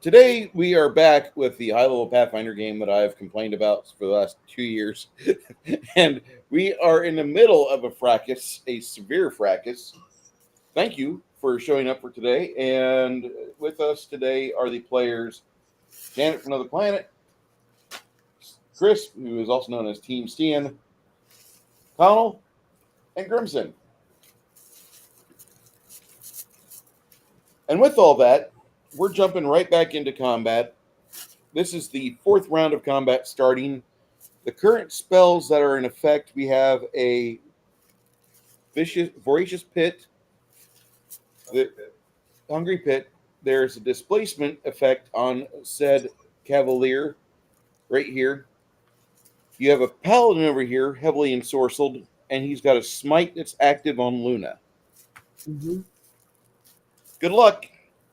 Today we are back with the high-level Pathfinder game that I've complained about for the last 2 years, and we are in the middle of a fracas, a severe fracas. Thank you for showing up for today, and with us today are the players Janet from Another Planet, Chris, who is also known as Team Stian, Connell, and Grimson. And with all that, we're jumping right back into combat. This is the fourth round of combat starting. The current spells that are in effect, we have a voracious pit, the hungry pit. There's a displacement effect on said cavalier right here. You have a paladin over here, heavily ensorcelled, and he's got a smite that's active on Luna. Mm-hmm. Good luck.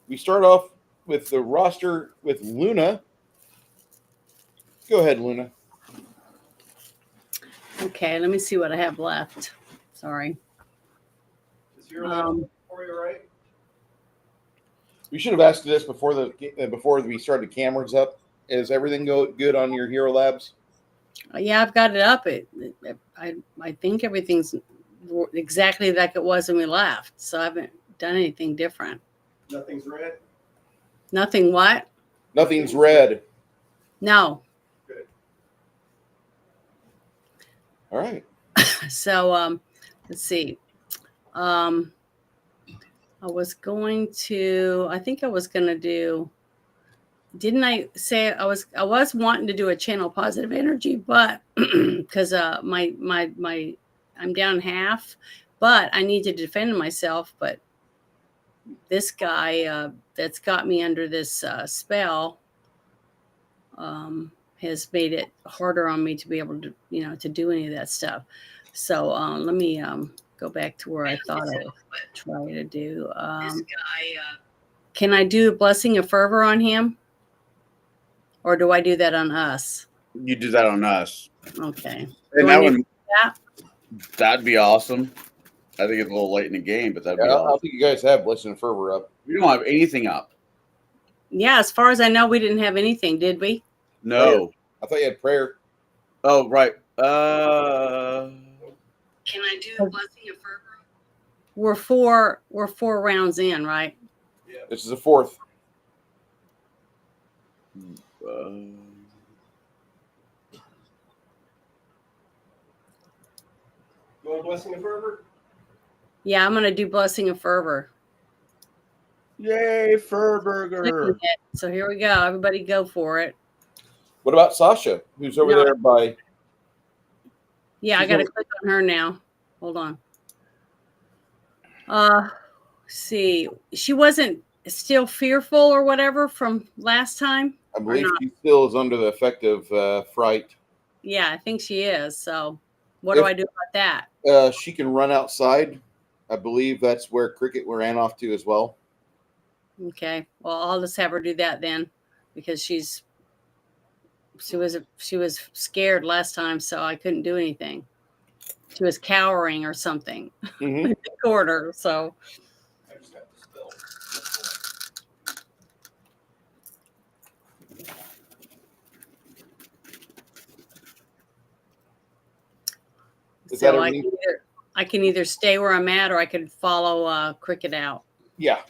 We start off with the roster with Luna. Go ahead, Luna. Okay, let me see what I have left. Sorry. Is your for you right? We should have asked this before we started the cameras up. Is everything good on your Hero Labs? Yeah, I've got it up. I think everything's exactly like it was when we left. So I haven't done anything different. Nothing's red? Nothing what? Nothing's red. No. Good. All right. So let's see. I think I was gonna do, didn't I say I was wanting to do a channel positive energy, but because I'm down half, but I need to defend myself. But this guy that's got me under this spell has made it harder on me to be able to, to do any of that stuff. So let me go back to where I thought I would try to do. Can I do Blessing of Fervor on him? Or do I do that on us? You do that on us. Okay. And that'd be awesome. I think it's a little late in the game, but that'd be awesome. I think you guys have Blessing and Fervor up. We don't have anything up. Yeah, as far as I know, we didn't have anything, did we? No. Prayer. I thought you had prayer. Oh, right. Can I do Blessing of Fervor? We're four rounds in, right? Yeah. This is the fourth. You want Blessing of Fervor? Yeah, I'm gonna do Blessing of Fervor. Yay, Furburger. So here we go. Everybody go for it. What about Sasha, who's over there by... Yeah, I got to click on her now. Hold on. See. She wasn't still fearful or whatever from last time? I believe she still is under the effect of fright. Yeah, I think she is. So what do I do about that? She can run outside. I believe that's where Cricket ran off to as well. Okay. Well, I'll just have her do that then, because she was scared last time, so I couldn't do anything. She was cowering or something in the corner. So I just got the spell. So I can either stay where I'm at, or I could follow Cricket out. Yeah.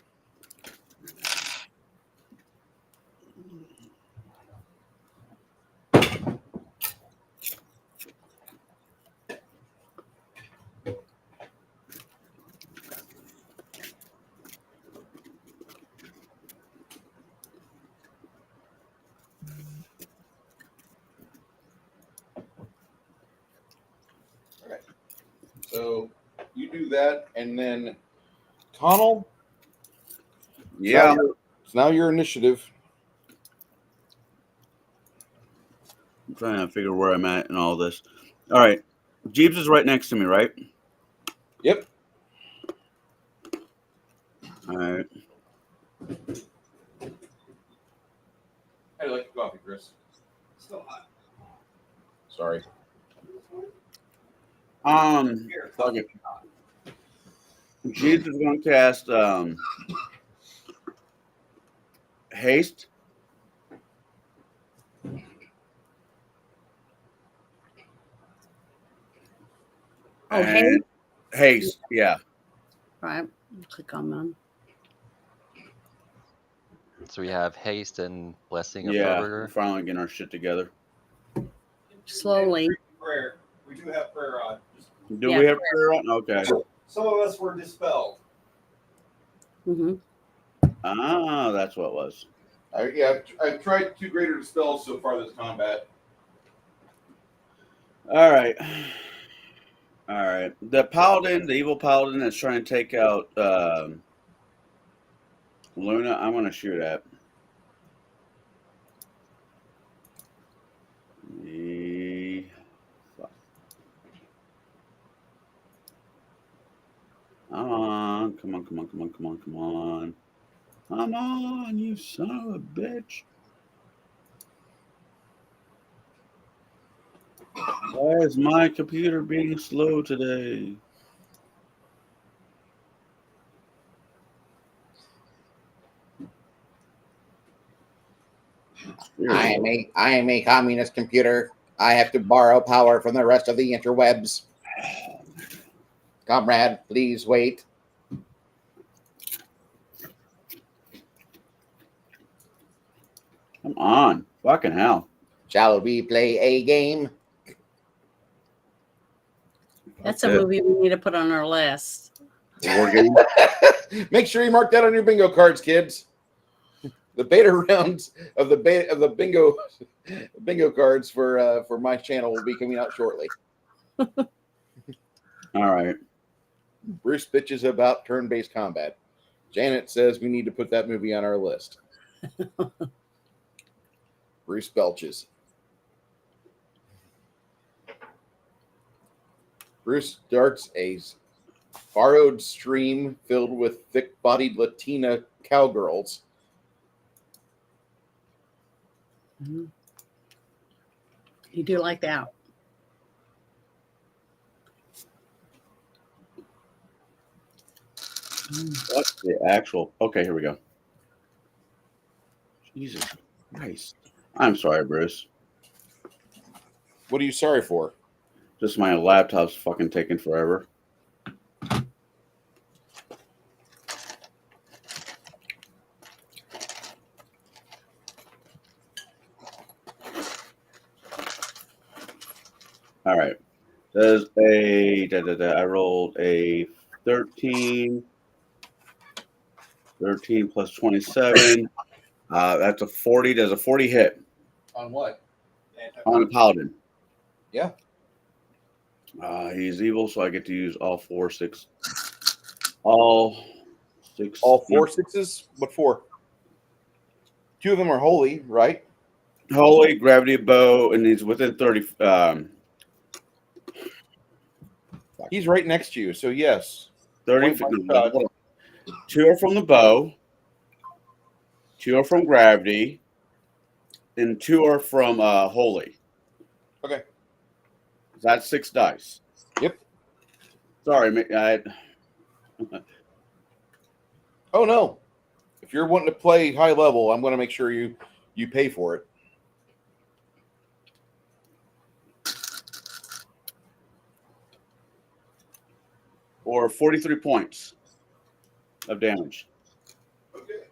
So you do that, and then Connell. Yeah. It's now your initiative. I'm trying to figure where I'm at in all this. All right. Jeeves is right next to me, right? Yep. All right. How do you like your coffee, Chris? Still hot. Sorry. Fuck it. Jeeves is going to cast haste Oh, hey. Haste, yeah. Right. Click on them. So we have haste and blessing of Yeah, fervor. we're finally getting our shit together. Slowly. Prayer. We do have prayer on. Do Yeah, we have prayer on? Okay. Some of us were dispelled. Mm-hmm. Ah, that's what it was. I've tried 2 greater dispels so far this combat. All right. All right. The paladin, the evil paladin that's trying to take out Luna, I'm going to shoot at. Come on. Come on, come on, come on, come on, come on. Come on, you son of a bitch. Why is my computer being slow today? I am a communist computer. I have to borrow power from the rest of the interwebs. Comrade, please wait. Come on. Fucking hell. Shall we play a game? That's a movie we need to put on our list. War game. Make sure you mark that on your bingo cards, kids. The beta rounds of the bingo cards for my channel will be coming out shortly. All right. Bruce bitches about turn-based combat. Janet says we need to put that movie on our list. Bruce belches. Bruce darts a borrowed stream filled with thick-bodied Latina cowgirls. Mm-hmm. You do like that. What's the actual? Okay, here we go. Jesus Christ. I'm sorry, Bruce. What are you sorry for? Just my laptop's fucking taking forever. All right. There's I rolled a 13. 13 plus 27. That's a 40. Does a 40 hit On what? on a paladin? Yeah. He's evil, so I get to use all 4 6. All 6. All 4 6s? What for? 2 of them are holy, right? Holy, gravity bow, and he's within 30. He's right next to you, so yes. 30 Point blank no, shot. hold on. 2 are from the bow, 2 are from gravity, and 2 are from holy. Okay. That's 6 dice. Yep. Sorry, Oh no. If you're wanting to play high level, I'm going to make sure you pay for it. or 43 points of damage. Okay.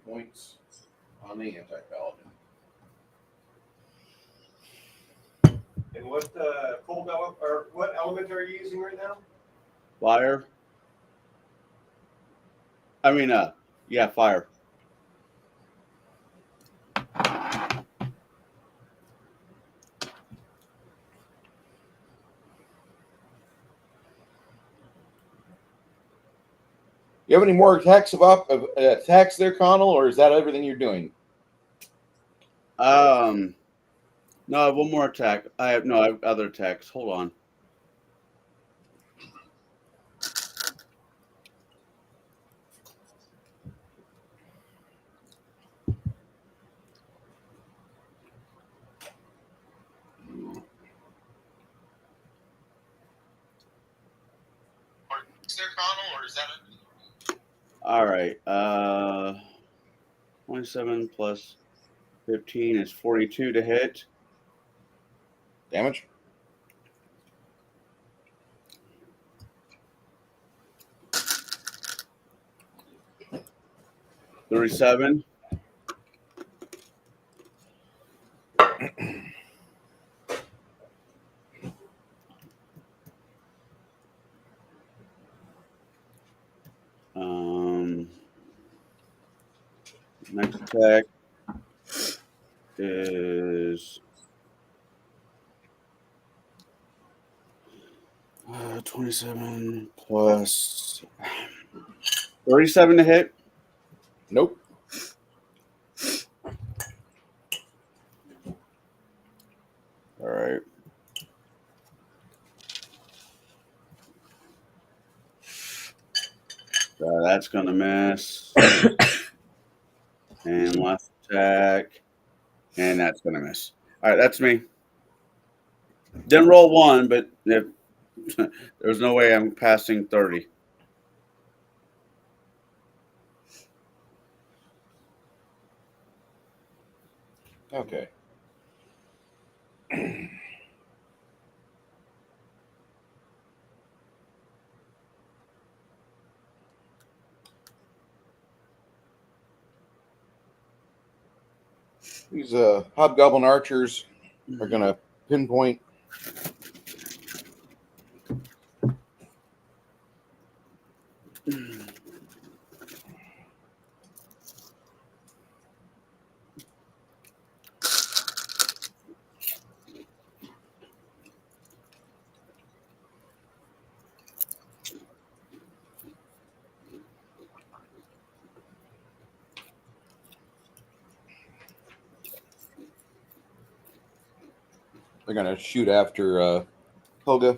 Points on the anti-paladin. And what cold element or what element are you using right now? Fire. I mean, yeah, fire. You have any more attacks attacks there, Connell, or is that everything you're doing? No, I have one more attack. I have other attacks. Hold on. Is there, Connell, or is that All right. 27 plus 15 is 42 to hit. Damage. $37. Next attack is 27 plus 37 to hit. Nope. All right. That's going to miss. And last attack. And that's going to miss. All right, that's me. Didn't roll 1, but there's no way I'm passing 30. Okay. These hobgoblin archers are gonna pinpoint. They're gonna shoot after Helga.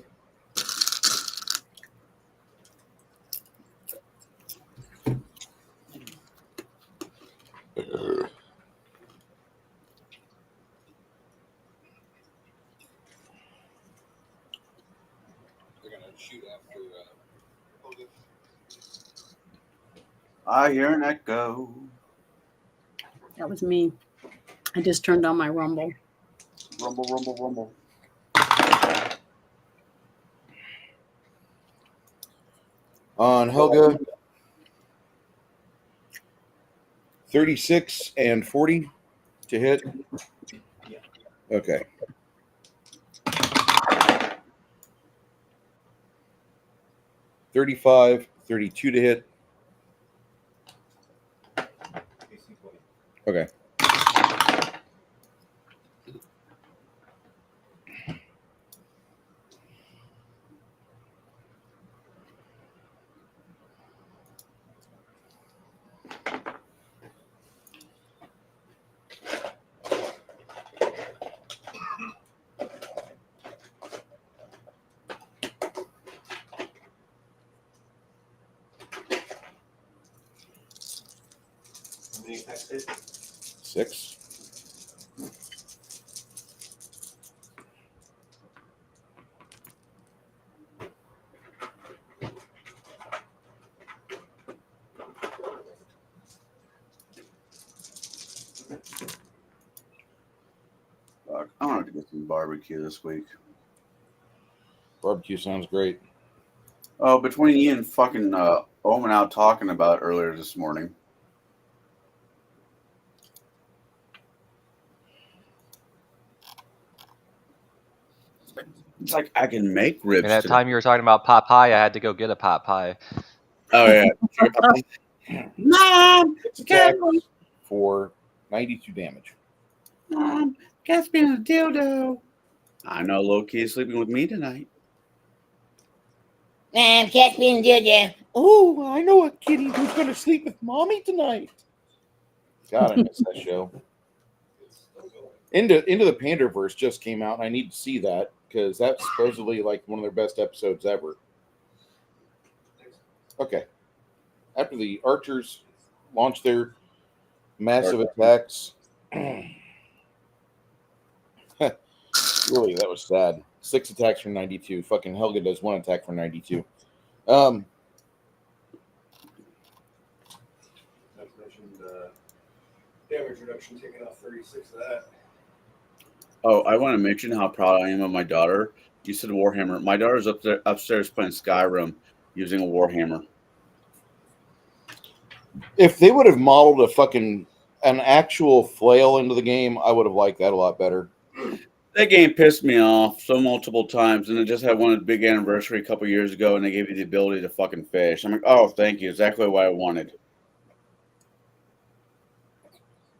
I hear an echo. That was me. I just turned on my Rumble. Rumble, rumble, rumble. On Helga, 36 and 40 to hit. Yeah. Okay. $35, 32 to hit. AC 20. Okay. How many attacks hit? 6. Fuck, I want to get some barbecue this week. Barbecue sounds great. Oh, between Ian and fucking Omen out talking about earlier this morning. It's like I can make ribs. And that today. time you were talking about pot pie, I had to go get a pot pie. Oh yeah. Mom, Attack for 92 damage. Mom, cat's being a dildo. I know Loki is sleeping with me tonight. Man, cat's being JoJo. Oh, I know a kitty who's going to sleep with mommy tonight. God, I miss that show. Into the Panderverse just came out. I need to see that because that's supposedly like one of their best episodes ever. Okay. After the archers launch their massive attacks, really, that was sad. 6 attacks for 92. Fucking Helga does 1 attack for 92. Damage reduction taking off 36 of that. Oh, I want to mention how proud I am of my daughter. You said Warhammer. My daughter's upstairs playing Skyrim using a Warhammer. If they would have modeled an actual flail into the game, I would have liked that a lot better. That game pissed me off so multiple times, and it just had one big anniversary a couple years ago, and they gave you the ability to fucking fish. I'm like, oh, thank you, exactly what I wanted.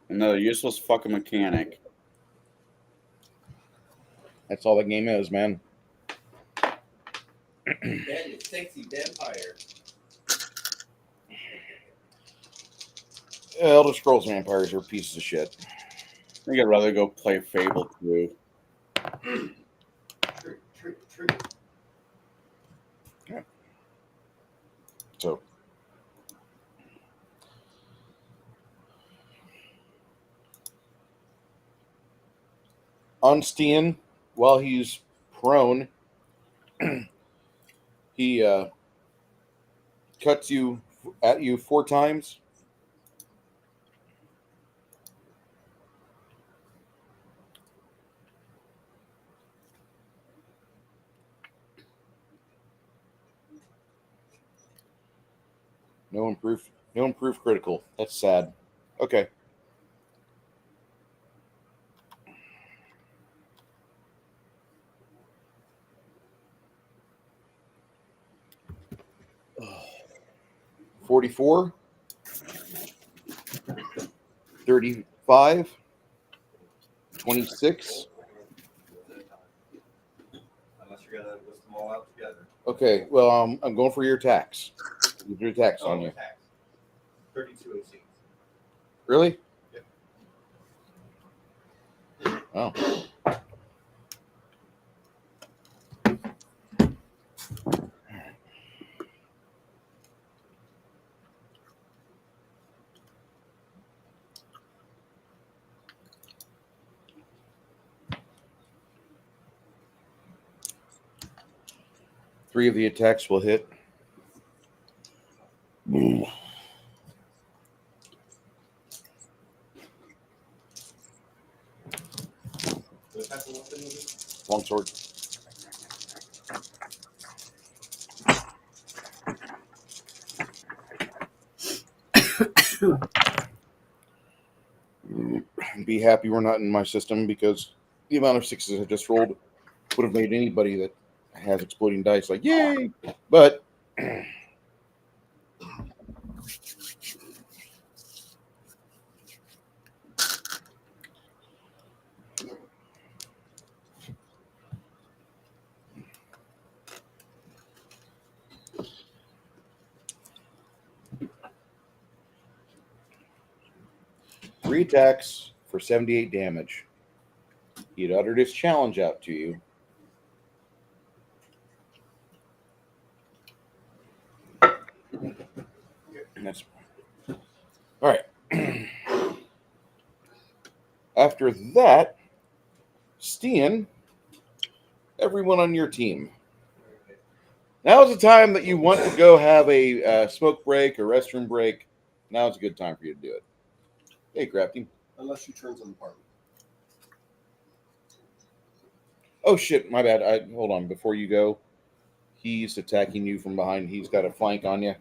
Another useless fucking mechanic. That's all that game is, man. Man, you sexy vampire. Elder Scrolls vampires are pieces of shit. I think I'd rather go play Fable 2. True. So, on Stian, while he's prone, he cuts at you 4 times. No improved critical. That's sad. Okay. Oh. 44, 35, 26. Unless you're gonna list them all out together. Okay, well, I'm going for your attacks. Your attacks on you. Attacks. 32 AC. Really? Yeah. Oh. Three of the attacks will hit. What type of weapon is it? Longsword. Be happy we're not in my system, because the amount of 6s I just rolled would have made anybody that has exploding dice like, yay! But three attacks for 78 damage. He had uttered his challenge out to you. That's all right. After that, Stian, everyone on your team. Now's the time that you want to go have a smoke break or restroom break. Now's a good time for you to do it. Hey, Crafty. Unless she turns on the party. Oh shit, my bad. Hold on. Before you go, he's attacking you from behind. He's got a flank on you.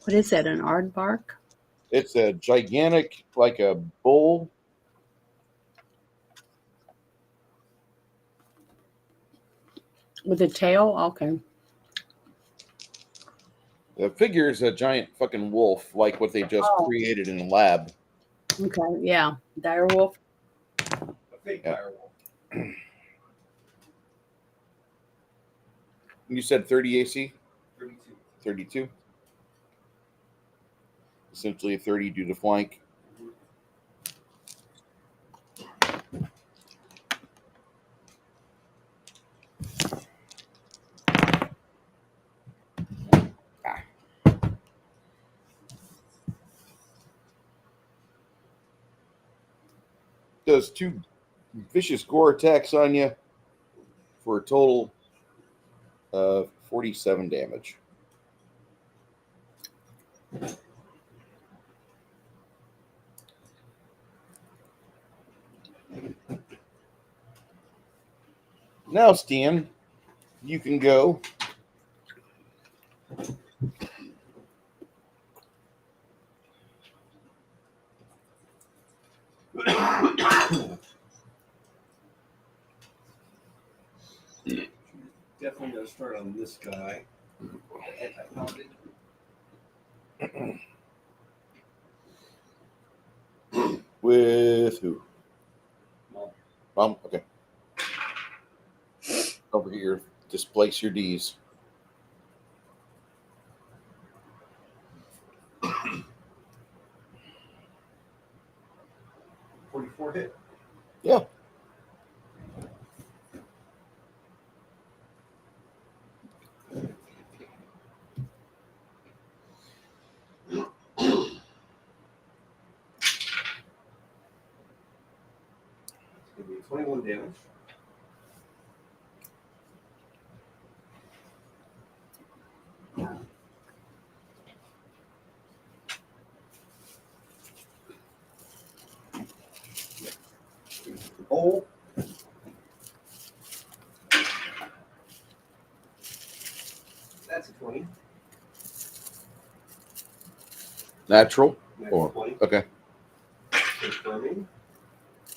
What is that? An aardvark? It's a gigantic, like a bull. With a tail? Okay. The figure is a giant fucking wolf, like what they just created in a lab. Okay. Yeah. Dire wolf. A fake direwolf. You said 30 AC? 32. 32? Essentially a 30 due to flank. Does 2 vicious gore attacks on you for a total of 47 damage. Now, Stian, you can go. Definitely gonna start on this guy. I found it. With who? Mom. Mom? Okay. Over here. Displace your D's. .44 hit. Yeah. It's gonna be 21 damage. Oh. That's a 20. Natural? That's Or, 20. okay. Confirming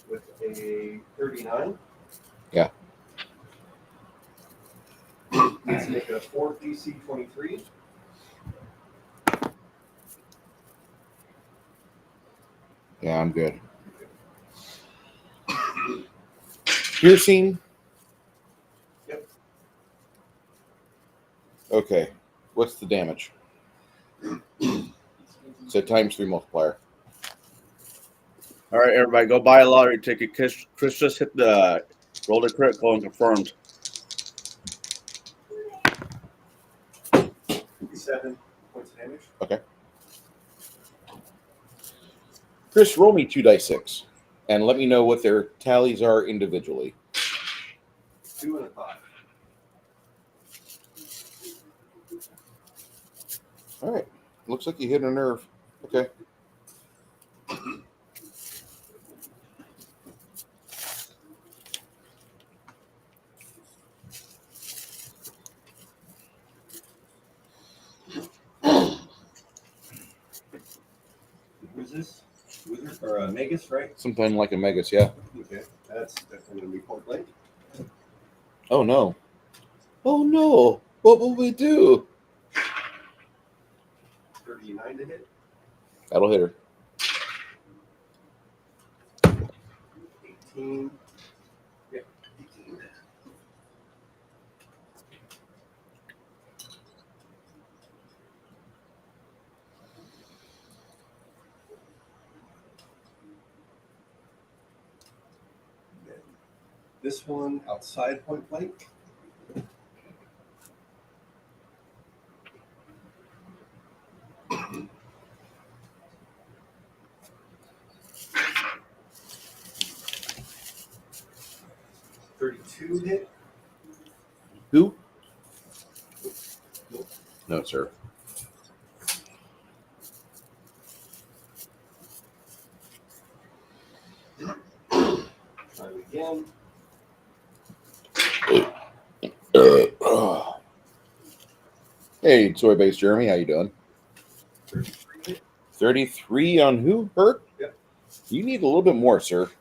with a 39. Yeah. Let's make a 4 DC 23. Yeah, I'm good. Piercing? Yep. Okay. What's the damage? So times 3 multiplier. All right, everybody, go buy a lottery ticket. Chris just hit the roll the critical and confirmed. 7 points of damage. Okay. Chris, roll me 2 dice 6 and let me know what their tallies are individually. 2 and a 5. All right. Looks like you hit a nerve. Okay. Who's this? Wizard or Magus, right? Something like a Megas, yeah. Okay, that's definitely gonna be point blank. Oh, no. Oh, no. What will we do? 39 to hit. That'll hit her. 18. Yeah, 18. This one outside point blank. .32 hit. Who? No, sir. Try it again. Hey, Soy Base Jeremy, how you doing? 33 hit. 33 on who? Hurt? Yep. You need a little bit more, sir.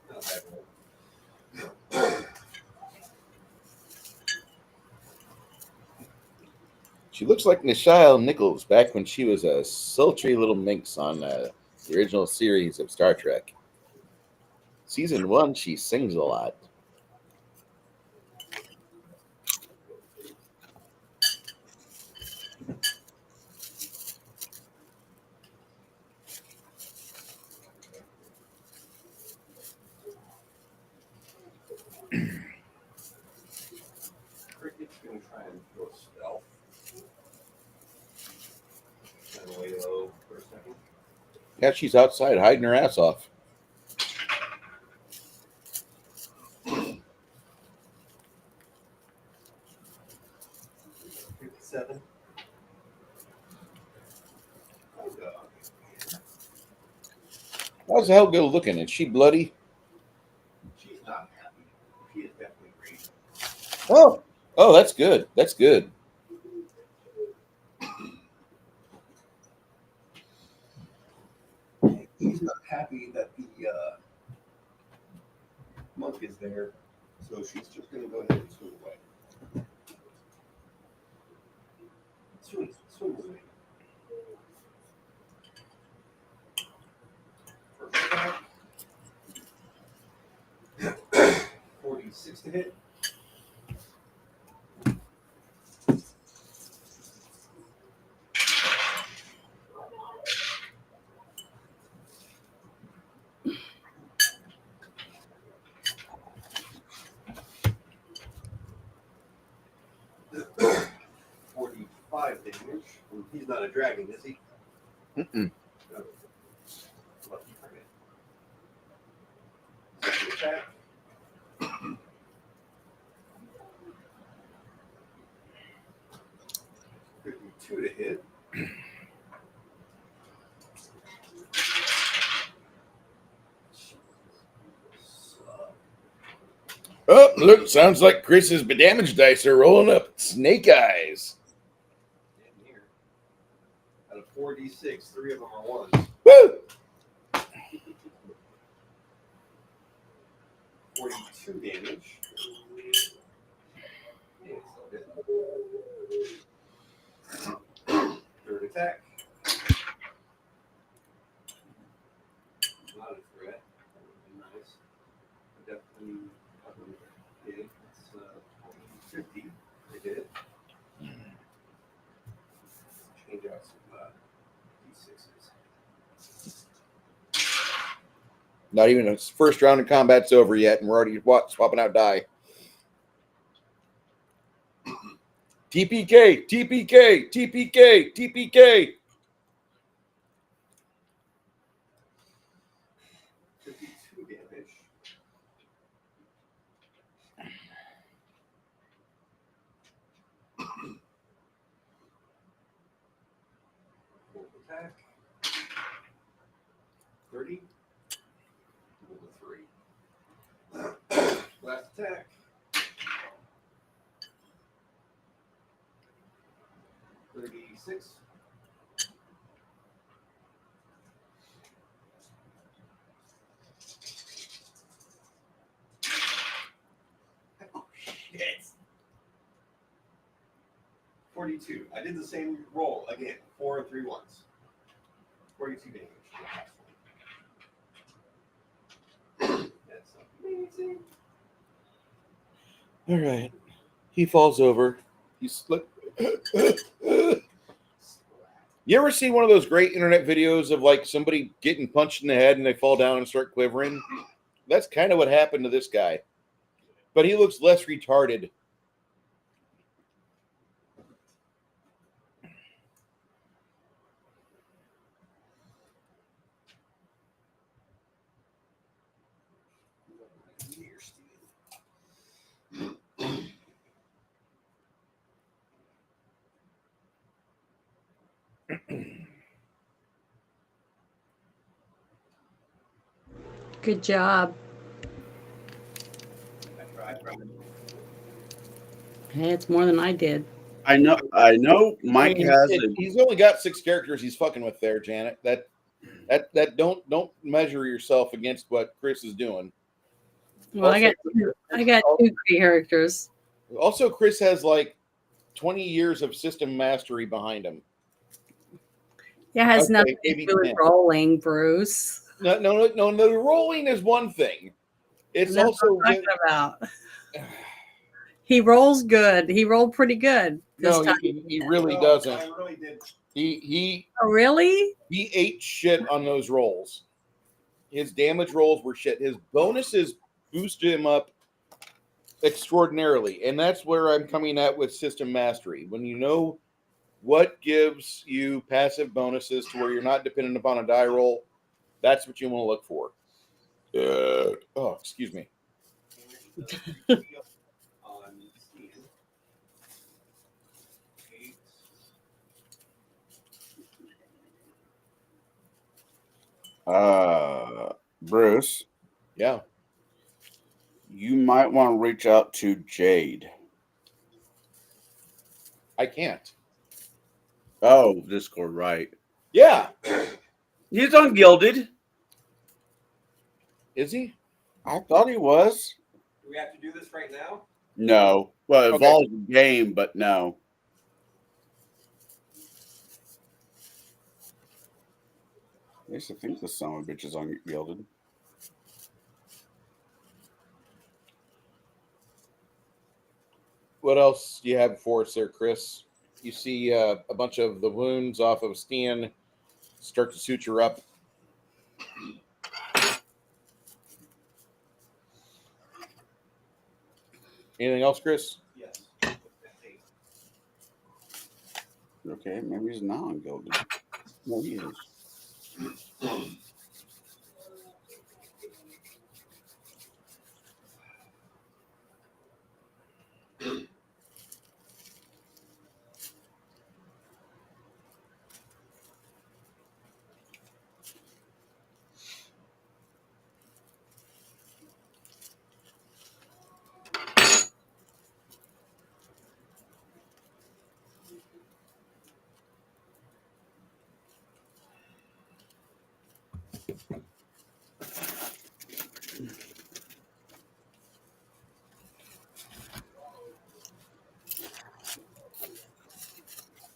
Not bad roll. She looks like Nichelle Nichols back when she was a sultry little minx on the original series of Star Trek. Season 1, she sings a lot. Cricket's gonna try and go stealth. Kind of lay low for a second. Yeah, she's outside hiding her ass off. 57. How's the hell go looking? Is she bloody? She's not happy. She is definitely great. Oh, that's good. That's good. He's not happy that the monk is there, so she's just going to go ahead and swim away. Swim away. First attack. 46 to hit. Damage. He's not a dragon, is he? Mm-mm. No. Lucky for him. Second attack. 52 to hit. Oh, look, sounds like Chris's damage dice are rolling up. Snake eyes. Damn near. Out of 4d6, 3 of them are ones. Woo! 42 damage. Yeah, still hit. Third attack. Not a threat. That would be nice. Definitely big. It's 50. They did. Change out some d6s. Not even a first round of combat's over yet, and we're already swapping out die. TPK, TPK, TPK, TPK. 52 damage. Fourth attack. 30. Roll a 3. Last attack. 36. Oh, shit. 42. I did the same roll again. 4 and 3 ones. 42 damage. That's amazing. All right. He falls over. He's slipped. You ever see one of those great internet videos of like somebody getting punched in the head and they fall down and start quivering? That's kind of what happened to this guy. But he looks less retarded. Good job. I tried. Hey, it's more than I did. I know. Mike has a He's only got 6 characters he's fucking with there, Janet. That don't measure yourself against what Chris is doing. Well, I got two characters. Also, Chris has like 20 years of system mastery behind him. It has Okay, nothing to maybe do with 10. rolling, Bruce. No. The rolling is one thing. It's And that's also what I'm talking about. He rolls good. He rolled pretty good this no, time. he really No, doesn't. I really did. He Oh, really? ate shit on those rolls. His damage rolls were shit. His bonuses boosted him up extraordinarily, and that's where I'm coming at with system mastery. When you know what gives you passive bonuses to where you're not dependent upon a die roll, that's what you want to look for. Oh, excuse me. On Stian. 8. Bruce, Yeah. you might want to reach out to Jade. I can't. Oh, Discord, right. Yeah. He's ungilded. Is he? I thought he was. Do we have to do this right now? No. Well, it Okay. involves the game, but no. At least I think the son of a bitch is ungilded. What else do you have for us there, Chris? You see a bunch of the wounds off of Stian start to suture up. Anything else, Chris? Yes. Okay, maybe he's not ungilded. No, he is.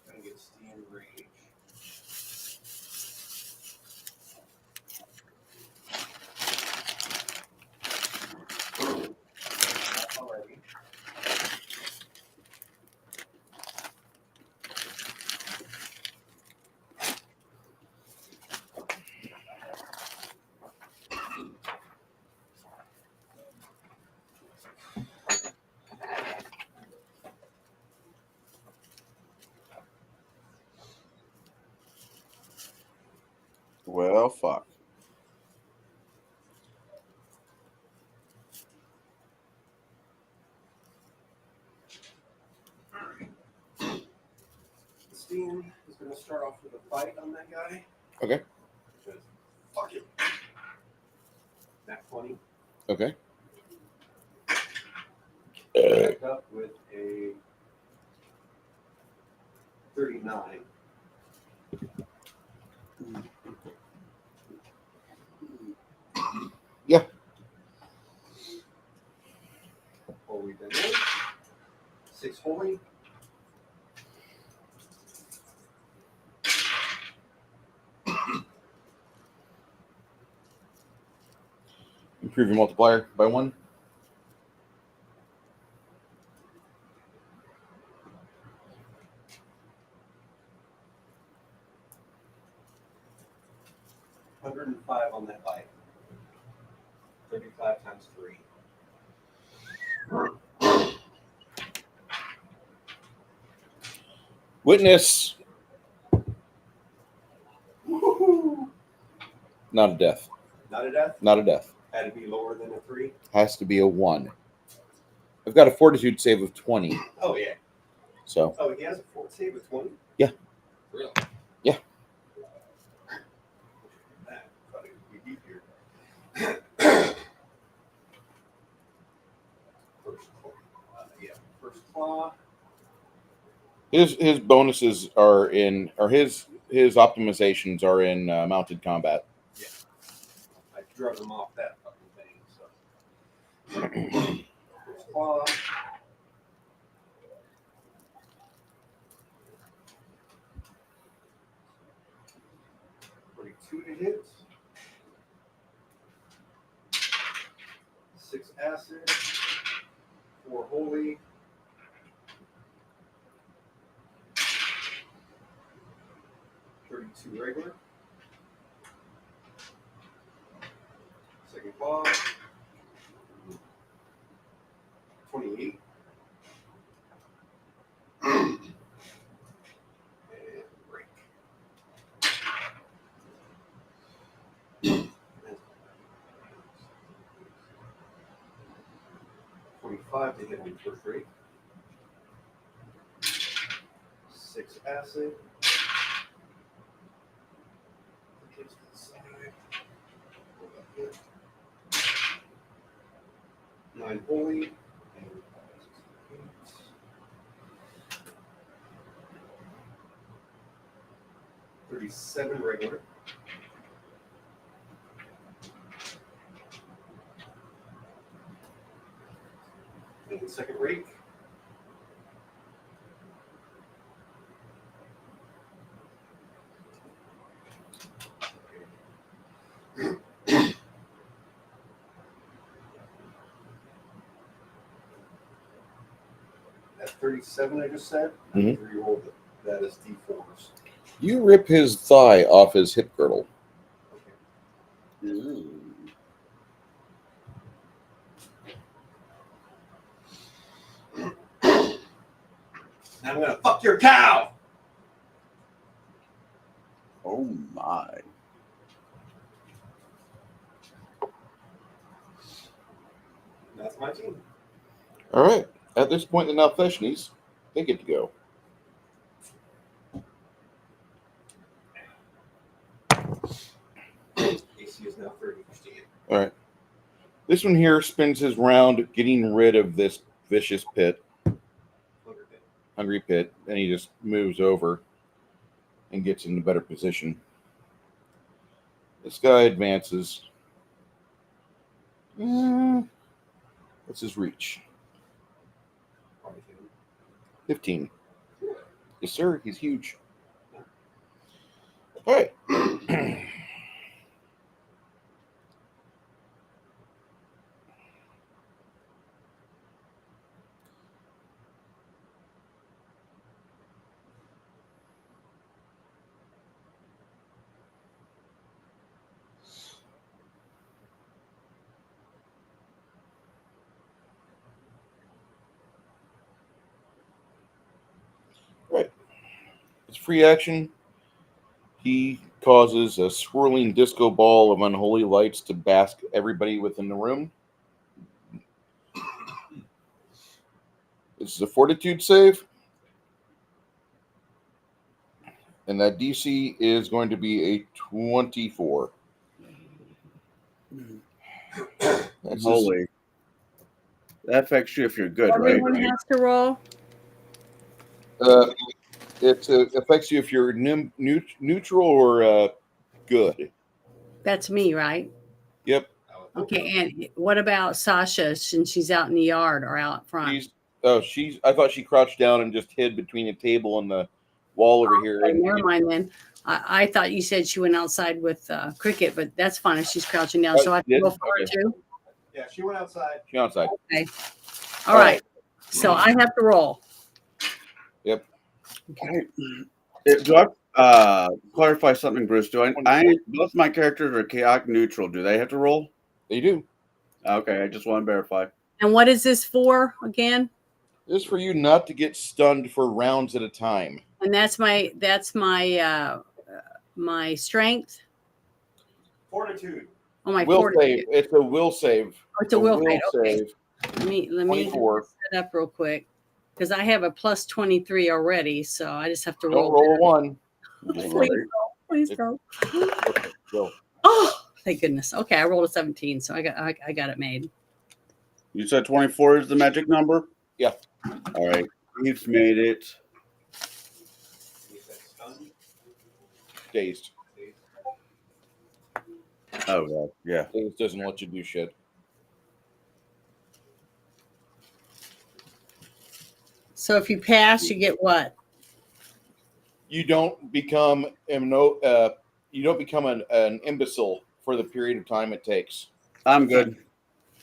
Gotta get Stian rage. Alrighty. Well, fuck. Stian is going to start off with a fight on that guy. Okay. Because, fuck it. Nat 20. Okay. Back up with a 39. Yeah. Holy damage. 6 holy. Improve your multiplier by 1. $105 on that bite. 35 times 3. Witness. Woohoo! Not a death. Not a death. Not a death. Had to be lower than a 3. Has to be a 1. I've got a fortitude save of 20. Oh, yeah. So, Oh, he has a fort save of 20? Yeah. Really? Yeah. That thought it would be easier. First claw. Yeah. First claw. his bonuses are in, or his optimizations are in mounted combat. Yeah. I drug him off that fucking thing, so. First claw. Two to hit. 6 acid. 4 holy. 32 regular. Second claw. 28. And break. 25 to hit on first rate. 6 acid. Kids to the side. 9 holy. And 37 regular. And second rake. At 37, I just said, Mhm. reroll that as D4s. You rip his thigh off his hip girdle. Okay. Ooh. Now I'm gonna fuck your cow. Oh my. That's my team. All right. At this point, the Nalfeshnis, they get to go. AC is now 30. All right. This one here spends his round getting rid of this vicious pit, hungry pit, and he just moves over and gets in a better position. This guy advances. What's his reach? 15. Yes, sir. He's huge. All right. Right. It's free action. He causes a swirling disco ball of unholy lights to bask everybody within the room. This is a fortitude save. And that DC is going to be a 24. That's Holy. That affects you if you're good, right? Everyone has to roll. It affects you if you're neutral or good. That's me, right? Yep. Okay, and what about Sasha since she's out in the yard or out front? I thought she crouched down and just hid between a table and the wall over here. Okay, never mind then. I thought you said she went outside with Cricket, but that's fine if she's crouching down. So I have to go for her too? Yeah, she went outside. She's outside. Okay. All right. So I have to roll. Yep. Okay. Do I clarify something, Bruce? Both my characters are chaotic neutral. Do they have to roll? They do. Okay, I just want to verify. And what is this for again? This is for you not to get stunned for rounds at a time. And that's my my strength. Fortitude. Oh, my Will fortitude. save. It's a will save. Oh, it's a will save. Okay. save. Let me 24. set up real quick because I have a plus 23 already, so I just have to Don't roll. roll a 1. Please go. Go. Oh, thank goodness. Okay, I rolled a 17, so I got it made. You said 24 is the magic number? Yeah. All right. He's made it. Dazed. Oh, God. Yeah. Dazed doesn't let you do shit. So if you pass, you get what? You don't become an imbecile for the period of time it takes. I'm good.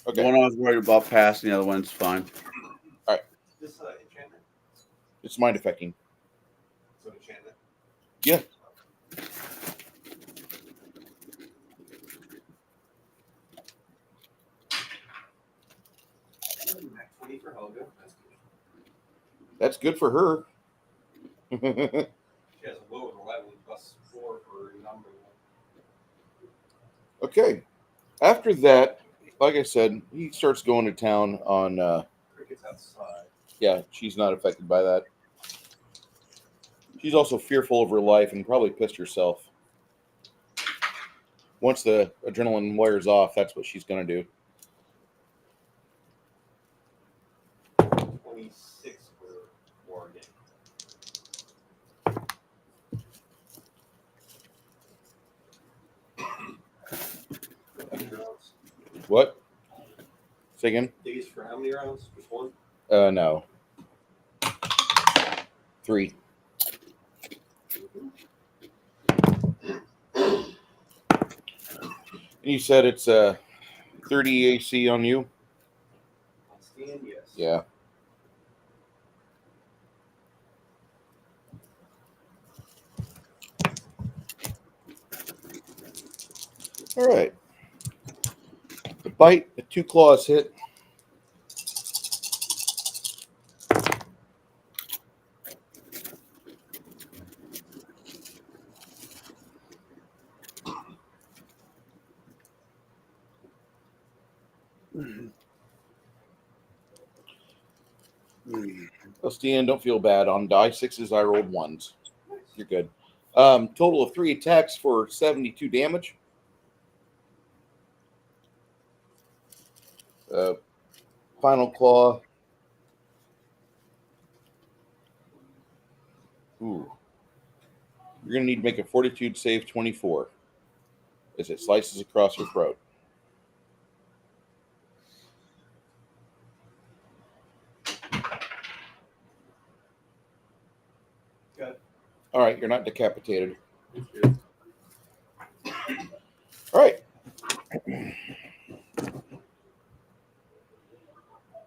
Okay. The one I was worried about passing, the other one's fine. This enchantment. It's mind affecting. So enchantment. Yeah. Max 20 for Helga. That's That's good. good for her. She has a low of 11 plus 4 for number. Okay. After that, like I said, he starts going to town on. Cricket's outside. Yeah, she's not affected by that. She's also fearful of her life and probably pissed herself. once the adrenaline wears off, that's what she's going to do. 26 for Morgan. Rounds. What? Say again? Days for how many rounds? Just one? No. 3. And you said it's 30 AC on you? Stian, yes. Yeah. All right. The bite, the 2 claws hit. Well, Stian, don't feel bad. On die 6s, I rolled 1s. You're good. Total of 3 attacks for 72 damage. Final claw. Ooh. You're going to need to make a fortitude save 24 as it slices across your throat. Good. All right, you're not decapitated. All right.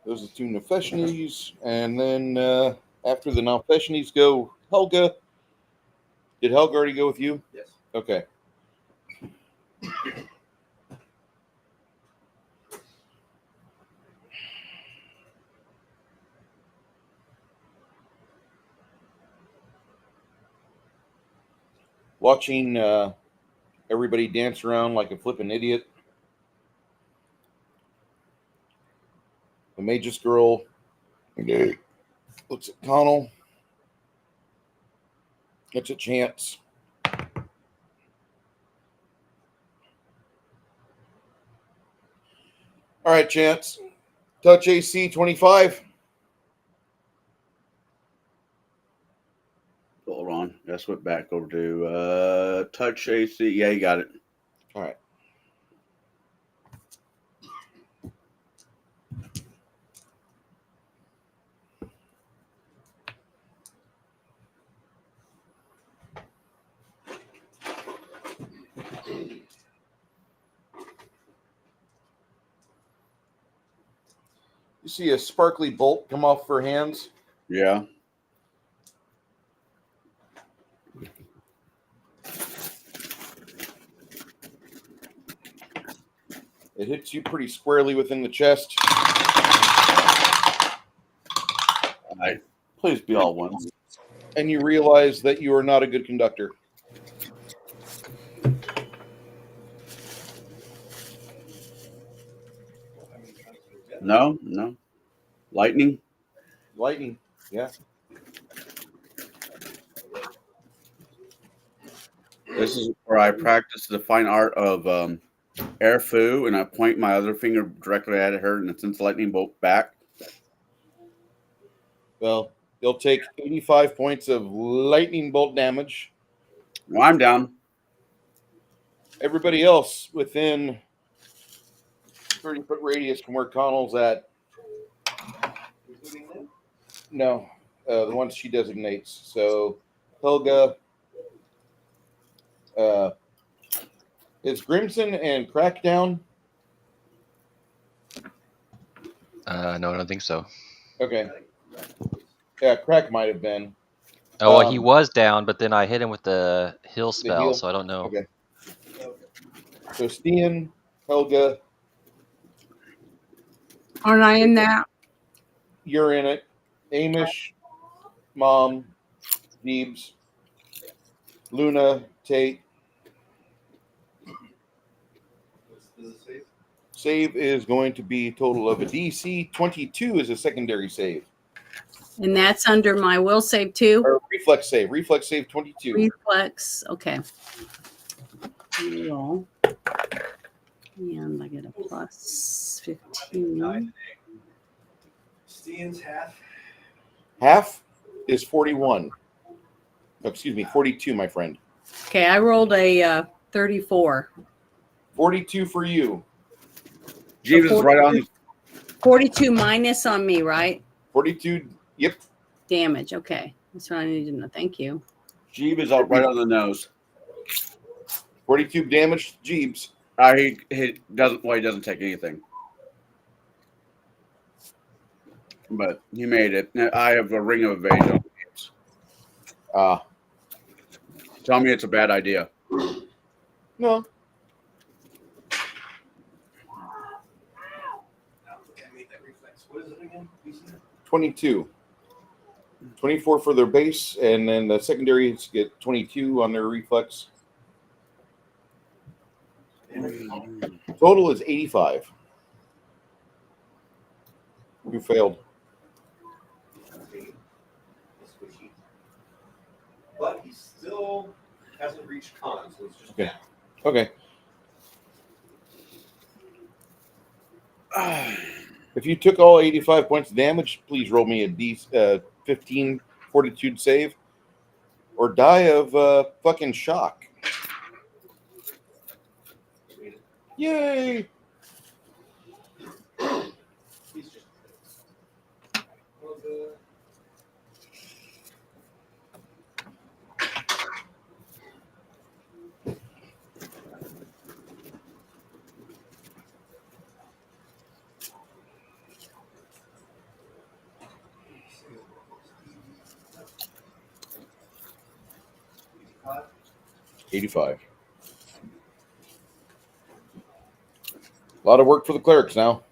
Those are 2 Nefeshnis. And then after the Nefeshnis go Helga. Did Helga already go with you? Yes. Okay. Watching everybody dance around like a flippin' idiot. The Magus girl looks at Connell. Looks at Chance. All right, Chance. Touch AC 25. Hold on. That's what back over to touch AC. Yeah, you got it. All right. You see a sparkly bolt come off her hands. Yeah. It hits you pretty squarely within the chest. All right. Please be all ones. And you realize that you are not a good conductor. No, no. Lightning. Lightning. Yeah. This is where I practice the fine art of air foo, and I point my other finger directly at her, and it sends the lightning bolt back. Well, you'll take 85 points of lightning bolt damage. Well, I'm down. Everybody else within 30-foot radius from where Connell's at. Including them? No, the ones she designates. So Helga, is Grimson and Crackdown? No, I don't think so. Okay. Yeah, Crack might have been. Oh, well, he was down, but then I hit him with the heal The spell, heal? so I don't know. Okay. So Stian, Helga, Aren't I in that? you're in it. Amish, Mom, Deebs, Luna, Tate. What's the save? Save is going to be a total of a DC 22 is a secondary save. And that's under my will save too. Or reflex save. Reflex save 22. Reflex. Okay. Roll. get a plus 15. Stian's half. Half is 41. Oh, excuse me, 42, my friend. Okay, I rolled a 34. 42 for you. Jeeves is right on. 42 minus on me, right? 42. Yep. Damage. Okay, that's what I needed to know. Thank you. Jeeves is right on the nose. 42 damage to Jeeves. He doesn't. Well, he doesn't take anything, but he made it. I have a ring of evasion. Tell me it's a bad idea. No. I made that reflex. What is it again? 22. 24 for their base, and then the secondaries get 22 on their reflex. Total is 85. Who failed? But he still hasn't reached con, so it's just Okay. Okay. If you took all 85 points of damage, please roll me a D15 fortitude save or die of fucking shock. Yay! He's just. 85. A lot of work for the clerics now.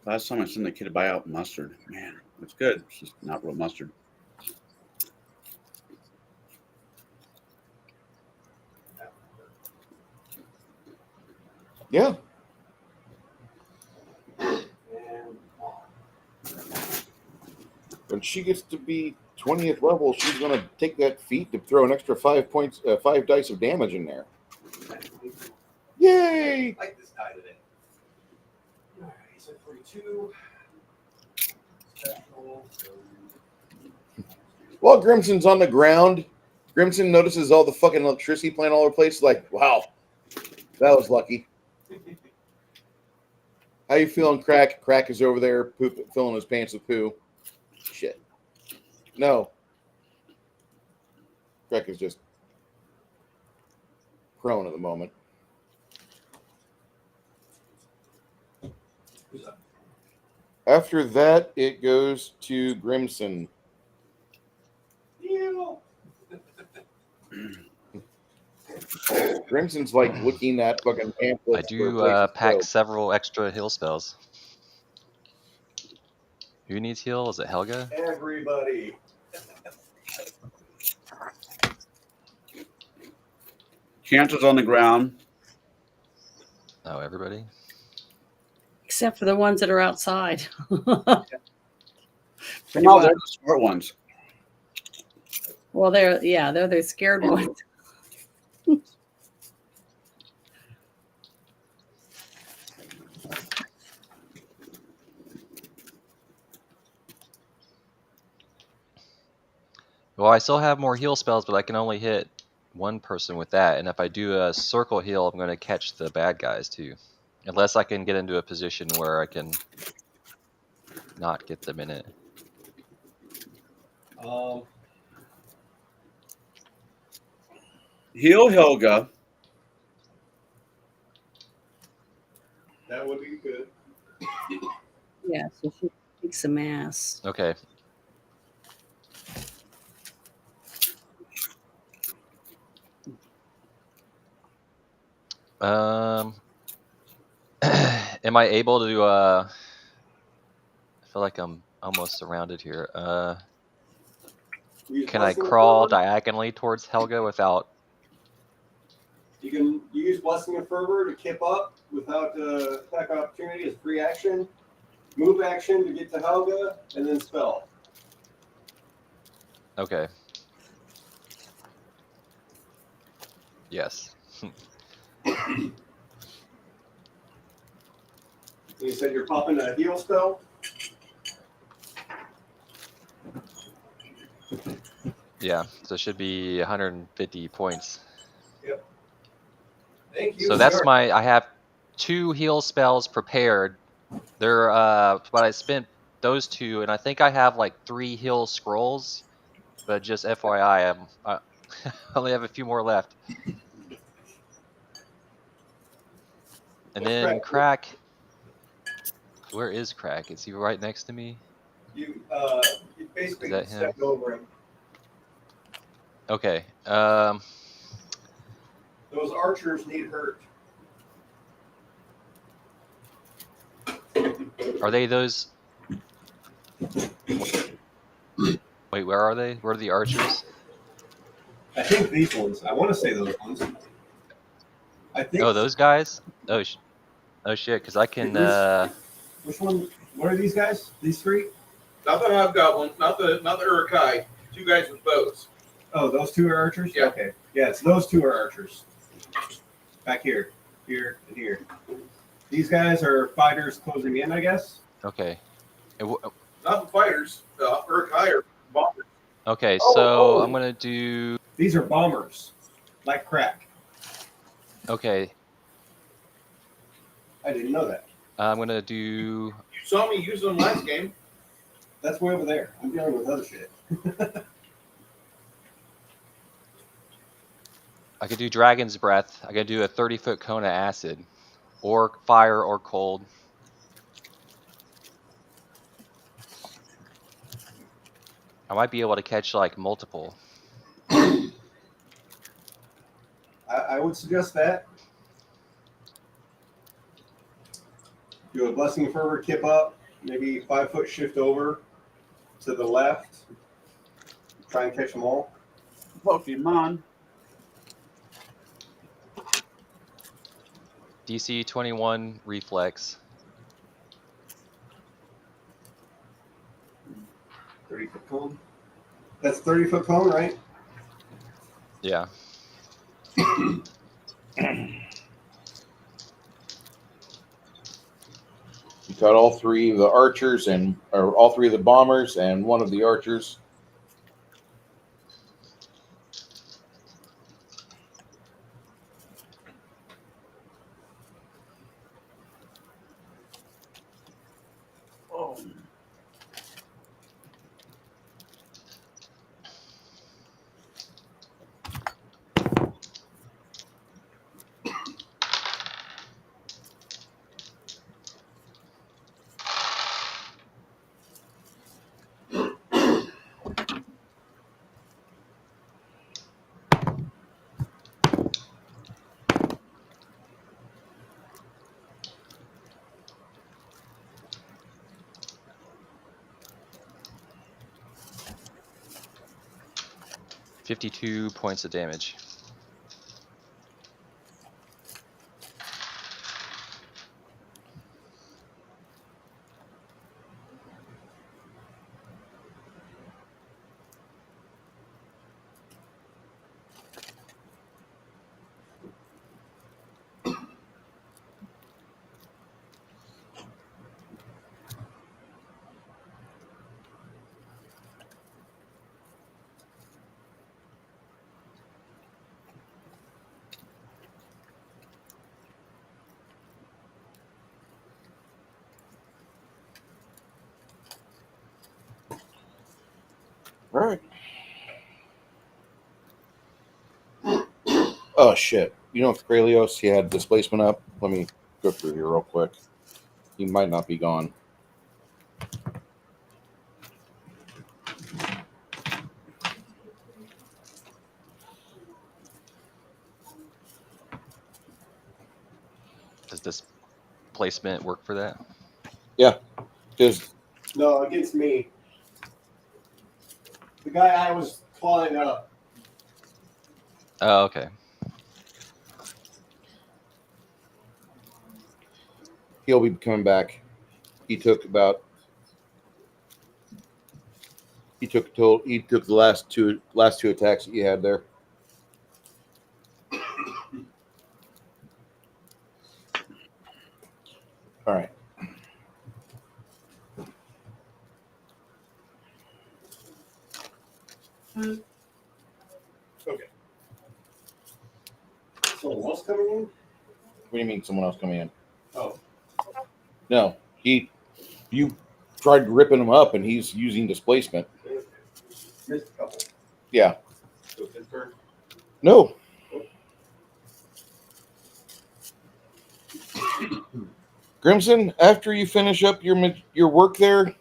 Last time I sent the kid to buy out mustard. Man, it's good. It's just not real mustard. Yeah. When she gets to be 20th level, she's going to take that feat to throw an extra 5 points, 5 dice of damage in there. Yay! I like this die today. Alright, so 42. Special. While Grimson's on the ground, Grimson notices all the fucking electricity playing all over the place. Like, wow, that was lucky. How you feeling, Crack? Crack is over there filling his pants with poo. Shit. No. Crack is just prone at the moment. Who's up? After that, it goes to Grimson. Ew. Grimson's like looking at fucking I pamphlets. do for pack places to several extra heal spells. Who needs heal? Is it Helga? Everybody. Cantor's on the ground. Oh, everybody? Except for the ones that are outside. No, they're the smart ones. Well, they're the scared ones. Well, I still have more heal spells, but I can only hit one person with that. And if I do a circle heal, I'm going to catch the bad guys too. Unless I can get into a position where I can not get them in it. Heal Helga. That would be good. Yeah, so she kicks some ass. Okay. Am I able to I feel like I'm almost surrounded here. Use Can I Blessing of crawl Fervor. diagonally towards Helga without? You can use Blessing of Fervor to kip up without attack opportunity as free action. Move action to get to Helga, and then spell. Okay. Yes. You said you're popping a heal spell? Yeah. So it should be 150 points. Yep. Thank you. So that's my. I have 2 heal spells prepared. They're but I spent those 2, and I think I have like 3 heal scrolls. But just FYI, I only have a few more left. And What's then Crack? Crack. Where is Crack? Is he right next to me? You basically Is that him? stepped over him. Okay. Those archers need hurt. Are they those? Wait, where are they? Where are the archers? I think these ones. I want to say those ones. I think. Oh, those guys. Oh, oh shit! Because I can. Which one? What are these guys? These 3? Not that I've got one. Not the Urukai. 2 guys with bows. Oh, those 2 are archers? Yeah. Okay. Yes, those 2 are archers. Back here. Here, and here. These guys are fighters closing in, I guess. Okay. Not the fighters. The Urukai are bombers. Okay, Oh, so oh. I'm gonna do. These are bombers. Like Crack. Okay, I didn't know that. I'm gonna do. You saw me use them last game. That's way over there. I'm dealing with other shit. I could do Dragon's Breath. I could do a 30-foot cone of acid, or fire, or cold. I might be able to catch like multiple. I would suggest that. Do a Blessing of Fervor, kip up, maybe 5-foot shift over to the left. Try and catch them all. Pokemon. DC 21 reflex. 30-foot cone. That's 30-foot cone, right? Yeah. You got all 3 of the archers or all 3 of the bombers and 1 of the archers. Oh. $52 points of damage. All right. Oh shit! You know, if Grelios, he had displacement up. Let me go through here real quick. He might not be gone. Does this placement work for that? Yeah, because No, against me. The guy I was clawing up. Oh, okay. He'll be coming back. He took the last two attacks that you had there. All right. Okay. Someone else coming in? What do you mean someone else coming in? Oh. No, you tried ripping him up and he's using displacement. Missed a couple. Yeah. So it's his turn. No. Grimson, after you finish up your work there,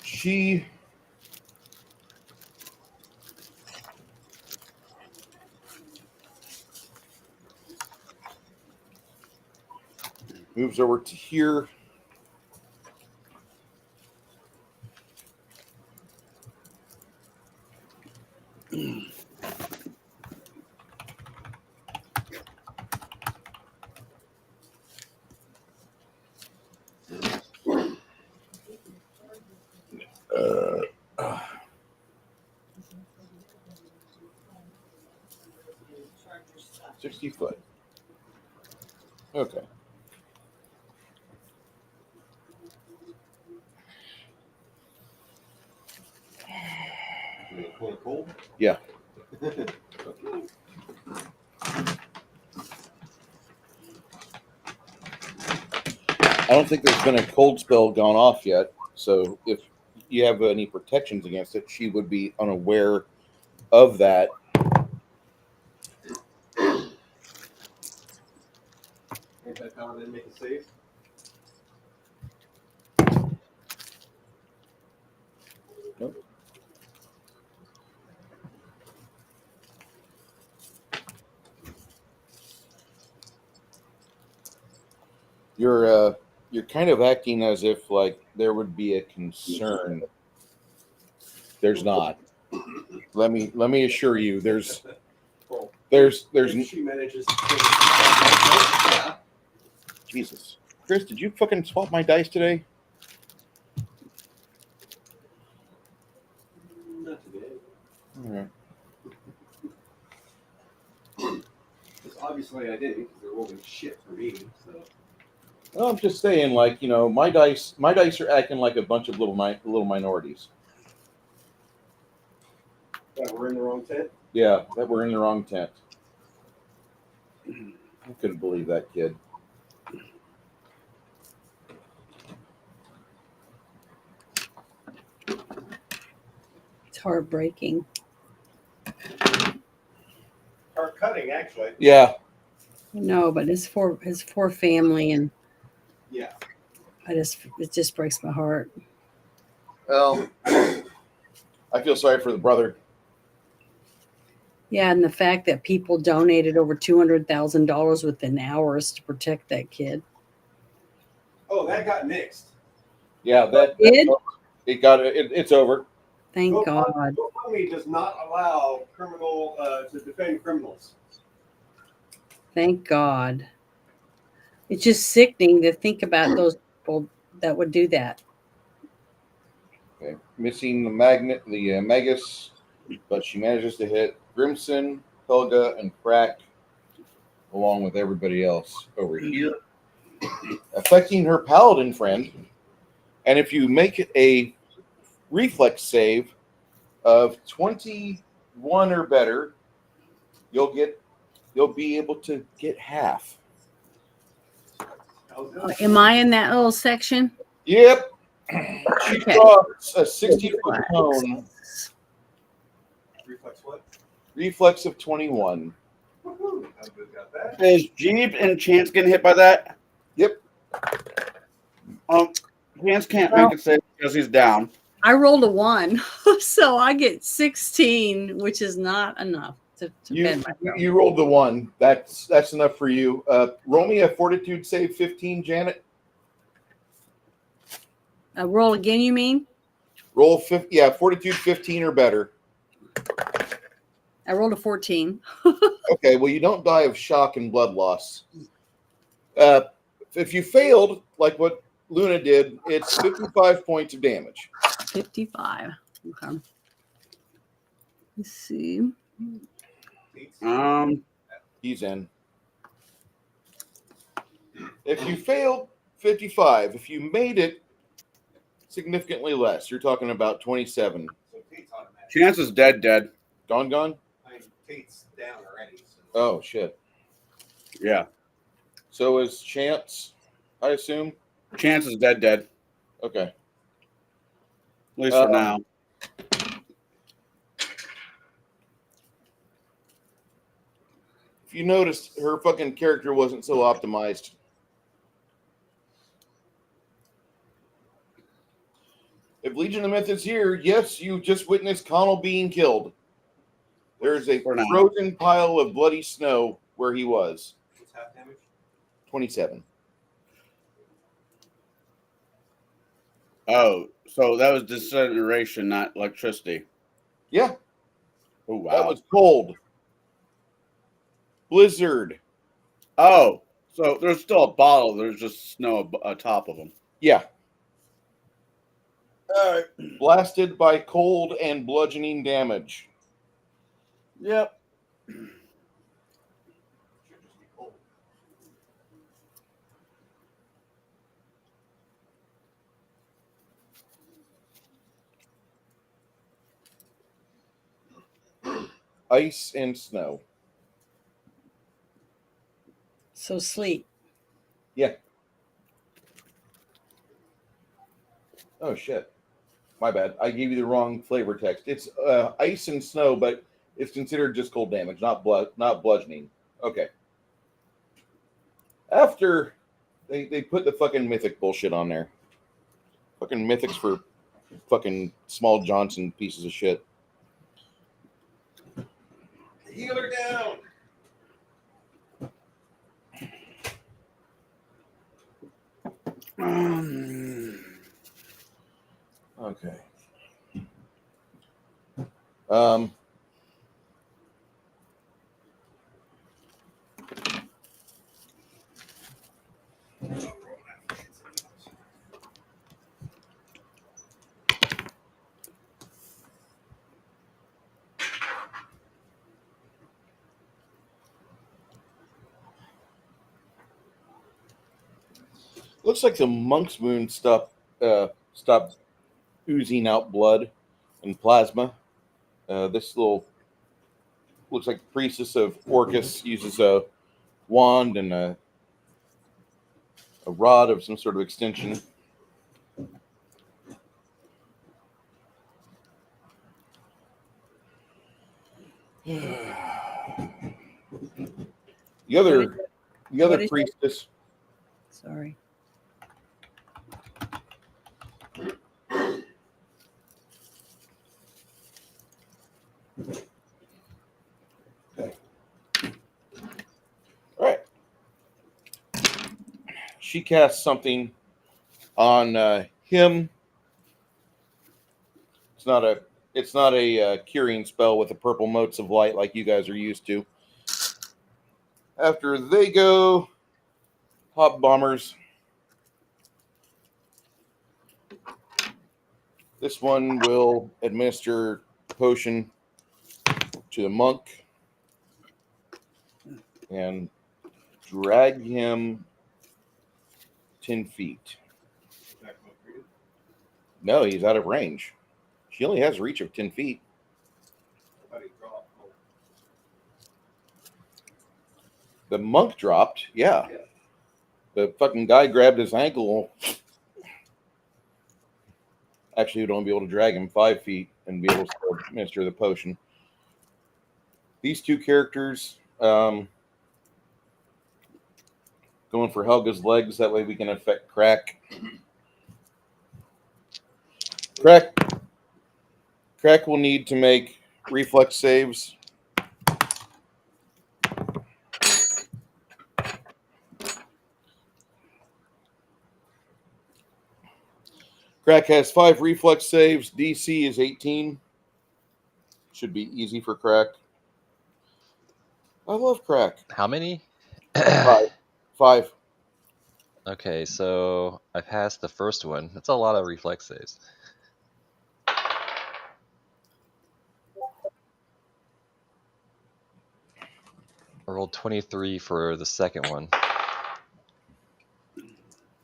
she moves over to here. Uh, 60 foot. Okay. Cold? Yeah. I don't think there's been a cold spell gone off yet. So if you have any protections against it, she would be unaware of that. Anti-power didn't make a save. Nope. You're kind of acting as if like there would be a concern. There's not. Let me assure you, there's If she manages to Jesus. Chris, did you fucking swap my dice today? not today. All right. Because obviously I didn't, because they're rolling shit for me. So Well, I'm just saying, like, you know, my dice are acting like a bunch of little minorities. yeah, we're in the wrong tent. Yeah, that we're in the wrong tent. I couldn't believe that kid. It's heartbreaking. Or cutting, actually. Yeah. No, but it's for family, and Yeah. it just breaks my heart. Well, I feel sorry for the brother. Yeah, and the fact that people donated over $200,000 within hours to protect that kid. Oh, that got nixed. Yeah, it's over. Thank God. GoFundMe does not allow criminal to defend criminals. Thank God. It's just sickening to think about those people that would do that. Okay. Missing the Magus, but she manages to hit Grimson, Helga, and Crack, along with everybody else over here, affecting her paladin friend. And if you make a reflex save of 21 or better, you'll be able to get half. Am I in that little section? Yep. She Okay. drops a 60-foot cone. Reflex what? Reflex of 21. Woohoo! How good got that? Is Jeep and Chance getting hit by that? Yep. Chance can't make it save because he's down. I rolled a 1, so I get 16, which is not enough to bend myself. You rolled the 1. That's enough for you. Roll me a fortitude save 15, Janet. Roll again, you mean? Roll 50, yeah, fortitude 15 or better. I rolled a 14. Okay, well, you don't die of shock and blood loss. If you failed, like what Luna did, it's 55 points of damage. 55. Okay. Let's see. He's in. If you failed, 55. If you made it, significantly less. You're talking about 27. So Tate's automatic. Chance is dead. Gone? I mean, Tate's down already. So. Oh, shit. Yeah. So is Chance, I assume? Chance is dead. At Okay. least for now. If you noticed, her fucking character wasn't so optimized. If Legion of Myth is here, yes, you just witnessed Connell being killed. There's a For now. frozen pile of bloody snow where he was. What's half damage? 27. Oh, so that was disintegration, not electricity. Yeah, Oh, wow. that was cold. Blizzard. Oh, so there's still a bottle. There's just snow atop of them. Yeah. All right. Blasted by cold and bludgeoning damage. Yep. Should just be cold. Ice and snow. So sleep. Yeah. Oh, shit. My bad. I gave you the wrong flavor text. It's ice and snow, but it's considered just cold damage, not bludgeoning. Okay. After they put the fucking mythic bullshit on there. Fucking mythics for fucking small Johnson pieces of shit. Healer down. Okay. Looks like the monk's wound stopped oozing out blood and plasma. This little looks like priestess of Orcus uses a wand and a rod of some sort of extension. The other What is it? priestess. Sorry. Okay. All right. She casts something on him. It's not a curing spell with the purple motes of light like you guys are used to. After they go, hop bombers. This one will administer potion to the monk and drag him 10 feet. No, he's out of range. She only has a reach of 10 feet. The monk dropped, yeah. The fucking guy grabbed his ankle. Actually, we'd only be able to drag him 5 feet and be able to administer the potion. These two characters, going for Helga's legs. That way we can affect Crack. Crack will need to make reflex saves. Crack has 5 reflex saves. DC is 18. Should be easy for Crack. I love Crack. How many? 5. Okay, so I passed the first one. That's a lot of reflex saves. I rolled 23 for the second one.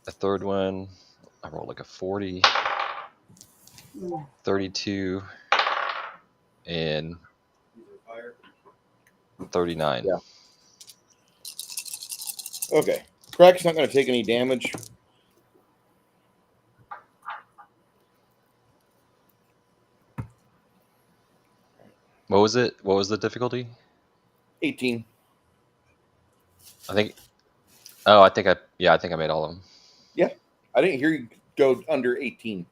The third one, I rolled like a 40, 32, and 39. Yeah. Okay. Crack's not going to take any damage. What was it? What was the difficulty? 18. I think. Oh, I think I made all of them. Yeah. I didn't hear you go under 18.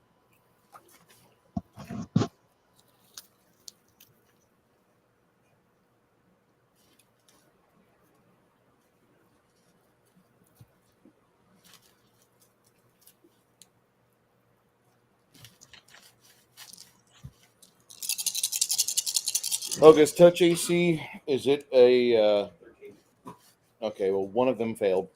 Helga's touch AC, is it a... okay, well, one of them failed.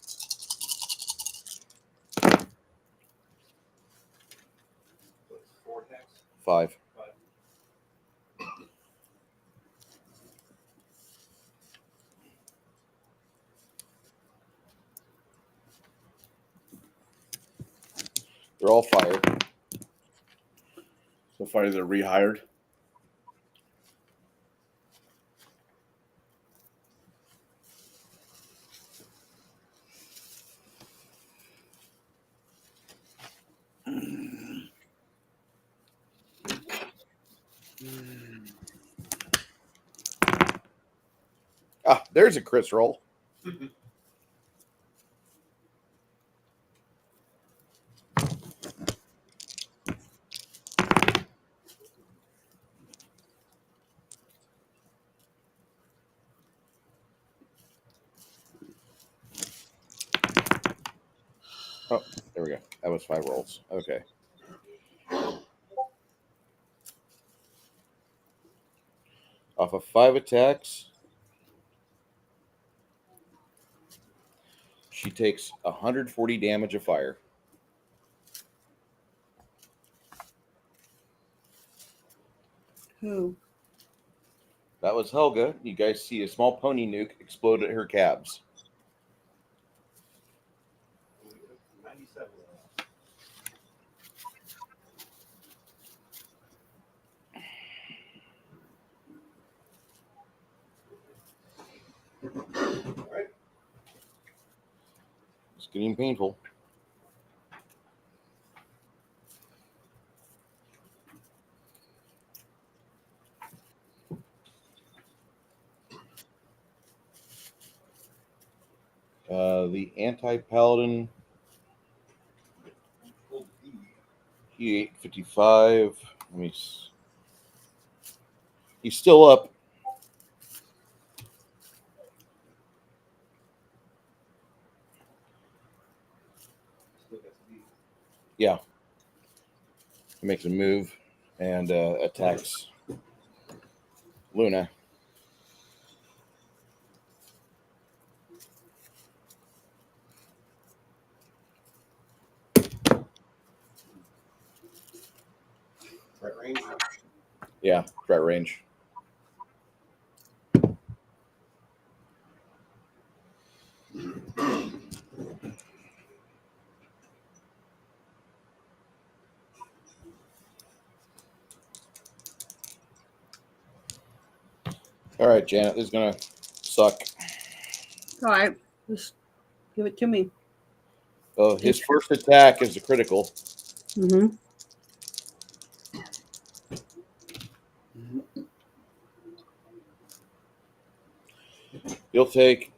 What's 4 attacks? 5. They're all fired. So far, they're rehired. Ah, there's a Chris roll. Oh, there we go. That was 5 rolls. Okay. Off of 5 attacks, she takes 140 damage of fire. Who? That was Helga. You guys see a small pony nuke explode at her calves. 97. All right. It's getting painful. The anti-paladin, he ate 55. Let me. He's still up. Yeah. He makes a move and attacks Luna. Right range. Yeah, right range. All right, Janet, this is going to suck. All right, just give it to me. His first attack is a critical. Mm-hmm. He'll take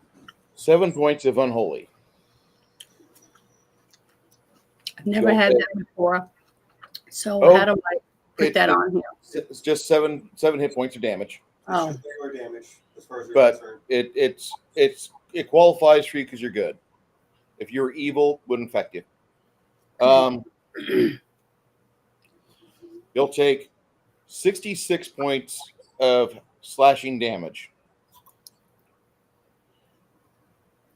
7 points of unholy. I've never had that before. So Oh, how do I put that on here? It's just seven hit points of damage. Oh, Regular damage as far as you're But concerned. it qualifies for you because you're good. If you're evil, wouldn't affect you. He'll take 66 points of slashing damage.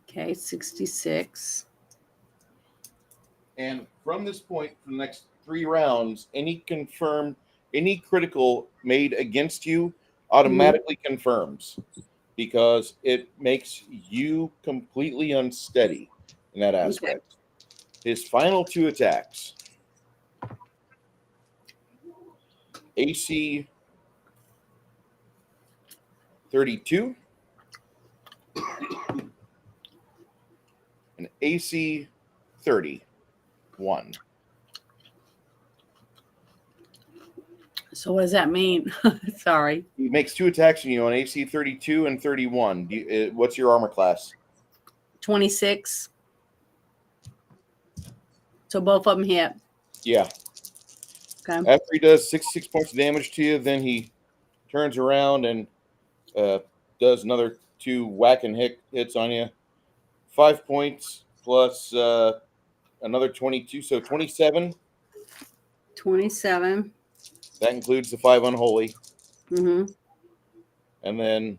Okay, 66. And from this point, for the next 3 rounds, any critical made against you automatically confirms, because it makes you completely unsteady in that aspect. His final 2 attacks, AC 32 and AC 31. So what does that mean? Sorry. He makes 2 attacks on you on AC 32 and 31. What's your armor class? 26. So both of them hit. Yeah. Okay. After he does 66 points of damage to you, then he turns around and does another 2 whacking hits on you. 5 points plus another 22, so 27. 27. That includes the 5 unholy. Mm-hmm. And then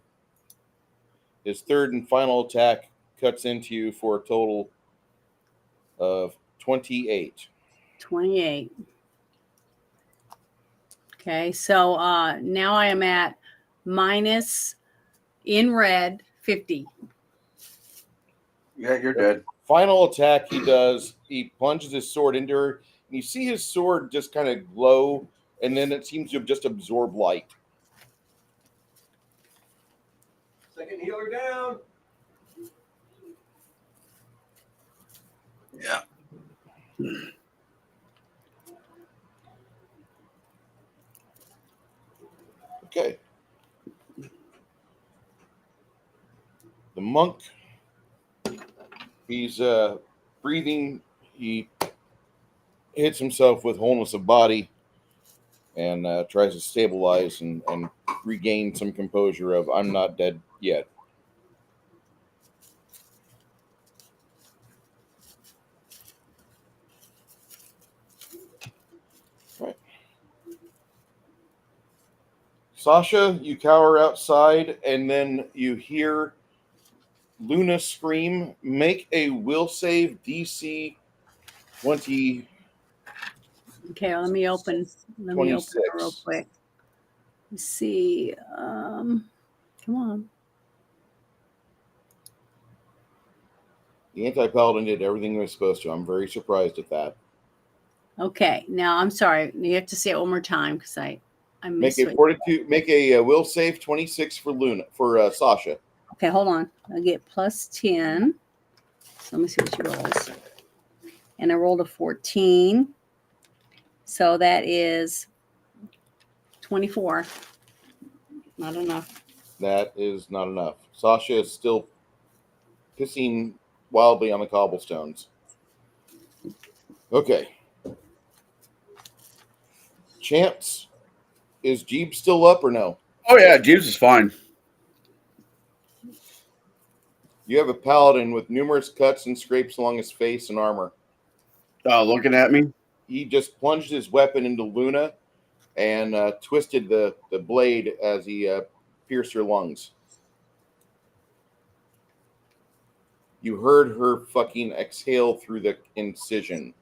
his third and final attack cuts into you for a total of 28. 28. Okay, so now I am at minus in red 50. Yeah, you're dead. Final attack he does, he plunges his sword into her, and you see his sword just kind of glow, and then it seems to just absorb light. Second healer down. Yeah. Okay. The monk, he's breathing. He hits himself with wholeness of body and tries to stabilize and regain some composure of, I'm not dead yet. Right. Sasha, you cower outside, and then you hear Luna scream. Make a will save, DC 20. Okay, let me open it real 26. quick. Let's see. Come on. The anti-paladin did everything it was supposed to. I'm very surprised at that. Okay, now I'm sorry. You have to say it one more time because I Make missed a it. fortitude. Make a will save 26 for Sasha. Okay, hold on. I get plus 10. So let me see what she rolls. And I rolled a 14. So that is 24. Not enough. That is not enough. Sasha is still pissing wildly on the cobblestones. Okay. Chance, is Jeeb still up or no? Oh yeah, Jeeves is fine. You have a paladin with numerous cuts and scrapes along his face and armor. Looking at me. He just plunged his weapon into Luna and twisted the blade as he pierced her lungs. You heard her fucking exhale through the incision.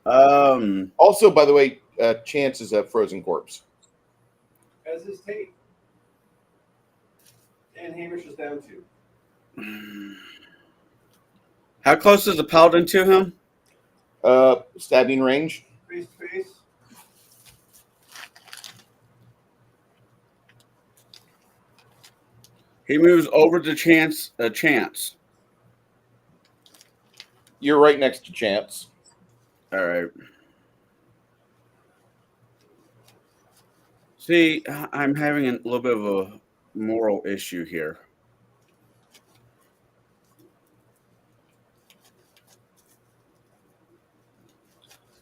Also, by the way, Chance is a frozen corpse. As is Tate. And Hamish is down too. How close is the paladin to him? Stabbing range. Face to face. He moves over to Chance. Chance. You're right next to Chance. All right. See, I'm having a little bit of a moral issue here.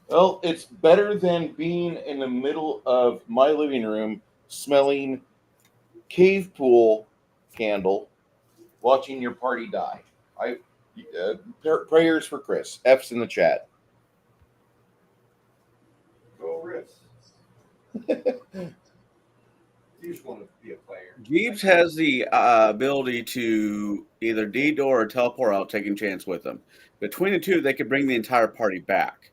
Well, it's better than being in the middle of my living room smelling cave pool candle, watching your party die. Prayers for Chris. F's in the chat. You just want to be a player. Jeeves has the ability to either de-door or teleport out, taking chance with them. Between the two, they could bring the entire party back.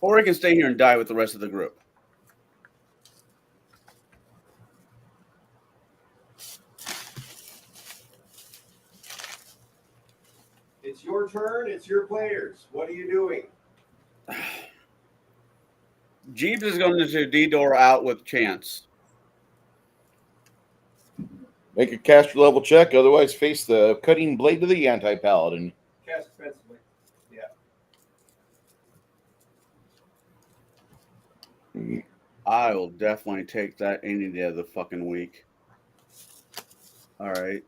Or he can stay here and die with the rest of the group. It's your turn. It's your players. What are you doing? Jeeves is going to de-door out with chance. Make a caster level check, otherwise face the cutting blade of the anti-paladin. Cast defensively. Yeah. I will definitely take that any day of the fucking week. All right.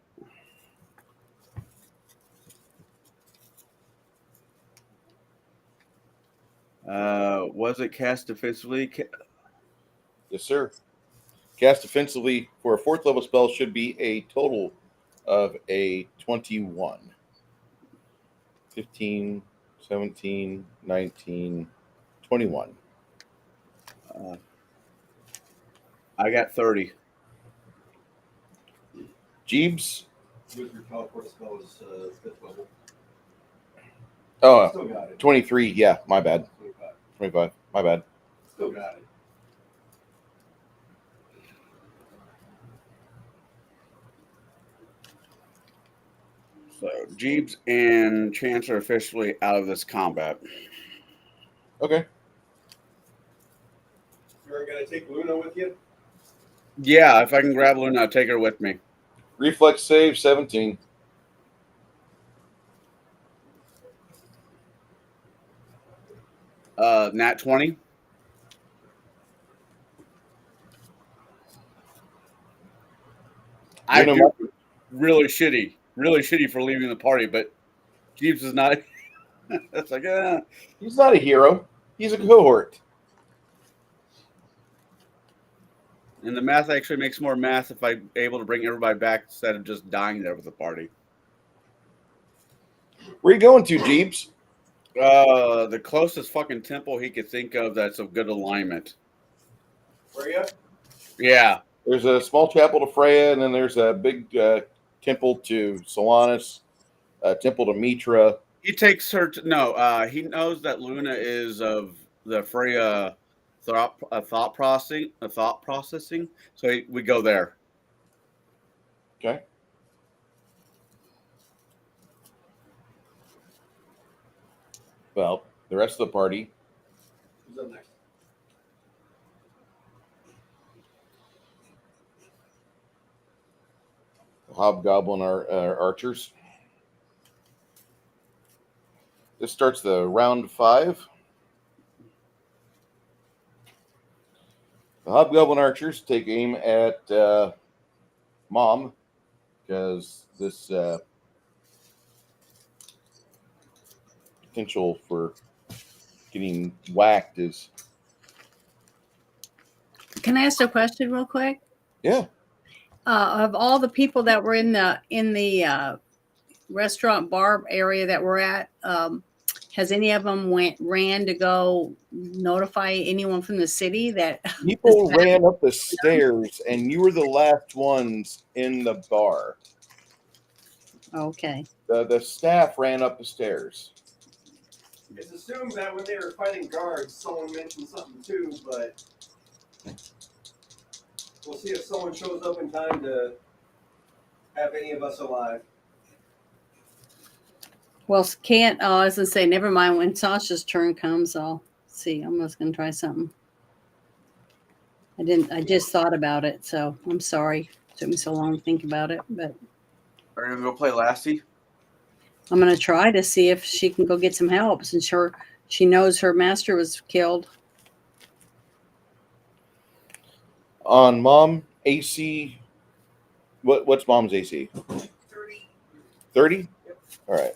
Was it cast defensively? Yes, sir. Cast defensively for a 4th level spell should be a total of a 21. 15, 17, 19, 21. I got 30. Jeeves? Wizard teleport spell is 5th level. Oh, Still got it. 23. Yeah, my bad. 25. 25. My bad. Still got it. So Jeeves and Chance are officially out of this combat. Okay. You're going to take Luna with you? Yeah, if I can grab Luna, I'll take her with me. Reflex save 17. Nat 20. I Luna do really shitty for leaving the party, but Jeeves is not. That's like, He's not a hero. He's a cohort. And the math actually makes more math if I'm able to bring everybody back instead of just dying there with the party. Where you going to, Jeeves? The closest fucking temple he could think of that's of good alignment. Where you? Yeah. There's a small chapel to Freya, and then there's a big temple to Solanus, a temple to Mitra. He takes her to, he knows that Luna is of the Freya thought processing. So we go there. Okay. Well, the rest of the party. Who's up next? Hobgoblin archers. This starts the round 5. The Hobgoblin archers take aim at Mom, because this potential for getting whacked is. Can I ask a question real quick? Yeah. Of all the people that were in the restaurant bar area that we're at, has any of them ran to go notify anyone from the city that People ran up the stairs, and you were the last ones in the bar. Okay. The staff ran up the stairs. It's assumed that when they were fighting guards, someone mentioned something too, but we'll see if someone shows up in time to have any of us alive. Well, I was gonna say, never mind. When Sasha's turn comes, I'll see. I'm just gonna try something. I just thought about it, so I'm sorry. It took me so long to think about it, but Are you gonna go play Lassie? I'm gonna try to see if she can go get some help, since she knows her master was killed. On Mom, AC. What's Mom's AC? 30. 30? Yep. All right.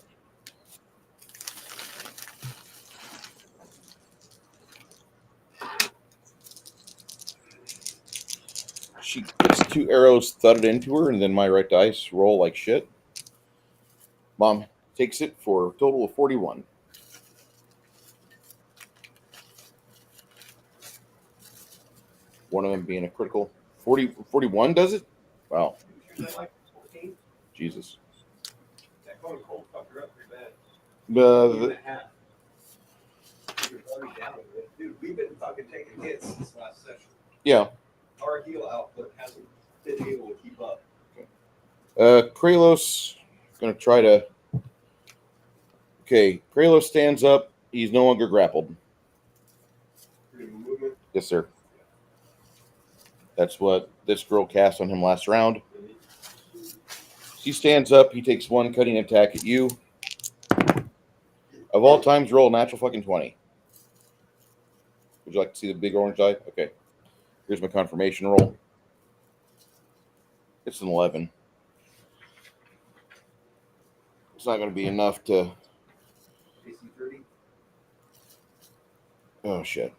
She gets 2 arrows thudded into her, and then my right dice roll like shit. Mom takes it for a total of 41. One of them being a critical. 41 does it? Wow. Usually like 14. Jesus. That cold fucked her up pretty bad. Uh, Even at half. She was already down with it. Dude, we've been fucking taking hits since last session. yeah. Our heal output hasn't been able to keep up. Kralos gonna try to. Okay, Kralos stands up. He's no longer grappled. Freedom of movement. Yes, sir. That's what this girl cast on him last round. He stands up. He takes one cutting attack at you. Of all times, roll a natural fucking 20. Would you like to see the big orange die? Okay. Here's my confirmation roll. It's an 11. It's not going to be enough to. AC 30. Oh, shit.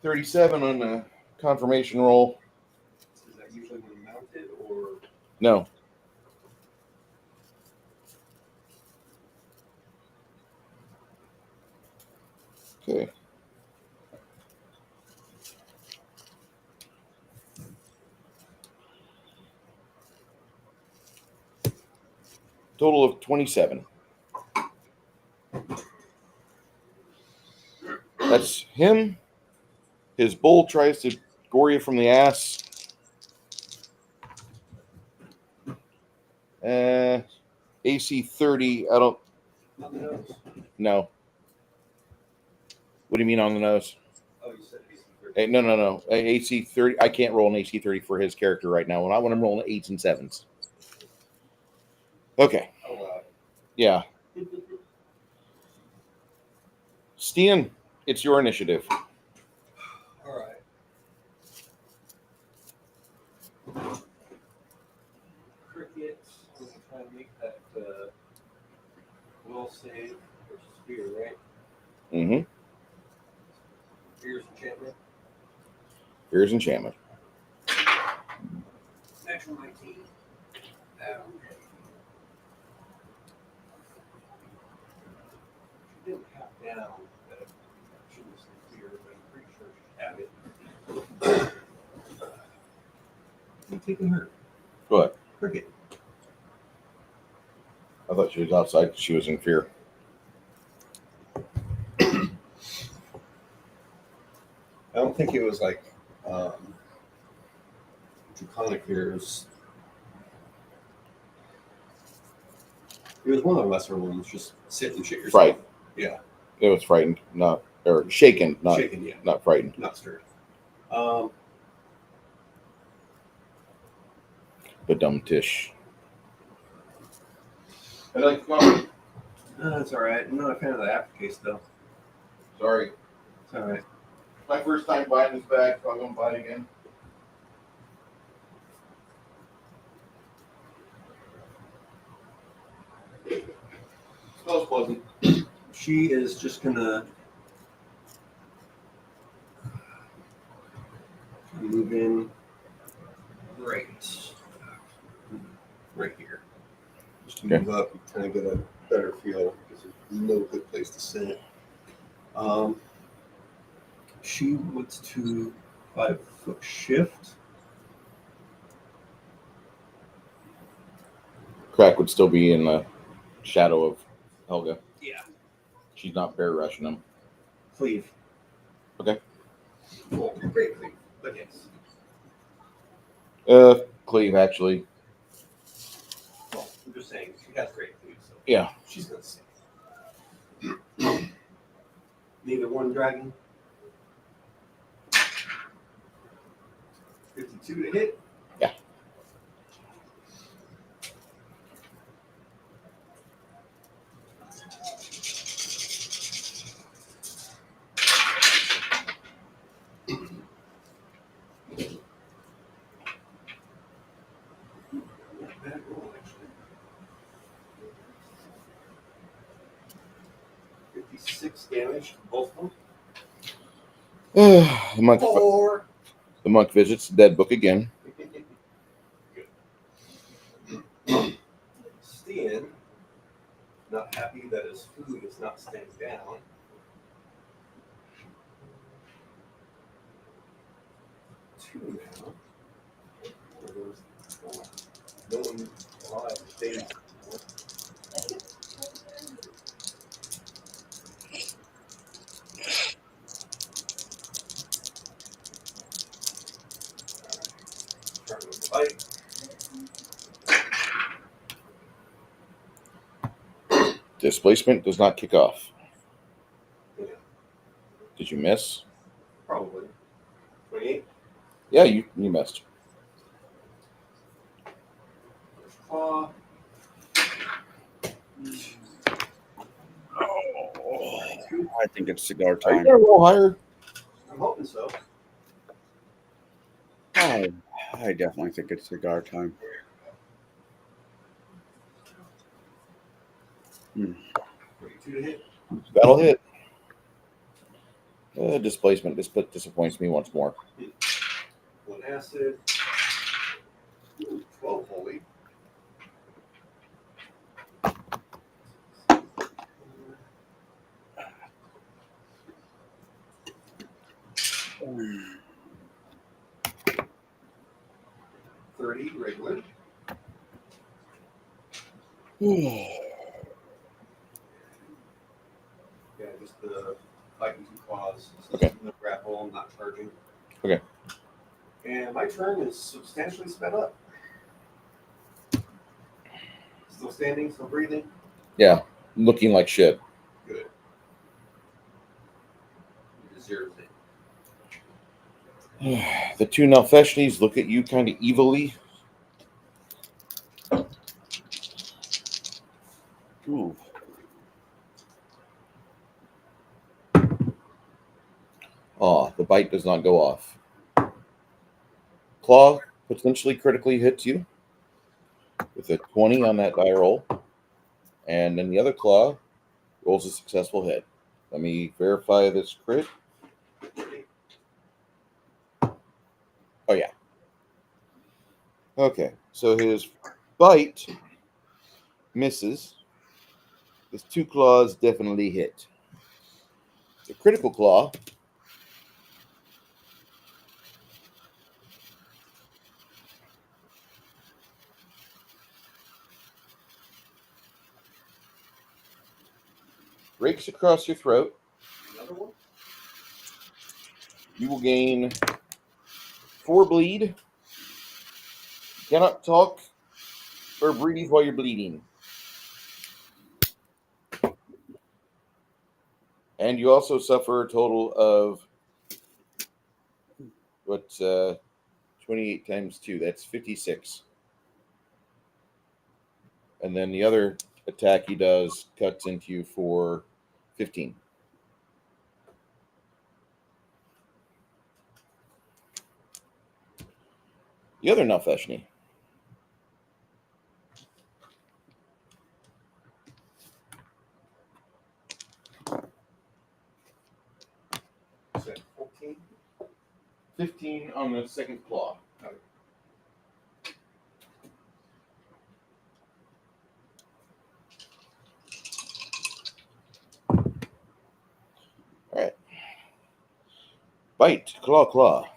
37 on the confirmation roll. Is that usually when mounted or? No. Okay. Total of 27. That's him. His bull tries to gore you from the ass. AC 30. I don't. On the nose. No. What do you mean on the nose? Oh, you said AC 30. Hey, no. AC 30. I can't roll an AC 30 for his character right now. When I'm rolling 8s and 7s. Okay. Oh, wow. Yeah. Stian, it's your initiative. All right. Cricket. I'm going to try and make that will save versus fear, right? Mm-hmm. Fear's enchantment. Here's enchantment. Natural 19. Okay. She didn't have down that she was in fear, but I'm pretty sure she had it. I'm taking her. Go ahead. Cricket. I thought she was outside because she was in fear. I don't think it was like draconic fears. It was one of the lesser ones. Just sit and shit yourself. Fright. Yeah. It was frightened, not or shaken, not Shaken, yeah. not frightened. Not stirred. But dumb tish. I like coffee. That's all right. I'm not a fan of the aftertaste, though. Sorry. It's all right. My first time buying this bag, so I'm gonna buy it again. Smells pleasant. She is just gonna move in right here. Just to move up, you kind of get a better feel because there's no good place to sit. She wants to 5-foot shift. Crack would still be in the shadow of Helga. Yeah. She's not bear rushing him. Cleave. Okay. Well, great cleave, but yes. Cleave actually. Well, I'm just saying she has great cleave, so Yeah. she's gonna save. Neither one dragon. 52 to hit. Yeah. Bad roll, actually. 56 damage to both of them. The monk visits the dead book again. Stian, not happy that his food is not staying down. Stay. Fight. Displacement does not kick off. Yeah, Did you miss? probably. 28. Yeah, you missed. First claw. Oh, I think it's cigar Are you time. gonna roll higher? I'm hoping so. I definitely think it's cigar time. 32 to hit. That'll hit. Displacement disappoints me once more. 1 acid. Ooh, 12 holy. Mm. 30 regular. Hmm. Yeah, just the fighting 2 claws. Okay. No grapple, I'm not charging. Okay. And my turn is substantially sped up. Still standing, still breathing. Yeah, looking like shit. Good. He deserves it. The two Nalfeshnis look at you kind of evilly. Ooh. The bite does not go off. Claw potentially critically hits you with a 20 on that die roll. And then the other claw rolls a successful hit. Let me verify this crit. Oh, yeah. Okay, so his bite misses. His 2 claws definitely hit. The critical claw rakes across your throat. Another one? You will gain 4 bleed. Cannot talk or breathe while you're bleeding. And you also suffer a total of 28 times 2? That's 56. And then the other attack he does cuts into you for 15. The other Nalfeshni. You said 14? 15 on the second claw. All right. Bite, claw, claw.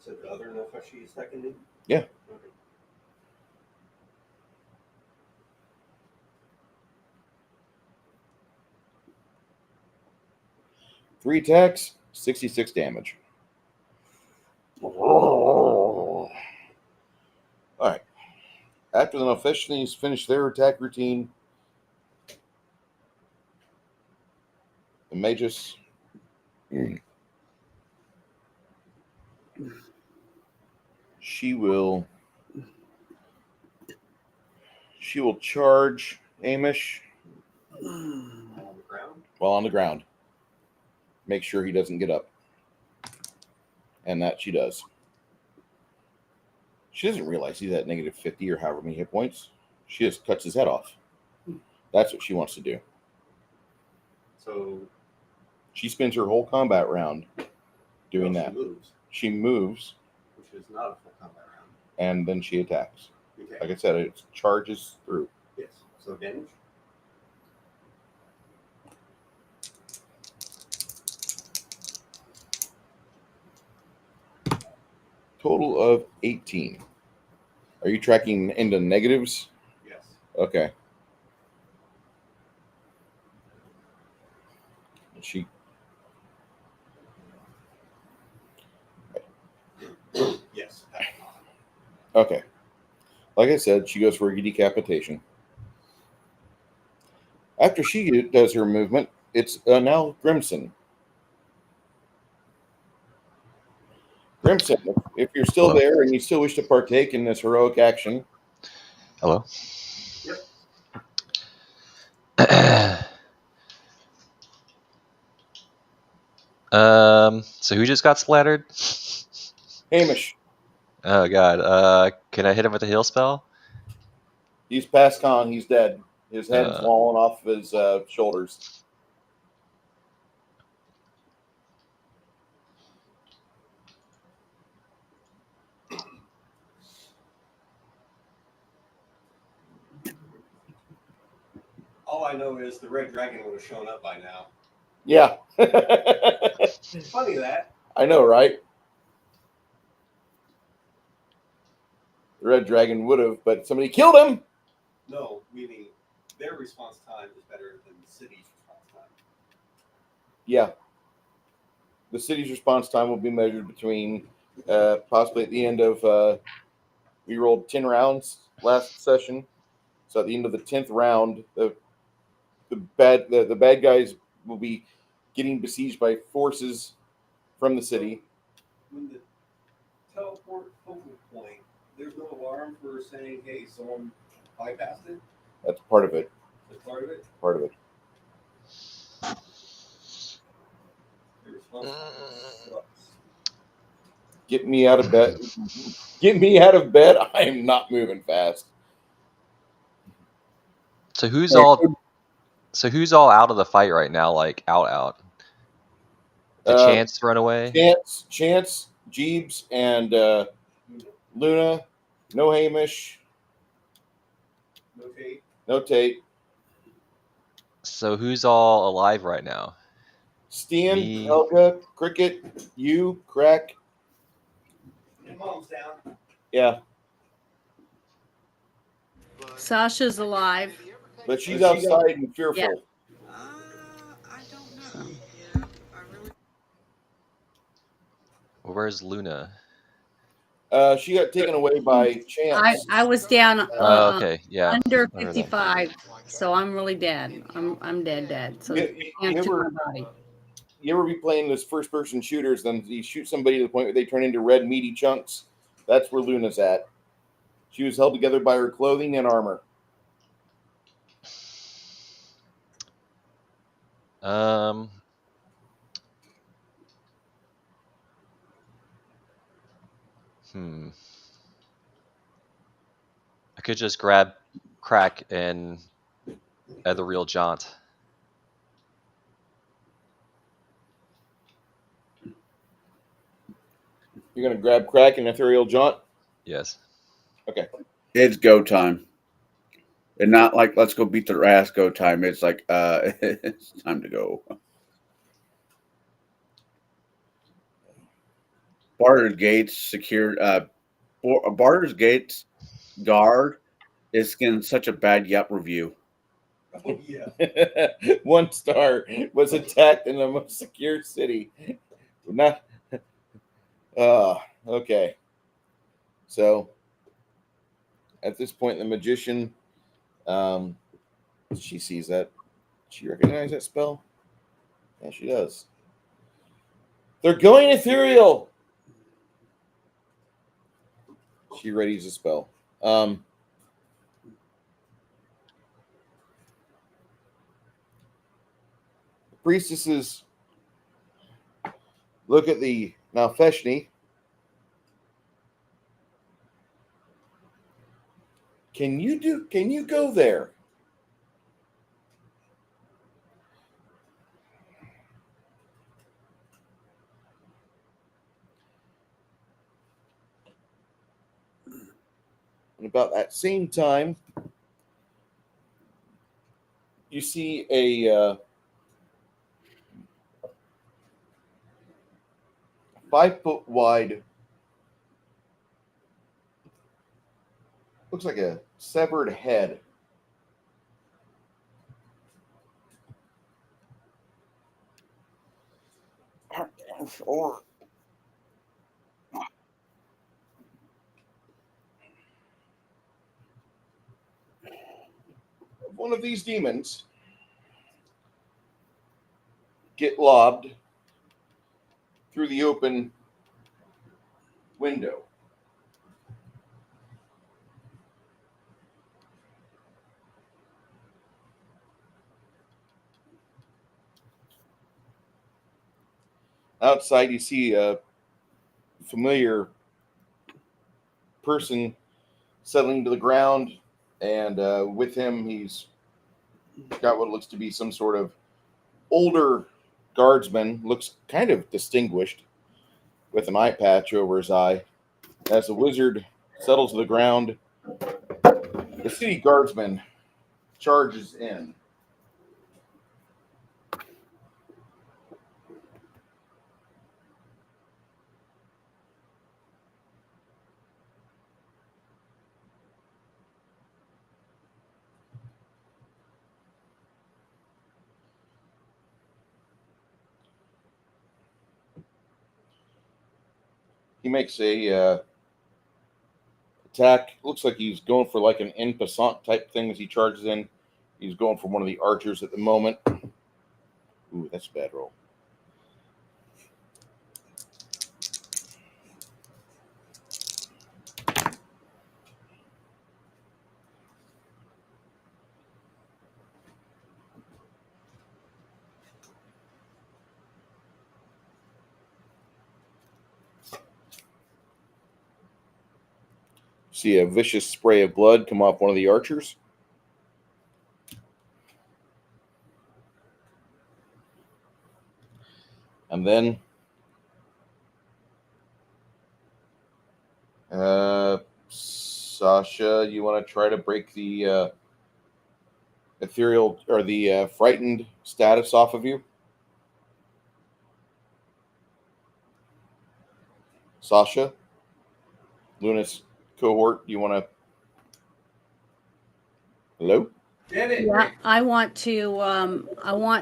So the other Nefeshi is seconded? Yeah. Okay. Three attacks, 66 damage. All right. After the Nalfeshnis finish their attack routine, the Magus she will charge Amish On the ground? while on the ground. Make sure he doesn't get up. And that she does. She doesn't realize he's at negative 50 or however many hit points. She just cuts his head off. That's what she wants to do. So She spends her whole combat round doing no, that. Moves, She moves which is not a full combat round. and then she attacks. Okay. Like I said, it charges through. Yes. So damage? total of 18. Are you tracking into negatives? Yes. Okay. She. Yes. Okay. Like I said, she goes for a decapitation. After she does her movement, it's now Grimson. Grimson, if you're still Hello. there and you still wish to partake in this heroic action, Hello. Yep. So who just got splattered? Hamish, Oh god. Can I hit him with a heal spell? he's past con. He's dead. His head's Uh, fallen off his shoulders. All I know is the red dragon would have shown up by now. Yeah. Funny that. I know, right? The red dragon would have, but somebody killed him. No, meaning their response time is better than the city's response time. Yeah. The city's response time will be measured between possibly at the end of we rolled 10 rounds last session. So at the end of the 10th round, the bad guys will be getting besieged by forces from the city. When the teleport focal point, there's no alarm for saying, hey, someone bypassed it? That's part of it. That's part of it? Part of it. The response time sucks. Get me out of bed. Get me out of bed. I am not moving fast. so who's all out of the fight right now? Like out. Did Chance run away? Chance, Jeebs, and Luna. No Hamish. No Tate. No Tate. So who's all alive right now? Stian, Me. Helga, Cricket, you, Crack. And mom's down. Yeah, Sasha's alive. but she's outside and fearful. Yeah. I don't know. Well, where's Luna? She got taken away by Chance. I was down Okay, yeah. under I heard that. 55, so I'm really dead. I'm dead. So You- can't you to ever- my body. You ever be playing those first-person shooters? Then you shoot somebody to the point where they turn into red meaty chunks. That's where Luna's at. She was held together by her clothing and armor. I could just grab Crack and add the real jaunt. You're gonna grab Crack and Ethereal Jaunt. Yes. Okay. It's go time. And not like let's go beat their ass go time. It's like it's time to go. Barter's Gates secured Barter's Gates guard is getting such a bad Yelp review. Oh, yeah. 1 star was attacked in the most secure city. Not. Okay. So, at this point, the magician, she sees that. She recognizes that spell. Yeah, she does. They're going ethereal. She readies a spell. Priestesses look at the Malfeshni. Can you go there? And about that same time, you see a 5 foot wide Looks like a severed head. Or one of these demons get lobbed through the open window. Outside, you see a familiar person settling to the ground, and with him, he's got what looks to be some sort of older guardsman. Looks kind of distinguished, with an eye patch over his eye. As the wizard settles to the ground, the city guardsman charges in. He makes a attack. Looks like he's going for like an en passant type thing as he charges in. He's going for one of the archers at the moment. Ooh, that's a bad roll. See a vicious spray of blood come off one of the archers. And then Sasha, you want to try to break the ethereal or the frightened status off of you? Sasha, Luna's cohort, you want to? Hello? Yeah, I want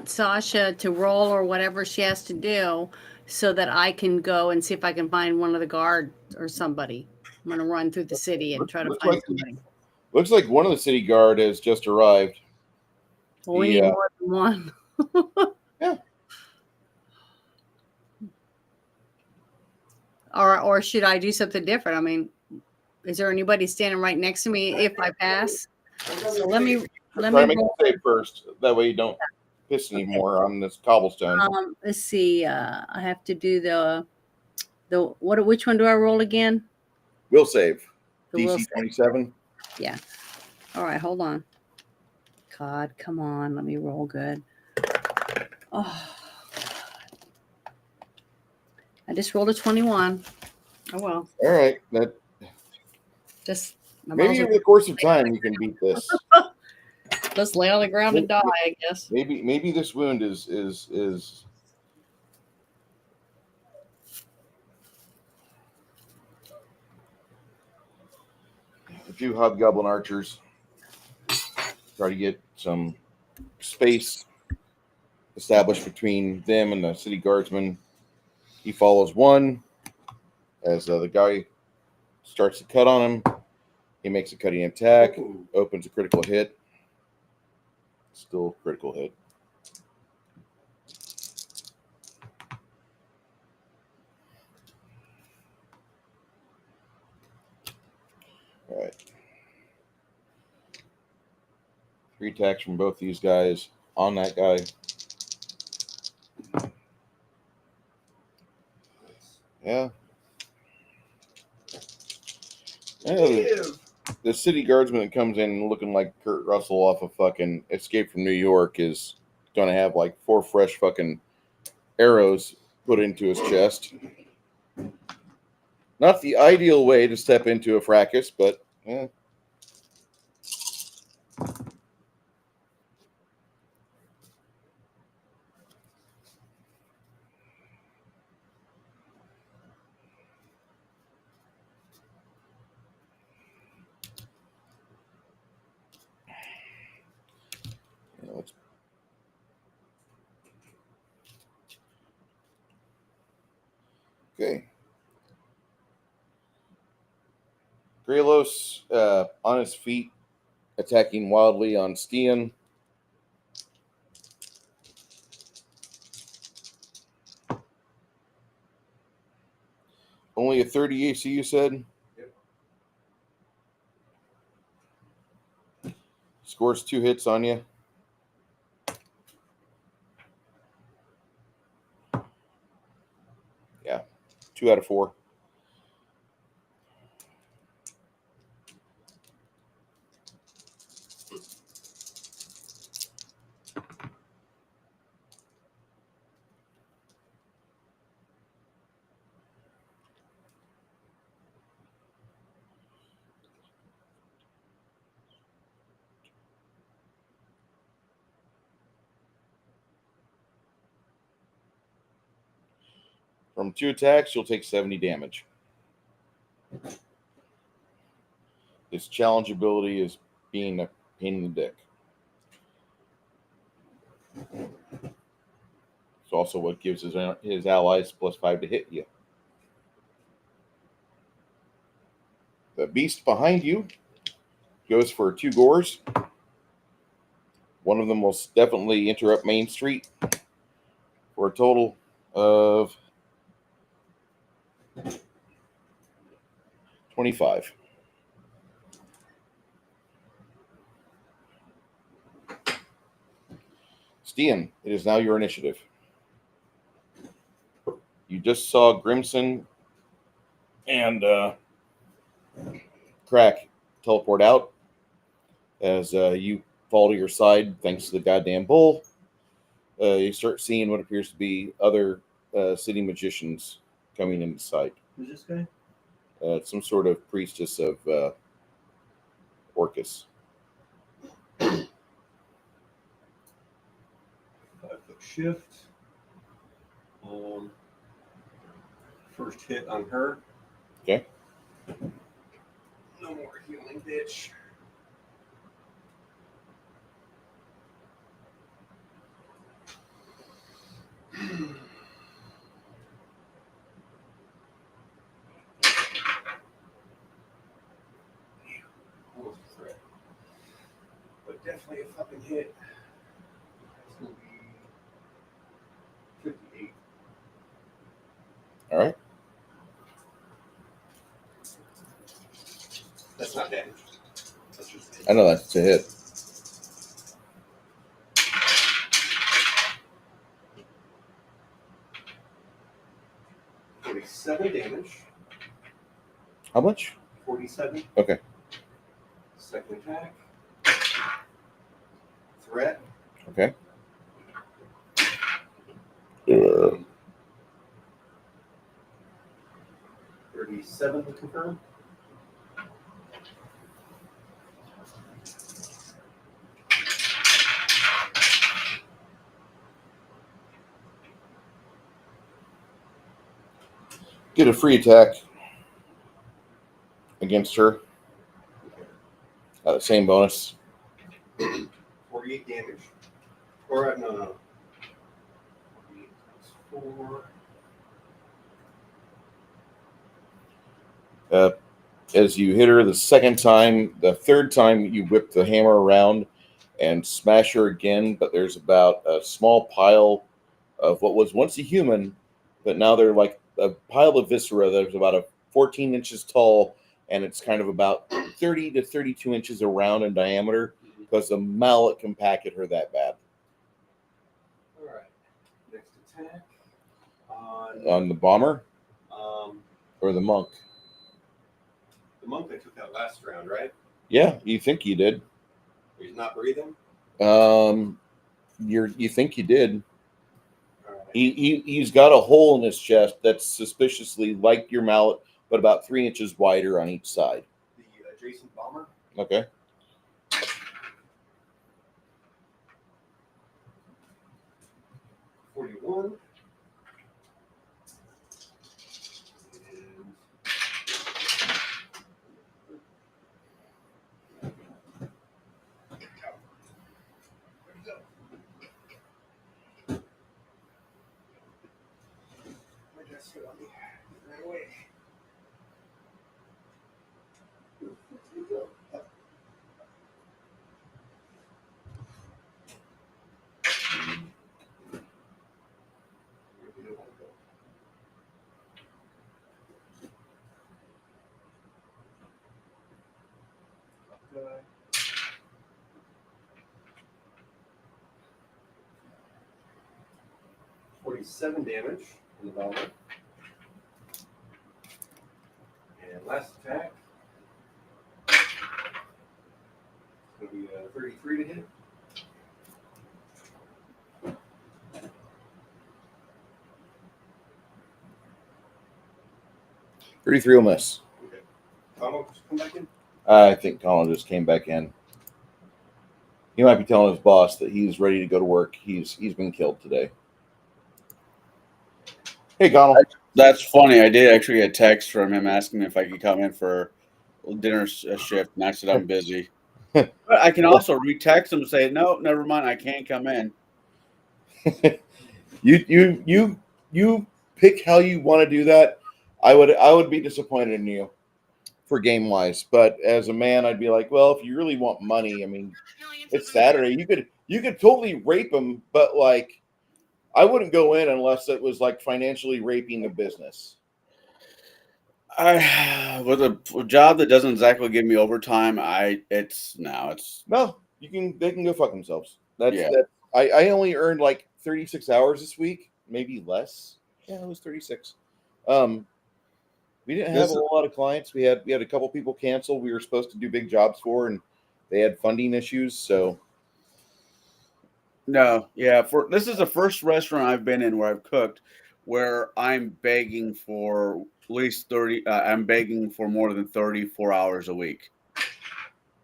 Sasha to roll or whatever she has to do so that I can go and see if I can find one of the guards or somebody. I'm going to run through the city and try to Looks find like somebody. Looks like one of the city guard has just arrived. Well, we need more than one. Yeah. Or should I do something different? I mean, is there anybody standing right next to me if I pass? So let me Try to make roll. a save first. That way you don't piss anymore on this cobblestone. Let's see. I have to do the what? Which one do I roll again? Will save. The will DC save. 27. Yeah. All right. Hold on. God, come on. Let me roll good. Oh, I just rolled a 21. Oh well. All right. That Just maybe over the course of time you can beat this. Let's lay on the ground and die, I guess. Maybe this wound is a few hobgoblin archers try to get some space established between them and the city guardsman. He follows one as the guy starts to cut on him. He makes a cutting attack, opens a critical hit. Still critical hit. All right. 3 attacks from both these guys on that guy. Yeah. The city guardsman that comes in looking like Kurt Russell off of fucking Escape from New York is going to have like 4 fresh fucking arrows put into his chest. Not the ideal way to step into a fracas, but eh. Okay. Grelos on his feet, attacking wildly on Stian. Only a 30 AC, you said? Yep. Scores 2 hits on you. Yeah, 2 out of 4. From 2 attacks, you'll take 70 damage. His challenge ability is being a pain in the dick. It's also what gives his allies +5 to hit you. The beast behind you goes for 2 gores. One of them will definitely interrupt Main Street for a total of 25. Stian, it is now your initiative. You just saw Grimson and Crack teleport out as you fall to your side thanks to the goddamn bull. You start seeing what appears to be other city magicians coming into sight. Who's this guy? Some sort of priestess of Orcus. 5-foot shift. First hit on her. Okay. No more healing, bitch. Almost a threat. But definitely a fucking hit. It's going to be 58. All right. That's not damage. That's just I know that's a hit. $47 damage. How much? 47. Okay. Second attack. Threat. Okay. 37 to confirm. Get a free attack against her. Same bonus. 48 damage. Or, no. 48 plus 4. As you hit her the second time, the third time you whip the hammer around and smash her again, but there's about a small pile of what was once a human, but now they're like a pile of viscera that's about 14 inches tall, and it's kind of about 30 to 32 inches around in diameter because the mallet can pack at her that bad. All right. Next attack On the bomber um, or the monk? the monk I took out last round, right? Yeah, you think you did. He's not breathing. You think you did. All right. He's got a hole in his chest that's suspiciously like your mallet, but about 3 inches wider on each side. The adjacent bomber. Okay. $41. be 7 damage in the battle. And last attack. It's going to be 33 to hit. .33 will miss. Okay. Combo, come back in. I think Colin just came back in. He might be telling his boss that he's ready to go to work. He's been killed today. Hey, Donald. That's funny. I did actually get a text from him asking me if I could come in for dinner shift, and I said I'm busy. But I can also re-text him and say, no, never mind, I can't come in. You pick how you want to do that. I would be disappointed in you for game wise, but as a man, I'd be like, well, if you really want money, I mean, it's Saturday. You could totally rape him, but like, I wouldn't go in unless it was like financially raping the business. With a job that doesn't exactly give me overtime, No, they can go fuck themselves. That's Yeah. that. I only earned like 36 hours this week, maybe less. Yeah, it was 36. We didn't have a whole lot of clients. We had a couple people cancel. We were supposed to do big jobs for, and they had funding issues. So No, yeah. This is the first restaurant I've been in where I've cooked, where I'm begging for at least 30. I'm begging for more than 34 hours a week.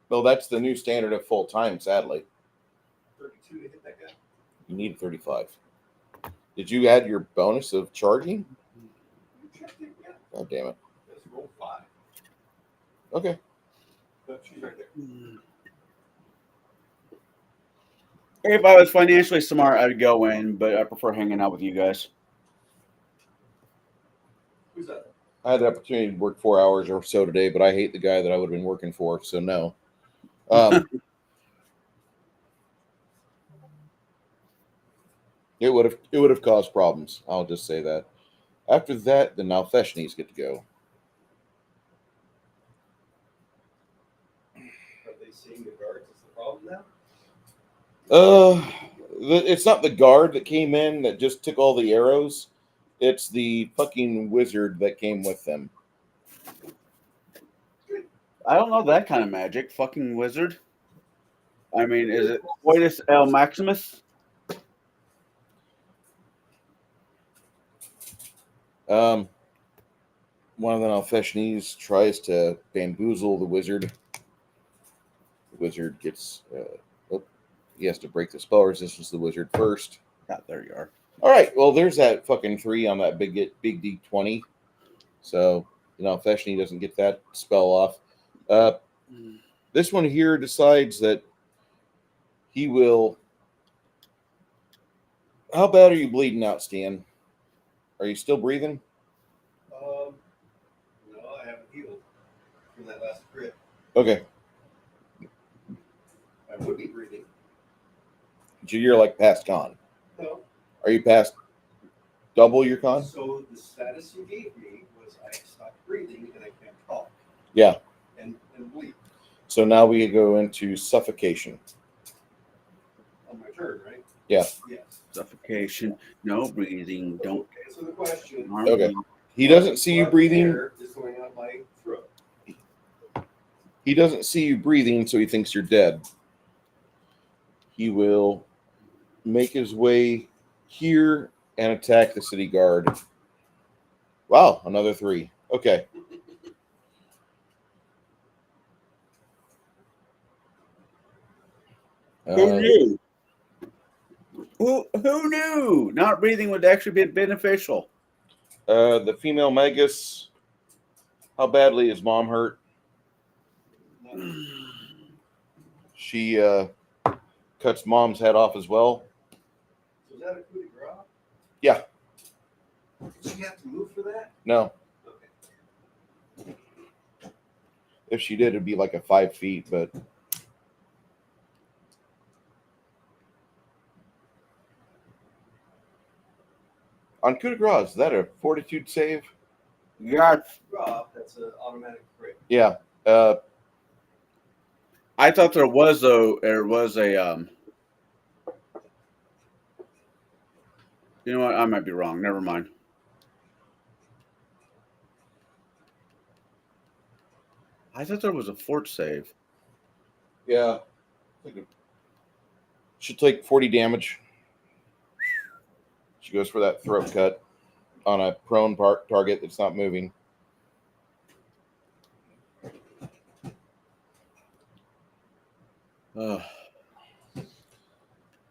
well, that's the new standard of full time. Sadly, 32 to hit that guy. you need 35. Did you add your bonus of charging? You checked it, yeah. God damn it. Let's roll 5. Okay. But she's right there. If I was financially smart, I'd go in, but I prefer hanging out with you guys. Who's that? I had the opportunity to work 4 hours or so today, but I hate the guy that I would have been working for. So no. It would have caused problems. I'll just say that. After that, the Nalfeshnis get to go. Are they seeing the guards? Is the problem now? It's not the guard that came in that just took all the arrows. It's the fucking wizard that came with them. I don't know that kind of magic. Fucking wizard. I mean, is it Coitus El Maximus? One of the Nalfeshnis tries to bamboozle the wizard. The wizard gets... he has to break the spell resistance of the wizard first. There you are. All right. Well, there's that fucking 3 on that big D20. So, Nalfeshni doesn't get that spell off. This one here decides that he will... How bad are you bleeding out, Stian? Are you still breathing? No, I haven't healed from that last crit. Okay. I would be breathing. So you're like past con. No. Are you past double your con? So the status you gave me was I stopped breathing and I can't talk. Yeah. And bleed. So now we go into suffocation. On my turn, right? Yeah. Yes. Suffocation. No breathing. Don't. Answer the question. Okay. He doesn't see you breathing. Air is going out my throat. He doesn't see you breathing, so he thinks you're dead. He will make his way here and attack the city guard. Wow, another 3. Okay. Who knew? Who knew? Not breathing would actually be beneficial. The female Magus. How badly is mom hurt? She cuts mom's head off as well. So is that a coup de grace? Yeah. Does she have to move for that? No. Okay. If she did, it'd be like a 5 feet, but on coup de grace, is that a fortitude save? God, Drop, that's an automatic crit. Yeah. I thought there was a You know what? I might be wrong. Never mind. I thought there was a fort save. Yeah. Should take 40 damage. She goes for that throat cut on a prone target that's not moving.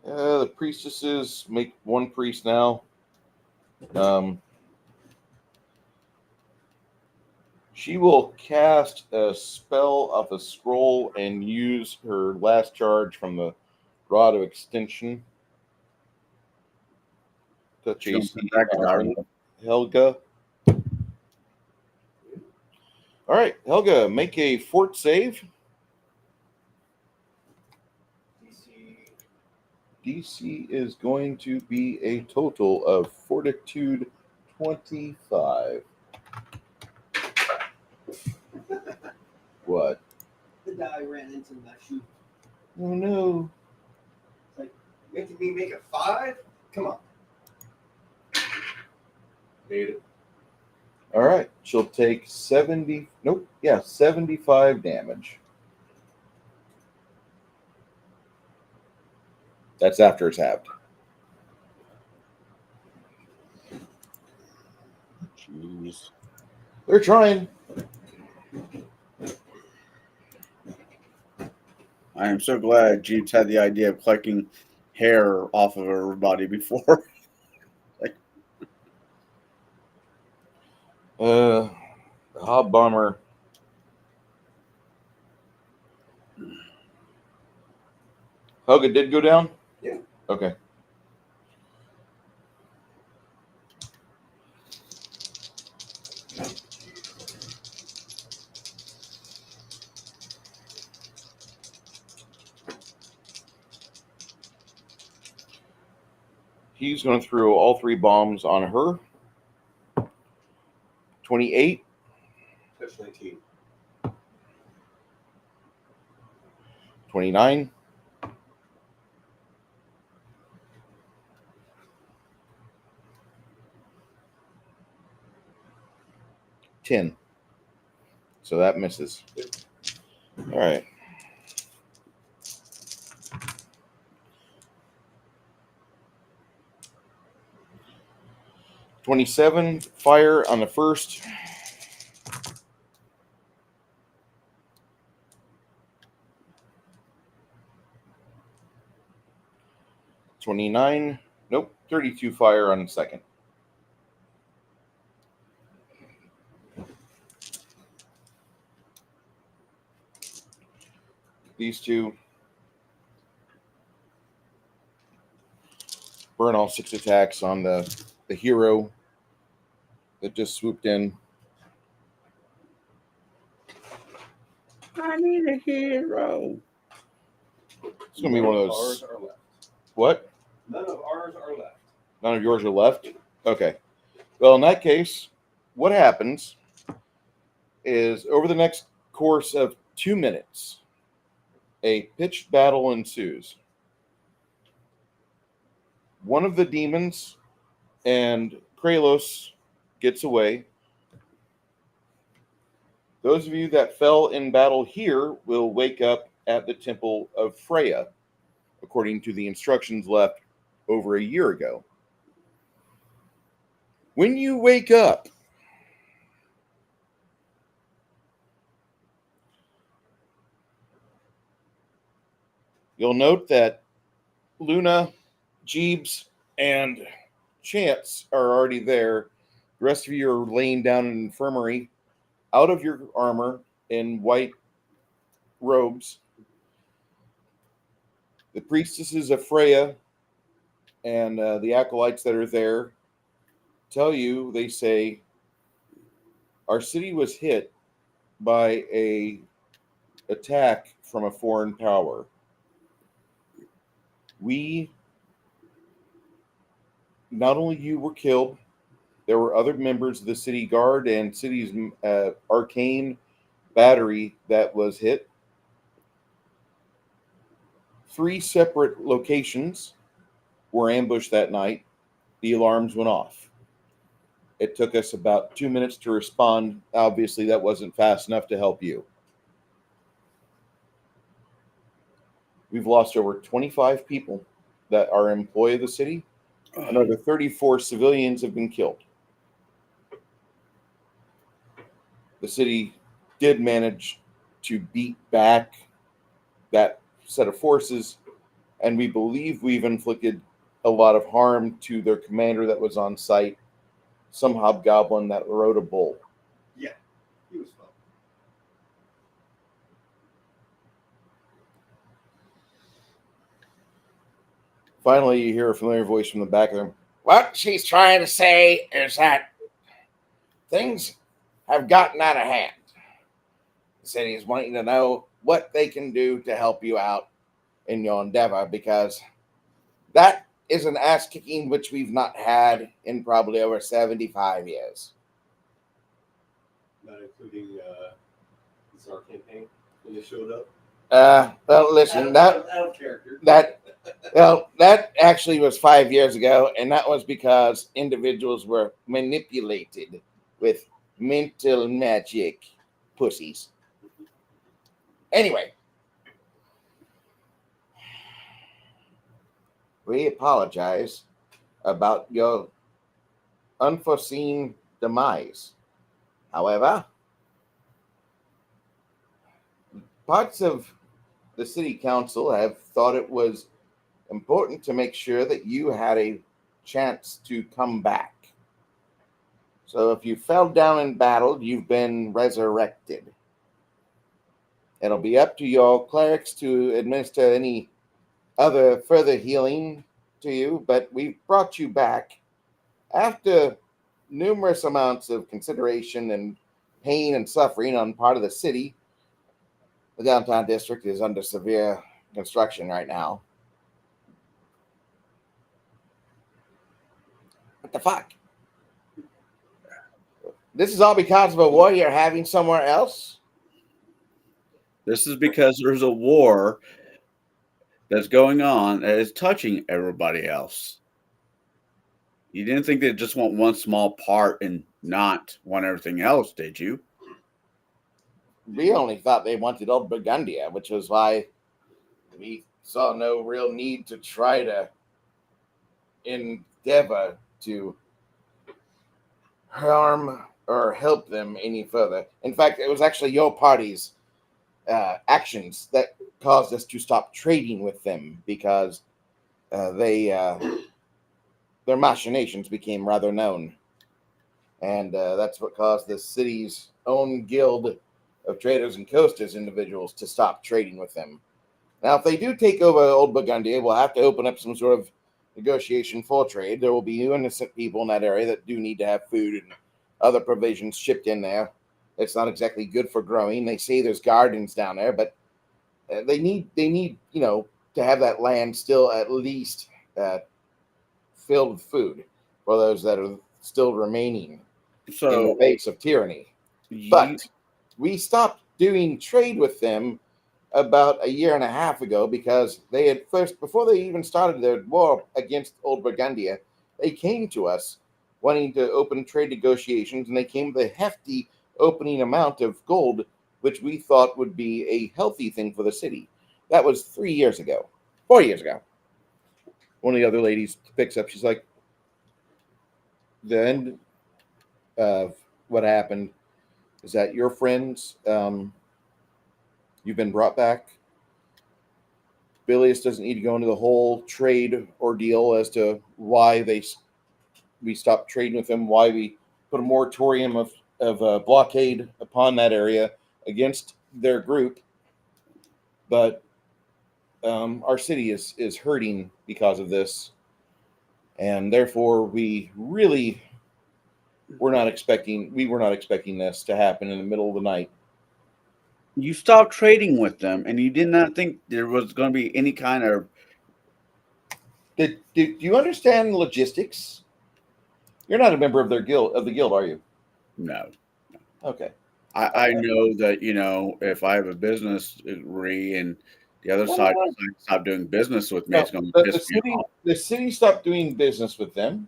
The priestesses make one priest now. She will cast a spell off a scroll and use her last charge from the Rod of Extension. Touch She gonna AC put back to on Darwin. Helga. All right, Helga, make a fort save. DC is going to be a total of Fortitude 25. What? The die ran into my shoe. Oh no. Making me make a 5? Come on. Made it. All right, she'll take 75 damage. That's after it's halved. Jeez. They're trying. I am so glad Jeeps had the idea of collecting hair off of her body before. Hob Bomber. Helga did go down? Yeah. Okay. He's going to throw all 3 bombs on her. 28. Touch 19. 29. 10. So that misses. All right. $27 fire on the first. $29. Nope. 32 fire on the second. These two burn all 6 attacks on the hero that just swooped in. I need a hero. It's going to be one of Ours those. are left. What? None of ours are left. None of yours are left? Okay. Well, in that case, what happens is over the next course of 2 minutes, a pitched battle ensues. One of the demons and Kralos gets away. Those of you that fell in battle here will wake up at the Temple of Freya, according to the instructions left over a year ago. When you wake up, you'll note that Luna, Jeebs, and Chance are already there. The rest of you are laying down in an infirmary, out of your armor, in white robes. The priestesses of Freya and the acolytes that are there tell you, they say, our city was hit by a attack from a foreign power. Not only you were killed, there were other members of the city guard and city's arcane battery that was hit. 3 separate locations were ambushed that night. the alarms went off. It took us about 2 minutes to respond. Obviously, that wasn't fast enough to help you. We've lost over 25 people that are employee of the city, and over 34 civilians have been killed. The city did manage to beat back that set of forces, and we believe we've inflicted a lot of harm to their commander that was on site, some hobgoblin that rode a bull. Yeah, he was fun. Finally, you hear a familiar voice from the back of them. What she's trying to say is that things have gotten out of hand. The city is wanting to know what they can do to help you out in your endeavor, because that is an ass kicking which we've not had in probably over 75 years. Not including this our campaign when they showed up. Well, listen, out of character. that actually was 5 years ago, and that was because individuals were manipulated with mental magic pussies. Anyway, we apologize about your unforeseen demise. However, parts of the city council have thought it was important to make sure that you had a chance to come back. So if you fell down in battle, you've been resurrected. It'll be up to your clerics to administer any other further healing to you, but we've brought you back after numerous amounts of consideration and pain and suffering on part of the city. The downtown district is under severe construction right now. What the fuck? This is all because of a war you're having somewhere else? This is because there's a war that's going on that is touching everybody else. You didn't think they just want one small part and not want everything else, did you? We only thought they wanted Old Burgundia, which was why we saw no real need to try to endeavor to harm or help them any further. In fact, it was actually your party's actions that caused us to stop trading with them, because their machinations became rather known. And that's what caused the city's own guild of traders and coasters individuals to stop trading with them. Now, if they do take over Old Burgundia, we'll have to open up some sort of negotiation for trade. There will be innocent people in that area that do need to have food and other provisions shipped in there. It's not exactly good for growing. They say there's gardens down there, but they need to have that land still at least filled with food for those that are still remaining in the face of tyranny. But we stopped doing trade with them about a year and a half ago, because they had before they even started their war against Old Burgundia, they came to us wanting to open trade negotiations, and they came with a hefty opening amount of gold, which we thought would be a healthy thing for the city. That was 4 years ago. One of the other ladies picks up. She's like, the end of what happened is that your friends, you've been brought back. Bilius doesn't need to go into the whole trade ordeal as to why we stopped trading with them, why we put a moratorium of blockade upon that area against their group. But our city is hurting because of this, and therefore we were not expecting this to happen in the middle of the night. You stopped trading with them, and you did not think there was going to be any kind of... Do you understand logistics? You're not a member of the guild, are you? No. Okay. I know that, if I have a business degree and the other side decides to stop doing business with me, it's going to piss me off. The city stopped doing business with them.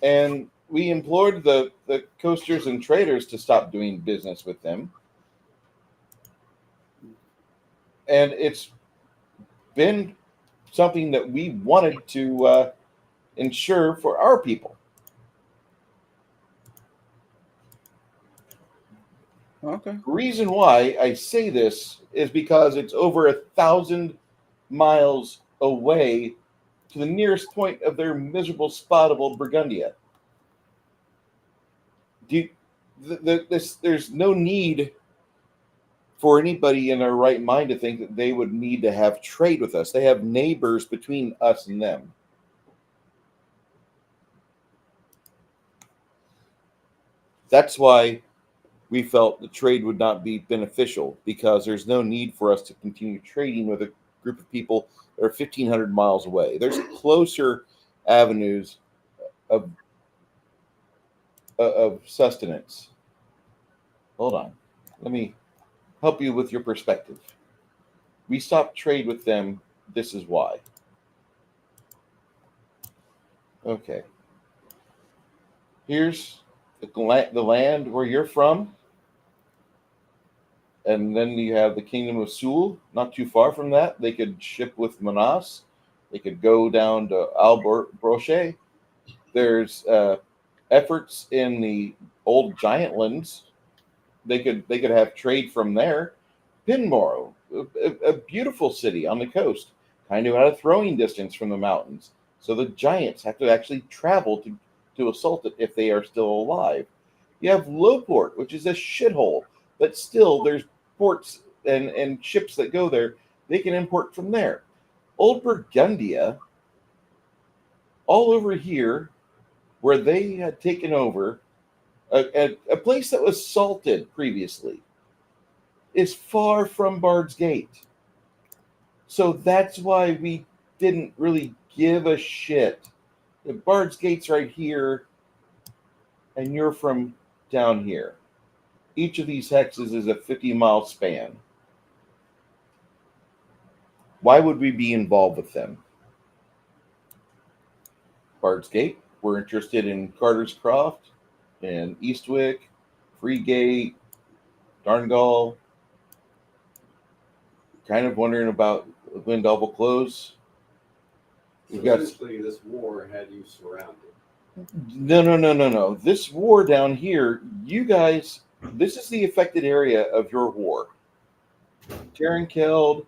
And we implored the coasters and traders to stop doing business with them. And it's been something that we wanted to ensure for our people. Okay. The reason why I say this is because it's over 1,000 miles away to the nearest point of their miserable spot of Old Burgundia. There's no need for anybody in their right mind to think that they would need to have trade with us. They have neighbors between us and them. That's why we felt the trade would not be beneficial, because there's no need for us to continue trading with a group of people that are 1,500 miles away. There's closer avenues of sustenance. Hold on. Let me help you with your perspective. We stopped trade with them. This is why. Okay. Here's the land where you're from. And then you have the Kingdom of Sul, not too far from that. They could ship with Manas. They could go down to Albert Brochet. There's efforts in the old Giant Lands. They could have trade from there. Pinmoro, a beautiful city on the coast, kind of out of throwing distance from the mountains. So the giants have to actually travel to assault it if they are still alive. You have Lowport, which is a shithole, but still there's ports and ships that go there. They can import from there. Old Burgundia, all over here, where they had taken over a place that was salted previously, is far from Bard's Gate. So that's why we didn't really give a shit. The Bard's Gate's right here, and you're from down here. Each of these hexes is a 50-mile span. Why would we be involved with them? Bard's Gate, we're interested in Carter's Croft and Eastwick, Freegate, Darngall. Kind of wondering about Glendelval Close. So essentially, this war had you surrounded. No. This war down here, you guys, this is the affected area of your war. Terrankeld,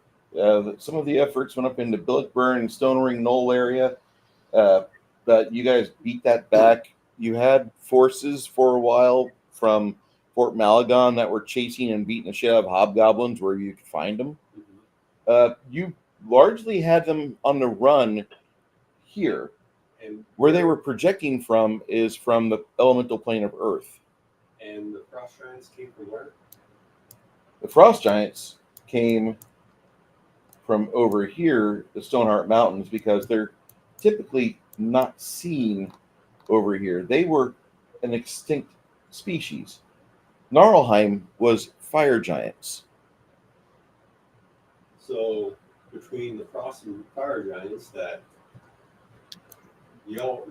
some of the efforts went up into Billickburn and Stone Ring Knoll area, but you guys beat that back. You had forces for a while from Fort Malagon that were chasing and beating the shit out of hobgoblins where you could find them. You largely had them on the run here. And where they were projecting from is from the elemental plane of Earth. And the frost giants came from where? The frost giants came from over here, the Stoneheart Mountains, because they're typically not seen over here. They were an extinct species. Gnarlheim was fire giants. So between the frost and fire giants, that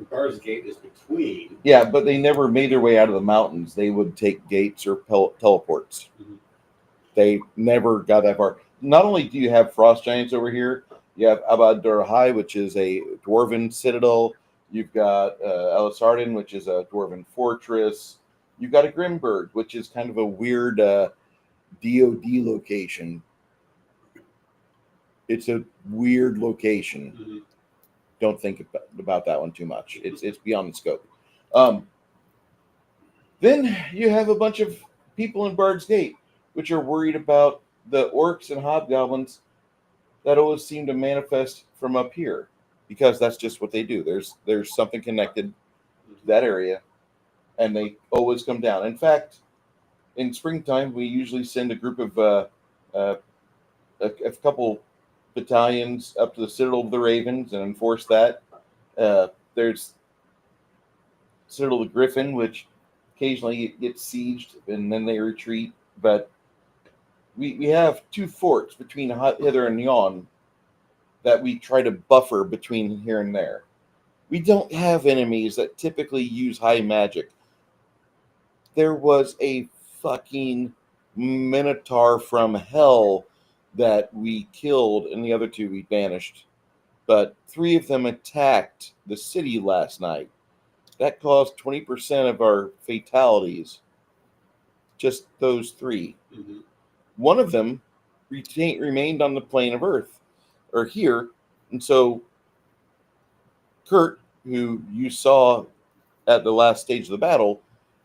Bard's Gate is between. Yeah, but they never made their way out of the mountains. They would take gates or teleports. Mm-hmm. They never got that far. Not only do you have frost giants over here, you have Abad-Dur-Hai, which is a dwarven citadel. You've got Elisarden, which is a dwarven fortress. You've got a Grimberg, which is kind of a weird DOD location. It's a weird location. Mm-hmm. Don't think about that one too much. It's beyond the scope. Then you have a bunch of people in Bard's Gate, which are worried about the orcs and hobgoblins that always seem to manifest from up here, because that's just what they do. There's something connected to that area, and they always come down. In fact, in springtime, we usually send a group of a couple battalions up to the Citadel of the Ravens and enforce that. There's Citadel of the Griffin, which occasionally gets sieged and then they retreat. But we have two forts between Hither and Yon that we try to buffer between here and there. We don't have enemies that typically use high magic. There was a fucking minotaur from hell that we killed, and the other two we banished. But 3 of them attacked the city last night. That caused 20% of our fatalities. Just those 3. Mhm. One of them remained on the plane of Earth, or here, and so Kurt, who you saw at the last stage of the battle,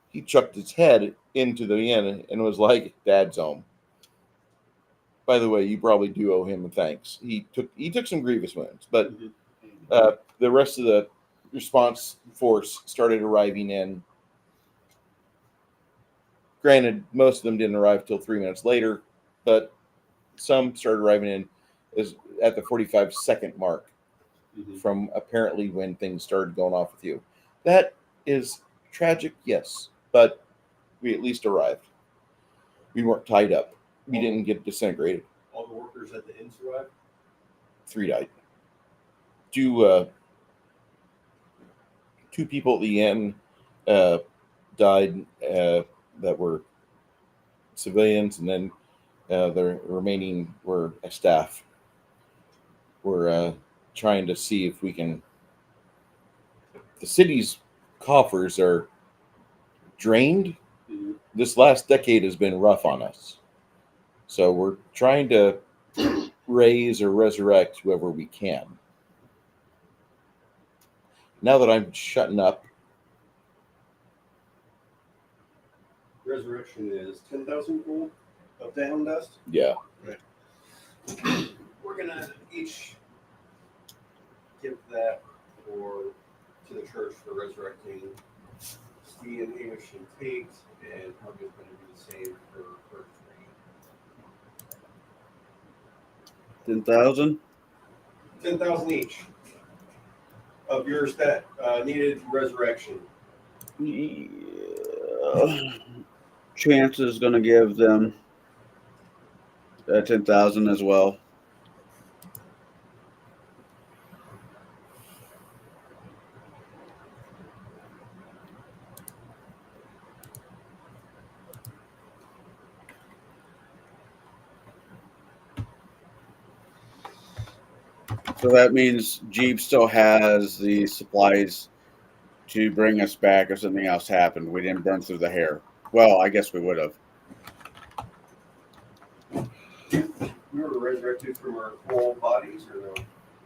he chucked his head into the inn and was like, "Dad's home." By the way, you probably do owe him a thanks. He took some grievous wounds, but the rest of the response force started arriving in. Granted, most of them didn't arrive till 3 minutes later, but some started arriving in is at the 45-second mark Mhm. from apparently when things started going off with you. That is tragic, yes, but we at least arrived. We weren't tied up. We didn't get disintegrated. All the workers at the inn survived. 3 died. Two people at the end died that were civilians, and then the remaining were staff. We're trying to see if we can. The city's coffers are drained. Mhm. This last decade has been rough on us, so we're trying to raise or resurrect whoever we can. Now that I'm shutting up, Resurrection is 10,000 gold of down dust. yeah, We're gonna each give that to the church for resurrecting Stian, Amish, and Tate, and Helga's gonna do the same for her 3. 10,000. 10,000 each of yours that needed resurrection. Chance is going to give them 10,000 as well. So that means Jeep still has the supplies to bring us back if something else happened. We didn't burn through the hair. Well, I guess we would have. We were resurrected from our whole bodies, or no?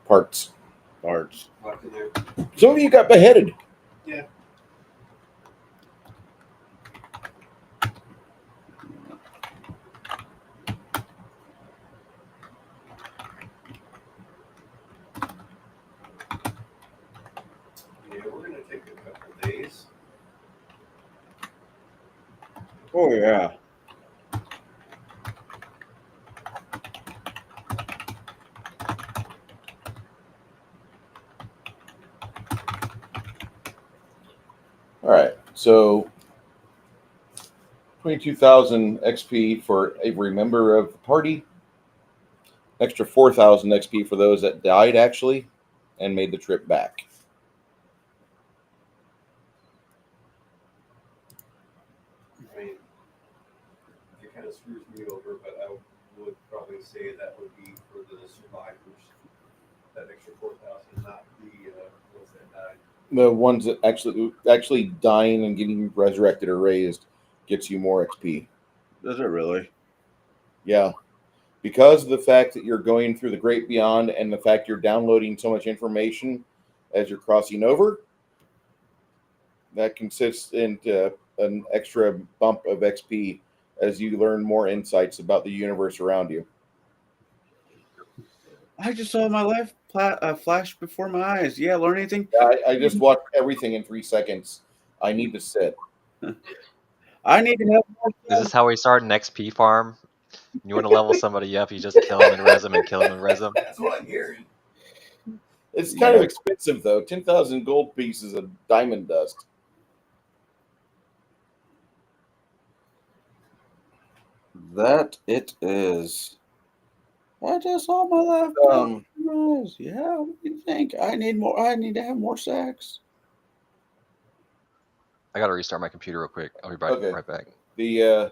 parts. Parts. Locked in there. Some of you got beheaded. Yeah. Yeah, we're gonna take a couple days. Oh, yeah. All right, so 22,000 XP for every member of the party. Extra 4,000 XP for those that died actually and made the trip back. I mean, it kind of screws me over, but I would probably say that would be for the survivors. That extra 4,000, not the ones that died. The ones that actually dying and getting resurrected or raised gets you more XP. Does it really? Yeah. Because of the fact that you're going through the great beyond and the fact you're downloading so much information as you're crossing over, that consists into an extra bump of XP as you learn more insights about the universe around you. I just saw my life flash before my eyes. Yeah, learn anything? I just watched everything in 3 seconds. I need to sit. I need to have more. Is this how we start an XP farm? You want to level somebody up, you just kill them and res them and kill them and res them. That's what I'm hearing. It's kind of expensive, though. 10,000 gold pieces of diamond dust. That it is. What just on my left? Nose? Yeah, what do you think? I need more. I need to have more sex. I gotta restart my computer real quick. I'll be Okay. right back. They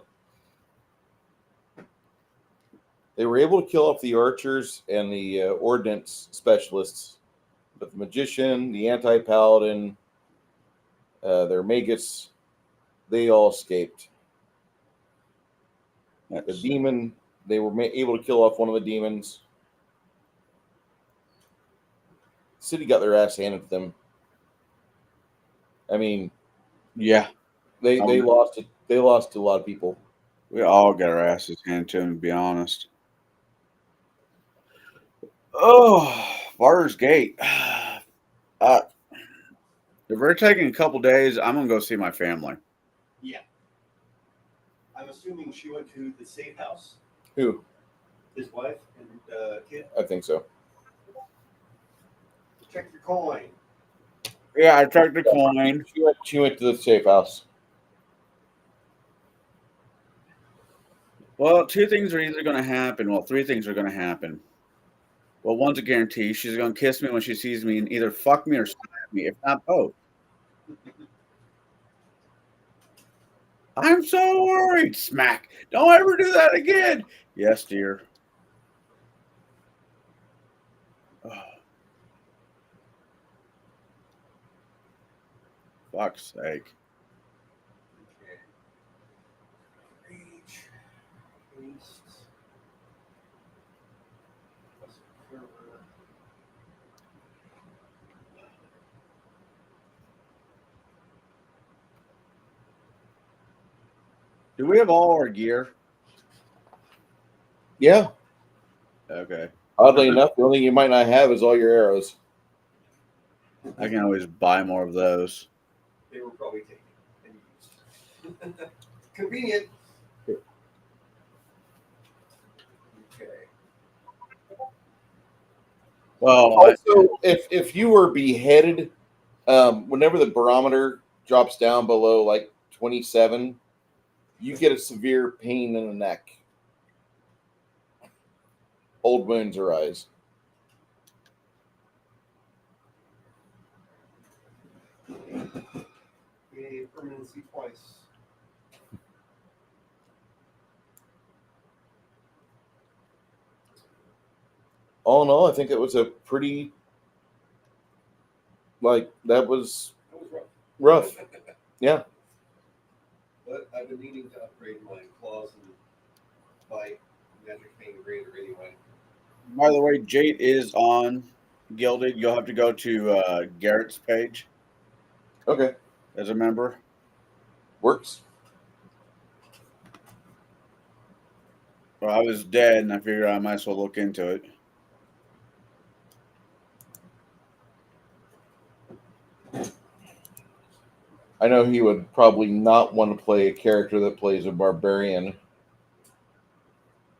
were able to kill off the archers and the ordnance specialists, but the magician, the anti-paladin, their magus, they all escaped. The demon, they were able to kill off one of the demons. The city got their ass handed to them. I mean, Yeah, they lost it. They lost to a lot of people. we all got our asses handed to them, to be honest. Oh, Barter's Gate. If we're taking a couple days, I'm gonna go see my family. Yeah. I'm assuming she went to the safe house, Who? his wife and kid. I think so. Check your coin. Yeah, I checked the coin. She went to the safe house. Well, two things are either going to happen. Well, three things are going to happen. Well, one's a guarantee. She's going to kiss me when she sees me and either fuck me or stab me, if not both. I'm so worried. Smack. Don't ever do that again. Yes, dear. Oh. Fuck's sake. Okay. Rage. Haste. Fervor. Do we have all our gear? Yeah. Okay. Oddly enough, the only thing you might not have is all your arrows. I can always buy more of those. They were probably taken and used. Convenient. Okay. Well, Also, if you were beheaded, whenever the barometer drops down below like 27, you get a severe pain in the neck. Old wounds arise. Yay, permanency twice. All in all, I think it was a pretty, that was That was rough. rough. Yeah. But I've been needing to upgrade my claws and bite magic pain greater anyway. by the way, Jade is on Gilded. You'll have to go to Garrett's page Okay. as a member. Works. Well, I was dead, and I figured I might as well look into it. I know he would probably not want to play a character that plays a barbarian.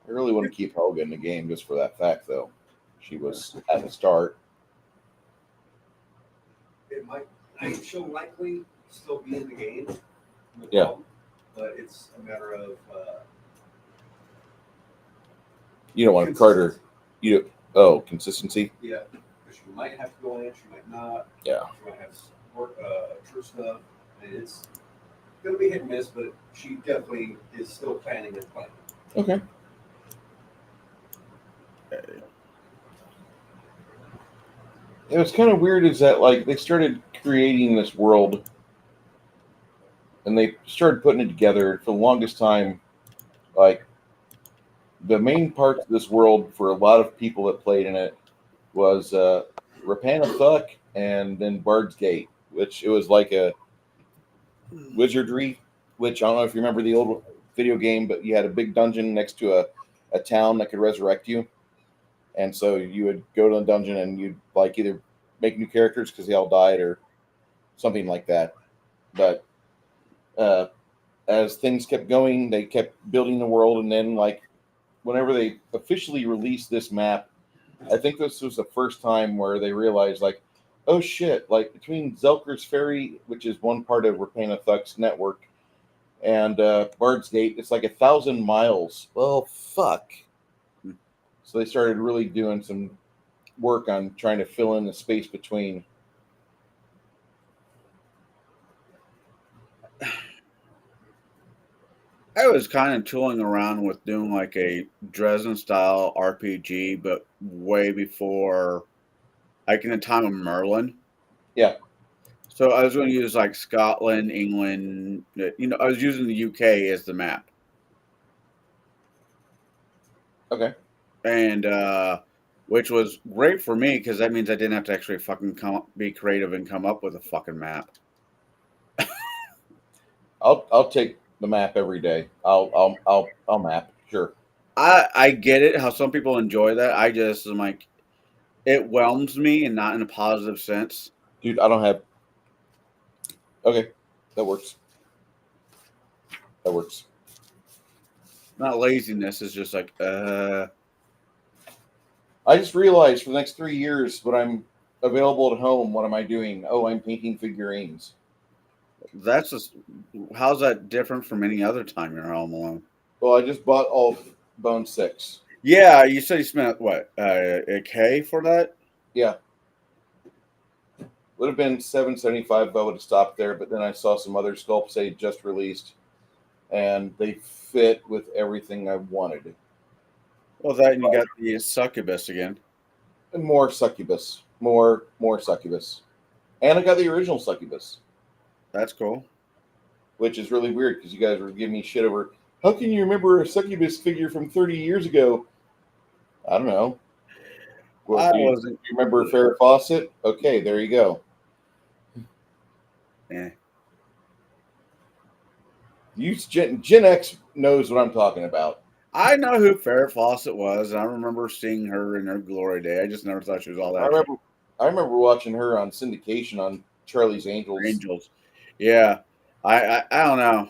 I really want to keep Helga in the game just for that fact, though. She was at the start. She'll likely still be in the game. No Yeah. problem, but it's a matter of You don't want to Carter. Consistency. yeah, because she might have to go in, she might not. Yeah. She might have work true stuff, and it's gonna be hit and miss, but she definitely is still planning and planning. Okay. It was kind of weird is that they started creating this world and they started putting it together for the longest time. The main parts of this world for a lot of people that played in it was Rapanathuk and then Bard's Gate, which it was like a wizardry, which I don't know if you remember the old video game, but you had a big dungeon next to a town that could resurrect you. And so you would go to the dungeon and you'd either make new characters because they all died or something like that. But as things kept going, they kept building the world. And then whenever they officially released this map, I think this was the first time where they realized oh shit, between Zelker's Ferry, which is one part of Rapanathuk's network, and Bard's Gate, it's 1,000 miles. Well, fuck. So they started really doing some work on trying to fill in the space between. I was kind of tooling around with doing like a Dresden style RPG, but way before, like in the time of Merlin. Yeah. So I was going to use like Scotland, England. I was using the UK as the map, Okay. and which was great for me because that means I didn't have to actually fucking be creative and come up with a fucking map. I'll take the map every day. I'll map. Sure. I get it how some people enjoy that. I just am like, it whelms me and not in a positive sense. Dude, I don't have. Okay, that works. That works. Not laziness, it's just like I just realized for the next 3 years when I'm available at home, what am I doing? Oh, I'm painting figurines. that's just how's that different from any other time you're home alone? Well, I just bought all of Bone 6. Yeah, you said you spent what a K for that? Yeah. Would have been $7.75 if I would have stopped there, but then I saw some other sculpts they just released, and they fit with everything I wanted. Well, that and you got the succubus again. And more succubus, more succubus, and I got the original succubus, That's cool. which is really weird because you guys were giving me shit over. How can you remember a succubus figure from 30 years ago? I don't know. Well, do you remember Farrah Fawcett? Okay, there you go. Yeah. Gen X knows what I'm talking about. I know who Farrah Fawcett was. And I remember seeing her in her glory day. I just never thought she was all that. I remember watching her on syndication on Charlie's Angels. Yeah. I don't know.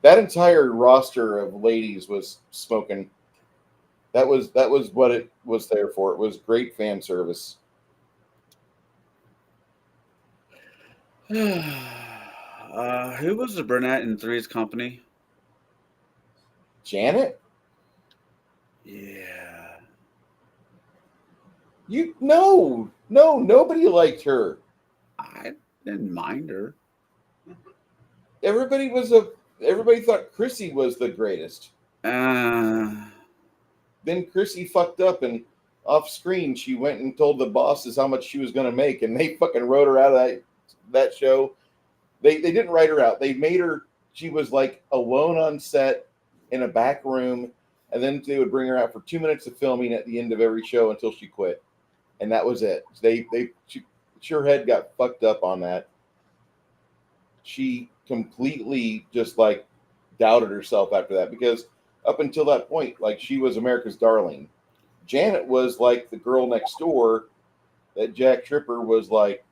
That entire roster of ladies was smoking. That was what it was there for. It was great fan service. Who was the brunette in Three's Company? Janet? Yeah. No, nobody liked her. I didn't mind her. Everybody thought Chrissy was the greatest. Then Chrissy fucked up, and off screen she went and told the bosses how much she was going to make, and they fucking wrote her out of that show. They didn't write her out. They made her. She was like alone on set in a back room, and then they would bring her out for 2 minutes of filming at the end of every show until she quit, and that was it. Her head got fucked up on that. She completely just like doubted herself after that, because up until that point, like, she was America's darling. Janet was like the girl next door that Jack Tripper was like,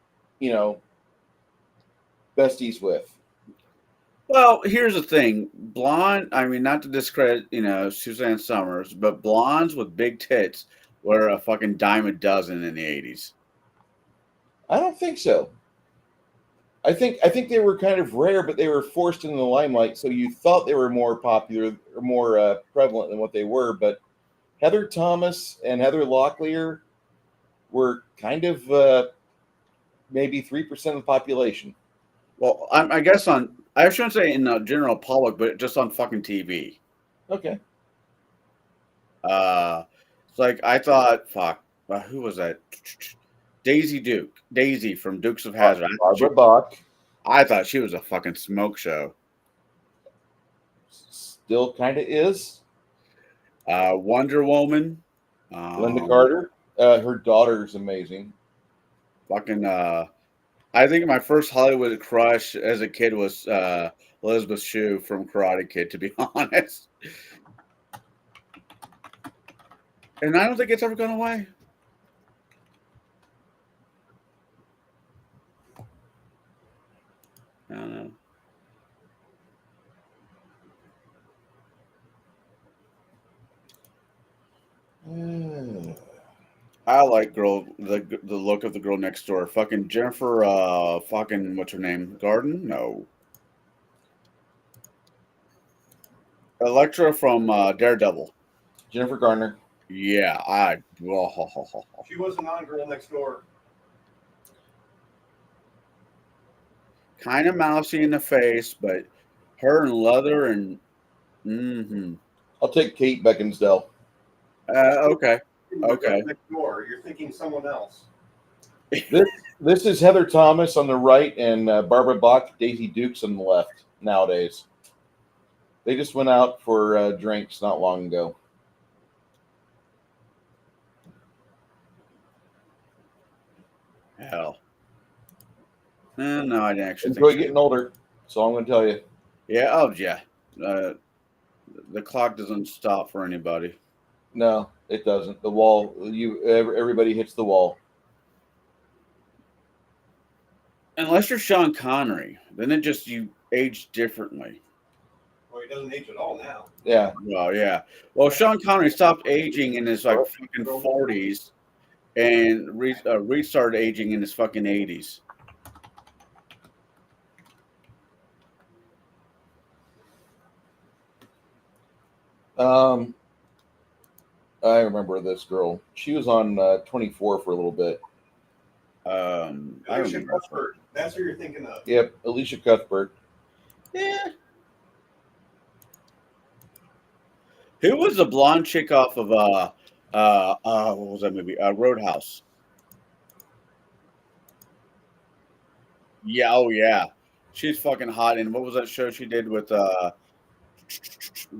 besties with. Well, here's the thing. Blonde, I mean, not to discredit, Suzanne Summers, but blondes with big tits were a fucking dime a dozen in the 80s. I don't think so. I think they were kind of rare, but they were forced into the limelight, so you thought they were more popular or more prevalent than what they were. But Heather Thomas and Heather Locklear were kind of maybe 3% of the population. Well, I guess I shouldn't say in the general public, but just on fucking TV. Okay. It's like I thought, who was that? Daisy from Dukes of Hazzard. Barbara Bach. I thought she was a fucking smoke show. Still kind of is. Wonder Woman. Linda Carter. Her daughter's amazing. Fucking. I think my first Hollywood crush as a kid was Elizabeth Shue from Karate Kid, to be honest. And I don't think it's ever gone away. I don't know. I like the look of the girl next door. Fucking Jennifer, fucking what's her name? Garden? No. Elektra from Daredevil. Jennifer Garner. Yeah, She was a non-girl next door. kind of mousy in the face, but her and leather and I'll take Kate Beckinsale. Okay. Okay. Next door. You're thinking someone else. This is Heather Thomas on the right and Barbara Bach, Daisy Dukes on the left nowadays. They just went out for drinks not long ago. Hell. No, I didn't actually Enjoy think getting older. That's all I'm going to tell you. Yeah, oh yeah. The clock doesn't stop for anybody. No, it doesn't. The wall, everybody hits the wall. Unless you're Sean Connery, then you age differently. Well, he doesn't age at all now. Yeah. Well, yeah. Well, Sean Connery stopped aging in his fucking 40s and restarted aging in his fucking 80s. I remember this girl. She was on 24 for a little bit. I Alicia remember. Cuthbert. That's who you're thinking of. Yep, Alicia Cuthbert. Yeah. Who was the blonde chick off of what was that movie? Roadhouse. Yeah, oh yeah. She's fucking hot. And what was that show she did with The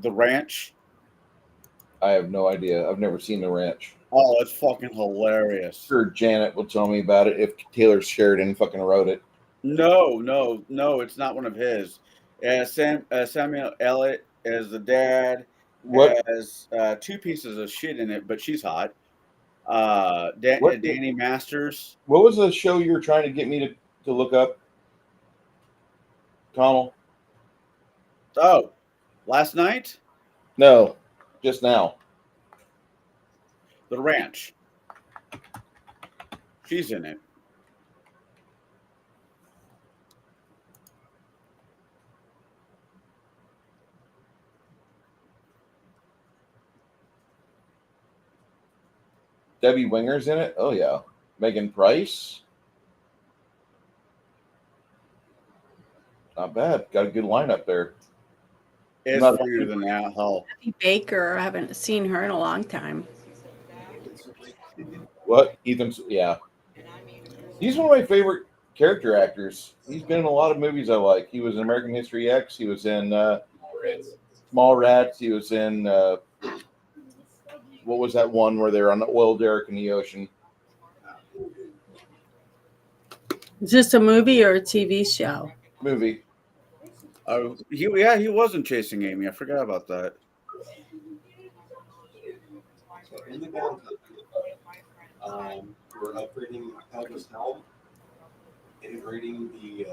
Ranch? I have no idea. I've never seen The Ranch. Oh, it's fucking hilarious. Sure, Janet will tell me about it if Taylor Sheridan fucking wrote it. No, it's not one of his. Samuel Elliott as the dad. What? Has two pieces of shit in it, but she's hot. What? Danny Masters. What was the show you were trying to get me to look up? Connell? Oh, last night? No, just now. The Ranch. She's in it. Debbie Winger's in it? Oh, yeah. Megan Price? Not bad. Got a good lineup there. It's Not- weirder than that. Hell. Kathy Baker, I haven't seen her in a long time. What? Ethan? Yeah. He's one of my favorite character actors. He's been in a lot of movies I like. He was in American History X. He was in Mallrats. He was in what was that one where they're on the oil derrick in the ocean? Is this a movie or a TV show? Movie. Oh, he wasn't Chasing Amy. I forgot about that. So in the downtime, we're upgrading Elvis Helm, integrating the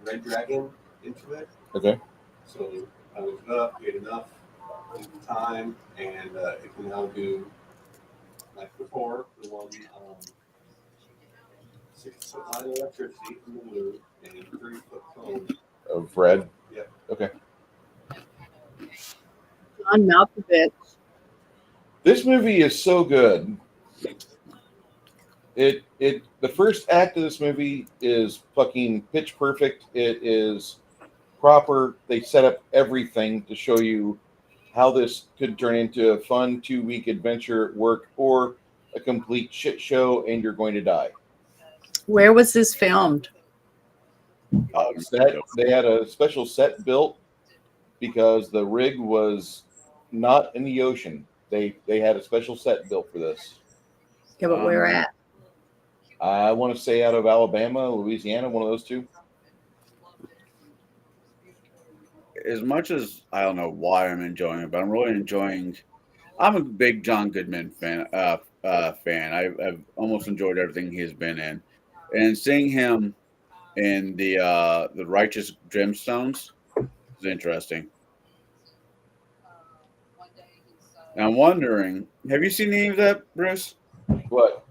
Red Dragon into it. Okay. So I looked it up, we had enough time, and it can now do, like before, the one 6-foot line of electricity from the blue and 3-foot cone. Of Red. Yep. Okay. On Malkovich. This movie is so good. The first act of this movie is fucking pitch perfect. It is proper. They set up everything to show you how this could turn into a fun 2-week adventure at work or a complete shit show and you're going to die. Where was this filmed? They had a special set built because the rig was not in the ocean. They had a special set built for this. Yeah, but where at? I want to say out of Alabama, Louisiana, one of those two. As much as I don't know why I'm enjoying it, but I'm really enjoying. I'm a big John Goodman fan. I've almost enjoyed everything he's been in, and seeing him in the Righteous Gemstones is interesting. And I'm wondering, have you seen any of that, Bruce? What?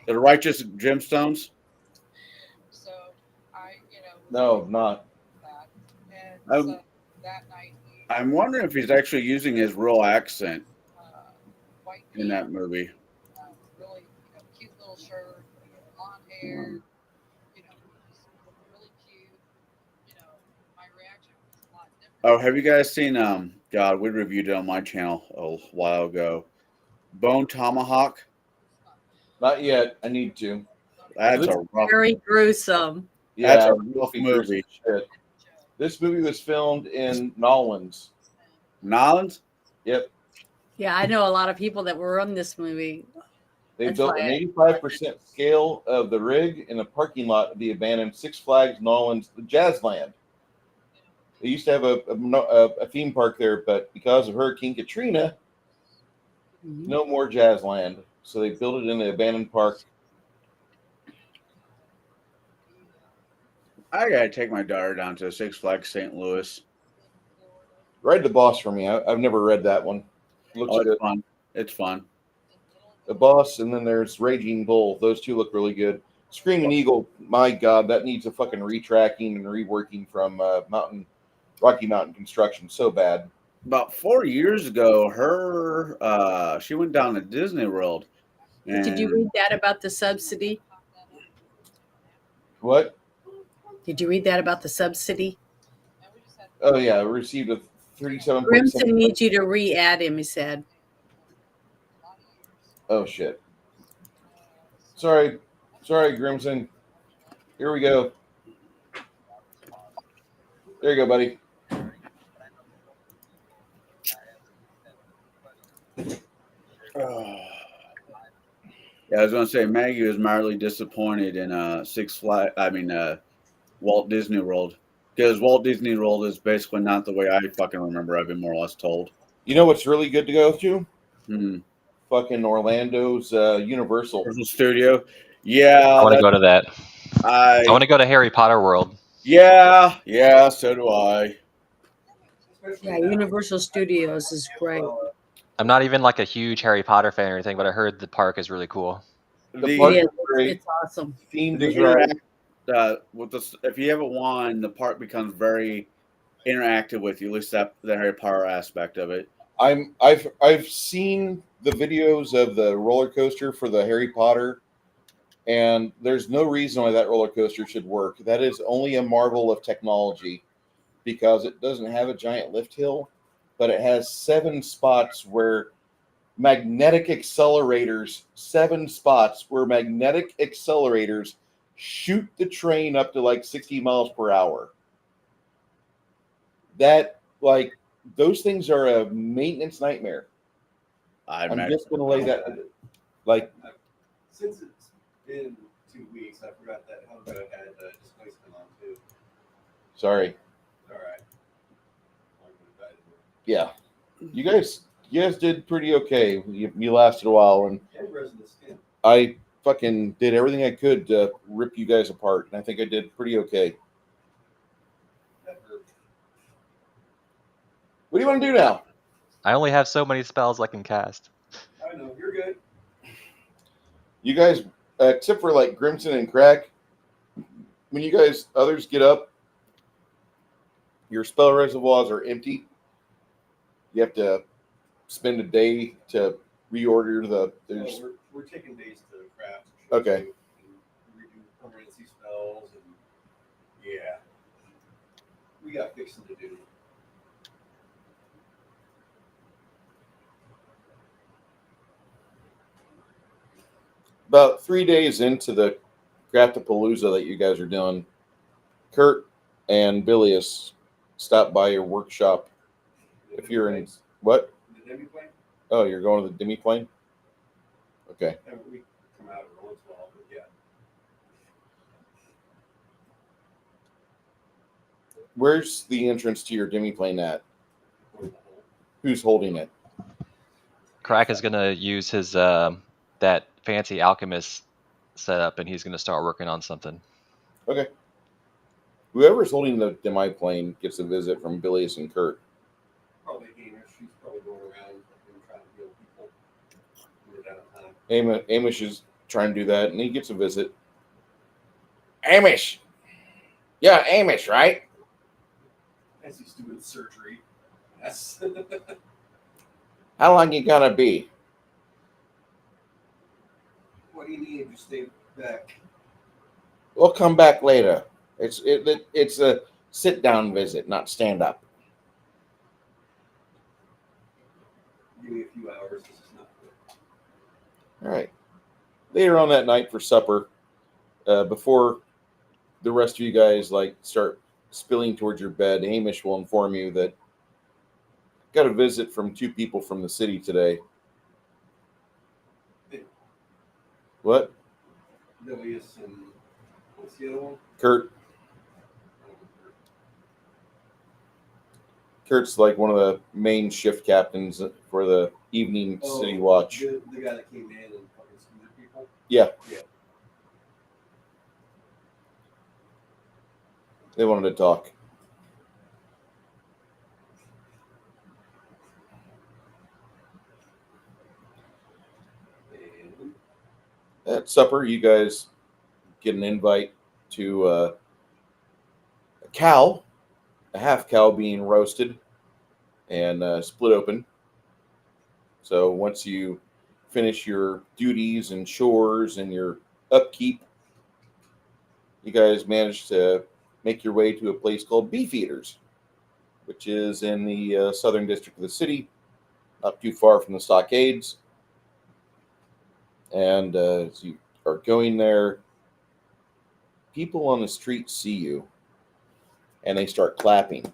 The Righteous Gemstones? So No, not. I'm wondering if he's actually using his real accent in that movie. Really, cute little shirt, blonde hair, just really cute. My reaction was a lot different. Oh, have you guys seen? God, we reviewed it on my channel a while ago. Bone Tomahawk. Not yet. I need to. That's This- a rough. Very gruesome. That's Yeah, a rough movie. shit. This movie was filmed in Nolans. Nolans. Yep. Yeah, I know a lot of people that were on this movie. They That's built why an I- 85% scale of the rig in a parking lot of the abandoned Six Flags Nolans Jazzland. They used to have a theme park there, but because of Hurricane Katrina, Mhm. no more Jazzland. So they built it in the abandoned park. I gotta take my daughter down to Six Flags St. Louis. Ride the Boss for me. I've never read that one. Looks Oh, good. it's fun. It's fun. The Boss, and then there's Raging Bull. Those two look really good. Screaming Eagle, my God, that needs a fucking retracking and reworking from Rocky Mountain Construction. So bad. About 4 years ago, she went down to Disney World. Did you And read that about the subsidy? What? Did you read that about the subsidy? Oh yeah, received a 37. Grimson needs you to re-add him, he said. Oh shit. Sorry, Grimson. Here we go. There you go, buddy. Yeah, I was gonna say Maggie was mildly disappointed in Walt Disney World, because Walt Disney World is basically not the way I fucking remember. I've been more or less told. You know what's really good to go to? Hmm. Fucking Orlando's Universal. Universal Studio. Yeah, I want to go to that. I want I to go to Harry Potter World. yeah, so do I. Yeah, Universal Studios is great. I'm not even like a huge Harry Potter fan or anything, but I heard the park is really cool. The park It is. is great. It's awesome. Themed The is right. with this, if you haven't won, the park becomes very interactive with you. At least that the Harry Potter aspect of it. I've seen the videos of the roller coaster for the Harry Potter, and there's no reason why that roller coaster should work. That is only a marvel of technology, because it doesn't have a giant lift hill, but it has 7 spots where magnetic accelerators shoot the train up to like 60 miles per hour. That, like, those things are a maintenance nightmare. I I'm just going to lay that, like, Since it's been 2 weeks, I forgot that Helga had displacement on too. sorry. All right. Yeah. You guys did pretty okay. You lasted a while, and And resin the skin. I fucking did everything I could to rip you guys apart, and I think I did pretty okay. That hurt. What do you want to do now? I only have so many spells I can cast. I know, you're good. You guys, except for like Grimson and Crack, when you guys others get up, your spell reservoirs are empty. You have to spend a day to reorder the. There's No, we're taking days to craft. Okay. And redo permanency spells and yeah, we got fixing to do. about 3 days into the Craftapalooza that you guys are doing. Kurt and Bilius stop by your workshop. If you're in what? The demi-plane? Oh, you're going to the demi-plane? Okay. And we come out every once in a while, but yeah. Where's the entrance to your demi-plane at? Or the whole. Who's holding it? Crack is gonna use his that fancy alchemist setup, and he's gonna start working on something. Okay. Whoever's holding the demi-plane gets a visit from Bilius and Kurt. Probably Hamish. She's probably going around and trying to heal people in the downtime. Amish is trying to do that, and he gets a visit. Amish! Yeah, Amish, right? As he's doing surgery. Yes. How long you gonna be? What do you need? Just stay back. We'll come back later. It's a sit down visit, not stand up. Give me a few hours. This is not good. All right. Later on that night for supper, before the rest of you guys start spilling towards your bed, Hamish will inform you that got a visit from 2 people from the city today. What? Delius and what's the other one? Kurt. Kurt's like one of the main shift captains for the evening city watch. The guy that came in and fucking screwed people? Yeah. Yeah. They wanted to talk. And At supper, you guys get an invite to a cow, a half cow being roasted and split open. So once you finish your duties and chores and your upkeep, you guys manage to make your way to a place called Beefeaters, which is in the southern district of the city, not too far from the stockades. And as you are going there, people on the street see you, and they start clapping.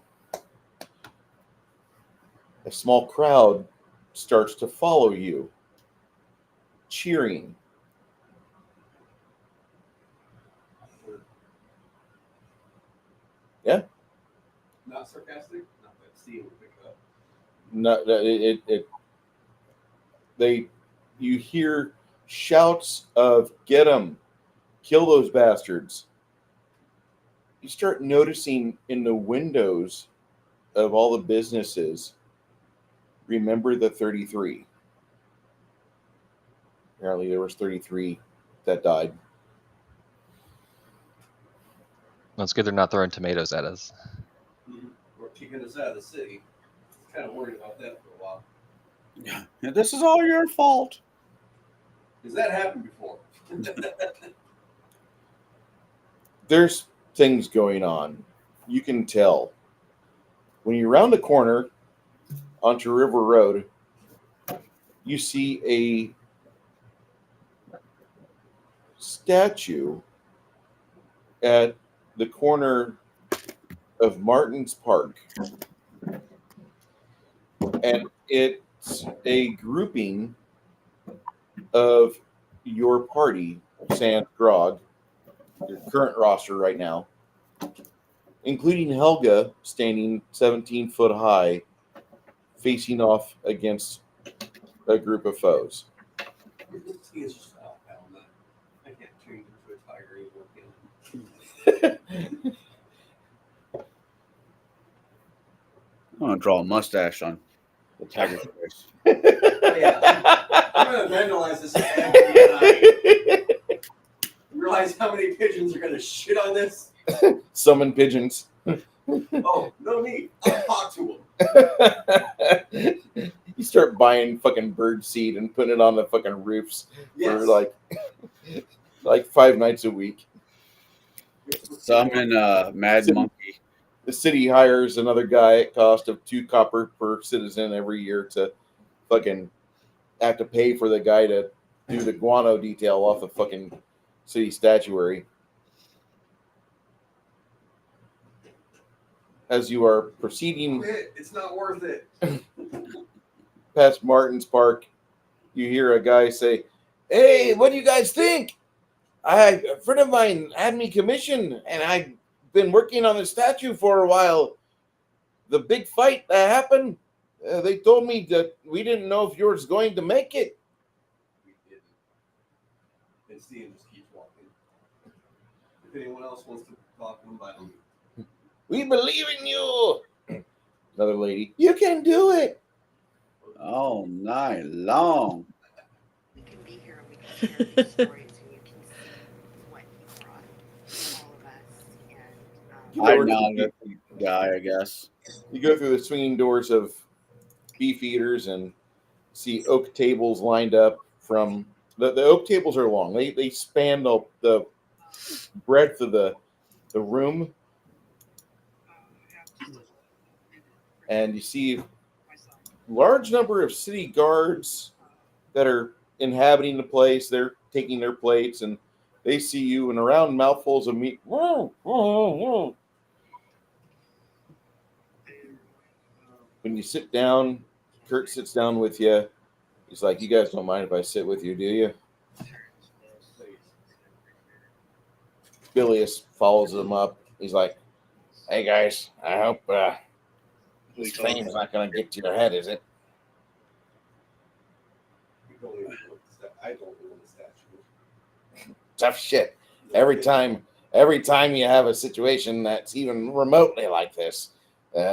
A small crowd starts to follow you, cheering. Yeah. not sarcastic? Not that Stian would pick up. No, you hear shouts of "Get them, kill those bastards." You start noticing in the windows of all the businesses, remember the 33. Apparently there was 33 that died. Well, it's good they're not throwing tomatoes at us. Or kicking us out of the city. Kind of worried about that for a while. Yeah, this is all your fault. Because that happened before. There's things going on. You can tell. When you round a corner onto River Road, you see a statue at the corner of Martin's Park. And it's a grouping of your party, Sans Grog, your current roster right now, including Helga standing 17 foot high, facing off against a group of foes. He's just out on that. I can't change into a tiger anymore. I'm gonna draw a mustache on the tiger's face. Oh, yeah. I'm going to vandalize this tonight. Realize how many pigeons are going to shit on this? Summon pigeons. Oh, no need. I'll talk to them. You start buying fucking bird seed and putting it on the fucking roofs for like 5 nights a week. Summon Mad Monkey. The city hires another guy at cost of 2 copper per citizen every year to fucking have to pay for the guy to do the guano detail off the fucking city statuary. As you are proceeding Quit. It's not worth it. past Martin's Park, you hear a guy say, "Hey, what do you guys think? A friend of mine had me commissioned, and I've been working on the statue for a while. The big fight that happened, they told me that we didn't know if yours going to make it." We didn't. And Stian just keeps walking. If anyone else wants to talk to him, by all means. "We believe in you." Another lady, "You can do it." All night long. We can be here and we can share your stories and you can see what you brought all of us. And You I go know the guy, I guess. You go through the swinging doors of Beefeaters and see oak tables lined up from The oak tables are long. They span the breadth of the room, and you see large number of city guards that are inhabiting the place. They're taking their plates, and they see you, and around mouthfuls of meat. When you sit down, Kurt sits down with you. He's like, "You guys don't mind if I sit with you, do you?" Bilius follows them up. He's like, "Hey guys, I hope this fame's not going to get to your head, is it?" I don't know the statue. Tough shit. Every time you have a situation that's even remotely like this,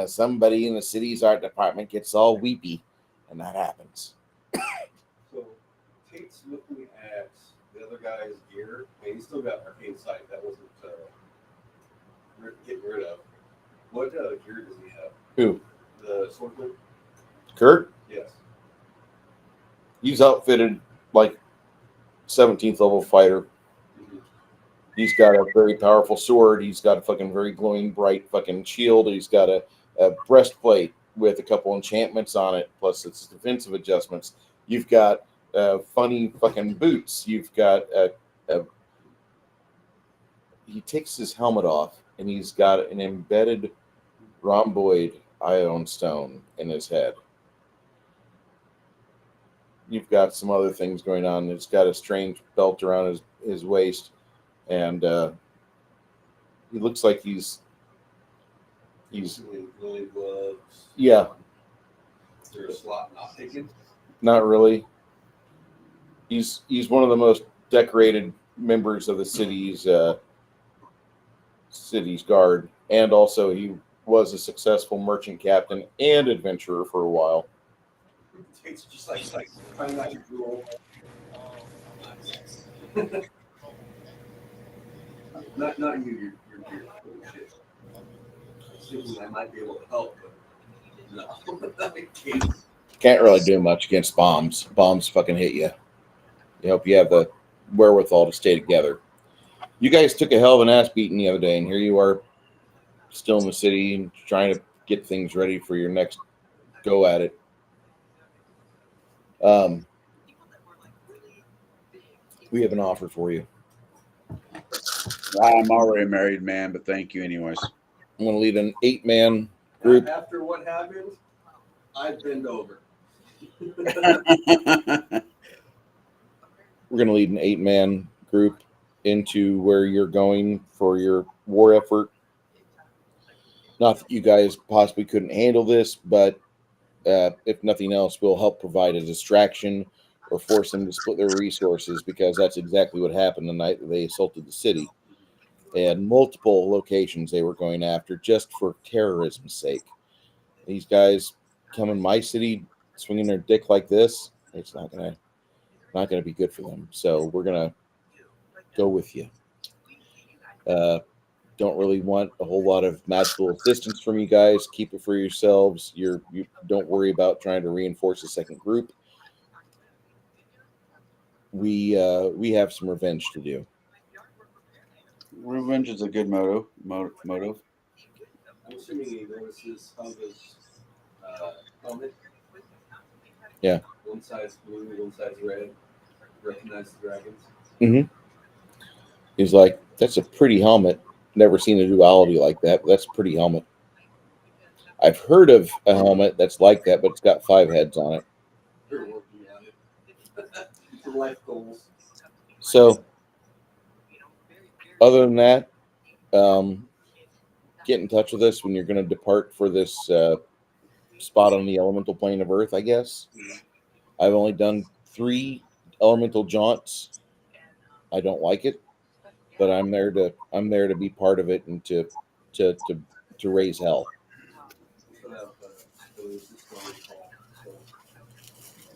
somebody in the city's art department gets all weepy, and that happens. So Tate's looking at the other guy's gear, and he's still got arcane sight. That wasn't getting rid of. What gear does he have? Who? The swordsman? Kurt? Yes. He's outfitted like 17th level fighter. He's got a very powerful sword. He's got a fucking very glowing, bright fucking shield. He's got a breastplate with a couple enchantments on it, plus its defensive adjustments. You've got funny fucking boots. You've got he takes his helmet off, and he's got an embedded rhomboid ion stone in his head. You've got some other things going on. It's got a strange belt around his waist, and he looks like he's glowing gloves. Yeah. Is there a slot not taken? Not really. He's one of the most decorated members of the city's guard, and also he was a successful merchant captain and adventurer for a while. It's just like trying not to drool. Not you, you're shit. I was thinking I might be able to help, but no. That can't. Can't really do much against bombs. Bombs fucking hit you. You hope you have the wherewithal to stay together. You guys took a hell of an ass beating the other day, and here you are still in the city and trying to get things ready for your next go at it. We have an offer for you. I'm already a married man, but thank you anyways. I'm going to lead an 8-man group. After what happened, I'd bend over. We're going to lead an 8-man group into where you're going for your war effort. Not that you guys possibly couldn't handle this, but if nothing else, we'll help provide a distraction or force them to split their resources, because that's exactly what happened the night that they assaulted the city. They had multiple locations they were going after just for terrorism's sake. These guys come in my city swinging their dick like this, it's not gonna be good for them. So we're gonna go with you. Don't really want a whole lot of magical assistance from you guys. Keep it for yourselves. You don't worry about trying to reinforce a second group. We have some revenge to do. Revenge is a good motive. I'm assuming he notices Hava's helmet. Yeah. One side's blue, one side's red. Recognize the dragons. Mm-hmm. He's like, that's a pretty helmet. Never seen a duality like that, but that's a pretty helmet. I've heard of a helmet that's like that, but it's got 5 heads on it. They're working on it. For life goals. So, other than that, get in touch with us when you're going to depart for this spot on the elemental plane of Earth, I guess. I've only done 3 elemental jaunts. I don't like it, but I'm there to be part of it and to raise hell.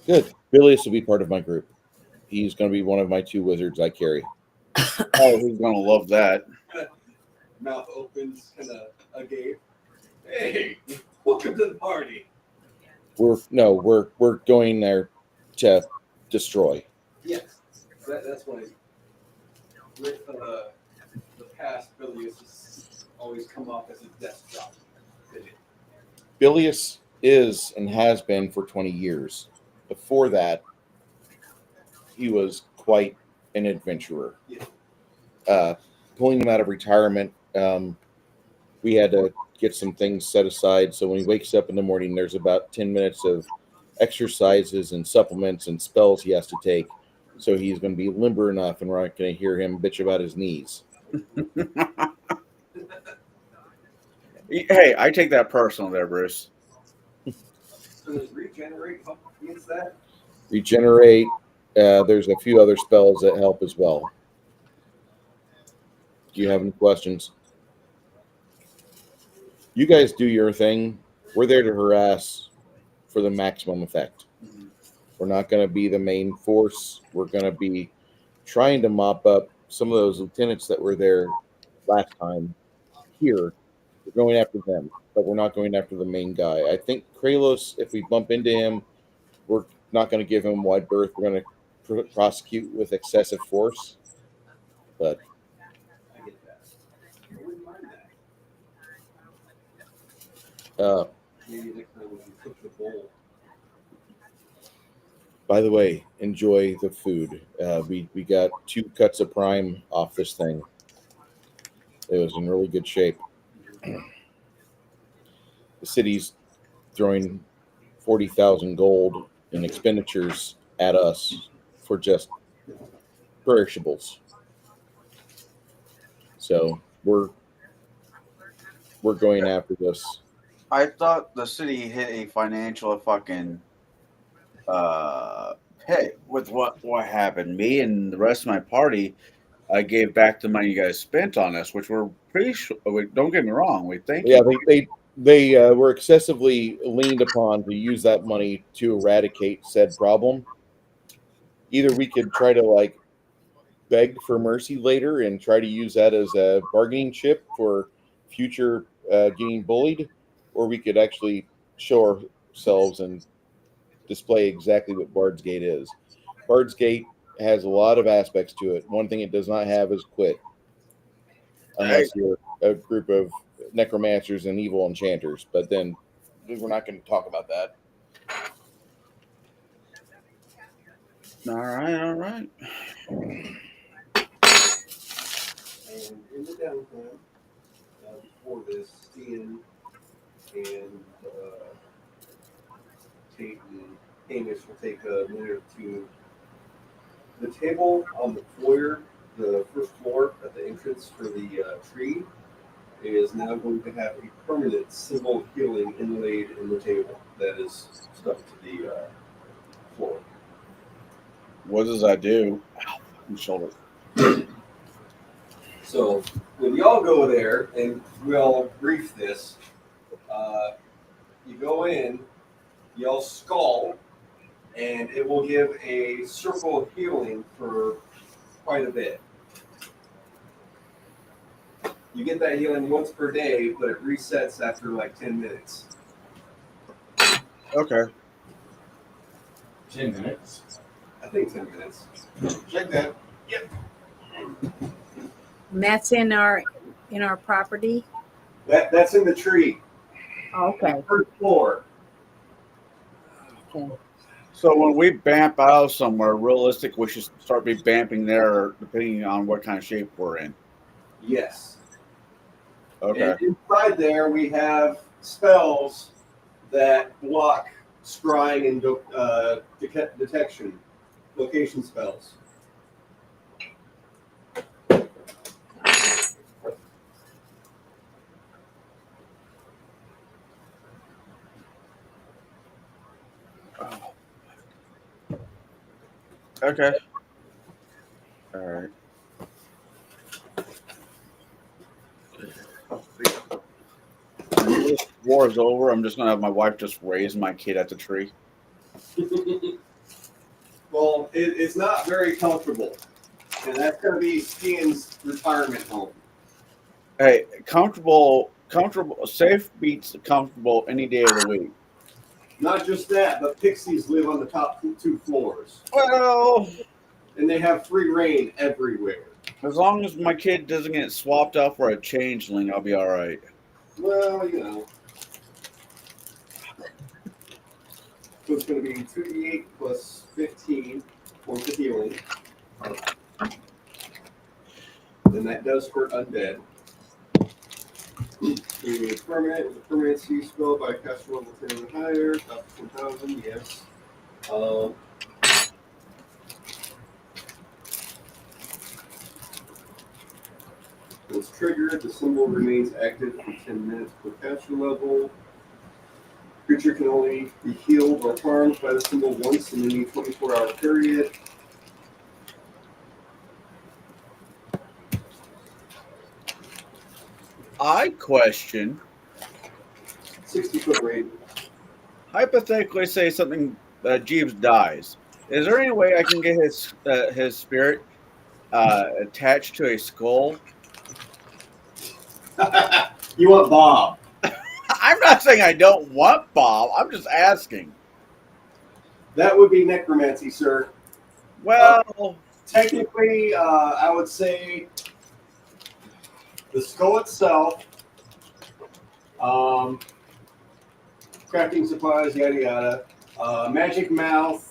Good. Bilius will be part of my group. He's going to be one of my 2 wizards I carry. Oh, he's going to love that. Mouth opens, kind of agape. Hey, welcome to the party. We're going there to destroy. Yes. That's why with the past, Bilious has always come off as a desk job. Bilious is and has been for 20 years. Before that, he was quite an adventurer. Yeah. Pulling him out of retirement, we had to get some things set aside. So when he wakes up in the morning, there's about 10 minutes of exercises and supplements and spells he has to take. So he's going to be limber enough, and we're not going to hear him bitch about his knees. Hey, I take that personal there, Bruce. So does regenerate help against that? Regenerate. There's a few other spells that help as well. Do you have any questions? You guys do your thing. We're there to harass for the maximum effect. We're not going to be the main force. We're going to be trying to mop up some of those lieutenants that were there last time here. We're going after them, but we're not going after the main guy. I think Kralos, if we bump into him, we're not going to give him wide berth. We're going to prosecute with excessive force. But I get that. I wouldn't mind that. Maybe next time we can cook the bowl. By the way, enjoy the food. We got 2 cuts of prime off this thing. It was in really good shape. The city's throwing 40,000 gold in expenditures at us for just perishables. So we're going after this. I thought the city hit a financial fucking hit with what happened. Me and the rest of my party, I gave back the money you guys spent on us, which we're pretty sure. Don't get me wrong. We thank Yeah, you. they were excessively leaned upon to use that money to eradicate said problem. Either we could try to beg for mercy later and try to use that as a bargaining chip for future getting bullied, or we could actually show ourselves and display exactly what Bard's Gate is. Bard's Gate has a lot of aspects to it. One thing it does not have is quit, unless you're a group of necromancers and evil enchanters. But then we're not going to talk about that. All right. And in the downtime, before this, Stian and Tate and Hamish will take a minute or two. The table on the foyer, the first floor at the entrance for the tree, is now going to have a permanent symbol healing inlaid in the table that is stuck to the floor. What does that do? Ow, my shoulder. So when y'all go there, and we'll brief this, you go in, y'all skull, and it will give a circle of healing for quite a bit. You get that healing once per day, but it resets after like 10 minutes. Okay. 10 minutes. I think 10 minutes. Check that. And that's in our property. That's in the tree. Okay. First floor. Okay. So when we bamp out somewhere, realistic, we should start be bamping there, depending on what kind of shape we're in. Yes. Okay. And inside there, we have spells that block scrying and detection, location spells. Okay. All right. When this war is over, I'm just gonna have my wife just raise my kid at the tree. Well, it's not very comfortable, and that's going to be Stian's retirement home. Hey, comfortable, safe beats comfortable any day of the week. Not just that, but pixies live on the top 2 floors. Well, And they have free reign everywhere. As long as my kid doesn't get swapped out for a changeling, I'll be all right. Well, you know. So it's going to be 2d8 plus 15 points of healing. Then that does hurt undead. A permanent with a permanency spell by caster level 10 and higher, up to 10,000, yes. When it's triggered, the symbol remains active for 10 minutes per caster level. Creature can only be healed or harmed by the symbol once in any 24-hour period. I question, 60-foot range. hypothetically, say something Jeeves dies. Is there any way I can get his spirit attached to a skull? You want Bob? I'm not saying I don't want Bob. I'm just asking. That would be necromancy, sir. Well, Technically, I would say the skull itself, crafting supplies, yada yada, magic mouth,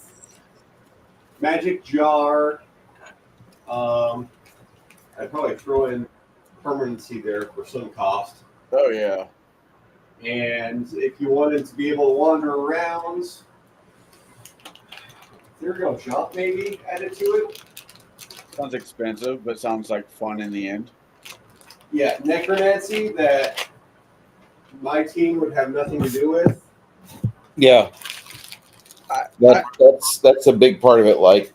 magic jar. I'd probably throw in permanency there for some cost. oh yeah. And if you wanted to be able to wander around, ethereal jump maybe added to it. Sounds expensive, but sounds like fun in the end. Yeah, necromancy that my team would have nothing to do with. Yeah, that's a big part of it. Like,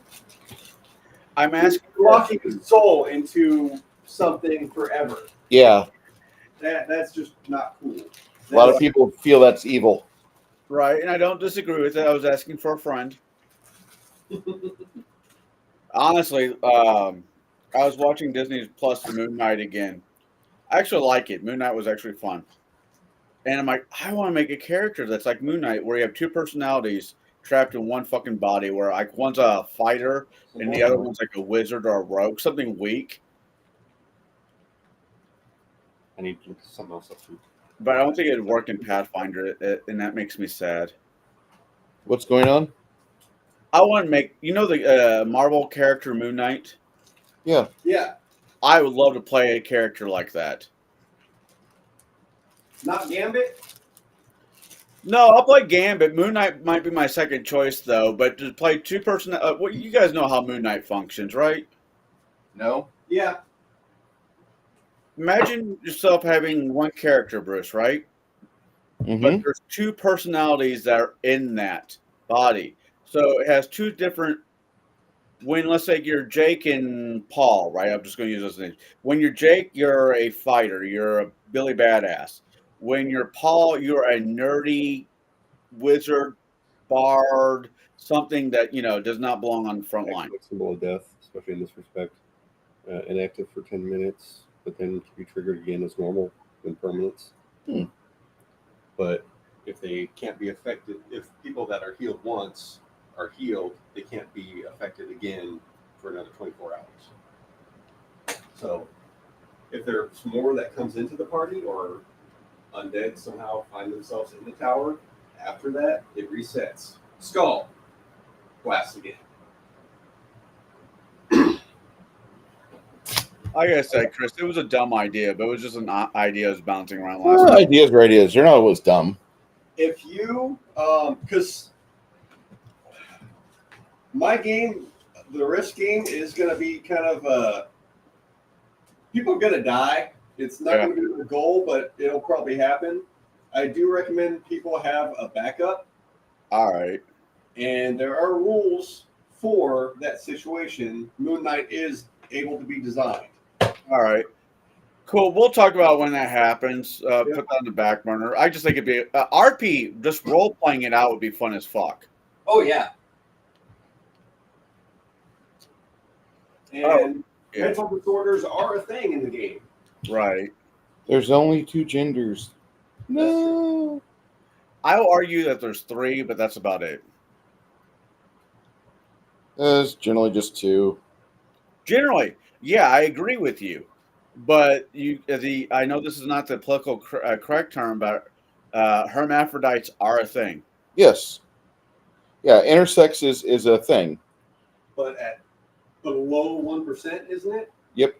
I'm asking. Locking his soul into something forever. yeah, That's just not cool. a lot of people feel that's evil. Right, and I don't disagree with it. I was asking for a friend. Honestly, I was watching Disney Plus The Moon Knight again. I actually like it. Moon Knight was actually fun. And I'm like, I want to make a character that's like Moon Knight, where you have two personalities trapped in one fucking body, where like one's a fighter and the other one's like a wizard or a rogue, something weak. I need to look something else up too. But I don't think it'd work in Pathfinder, and that makes me sad. What's going on? I want to make, the Marvel character Moon Knight? Yeah, Yeah, I would love to play a character like that. not Gambit. No, I'll play Gambit. Moon Knight might be my second choice, though. But to play two-person... well, you guys know how Moon Knight functions, right? no, Yeah, Imagine yourself having one character, Bruce, right? mm-hmm. But there's two personalities that are in that body. So it has two different... When, let's say, you're Jake and Paul, right? I'm just going to use those names. When you're Jake, you're a fighter. You're a Billy Badass. When you're Paul, you're a nerdy wizard, bard, something that, does not belong on the front line. Activate symbol of death, especially in this respect. Inactive for 10 minutes, but then can be triggered again as normal when permanents. but if they can't be affected, if people that are healed once are healed, they can't be affected again for another 24 hours. So if there's more that comes into the party or undead somehow find themselves in the tower, after that, it resets. Skull blasts again. Like I said, Chris, it was a dumb idea, but it was just an idea that was bouncing around last night. Ideas are ideas. They're not always dumb. If you, because my game, the risk game is going to be kind of, people are going to die. It's not going to be the goal, but it'll probably happen. I do recommend people have a backup. All right. And there are rules for that situation. Moon Knight is able to be designed. All right. Cool. We'll talk about when that happens. Put that on the back burner. I just think it'd be RP. Just role playing it out would be fun as fuck. Oh yeah. And mental disorders are a thing in the game. Right. There's only two genders. No. I'll argue that there's three, but that's about it. It's generally just 2. Generally, yeah, I agree with you. But I know this is not the political correct term, but hermaphrodites are a thing. Yes. Yeah, intersex is a thing. But at below 1%, isn't it? Yep.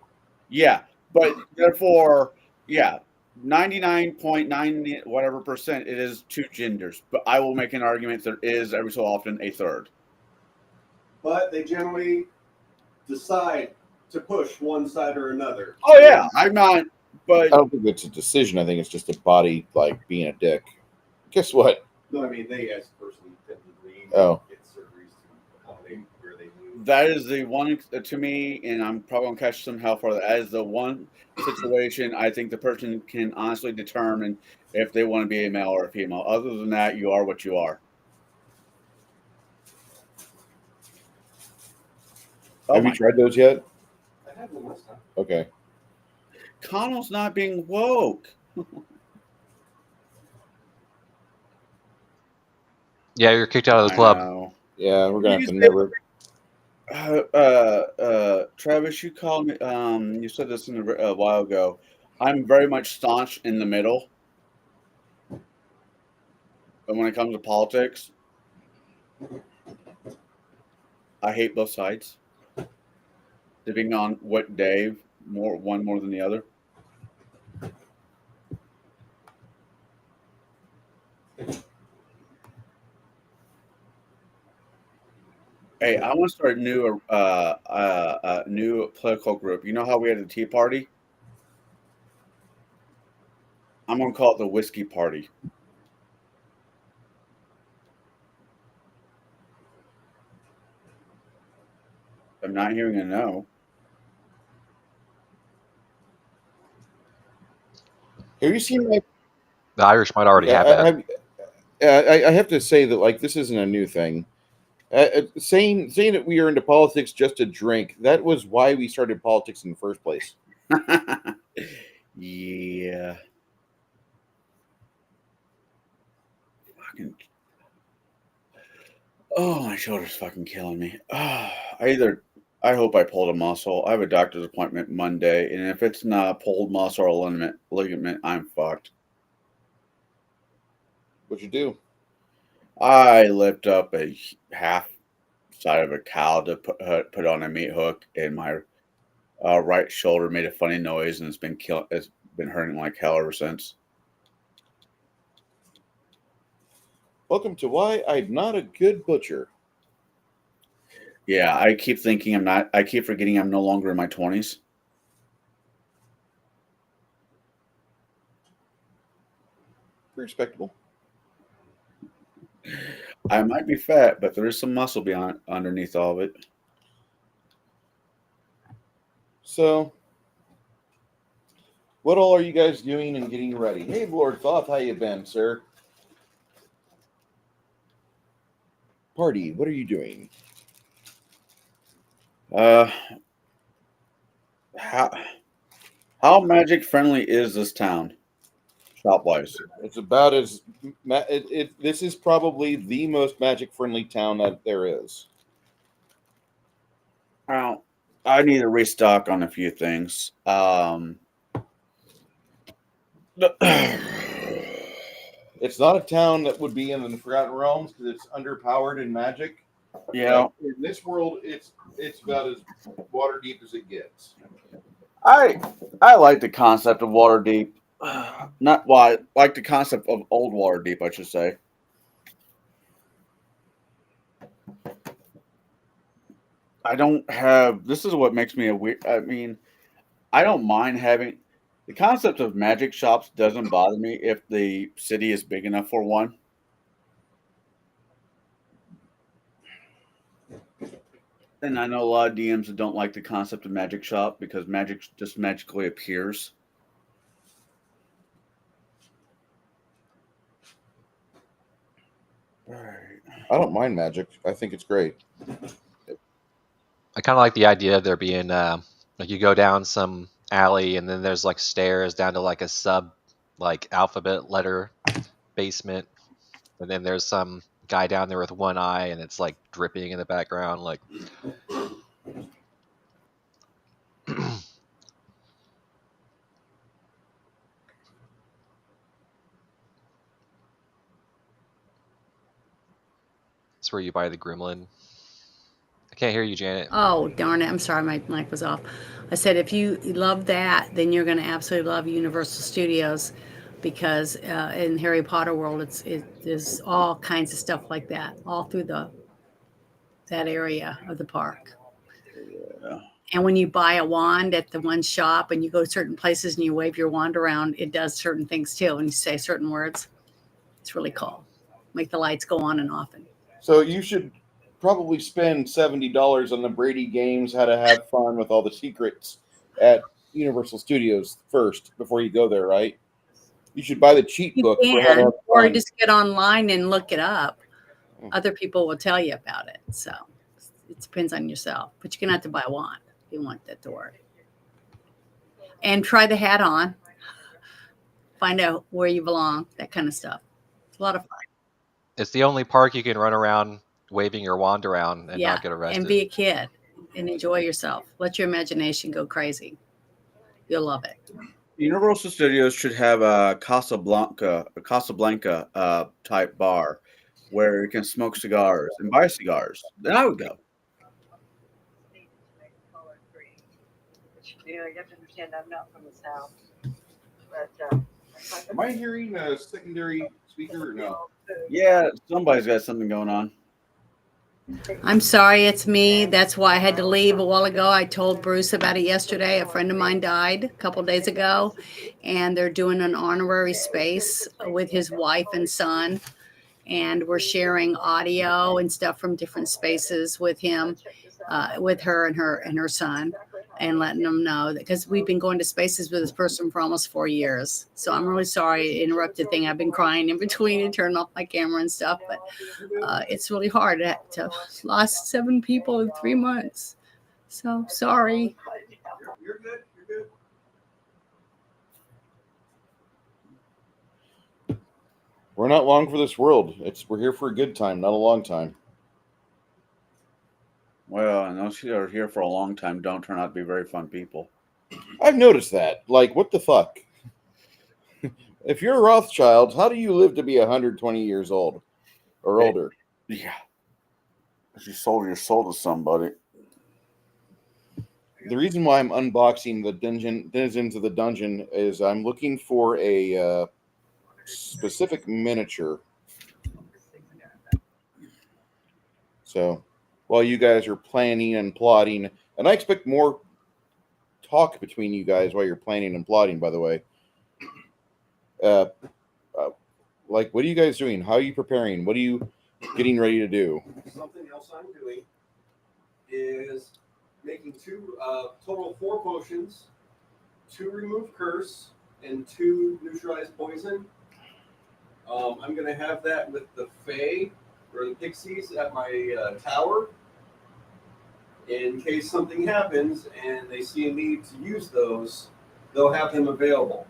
Yeah, but therefore, yeah, 99.9 whatever percent it is 2 genders. But I will make an argument there is every so often a third. But they generally decide to push one side or another. Oh yeah, I'm not. But I don't think it's a decision. I think it's just a body like being a dick. Guess what? No, I mean they as a person tend to lean Oh. get surgeries to accommodate where they move. that is the one to me, and I'm probably gonna catch some hell for that. That is the one situation I think the person can honestly determine if they want to be a male or a female. Other than that, you are what you are. Have you tried those yet? I had one last time. Okay. Connell's not being woke. Yeah, you're kicked out of the I club. know. Yeah, we're gonna have to You never. Travis, you called me. You said this a while ago. I'm very much staunch in the middle, and when it comes to politics, I hate both sides, depending on what day, one more than the other. Hey, I want to start a new political group. You know how we had the Tea Party? I'm gonna call it the Whiskey Party. I'm not hearing a no. Have you seen my? The Irish might already have that. I have to say that like this isn't a new thing. Saying that we are into politics just to drink, that was why we started politics in the first place. Yeah. Fucking. Oh, my shoulder's fucking killing me. I hope I pulled a muscle. I have a doctor's appointment Monday, and if it's not a pulled muscle or ligament, I'm fucked. What'd you do? I lift up a half side of a cow to put on a meat hook, and my right shoulder made a funny noise, and it's been hurting like hell ever since. Welcome to Why I'm Not a Good Butcher. Yeah, I keep thinking I'm not. I keep forgetting I'm no longer in my 20s. Respectable. I might be fat, but there is some muscle underneath all of it. So, what all are you guys doing and getting ready? Hey, Lord Thoth, how you been, sir? Party, what are you doing? How magic friendly is this town, shop wise? It's about as this is probably the most magic friendly town that there is. Well, I need to restock on a few things. It's not a town that would be in the Forgotten Realms because it's underpowered in magic. Yeah, in this world, it's about as water deep as it gets. I like the concept of Waterdeep. I like the concept of old Waterdeep, I should say. I don't have. This is what makes me a weird. I mean, I don't mind having the concept of magic shops. Doesn't bother me if the city is big enough for one. And I know a lot of DMs that don't like the concept of magic shop because magic just magically appears. I don't mind magic. I think it's great. I kind of like the idea of there being like you go down some alley and then there's like stairs down to like a sub like alphabet letter basement, and then there's some guy down there with one eye and it's like dripping in the background, like. That's where you buy the gremlin. I can't hear you, Janet. Oh, darn it. I'm sorry, my mic was off. I said if you love that, then you're going to absolutely love Universal Studios, because in Harry Potter world, there's all kinds of stuff like that all through that area of the park. Yeah. And when you buy a wand at the one shop and you go to certain places and you wave your wand around, it does certain things too. And you say certain words. It's really cool. Make the lights go on and off. So you should probably spend $70 on the Brady games, how to have fun with all the secrets at Universal Studios first before you go there, right? You should buy the cheat You book for how to can, have or fun. just get online and look it up. Other people will tell you about it. So it depends on yourself. But you're going to have to buy a wand if you want that to work. And try the hat on. Find out where you belong, that kind of stuff. It's a lot of fun. It's the only park you can run around waving your wand around and not get arrested. And be a kid and enjoy yourself. Let your imagination go crazy. You'll love it. Universal Studios should have a Casablanca type bar where you can smoke cigars and buy cigars. Then I would go. You have to understand I'm not from the South. But Am I hearing a secondary speaker or no? Yeah, somebody's got something going on. I'm sorry, it's me. That's why I had to leave a while ago. I told Bruce about it yesterday. A friend of mine died a couple days ago, and they're doing an honorary space with his wife and son. And we're sharing audio and stuff from different spaces with him, with her and her son, and letting them know that, because we've been going to spaces with this person for almost 4 years. So I'm really sorry, interrupted thing. I've been crying in between and turning off my camera and stuff, but it's really hard to lost 7 people in 3 months. So sorry. You're good. You're good. We're not long for this world. We're here for a good time, not a long time. Well, and those who are here for a long time don't turn out to be very fun people. I've noticed that. Like, what the fuck? If you're a Rothschild, how do you live to be 120 years old or older? Yeah. You sold your soul to somebody. The reason why I'm unboxing the Denizens of the Dungeon is I'm looking for a specific miniature. So while you guys are planning and plotting, and I expect more talk between you guys while you're planning and plotting, by the way. Like, what are you guys doing? How are you preparing? What are you getting ready to do? Something else I'm doing is making 2 total 4 potions, 2 remove curse, and 2 neutralize poison. I'm going to have that with the Fae or the Pixies at my tower. In case something happens and they see a need to use those, they'll have them available.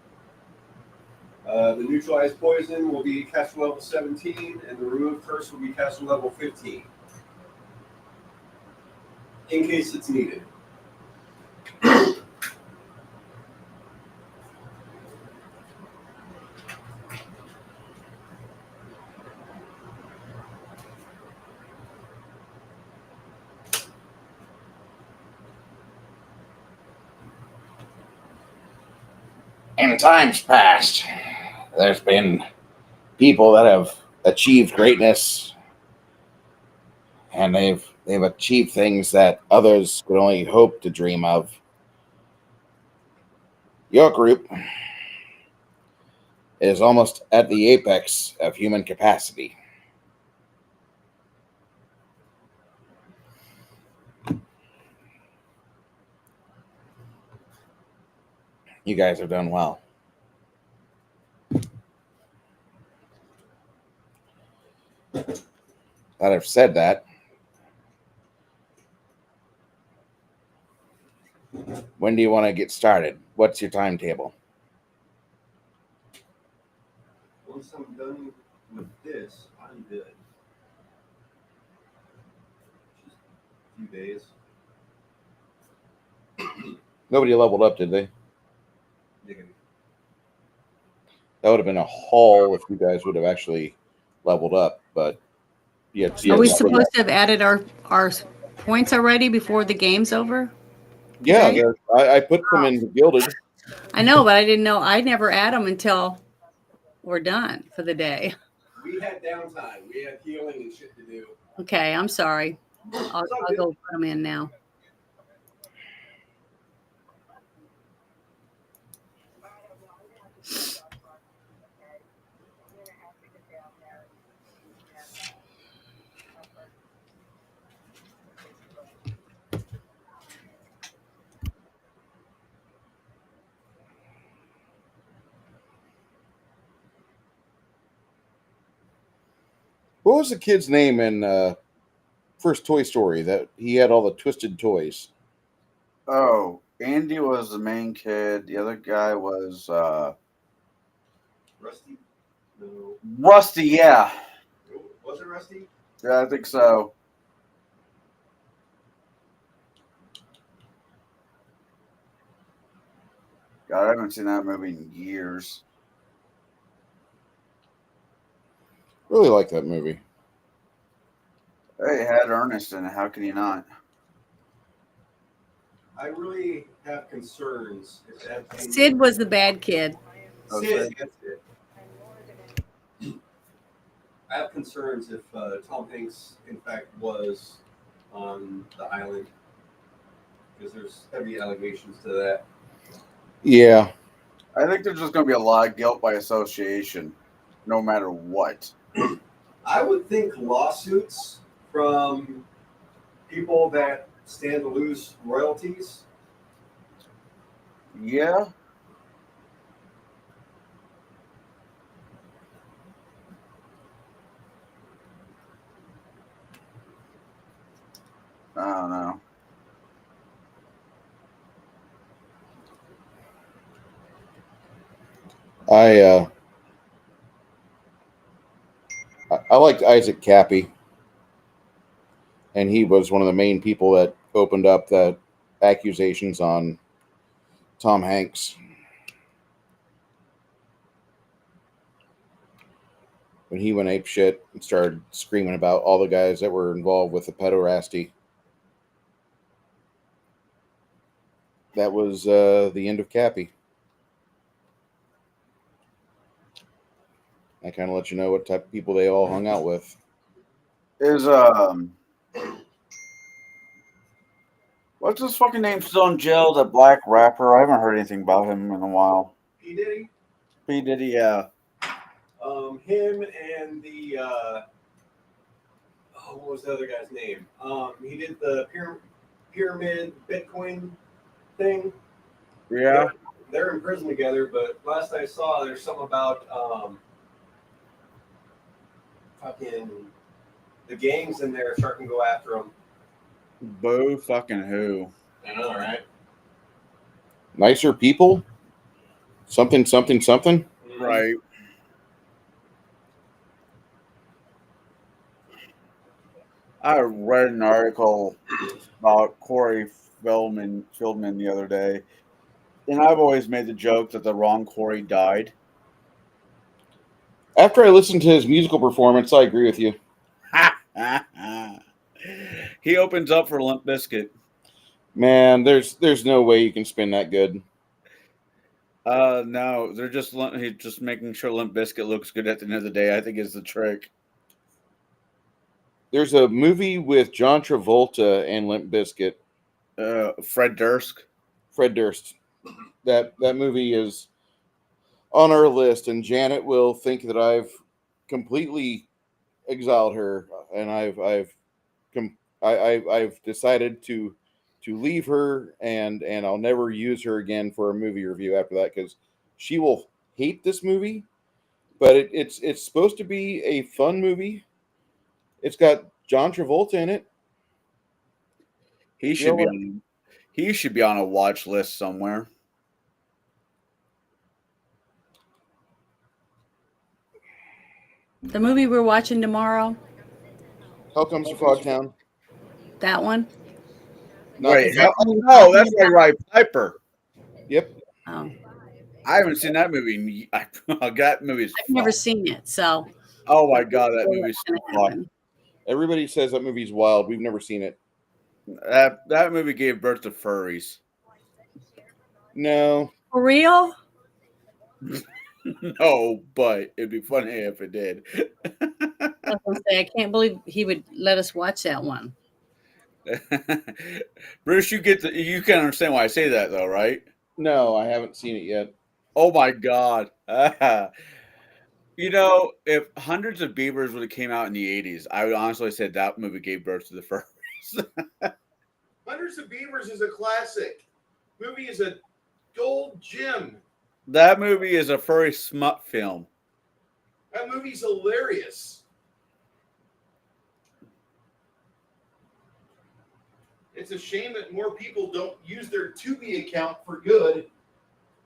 The neutralize poison will be caster level 17, and the remove curse will be caster level 15. In case it's needed. In times past, there's been people that have achieved greatness, and they've achieved things that others could only hope to dream of. Your group is almost at the apex of human capacity. You guys have done well. That I've said that. When do you want to get started? What's your timetable? Once I'm done with this, I'm good. few days. Nobody leveled up, did they? Negative. That would have been a haul if you guys would have actually leveled up. But yeah, Are we supposed to have added our points already before the game's over? Yeah, today? I put them in gilded. I know, but I didn't know. I never add them until we're done for the day. We had downtime. We had healing and shit to do. Okay, I'm sorry. I'll go put them in now. What was the kid's name in first Toy Story that he had all the twisted toys? Oh, Andy was the main kid. The other guy was Rusty? No. Rusty. Yeah, Was it Rusty? yeah, I think so. God, I haven't seen that movie in years. Really like that movie. Hey, it had Ernest in it. How can you not? I really have concerns if that thing. Sid was the bad kid. Oh, Sid, Sid. that's it. I have concerns if Tom Hanks, in fact, was on the island, because there's heavy allegations to that. Yeah. I think there's just going to be a lot of guilt by association, no matter what. I would think lawsuits from people that stand to lose royalties. Yeah. I don't know. I liked Isaac Cappy, and he was one of the main people that opened up the accusations on Tom Hanks. When he went ape shit and started screaming about all the guys that were involved with the pederasty. That was the end of Cappy. I kind of let you know what type of people they all hung out with. Is what's his fucking name still in jail? That black rapper. I haven't heard anything about him in a while. P. Diddy, P Diddy, yeah. him and the what was the other guy's name? He did the pyramid Bitcoin thing. Yeah. They're in prison together, but last I saw, there's something about fucking the gangs in there starting to go after them. Boo fucking who? I know, right? Nicer people? Something. Right. I read an article about Corey Feldman the other day, and I've always made the joke that the wrong Corey died. After I listened to his musical performance, I agree with you. He opens up for Limp Bizkit. Man, there's no way you can spin that good. No, they're just making sure Limp Bizkit looks good at the end of the day. I think is the trick. There's a movie with John Travolta and Limp Bizkit. Fred Durst. Fred Durst. That movie is on our list, and Janet will think that I've completely exiled her, and I've decided to leave her, and I'll never use her again for a movie review after that, because she will hate this movie. But it's supposed to be a fun movie. It's got John Travolta in it. He should be on a watch list somewhere. The movie we're watching tomorrow. Hell Comes to Frogtown. That one. Not Wait, the- no, that's like Roddy Piper. Yep. Oh, I haven't seen that movie. That movie's I've never fun. seen it, so Oh my god, that What's movie's gonna fun. happen? Everybody says that movie's wild. We've never seen it. That movie gave birth to furries. No. For real? No, but it'd be funny if it did. I was gonna say, I can't believe he would let us watch that one. Bruce, you can understand why I say that though, right? No, I haven't seen it yet. Oh my god. You know, if Hundreds of Beavers would have came out in the 80s, I would honestly say that movie gave birth to the furries. Hundreds of Beavers is a classic. Movie is a gold gem. That movie is a furry smut film. That movie's hilarious. It's a shame that more people don't use their Tubi account for good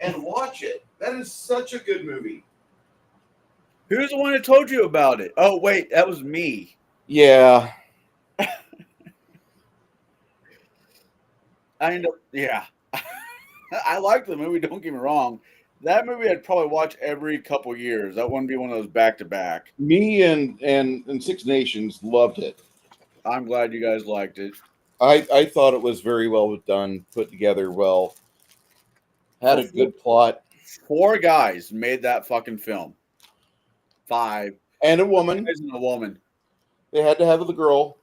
and watch it. That is such a good movie. Who's the one that told you about it? Oh, wait, that was me. Yeah. Yeah. I like the movie, don't get me wrong. That movie I'd probably watch every couple years. That wouldn't be one of those back to back. Me and Six Nations loved it. I'm glad you guys liked it. I thought it was very well done, put together well. Had a good plot. 4 guys made that fucking film. 5. And a woman. Isn't a woman. They had to have the girl.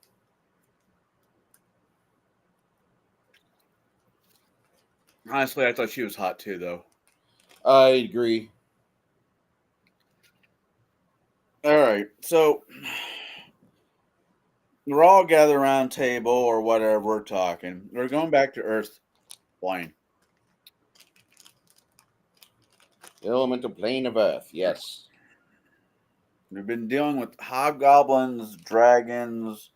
Honestly, I thought she was hot too, though. I agree. All right, so we're all gathered around a table or whatever we're talking. We're going back to Earth plane. The elemental plane of Earth, yes. We've been dealing with hobgoblins, dragons,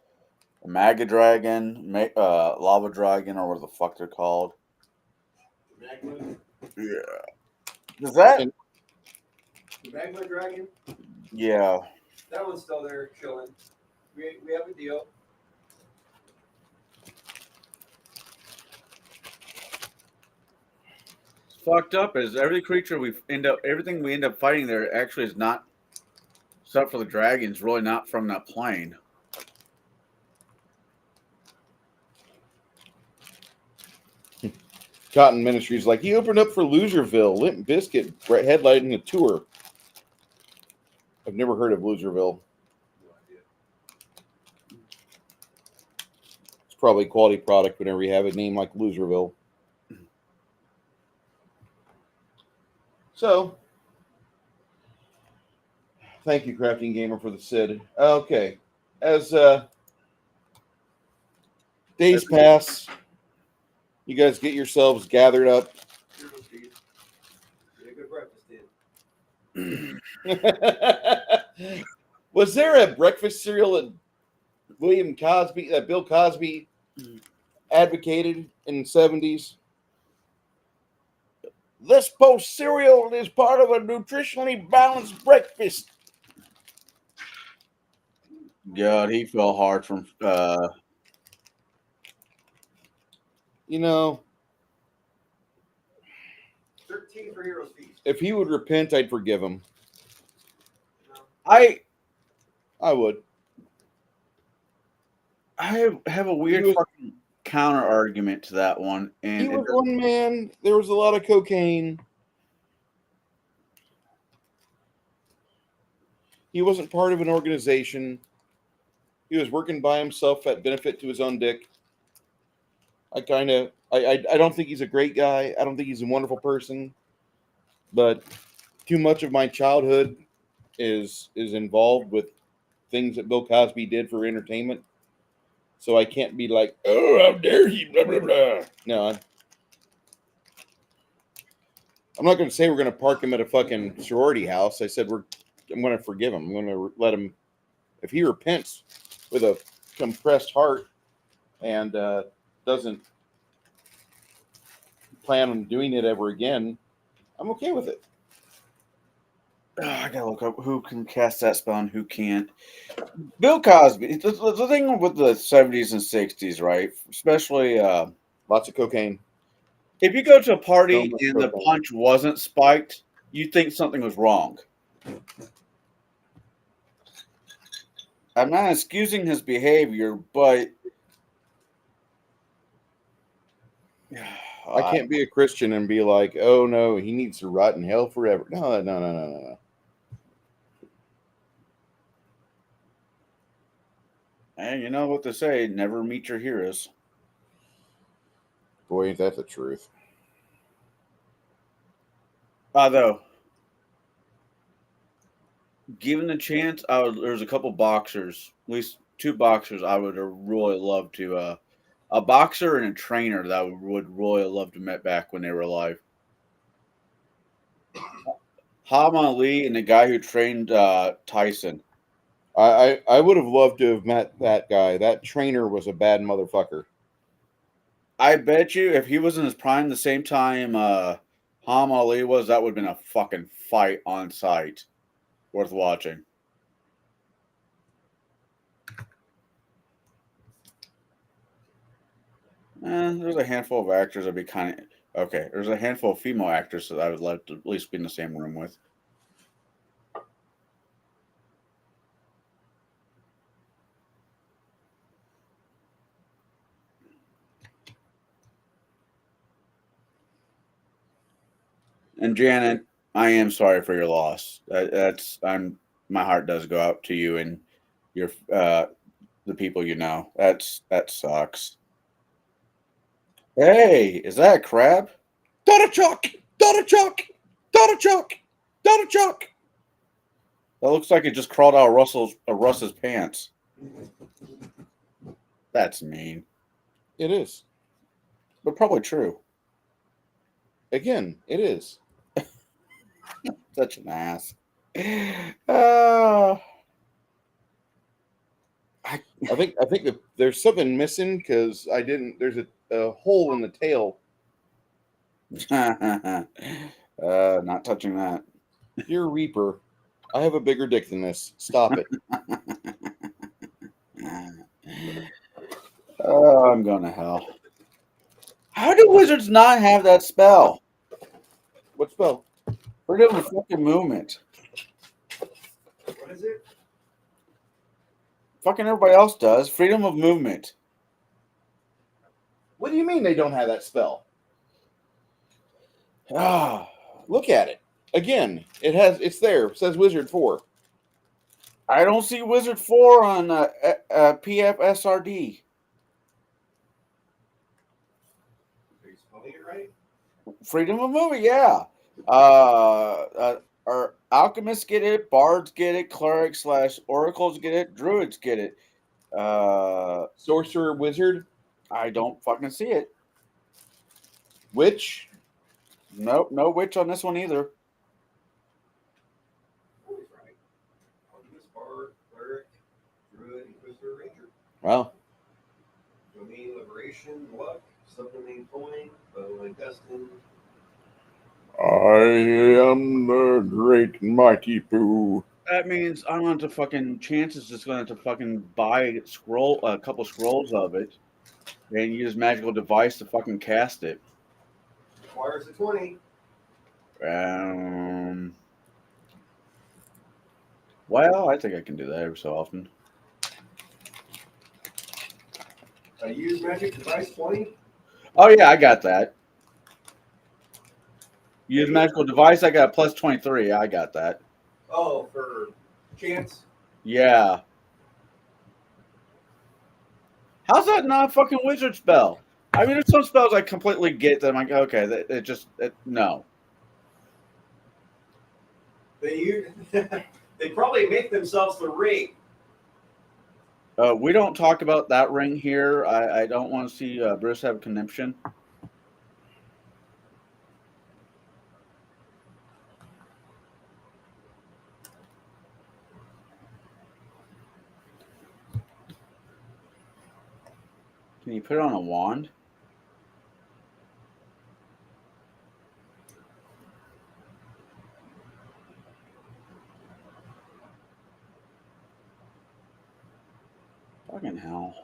mega dragon, lava dragon, or what the fuck they're called. Magma, Yeah. Does that? the magma dragon, Yeah. that one's still there chilling. We have a deal. Fucked up is everything we end up fighting there actually is not, except for the dragons, really not from that plane. Cotton Ministries like he opened up for Loserville, Limp Bizkit, headlighting a tour. I've never heard of Loserville. No idea. It's probably a quality product whenever you have a name like Loserville. So, thank you, Crafting Gamer, for the SID. Okay, as days pass, you guys get yourselves gathered up. Here goes Steve. Get a good breakfast in. Was there a breakfast cereal that Bill Cosby advocated in the 70s? This post cereal is part of a nutritionally balanced breakfast. God, he fell hard from. You know, 13 for Heroes Feast. if he would repent, I'd forgive him. I would. have a weird fucking counter argument to that one, and He was one man. There was a lot of cocaine. He wasn't part of an organization. He was working by himself at benefit to his own dick. I don't think he's a great guy. I don't think he's a wonderful person. But too much of my childhood is involved with things that Bill Cosby did for entertainment. So I can't be like, oh, how dare he, blah, blah, blah. No, I'm not going to say we're going to park him at a fucking sorority house. I said I'm going to forgive him. I'm going to let him, if he repents with a compressed heart and doesn't plan on doing it ever again, I'm okay with it. I gotta look up who can cast that spell and who can't. Bill Cosby. The thing with the 70s and 60s, right? Especially Lots of cocaine. If you go to a So party much and the cocaine. punch wasn't spiked, you'd think something was wrong. I'm not excusing his behavior, but I can't be a Christian and be like, oh no, he needs to rot in hell forever. No. And you know what they say, never meet your heroes. Boy, ain't that the truth. Although, given the chance, there's a couple boxers, at least 2 boxers I would have really loved to, a boxer and a trainer that I would really love to met back when they were alive. Muhammad Ali and the guy who trained Tyson. I would have loved to have met that guy. That trainer was a bad motherfucker. I bet you if he was in his prime the same time Muhammad Ali was, that would have been a fucking fight on site. Worth watching. There's a handful of actors I'd be kind of... Okay, there's a handful of female actors that I would like to at least be in the same room with. And Janet, I am sorry for your loss. My heart does go out to you and your the people you know. That sucks. Hey, is that a crab? Donna Chuck! Donna Chuck! Donna Chuck! Donna Chuck! That looks like it just crawled out of Russ's pants. That's mean, It is. but probably true. Again, it is. Such an ass. Uh, I think that there's something missing because I didn't. There's a hole in the tail. not touching that. Dear Reaper, I have a bigger dick than this. Stop it. Oh, I'm going to hell. How do wizards not have that spell? What spell? Freedom of fucking movement. What is it? Fucking everybody else does. Freedom of movement. What do you mean they don't have that spell? Ah, Look at it. Again, it's there. It says Wizard 4. I don't see Wizard 4 on PFSRD. Are you spelling it right? Freedom of movement, yeah. Our alchemists get it, bards get it, clerics / oracles get it, druids get it. Sorcerer, Wizard, I don't fucking see it. Witch. Nope, no witch on this one either. Always right. Alchemist, bard, cleric, druid, inquisitor, ranger. Wow. Domain, liberation, luck, subdomain, coin, bow and destined. I am the great mighty Pooh. That means I'm going to fucking chances just going to fucking buy a couple scrolls of it and use magical device to fucking cast it. Requires a 20. Well, I think I can do that every so often. I use magic device 20. Oh yeah, I got that. Use magical device. I got plus 23. I got that. Oh, for chance. Yeah. How's that not a fucking wizard spell? I mean, there's some spells I completely get that I'm like, okay, no. They probably make themselves the ring. We don't talk about that ring here. I don't want to see Bruce have conniption. Can you put it on a wand? Fucking hell.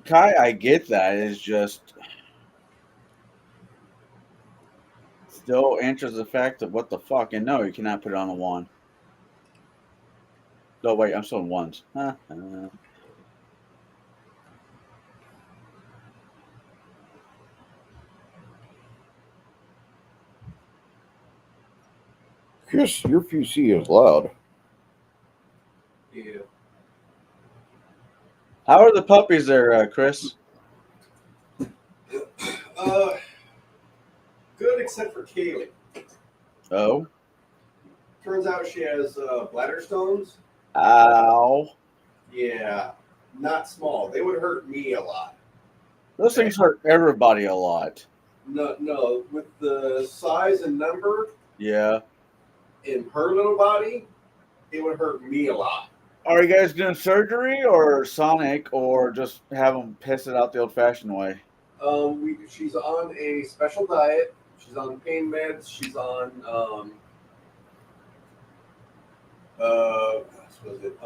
Kai, I get that. It's just still answers the fact of what the fuck. And no, you cannot put it on a one. No, wait, I'm still in ones. Chris, your PC is loud. Yeah. How are the puppies there, Chris? Good except for Kaylee. Oh. Turns out she has bladder stones. Ow. Yeah, not small. They would hurt me a lot. Those things hurt everybody a lot. No, with the size and number Yeah. in her little body, it would hurt me a lot. Are you guys doing surgery or Sonic or just have them piss it out the old-fashioned way? She's on a special diet. She's on pain meds. She's on what was it?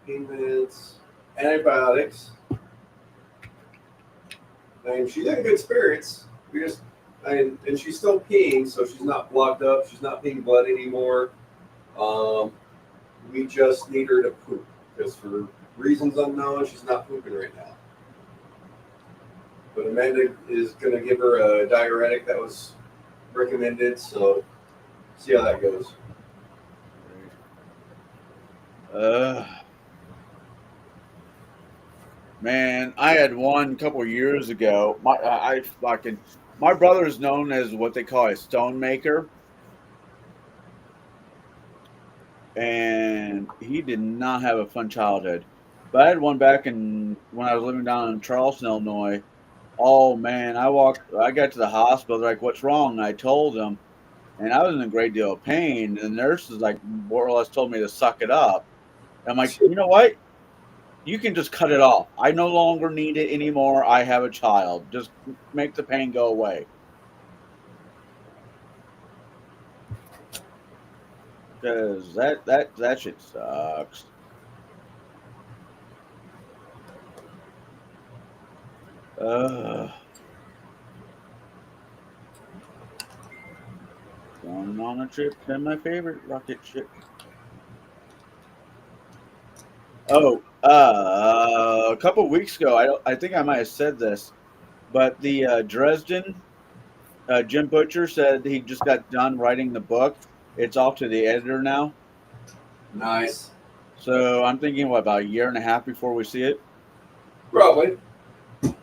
Pain meds, antibiotics. And she's in good spirits. And she's still peeing, so she's not blocked up. She's not peeing blood anymore. We just need her to poop because for reasons unknown, she's not pooping right now. But Amanda is going to give her a diuretic that was recommended, so see how that goes. Man, I had one a couple of years ago. My brother is known as what they call a stone maker, and he did not have a fun childhood. But I had one back when I was living down in Charleston, Illinois. Oh man, I got to the hospital. They're like, "What's wrong?" And I told them, and I was in a great deal of pain. And the nurses like more or less told me to suck it up. I'm like, you know what? You can just cut it off. I no longer need it anymore. I have a child. Just make the pain go away. Because that shit sucks. Going on a trip to my favorite rocket ship. Oh, a couple weeks ago, I think I might have said this, but the Dresden, Jim Butcher said he just got done writing the book. It's off to the editor now. Nice. So I'm thinking, what, about a year and a half before we see it? Probably. And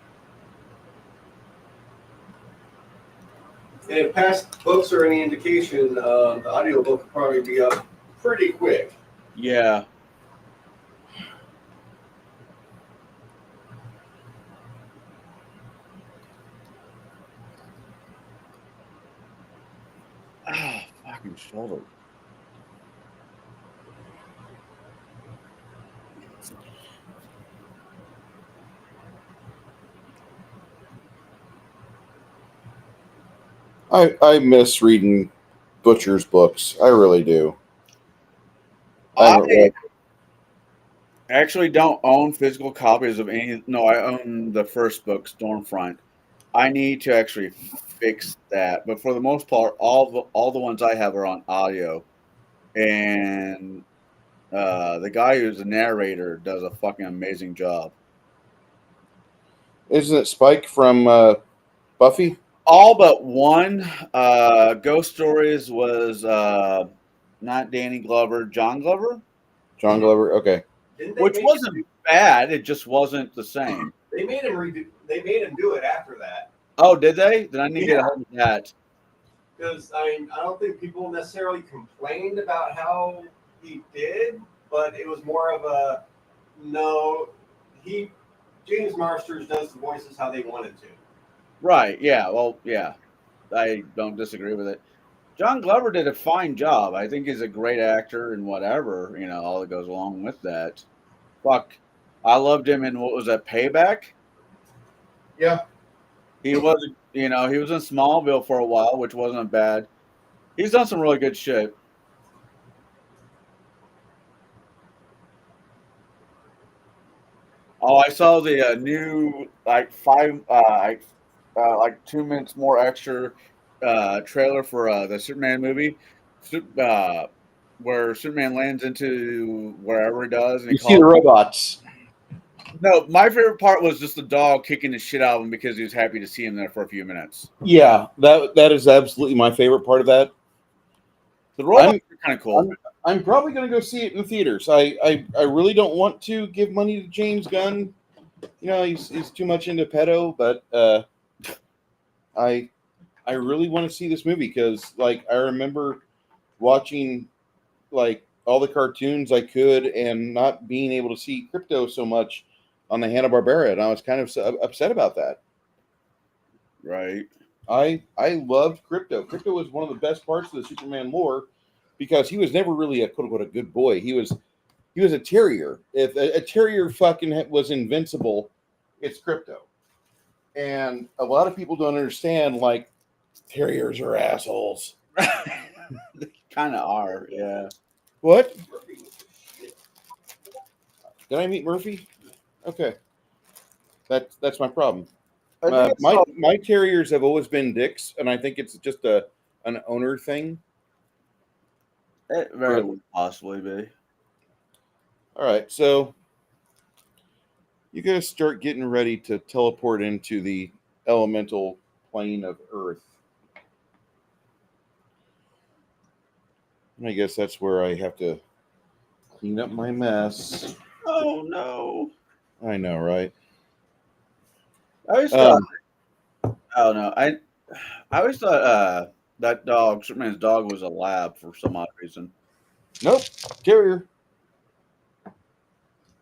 if past books are any indication, the audiobook will probably be up pretty quick. Yeah. Ah, fucking shoulder. I miss reading Butcher's books. I really do. I actually don't own physical copies of any. No, I own the first book, Stormfront. I need to actually fix that, but for the most part, all the ones I have are on audio, and the guy who's the narrator does a fucking amazing job. Isn't it Spike from Buffy? All but one. Ghost Stories was not Danny Glover, John Glover, John Glover. Okay. which wasn't bad. It just wasn't the same. They made him redo. They made him do it after that. Oh, did they? Then I need to get a hold of that. Because I don't think people necessarily complained about how he did, but it was more of a no. James Marsters does the voices how they wanted to. Right. Yeah. Well, yeah. I don't disagree with it. John Glover did a fine job. I think he's a great actor and whatever, all that goes along with that. Fuck. I loved him in, what was that, Payback? Yeah. He was, he was in Smallville for a while, which wasn't bad. He's done some really good shit. Oh, I saw the new like 2 minutes more extra trailer for the Superman movie, where Superman lands into wherever he does, and he You see the calls. robots. No, my favorite part was just the dog kicking the shit out of him because he was happy to see him there for a few minutes. Yeah, that is absolutely my favorite part of that. The robots are kind of cool. I'm probably going to go see it in the theaters. I really don't want to give money to James Gunn. You know, he's too much into pedo, but I really want to see this movie because, like, I remember watching like all the cartoons I could and not being able to see Crypto so much on the Hanna-Barbera, and I was kind of upset about that. Right. I loved Crypto. Crypto was one of the best parts of the Superman lore because he was never really a quote unquote a good boy. He was a terrier. If a terrier fucking was invincible, it's Crypto. And a lot of people don't understand, like, terriers are assholes. They kind of are, yeah. What? Did I meet Murphy? Okay. That's my problem. My terriers have always been dicks, and I think it's just an owner thing. It very well possibly be. All right, so you guys start getting ready to teleport into the elemental plane of Earth. And I guess that's where I have to clean up my mess. Oh no! I know, right? I always thought. Oh no! I always thought that dog, Superman's dog, was a lab for some odd reason. Nope, terrier.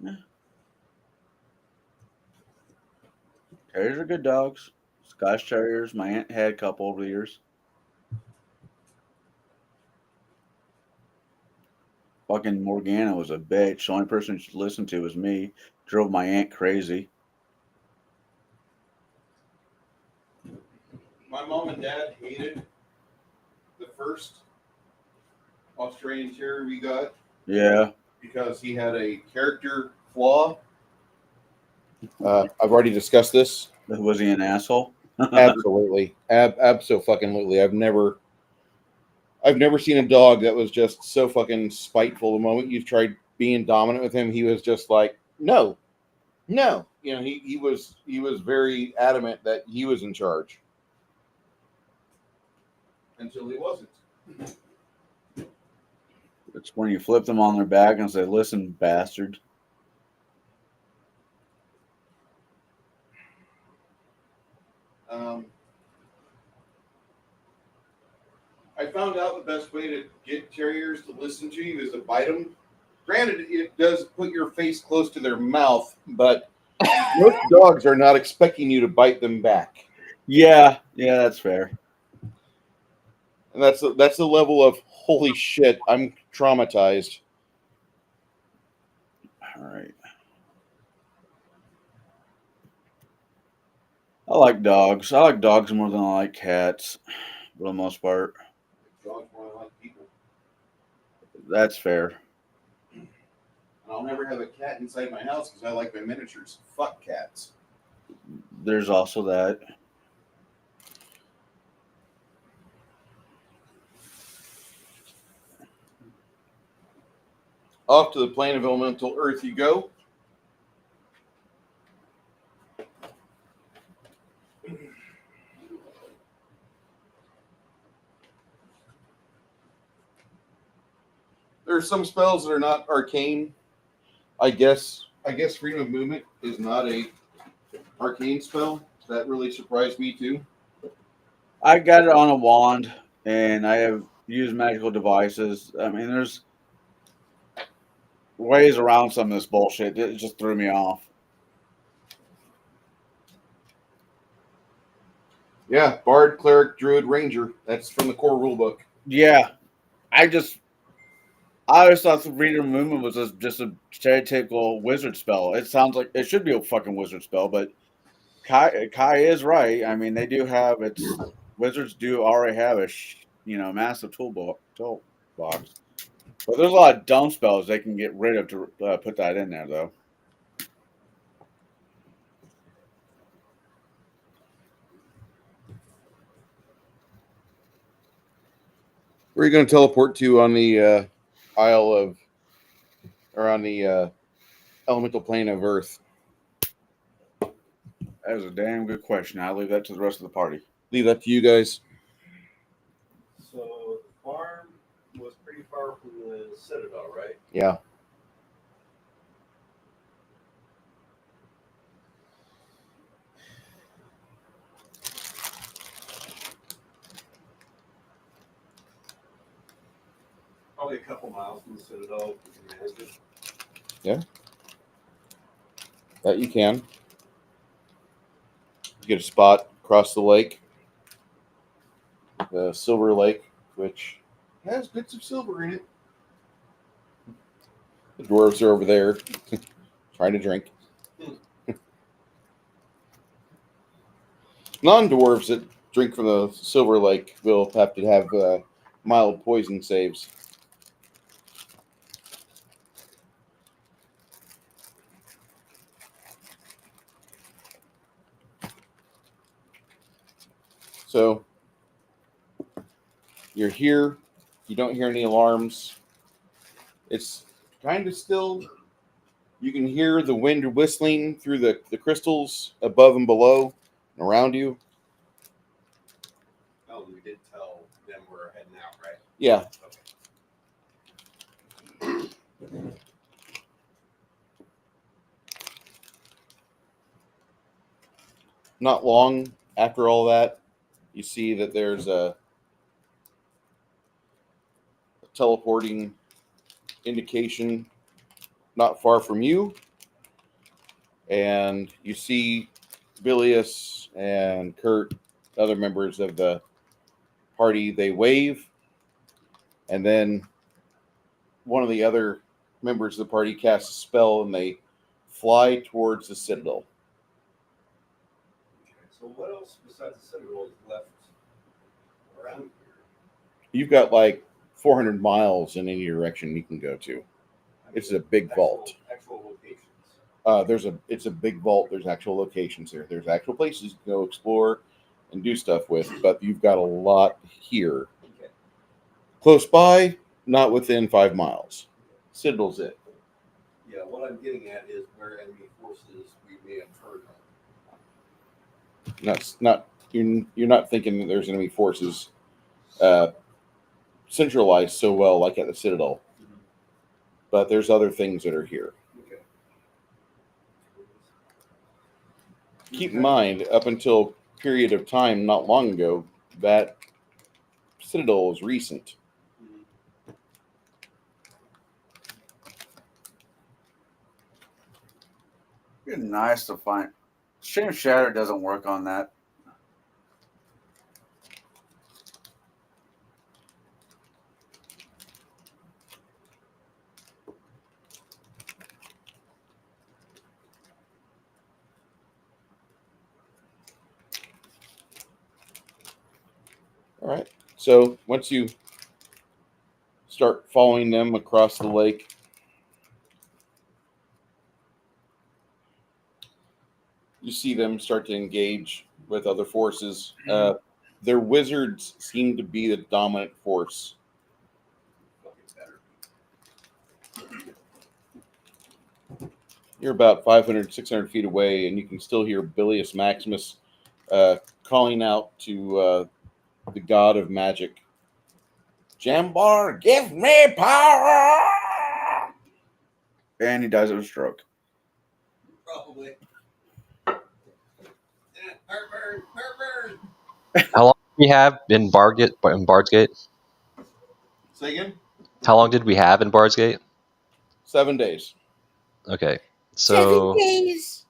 Yeah. Terriers are good dogs. Scotch Terriers. My aunt had a couple over the years. Fucking Morgana was a bitch. The only person she listened to was me. Drove my aunt crazy. My mom and dad hated the first Australian Terrier we got. Yeah. Because he had a character flaw. I've already discussed this. Was he an asshole? Absolutely. Abso-fucking-lutely. I've never seen a dog that was just so fucking spiteful. The moment you tried being dominant with him, he was just like, no. You know, he was very adamant that he was in charge. Until he wasn't. It's when you flip them on their back and say, listen, bastard. I found out the best way to get terriers to listen to you is to bite them. Granted, it does put your face close to their mouth, but most dogs are not expecting you to bite them back. Yeah, that's fair. And that's the level of holy shit, I'm traumatized. All right. I like dogs. I like dogs more than I like cats, for the most part. Dogs more than like people. That's fair. And I'll never have a cat inside my house because I like my miniatures. Fuck cats. There's also that. Off to the plane of elemental Earth you go. There are some spells that are not arcane. I guess freedom of movement is not a arcane spell. That really surprised me too. I got it on a wand, and I have used magical devices. I mean, there's ways around some of this bullshit. It just threw me off. Yeah, Bard, Cleric, Druid, Ranger. That's from the core rulebook. Yeah, I always thought the freedom of movement was just a stereotypical wizard spell. It sounds like it should be a fucking wizard spell, but Kai is right. I mean, they do have its wizards do already have a massive toolbox. But there's a lot of dumb spells they can get rid of to put that in there, though. Where are you going to teleport to on the Isle of, or on the elemental plane of Earth? That is a damn good question. I'll leave that to the rest of the party. Leave that to you guys. So the farm was pretty far from the Citadel, right? Yeah. Probably a couple miles from the Citadel. If you can manage it. Yeah. That you can. Get a spot across the lake. The Silver Lake, which has bits of silver in it. The dwarves are over there trying to drink. Non-dwarves that drink from the Silver Lake will have to have mild poison saves. So you're here. You don't hear any alarms. It's kind of still. You can hear the wind whistling through the crystals above and below and around you. Oh, we did tell them we're heading out, right? Yeah. Okay. Not long after all that, you see that there's a teleporting indication not far from you. And you see Bilius and Kurt, other members of the party, they wave. And then one of the other members of the party casts a spell and they fly towards the Citadel. Okay. So what else besides the Citadel is left around here? You've got like 400 miles in any direction you can go to. I mean, It's a big vault. Actual locations. It's a big vault. There's actual locations there. There's actual places to go explore and do stuff with, but you've got a lot here. Okay. Close by, not within 5 miles. Citadel's it. Yeah, what I'm getting at is where enemy forces we may have heard of. You're not thinking that there's enemy forces centralized so well like at the Citadel, but there's other things that are here. Okay. Keep in mind, up until a period of time not long ago, that Citadel is recent. It'd be nice to find. Shame Shatter doesn't work on that. All right. So once you start following them across the lake, you see them start to engage with other forces. Their wizards seem to be the dominant force. You're about 500, 600 feet away, and you can still hear Bilius Maximus calling out to the god of magic. Jambar, give me power! And he dies of a stroke. Probably. Heartburn. How long did we have in Bard's Gate? Say again? How long did we have in Bard's Gate? 7 days. Okay, so 7 days.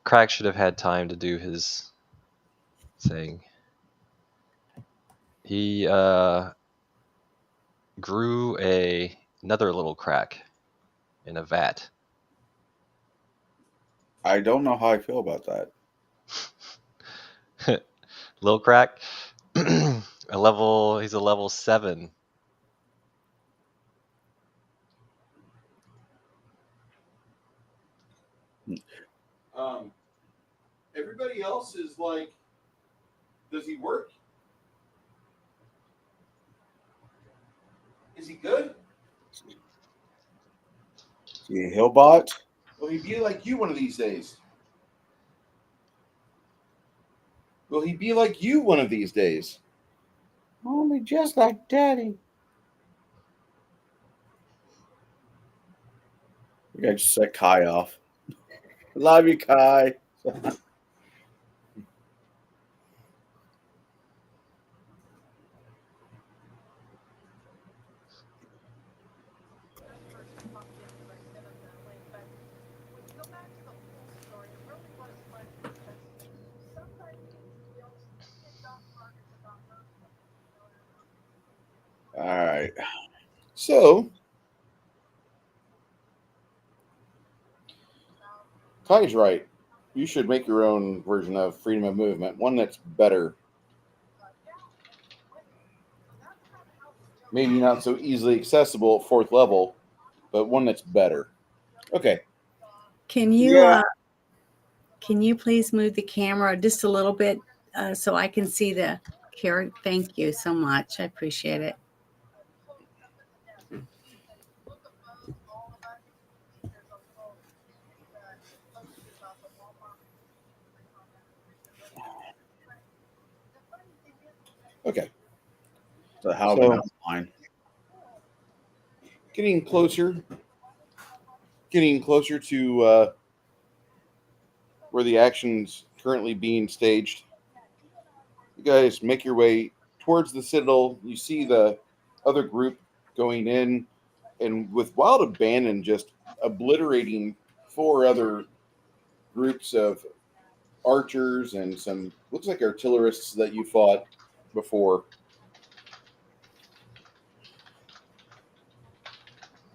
Crack should have had time to do his thing. He grew another little crack in a vat. I don't know how I feel about that. Little crack. He's a level 7. Everybody else is like, does he work? he good? You a Hillbot? Will he be like you one of these days? Will he be like you one of these days? Only just like Daddy. You guys just set Kai off. Love you, Kai. All right. So, Kai's right. You should make your own version of freedom of movement, one that's better. Maybe not so easily accessible at 4th level, but one that's better. Okay. Can you Yeah. can you please move the camera just a little bit so I can see the character? Thank you so much. I appreciate it. Okay. So how So- about mine? Getting closer to where the action's currently being staged. You guys make your way towards the citadel. You see the other group going in, and with wild abandon, just obliterating 4 other groups of archers and some looks like artillerists that you fought before.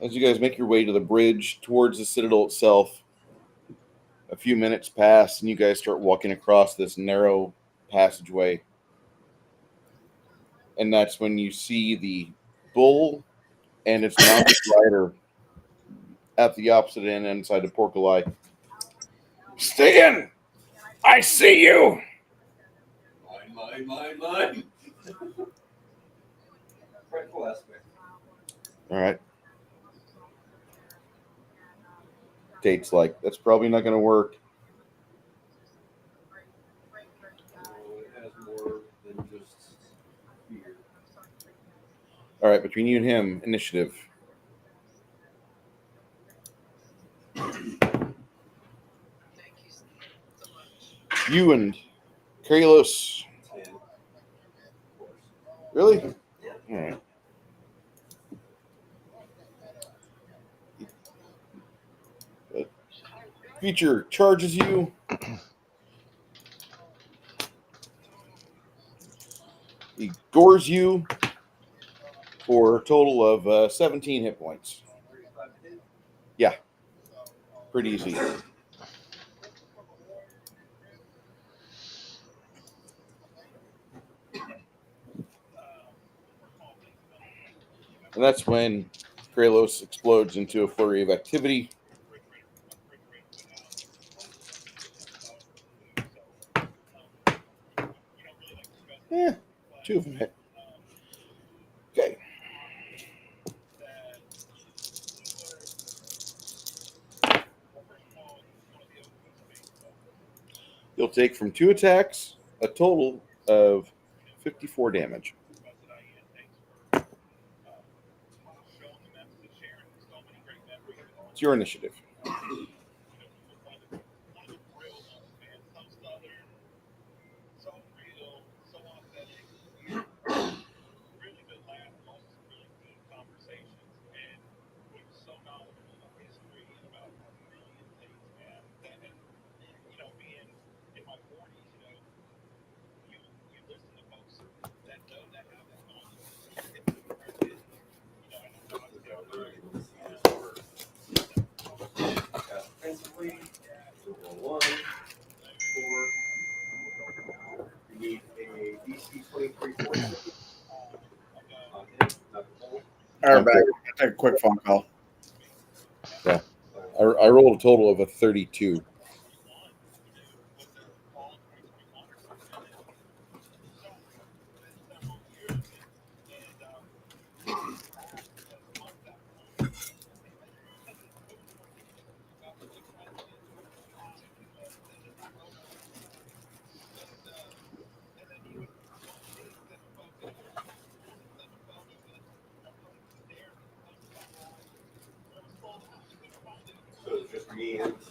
As you guys make your way to the bridge towards the citadel itself, a few minutes pass and you guys start walking across this narrow passageway. And that's when you see the bull and its mounted rider at the opposite end inside the portcullis. Stian! I see you! Mine. Frightful aspect. All right. Tate's like, that's probably not going to work. It has more than just fear. All right, between you and him, initiative. Thank you so much. You and Kralos. 10. Of course. Really? All right. Creature charges you. He gores you for a total of 17 hit points. 35 to hit. Yeah. Pretty easy. And that's when Kralos explodes into a flurry of activity. Yeah, 2 of them hit. Okay. You'll take from 2 attacks a total of 54 damage. It's your initiative. Offensively, so roll 1, 4. You need a DC 23 force. On hit, not the bull. All right, back. Take a quick phone call. I rolled a total of a 32.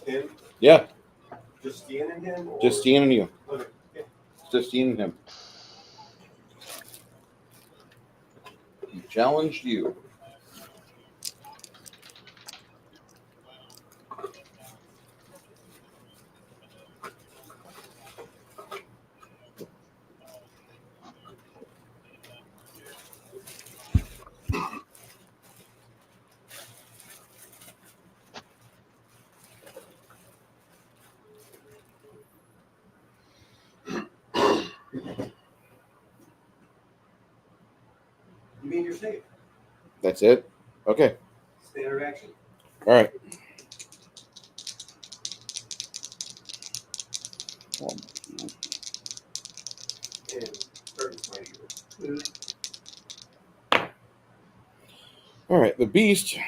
Him? Yeah, Just Stian and him? Or... just Stian and you. Okay. Yeah. Just Stian and him. He challenged you. You mean you're safe? That's it? Okay. Standard action. All right. And starting smite you. All right. The beast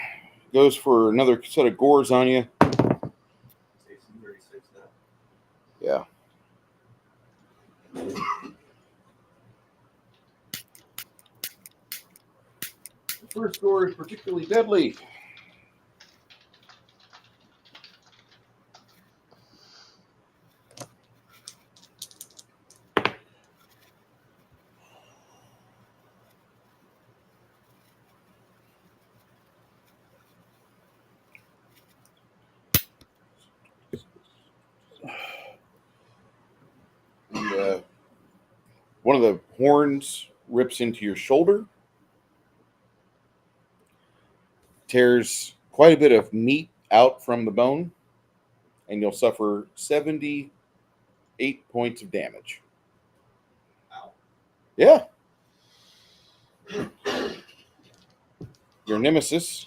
goes for another set of gores on you. AC 36 now. Yeah. The first gore is particularly deadly. And, one of the horns rips into your shoulder, tears quite a bit of meat out from the bone, and you'll suffer 78 points of damage. Ow. Yeah. Your nemesis,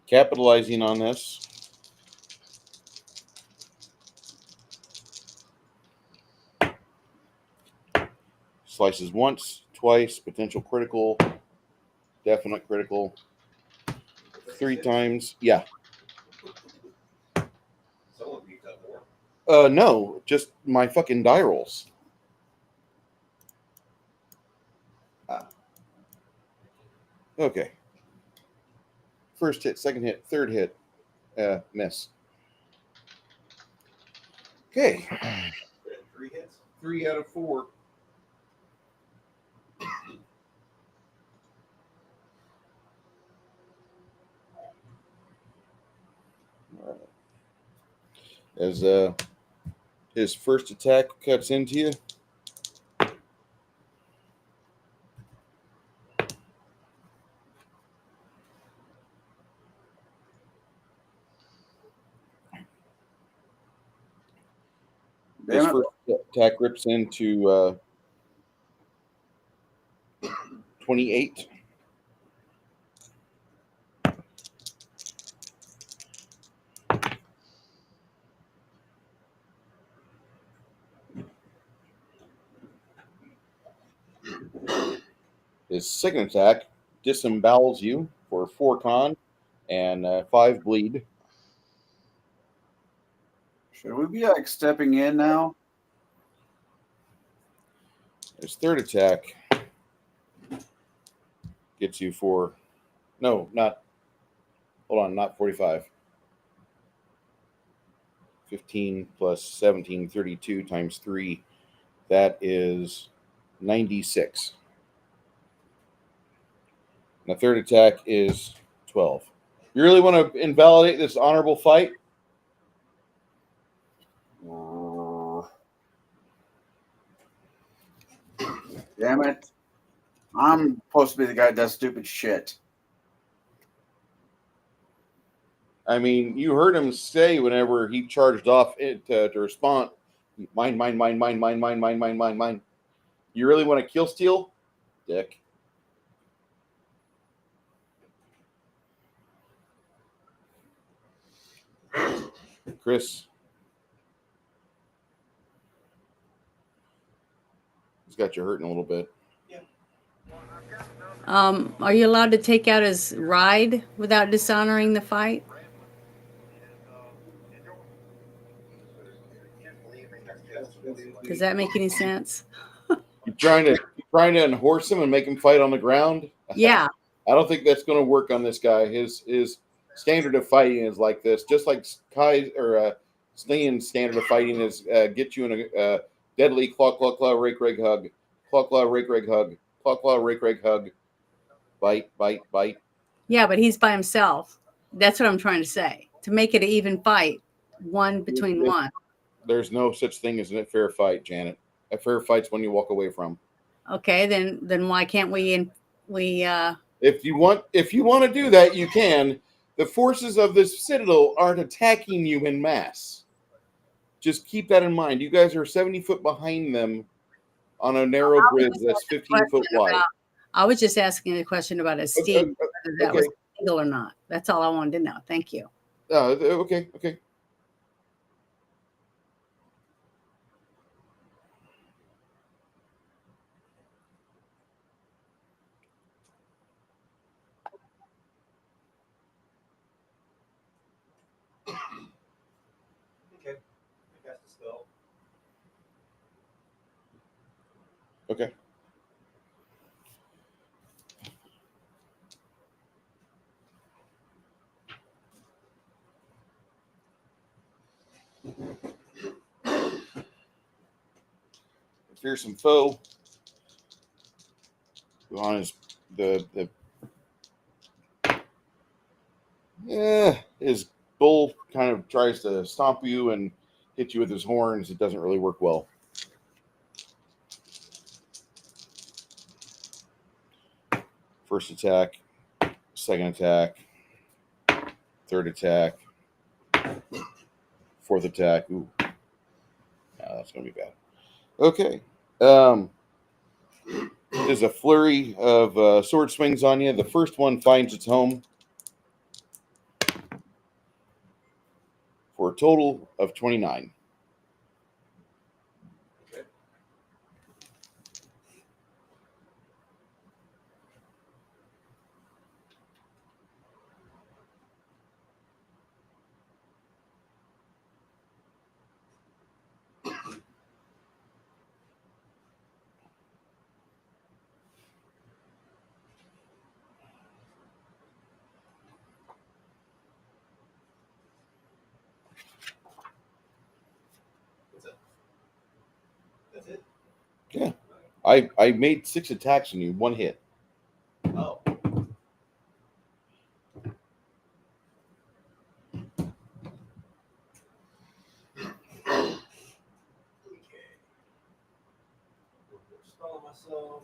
capitalizing on this, slices once, twice, potential critical, definite critical, 3 times. Yeah. Someone beat up more. No, just my fucking die rolls. Okay. First hit, second hit, third hit, miss. Okay. 3 hits. 3 out of 4. As his first attack cuts into you. His Damn it. first attack rips into 28. His second attack disembowels you for 4 con and 5 bleed. Should we be like stepping in now? His third attack gets you for not 45. 15 plus 17, 32 times 3. That is 96. And the third attack is 12. You really want to invalidate this honorable fight? Damn it. I'm supposed to be the guy that does stupid shit. I mean, you heard him say whenever he charged off to respond, mine, mine, mine, mine, mine, mine, mine, mine, mine, mine. You really want to kill steal? Dick. Chris. He's got you hurting a little bit. Are you allowed to take out his ride without dishonoring the fight? Does that make any sense? You trying to unhorse him and make him fight on the ground? Yeah. I don't think that's going to work on this guy. His standard of fighting is like this. Just like Kai or Stian's standard of fighting is get you in a deadly claw, claw, claw, rake, rake, hug, claw, claw, rake, rake, hug, claw, claw, rake, rake, hug, bite, bite, bite. Yeah, but he's by himself. That's what I'm trying to say. To make it an even fight, one between one. There's no such thing as a fair fight, Janet. A fair fight's when you walk away from. Okay, then why can't we If you want to do that, you can. The forces of this citadel aren't attacking you in mass. Just keep that in mind. You guys are 70 foot behind them on a narrow bridge that's 15 foot wide. I was just asking a question about his steam, whether that was legal or not. That's all I wanted to know. Thank you. Okay. Okay. I cast a spell. Okay. Fearsome foe. On his bull kind of tries to stomp you and hit you with his horns. It doesn't really work well. First attack, second attack, third attack, fourth attack. Ooh, that's gonna be bad. Okay. There's a flurry of sword swings on you. The first one finds its home for a total of 29. Okay. What's that? That's it? Yeah. I made 6 attacks on you, 1 hit. Oh. Okay. Spell on myself.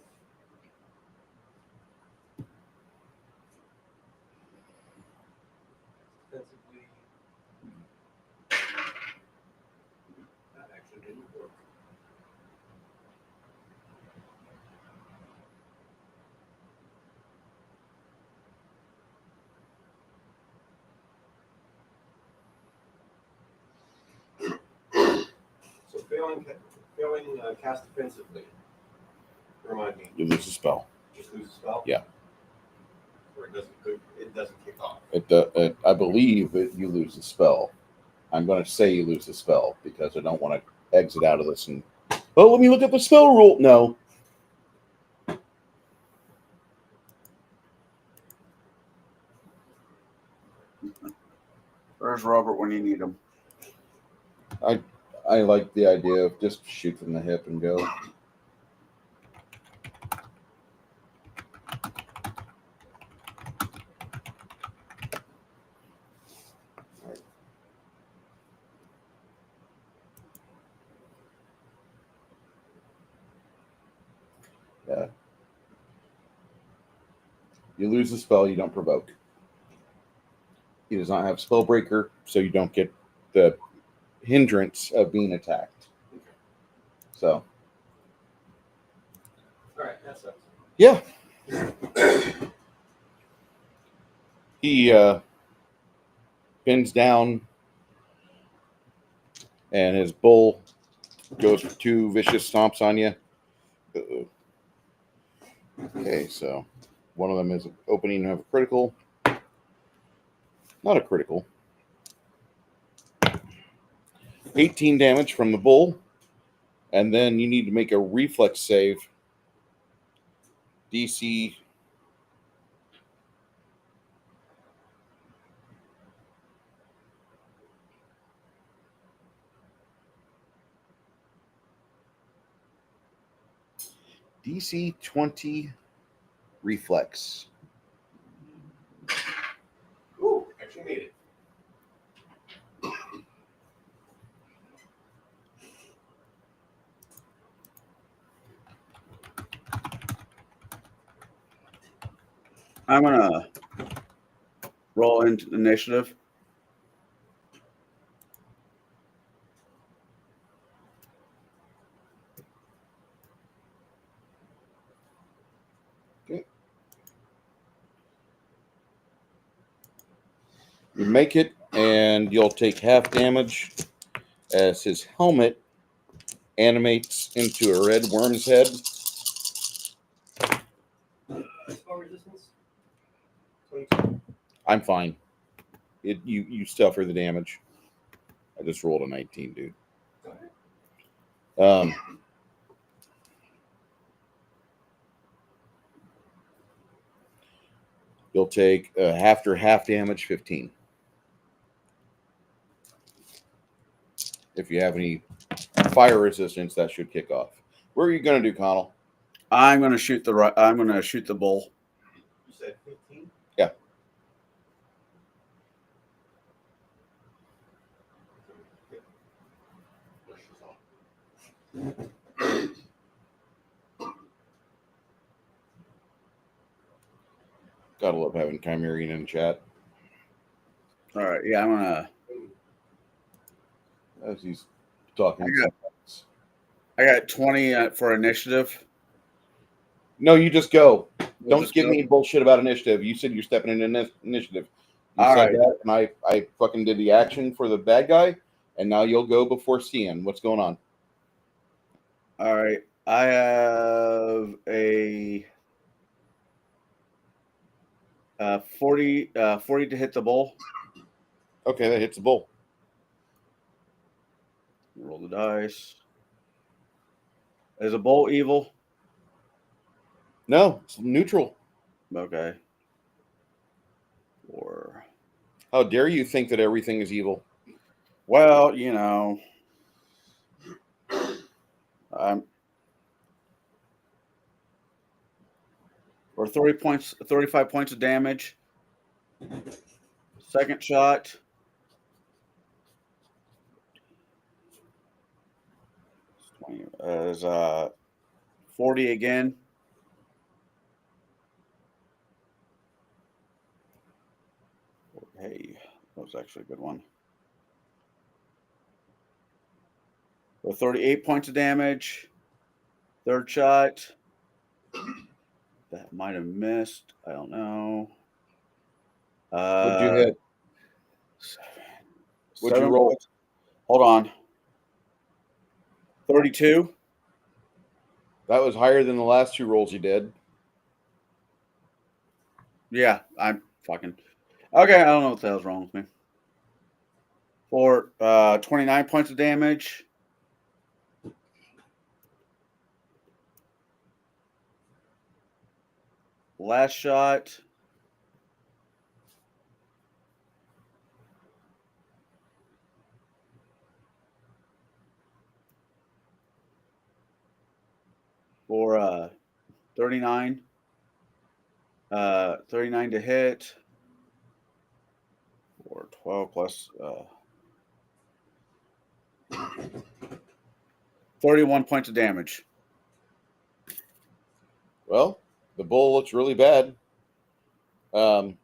Defensively. That actually didn't work. So failing cast defensively. Remind me. You lose the spell. Just lose a spell? Yeah. Or it doesn't kick off. I believe that you lose the spell. I'm going to say you lose the spell because I don't want to exit out of this and, oh, let me look at the spell rule. No. Where's Robert when you need him? I like the idea of just shoot from the hip and go. Yeah. You lose the spell, you don't provoke. He does not have Spellbreaker, so you don't get the hindrance of being attacked. So. All right, that sucks. Yeah. He bends down, and his bull goes for 2 vicious stomps on you. Uh-oh. Okay, so one of them is opening of a critical. Not a critical. 18 damage from the bull. And then you need to make a reflex save. DC DC 20 reflex. Ooh, actually made it. I'm gonna roll into initiative. You make it, and you'll take half damage as his helmet animates into a red worm's head. Spell resistance. 22. I'm fine. You suffer the damage. I just rolled a 19, dude. You'll take after half damage, 15. If you have any fire resistance, that should kick off. What are you gonna do, Connell? I'm gonna shoot the bull. You said 15? Yeah. Gotta love having Chimerian in chat. All right, yeah, I'm gonna. As he's talking. I got 20 for initiative. No, you just go. We'll Don't just give go. me bullshit about initiative. You said you're stepping into initiative. You All said right. that, and I fucking did the action for the bad guy, and now you'll go before Stian. What's going on? All right, I have a 40 to hit the bull. Okay, that hits the bull. Roll the dice. Is a bull evil? No, it's neutral. Okay. Or How dare you think that everything is evil? well, you know, or 35 points of damage. Second shot. Is 40 again. Hey, that was actually a good one. So 38 points of damage. Third shot. That might have missed. I don't know. What'd you hit? What'd you roll? Hold on. 32. That was higher than the last two rolls you did. Yeah, I'm fucking. Okay, I don't know what the hell's wrong with me. For 29 points of damage. Last shot. For 39. 39 to hit. Or 12 plus 31 points of damage. Well, the bull looks really bad. 6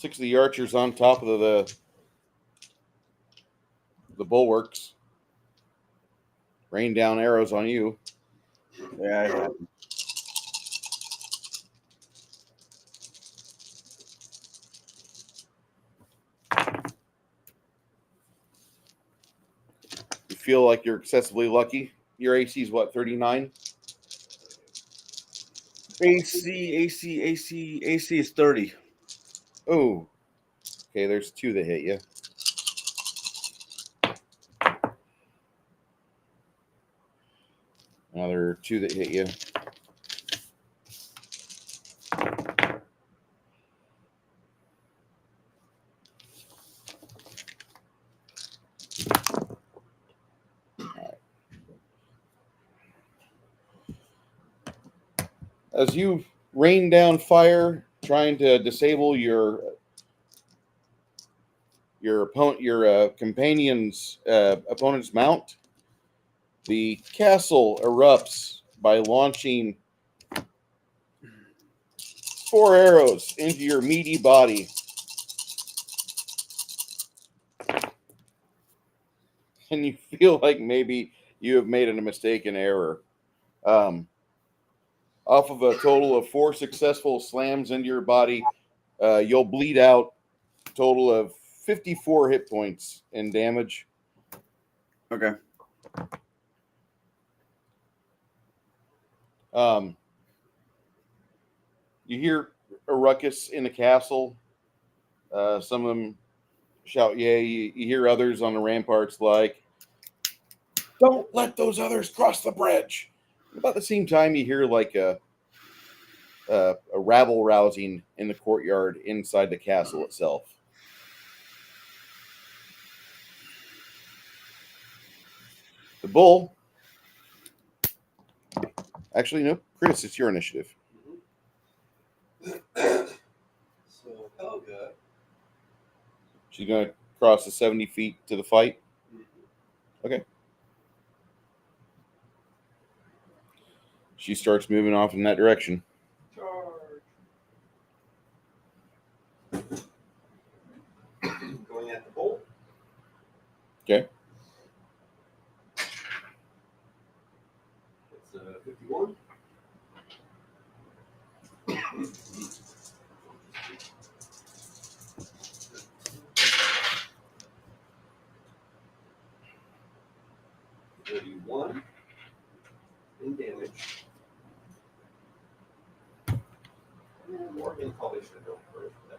of the archers on top of the bulwarks rain down arrows on you. Yeah, it happened. You feel like you're excessively lucky. Your AC is what, 39? AC is 30. Oh, okay. There's 2 that hit you. Another 2 that hit you. As you rain down fire, trying to disable your companion's opponent's mount, the castle erupts by launching 4 arrows into your meaty body. And you feel like maybe you have made a mistaken error. Off of a total of 4 successful slams into your body, you'll bleed out a total of 54 hit points in damage. Okay. You hear a ruckus in the castle. Some of them shout, yay. You hear others on the ramparts like, don't let those others cross the bridge. About the same time, you hear like a rabble rousing in the courtyard inside the castle itself. The bull. Actually, no, Chris, it's your initiative. So Helga. She's going to cross the 70 feet to the fight. Okay. She starts moving off in that direction. Charge. Going at the bull. Okay. It's 51. $31 in damage. Morgan probably should have gone first, but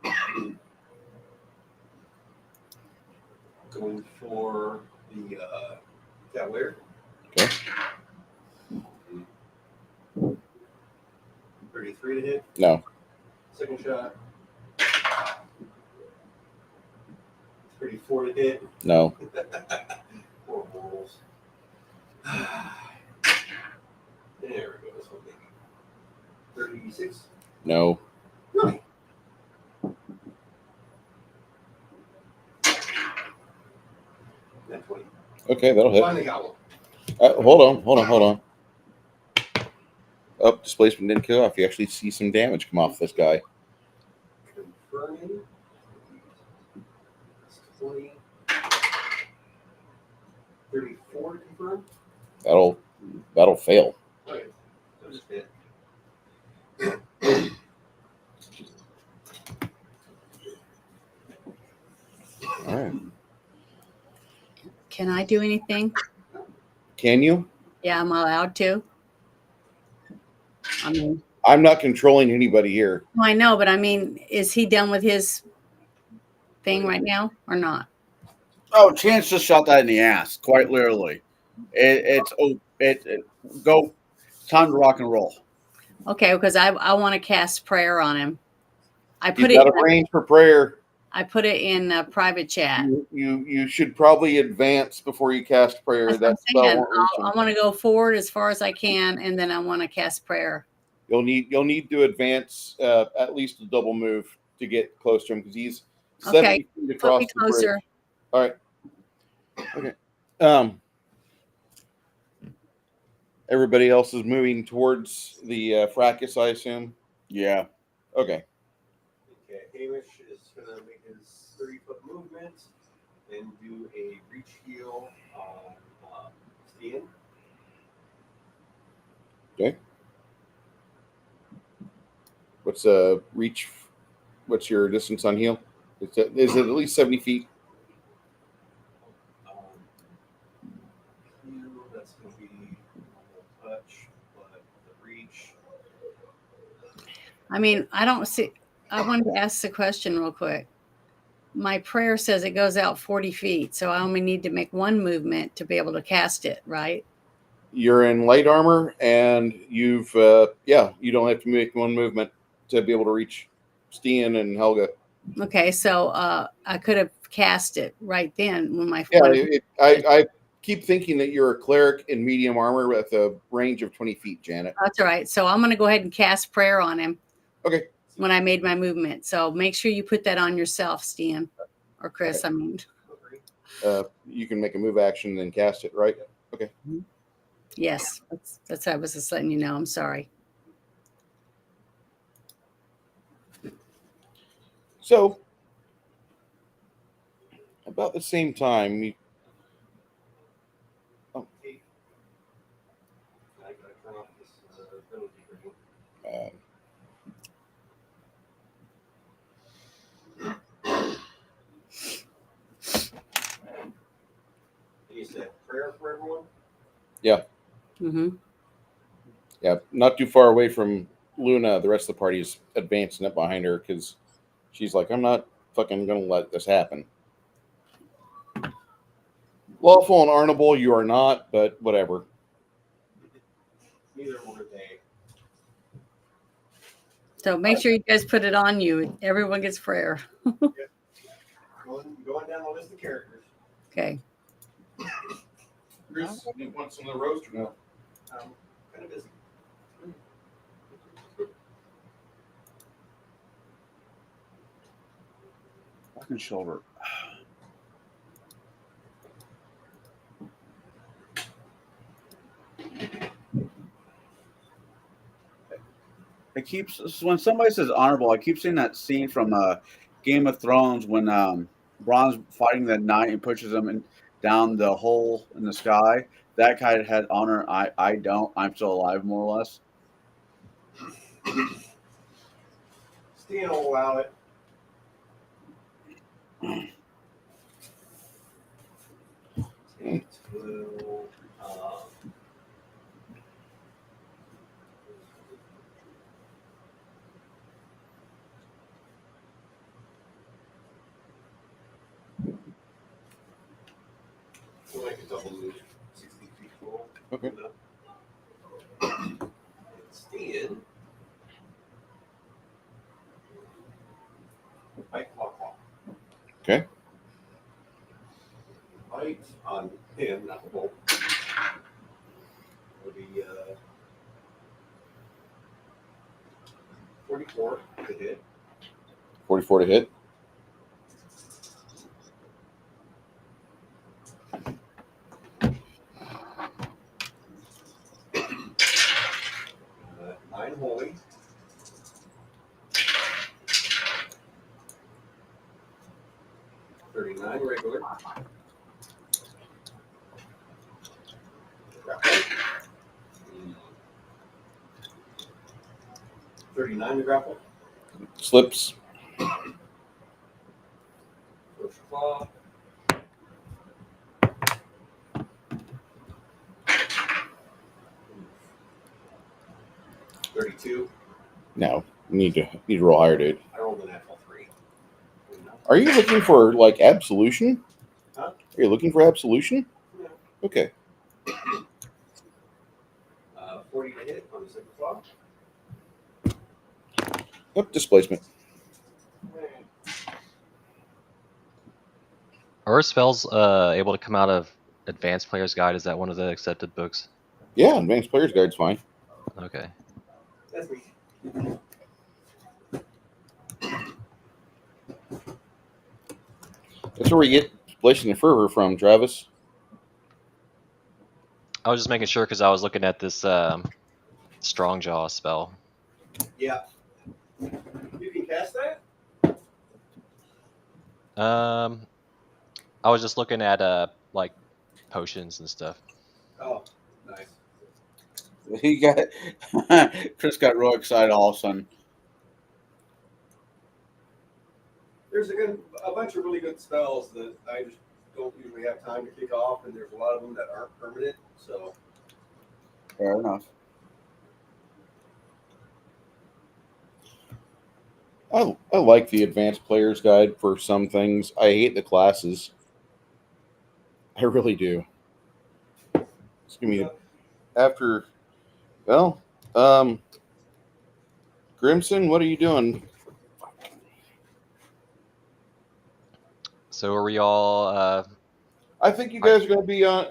that's okay. Going for the cavalier. Okay. 33 to hit. No. Second shot. 34 to hit. No. 4 rolls. There we go. This one maybe. 36. No. Really? Net 20. Okay, that'll hit. Finally got one. Hold on. Oh, displacement didn't kill off. You actually see some damage come off this guy. Confirming. 20. 34 to confirm. That'll fail. Okay. So just hit. All right. Can I do anything? Can you? Yeah, I'm allowed to. I mean, I'm not controlling anybody here. I know, but I mean, is he done with his thing right now or not? Oh, Chance just shot that in the ass, quite literally. Go. Time to rock and roll. Okay, because I want to cast prayer on him. I He's put it. got a range for prayer. I put it in a private chat. You should probably advance before you cast prayer. That's what I'm saying. I reaching. want to go forward as far as I can, and then I want to cast prayer. You'll need to advance at least a double move to get close to him because he's 70 feet across Put me the bridge. closer. All right. Okay. Everybody else is moving towards the fracas, I assume. Yeah. Okay. Okay, Hamish is going to make his 30-foot movement and do a reach heal on Stian. Okay. What's reach? What's your distance on heal? Is it at least 70 feet? Heal, that's going to be a touch, but the reach. I mean, I don't see. I wanted to ask the question real quick. My prayer says it goes out 40 feet, so I only need to make one movement to be able to cast it, right? You're in light armor, and you don't have to make one movement to be able to reach Stian and Helga. Okay, so I could have cast it right then when my I keep thinking that you're a cleric in medium armor with a range of 20 feet, Janet. That's all right. So I'm going to go ahead and cast prayer on him. Okay. When I made my movement. So make sure you put that on yourself, Stian. Or Chris, I mean. You can make a move action and then cast it, right? Okay. Yes. That's I was just letting you know. I'm sorry. So, about the same time, I gotta turn off this penalty ring. You said prayer for everyone? yeah. Mm-hmm. Yeah, not too far away from Luna. The rest of the party is advancing up behind her because she's like, I'm not fucking going to let this happen. Lawful and honorable, you are not, but whatever. Neither were they. So make sure you guys put it on you. Everyone gets prayer. Going down the list of characters. Okay. Chris, you want some of the roast or no? I'm kind of busy. Fucking shoulder. It keeps when somebody says honorable. I keep seeing that scene from Game of Thrones when Bron's fighting the knight and pushes him down the hole in the sky. That guy had honor. I don't. I'm still alive, more or less. Stian will allow it. It will, we'll make a double move, 60 feet full. Okay. Stian. Fight clock. Okay. Fight on him, not the bolt. Will be 44 to hit. 44 to hit. Nine holy. $39 regular. $39 to grapple. Slips. First claw. $32. No. Need to roll higher, dude. I rolled a natural 3. Are you looking for like absolution? Huh? Are you looking for absolution? No. Okay. 40 to hit on the second claw. Yep, displacement. Are spells able to come out of Advanced Player's Guide? Is that one of the accepted books? Yeah, Advanced Player's Guide's fine. Okay. That's me. That's where we get Displacing the Fervor from, Travis. I was just making sure because I was looking at this Strong Jaw spell. Yeah. You can cast that? I was just looking at like potions and stuff. Oh, nice. He got Chris got real excited all of a sudden. There's a bunch of really good spells that I just don't usually have time to kick off, and there's a lot of them that aren't permanent. So Fair enough. I like the Advanced Player's Guide for some things. I hate the classes. I really do. Just give me after. Well, Grimson, what are you doing? So are we all I think you guys are going to be on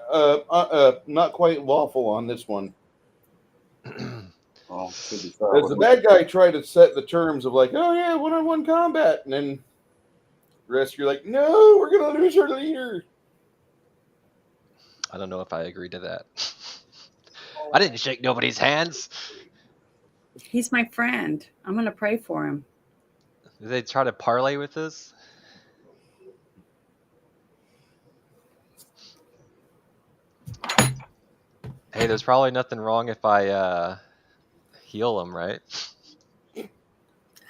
not quite lawful on this one. Well, to be fair, As the bad guy tried to set the terms of like, oh yeah, one-on-one combat, and then the rest you're like, no, we're going to lose our leader. I don't know if I agree to that. I didn't shake nobody's hands. He's my friend. I'm gonna pray for him. Did they try to parlay with this? Hey, there's probably nothing wrong if I heal him, right? I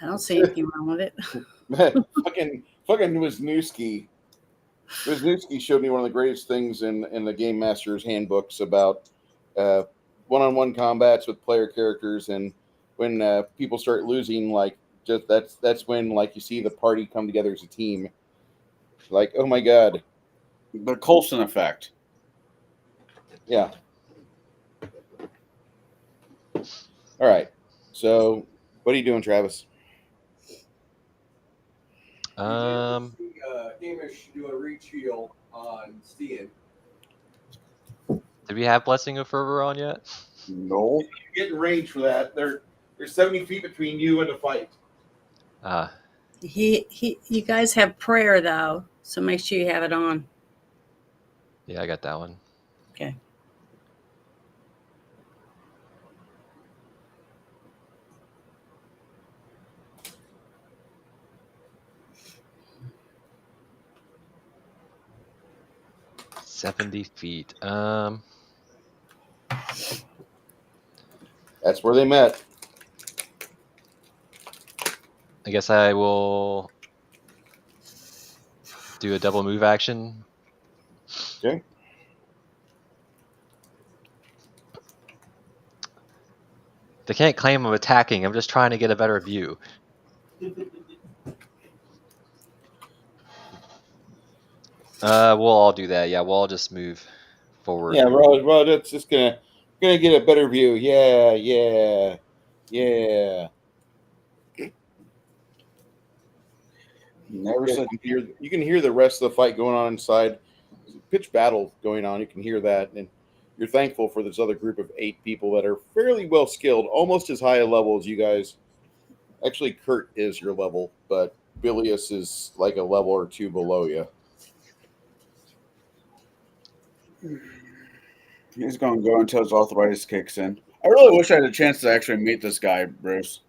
don't see anything wrong with it. fucking Wisniewski. Wisniewski showed me one of the greatest things in the Game Master's handbooks about one-on-one combats with player characters, and when people start losing, like just that's when like you see the party come together as a team. Like, oh my god, the Coulson effect. Yeah. All right. So, what are you doing, Travis? Hamish do a reach heal on Stian. Did we have Blessing of Fervor on yet? No. You get in range for that. There's 70 feet between you and the fight. You guys have prayer though, so make sure you have it on. Yeah, I got that one. Okay. $70 feet. That's where they met. I guess I will do a double move action. Okay. They can't claim I'm attacking. I'm just trying to get a better view. We'll all do that. Yeah, we'll all just move forward. Yeah, bro, that's just gonna get a better view. Yeah. Never said You can hear the rest of the fight going on inside. Pitch battle going on. You can hear that, and you're thankful for this other group of 8 people that are fairly well skilled, almost as high a level as you guys. Actually, Kurt is your level, but Bilius is like a level or 2 below you. He's going to go until his arthritis kicks in. I really wish I had a chance to actually meet this guy, Bruce.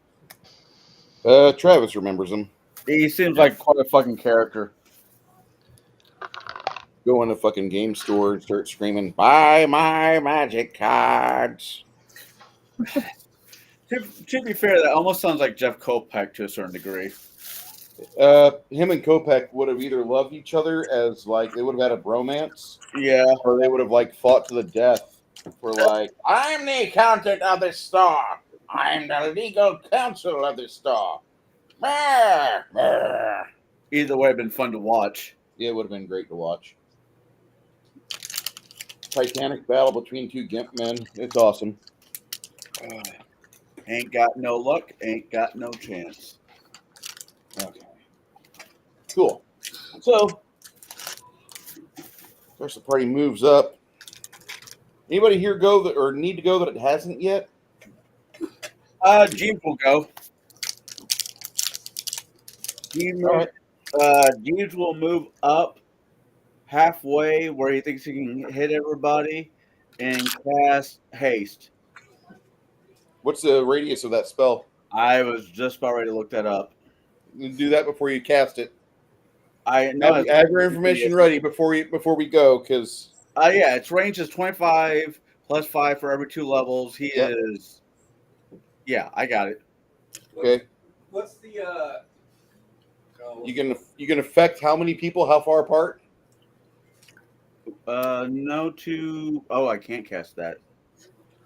Travis remembers him. He seems like quite a fucking character. Go in a fucking game store and start screaming, "Buy my magic cards!" To be fair, that almost sounds like Jeff Kopech to a certain degree. Him and Kopech would have either loved each other as like they would have had a bromance, Yeah. or they would have like fought to the death for like, I'm the accountant of the store. I'm the legal counsel of the store. Brr, brr. Either way, it'd been fun to watch. Yeah, it would have been great to watch. Titanic battle between 2 gimp men. It's awesome. Ain't got no luck, ain't got no chance. Okay. Cool. So, first the party moves up. Anybody here go that or need to go that it hasn't yet? Jeeves will go. Jeeves will move up halfway where he thinks he can hit everybody and cast haste. What's the radius of that spell? I was just about ready to look that up. You do that before you cast it. I know. Have your information ready before we go, because yeah, its range is 25 plus 5 for every 2 levels. He is. Yeah, I got it. Okay. What's the You can affect how many people, how far apart? No to. Oh, I can't cast that.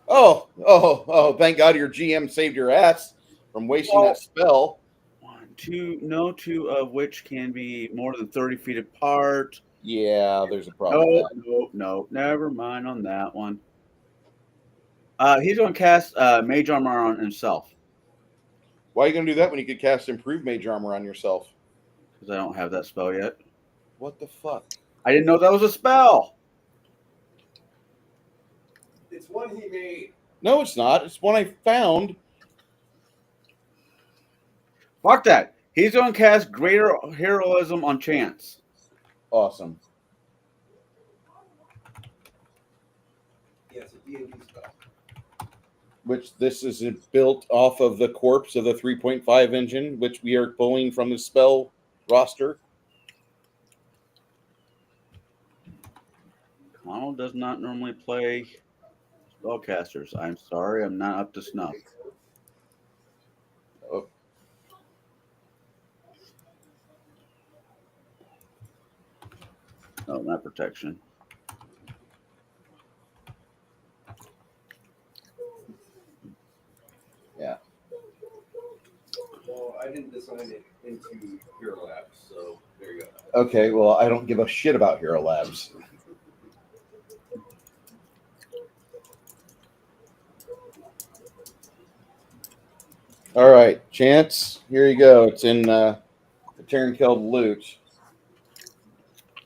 Oh! Thank God your GM saved your ass from wasting that spell. 1, 2, no 2 of which can be more than 30 feet apart. Yeah, there's a problem with that. No, never mind on that one. He's going to cast Mage Armor on himself. Why are you going to do that when you could cast Improved Mage Armor on yourself? Because I don't have that spell yet. What the fuck? I didn't know that was a spell. It's one he made. No, it's not. It's one I found. Fuck that. He's going to cast Greater Heroism on Chance. Awesome. Yeah, it's a D&D spell. Which this is built off of the corpse of the 3.5 engine, which we are pulling from the spell roster. Connell does not normally play spellcasters. I'm sorry, I'm not up to snuff. Oh. No, not protection. Yeah. Well, I didn't design it into Hero Labs, so there you go. Okay, well, I don't give a shit about Hero Labs. All right, Chance, here you go. It's in the Turn Killed Loot.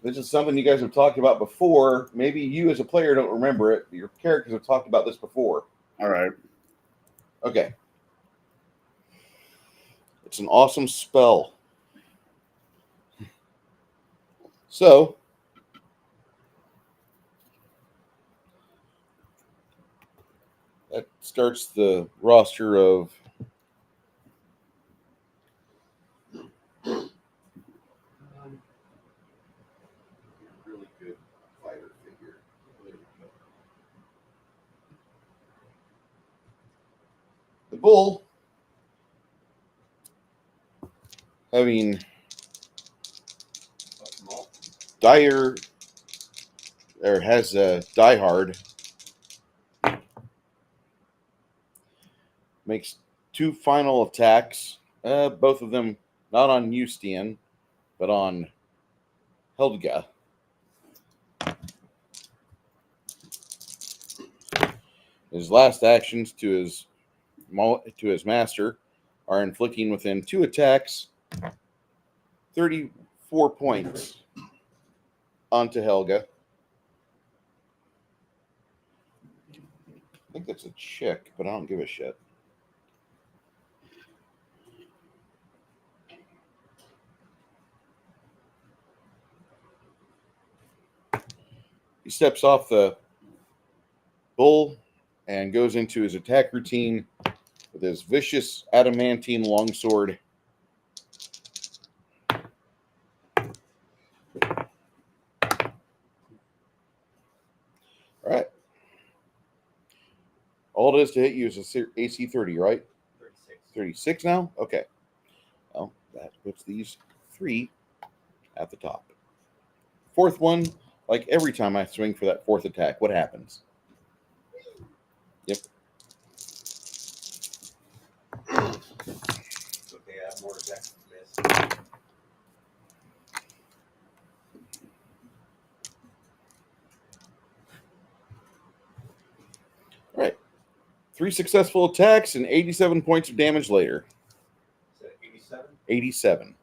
This is something you guys have talked about before. Maybe you as a player don't remember it. Your characters have talked about this before. All right. Okay. It's an awesome spell. So, that starts the roster of Really good fighter figure. There we go. the bull having dire or has a die hard, makes 2 final attacks, both of them not on you, Stian, but on Helga. His last actions to his master are inflicting within 2 attacks 34 points onto Helga. I think that's a chick, but I don't give a shit. He steps off the bull and goes into his attack routine with his vicious adamantine longsword. All right. All it is to hit you is a AC 30, right? 36. 36 now? Okay. Well, that puts these 3 at the top. 4th one, like every time I swing for that 4th attack, what happens? Yep. So they have more attacks than this. All right. 3 successful attacks and 87 points of damage later. Is that 87? 87.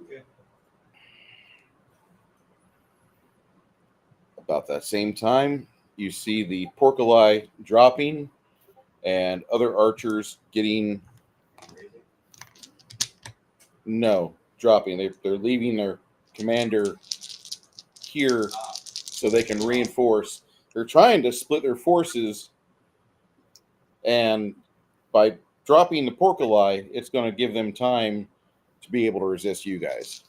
Okay. About that same time, you see the porculi dropping and other archers getting dropping. They're leaving their commander here so they can reinforce. They're trying to split their forces, and by dropping the porculi, it's going to give them time to be able to resist you guys.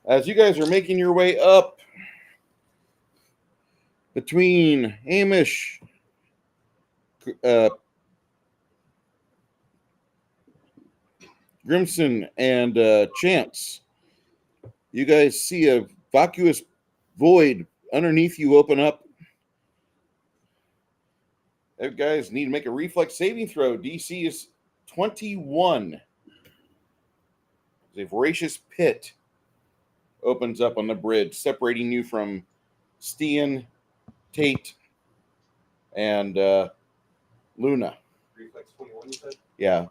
As you guys are making your way up between Hamish, Grimson, and Chance, you guys see a vacuous void underneath you open up. You guys need to make a reflex saving throw. DC is 21. A voracious pit opens up on the bridge, separating you from Stian, Tate, and Luna. Reflex 21, you said? Yeah.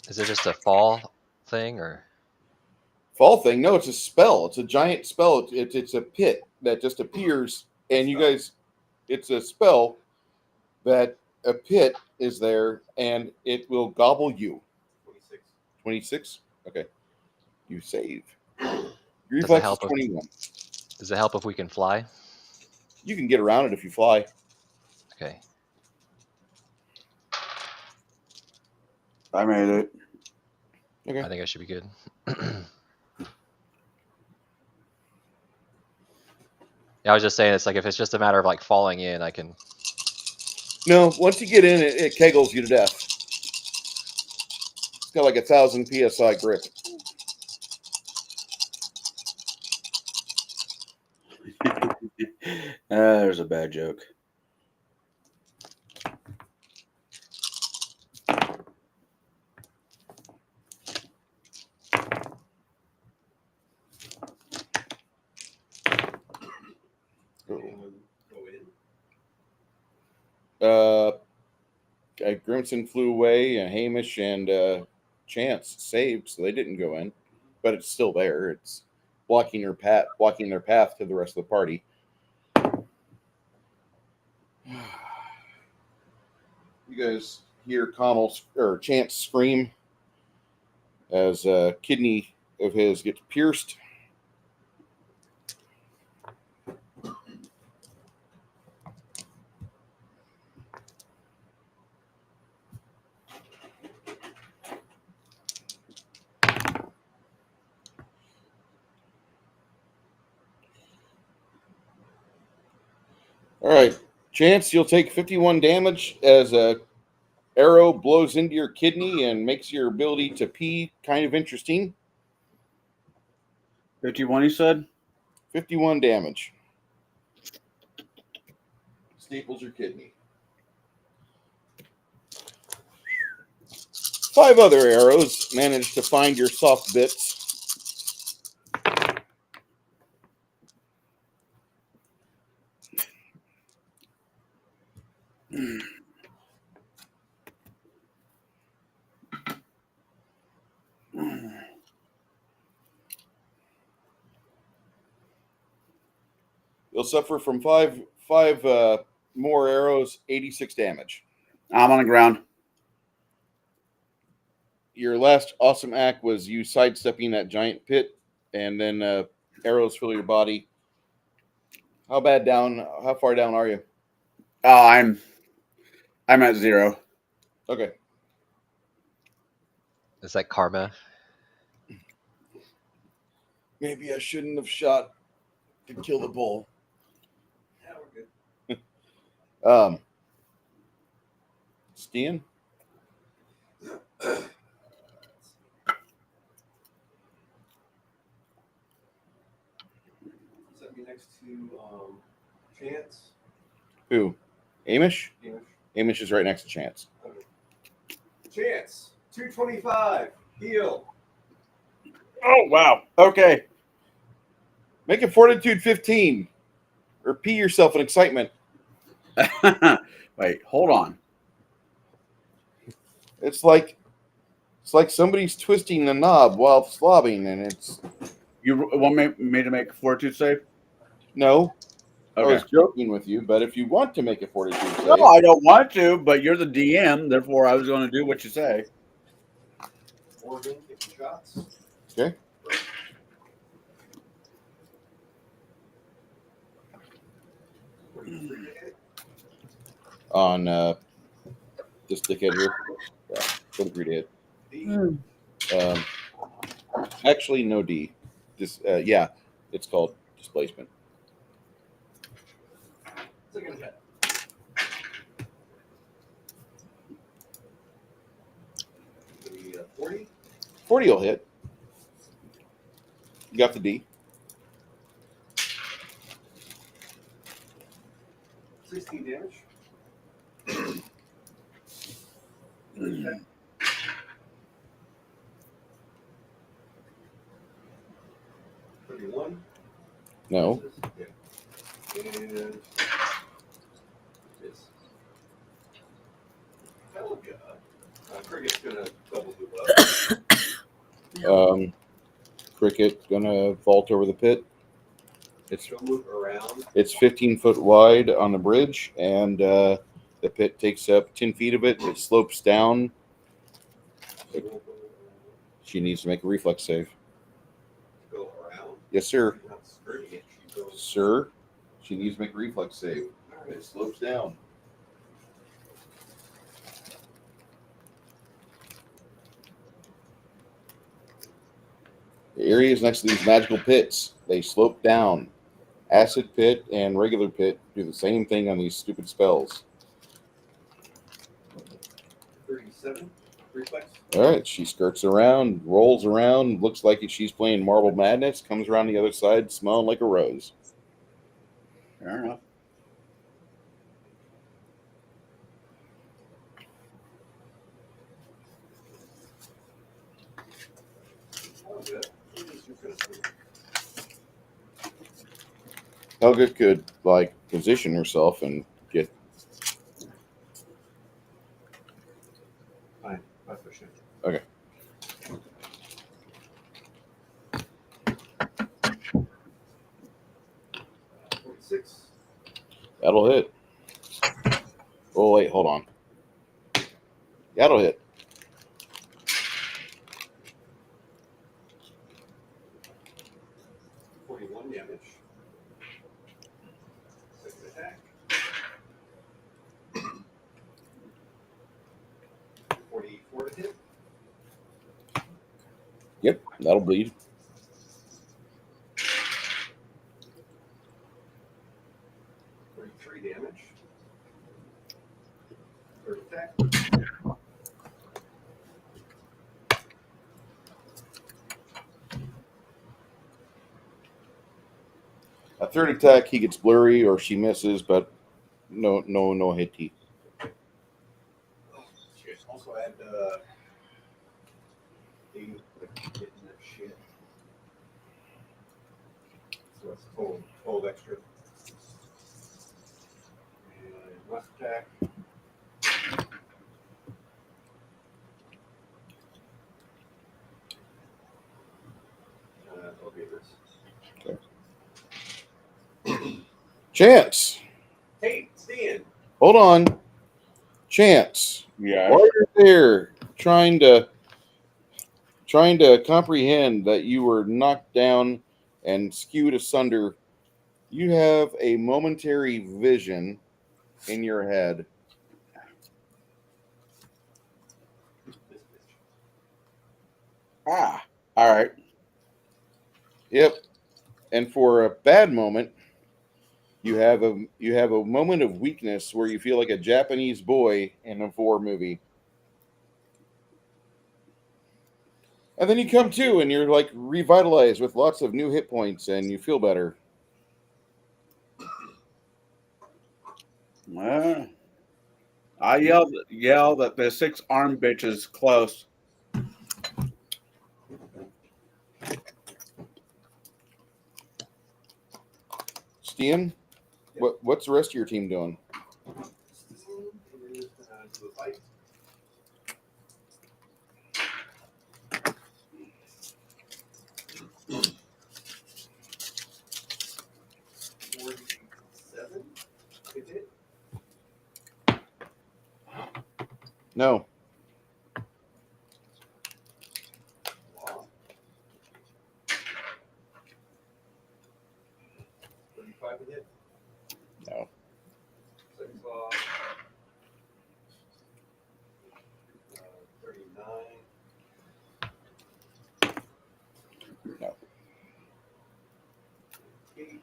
Is it just a fall thing or? Fall thing? No, it's a spell. It's a giant spell. It's a pit that just appears, and you guys, it's a spell that a pit is there, and it will gobble you. 26. 26. Okay, you save. Your Does it reflex is help if 21. Does it help if we can fly? You can get around it if you fly. Okay. I made it. Okay. I think I should be good. Yeah, I was just saying, it's like if it's just a matter of like falling in, I can. No, once you get in, it kegels you to death. It's got like 1,000 psi grip. There's a bad joke. Anyone go in? Grimson flew away, and Hamish and Chance saved, so they didn't go in. But it's still there. It's blocking their path to the rest of the party. You guys hear Chance scream as a kidney of his gets pierced. All right, Chance, you'll take 51 damage as a arrow blows into your kidney and makes your ability to pee kind of interesting. 51, you said? 51 damage. Staples your kidney. 5 other arrows manage to find your soft bits. You'll suffer from five more arrows, 86 damage. I'm on the ground. Your last awesome act was you sidestepping that giant pit, and then arrows fill your body. How far down are you? Oh, I'm at 0. Okay. Is that karma? Maybe I shouldn't have shot to kill the bull. Yeah, we're good. Stian? Set me next to Chance. Who? Amish? Hamish. Amish is right next to Chance. Okay. Chance, 225. Heal. Oh, wow. Okay. Make it fortitude 15. Or pee yourself in excitement. Wait, hold on. It's like somebody's twisting the knob while slobbing, and it's You want me to make a fortitude save? no. I Okay. was joking with you, but if you want to make a fortitude save, No, I don't want to, but you're the DM, therefore I was going to do what you say. Morgan, 50 shots. okay. On this dickhead here. Yeah, 23 to hit. D. Actually, no D. Yeah, it's called displacement. Second hit. The 40. 40 will hit. You got the D. 16 damage. Mm. 31. No. Yeah. And this. Hell yeah. Cricket's gonna double move up. Cricket gonna vault over the pit. She'll move around. It's 15 foot wide on the bridge, and the pit takes up 10 feet of it. It slopes down. She won't go She needs to make a reflex save. go around. Yes, sir. She's not skirting it. She goes. Sir, she needs to make a reflex save. It slopes down. The areas next to these magical pits, they slope down. Acid pit and regular pit do the same thing on these stupid spells. 37 reflex. All right, she skirts around, rolls around, looks like she's playing Marble Madness, comes around the other side smelling like a rose. Fair enough. Oh, good. She's just gonna move. Helga could like position herself and get. Fine. I'll push it. Okay. Uh, 46. That'll hit. Oh wait, hold on. That'll hit. Damage. Second attack. 44 to hit. Yep, that'll bleed. 33 damage. Third attack. A third attack, he gets blurry or she misses, but no hit. Oh, shit. Also add getting that shit. So that's 12 extra. And last attack. That'll be this. Chance, Hey, Stian. hold on. Chance, Yeah. while you're there trying to comprehend that you were knocked down and skewed asunder, you have a momentary vision in your head. Ah. All right. Yep. And for a bad moment, you have a moment of weakness where you feel like a Japanese boy in a war movie. And then you come to and you're like revitalized with lots of new hit points and you feel better. Well, I yelled that the 6 armed bitch is close. Stian, what's the rest of your team doing? Is do a fight. Is it? No. Wow. 35 to hit. No. Second claw. 39. No. 8.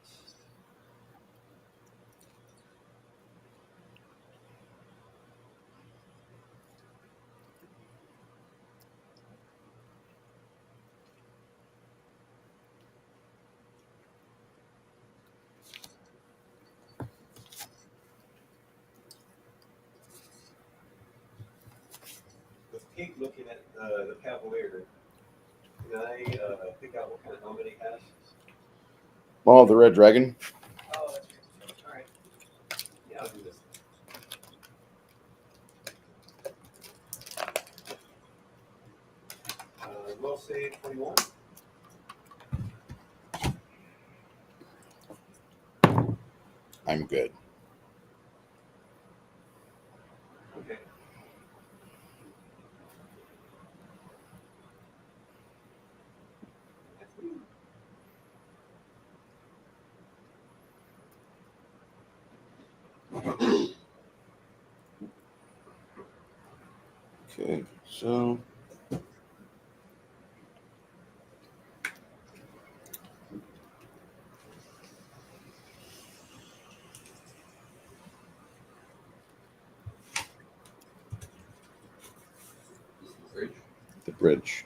With Kate looking at the cavalier, can I pick out what kind of helmet he has? Oh, the red dragon. Oh, that's right. All right. Yeah, I'll do this. We'll say say 21. I'm good. Okay. Okay, so This is the bridge. the bridge.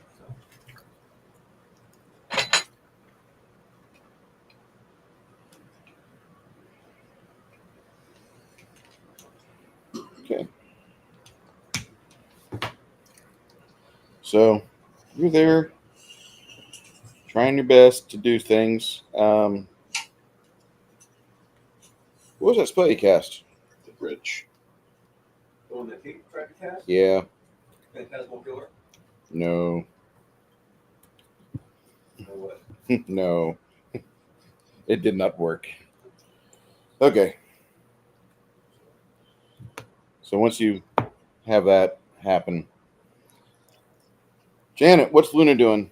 Okay. So you're there, trying your best to do things. What was that spell you cast? The bridge. The one that Kate tried to cast? Yeah. Phantasmal Killer? No. Or what? No. It did not work. Okay. So once you have that happen, Janet, what's Luna doing?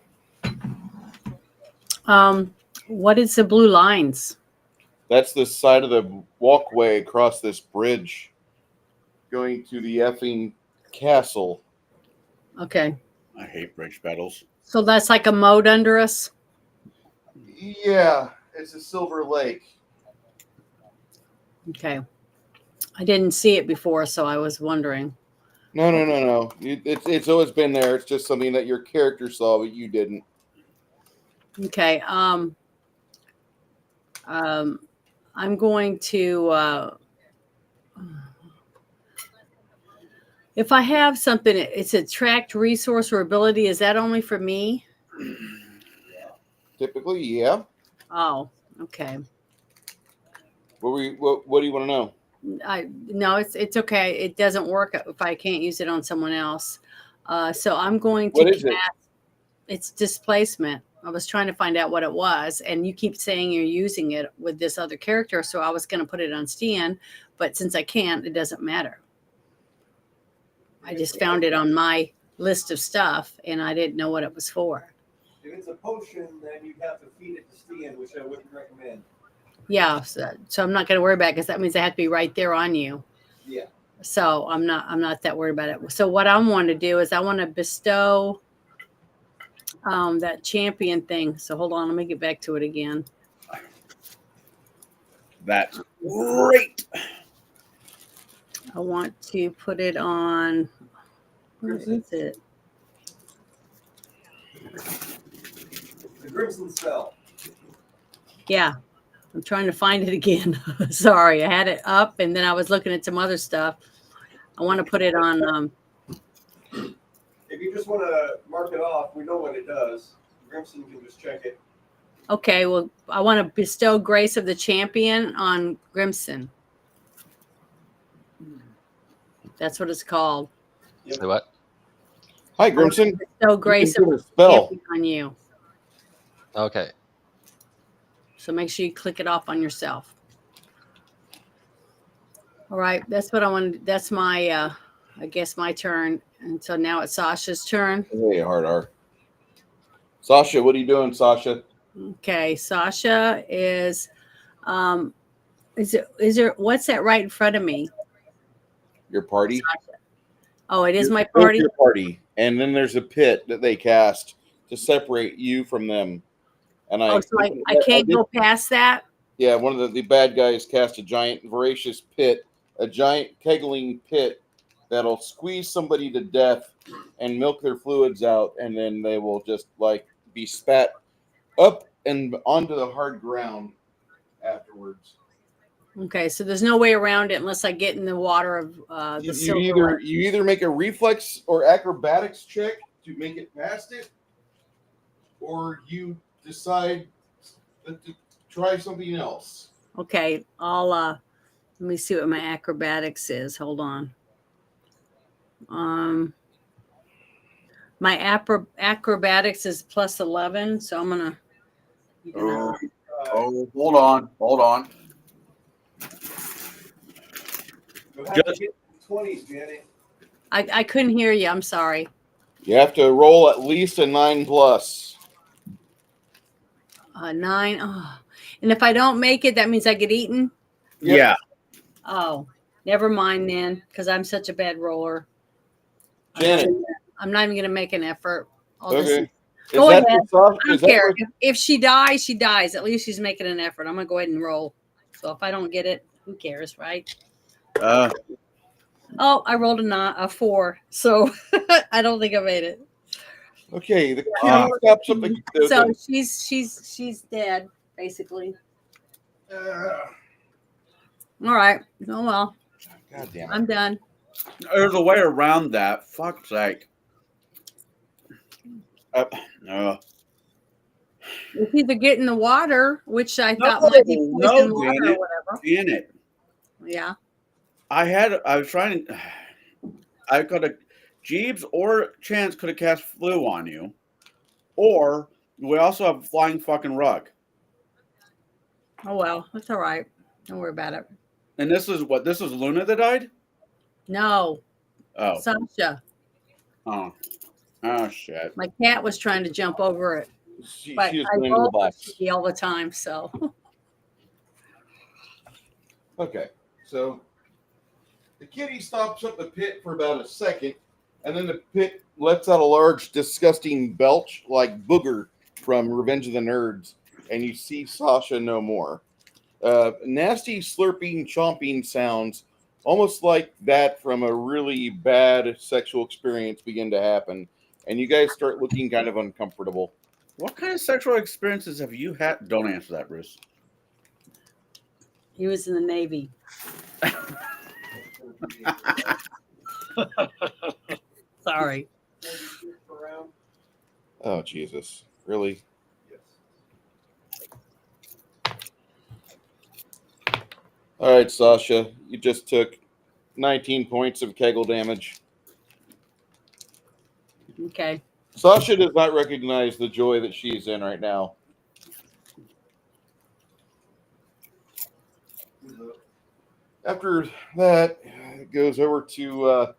What is the blue lines? That's the side of the walkway across this bridge going to the effing castle. Okay. I hate bridge battles. So that's like a moat under us? Yeah, it's a silver lake. Okay. I didn't see it before, so I was wondering. No. It's always been there. It's just something that your character saw, but you didn't. Okay. I'm going to if I have something, it's attract resource or ability. Is that only for me? Typically, yeah. Oh, okay. What do you want to know? No, it's okay. It doesn't work if I can't use it on someone else. So I'm going to What is it? cast. It's displacement. I was trying to find out what it was, and you keep saying you're using it with this other character, so I was going to put it on Stian, but since I can't, it doesn't matter. I just found it on my list of stuff, and I didn't know what it was for. If it's a potion, then you'd have to feed it to Stian, which I wouldn't recommend. Yeah, so I'm not going to worry about it because that means I have to be right there on you. Yeah. So I'm not that worried about it. So what I want to do is I want to bestow that champion thing. So hold on, let me get back to it again. That's great. I want to put it on. Where is it? The Crimson Spell. Yeah, I'm trying to find it again. Sorry, I had it up and then I was looking at some other stuff. I want to put it on. If you just want to mark it off, we know what it does. Grimson can just check it. Okay, well, I want to bestow Grace of the Champion on Grimson. That's what it's called. Yep. Say what? Hi, Grimson. Bestow Grace of do a the spell. Champion on you. Okay. So make sure you click it off on yourself. All right, that's what I wanted. That's my, I guess, my turn. And so now it's Sasha's turn. Hey, hard R. Sasha, what are you doing, Sasha? Okay, Sasha is there what's that right in front of me? Your party. Sasha. Oh, it is my Both party. Your party, and then there's a pit that they cast to separate you from them. And Oh, so I can't go past that. Yeah, one of the bad guys cast a giant voracious pit, a giant kegling pit that'll squeeze somebody to death and milk their fluids out, and then they will just like be spat up and onto the hard ground afterwards. Okay, so there's no way around it unless I get in the water of the silver. You either make a reflex or acrobatics check to make it past it, or you decide to try something else. Okay, I'll let me see what my acrobatics is. Hold on. My acrobatics is plus 11, so I'm gonna. Oh, hold on. You'll have to get 20s, Janet. I couldn't hear you. I'm sorry. You have to roll at least a 9+. 9. Oh. And if I don't make it, that means I get eaten. Yep. Yeah. Oh, never mind then, because I'm such a bad roller. Janet. I'm not even gonna make an effort. I'll Okay. just go ahead. I don't Is that care. what- If she dies, she dies. At least she's making an effort. I'm gonna go ahead and roll. So if I don't get it, who cares, right? Oh, I rolled a 4, so I don't think I made it. Okay, the kitty stops up the So she's dead, basically. All right. Oh well. God damn it. I'm done. There's a way around that. Fuck's sake. It's either get in the water, which I thought might be poison water Janet. or whatever. Janet. Yeah. I was trying to. I could have. Jeeves or Chance could have cast flu on you. Or we also have a flying fucking rug. Oh well, that's all right. Don't worry about it. And this is Luna that died? No. Oh. Sasha. Oh shit. My cat was trying to jump over it. She But was I going into the roll box. all the time, so Okay, so the kitty stops up the pit for about a second, and then the pit lets out a large, disgusting belch like Booger from Revenge of the Nerds, and you see Sasha no more. Nasty slurping, chomping sounds, almost like that from a really bad sexual experience, begin to happen, and you guys start looking kind of uncomfortable. What kind of sexual experiences have you had? Don't answer that, Bruce. he was in the Navy. Sorry. Oh, Jesus. Really? All right, Sasha, you just took 19 points of kegel damage. Okay. Sasha does not recognize the joy that she's in right now. After that, it goes over to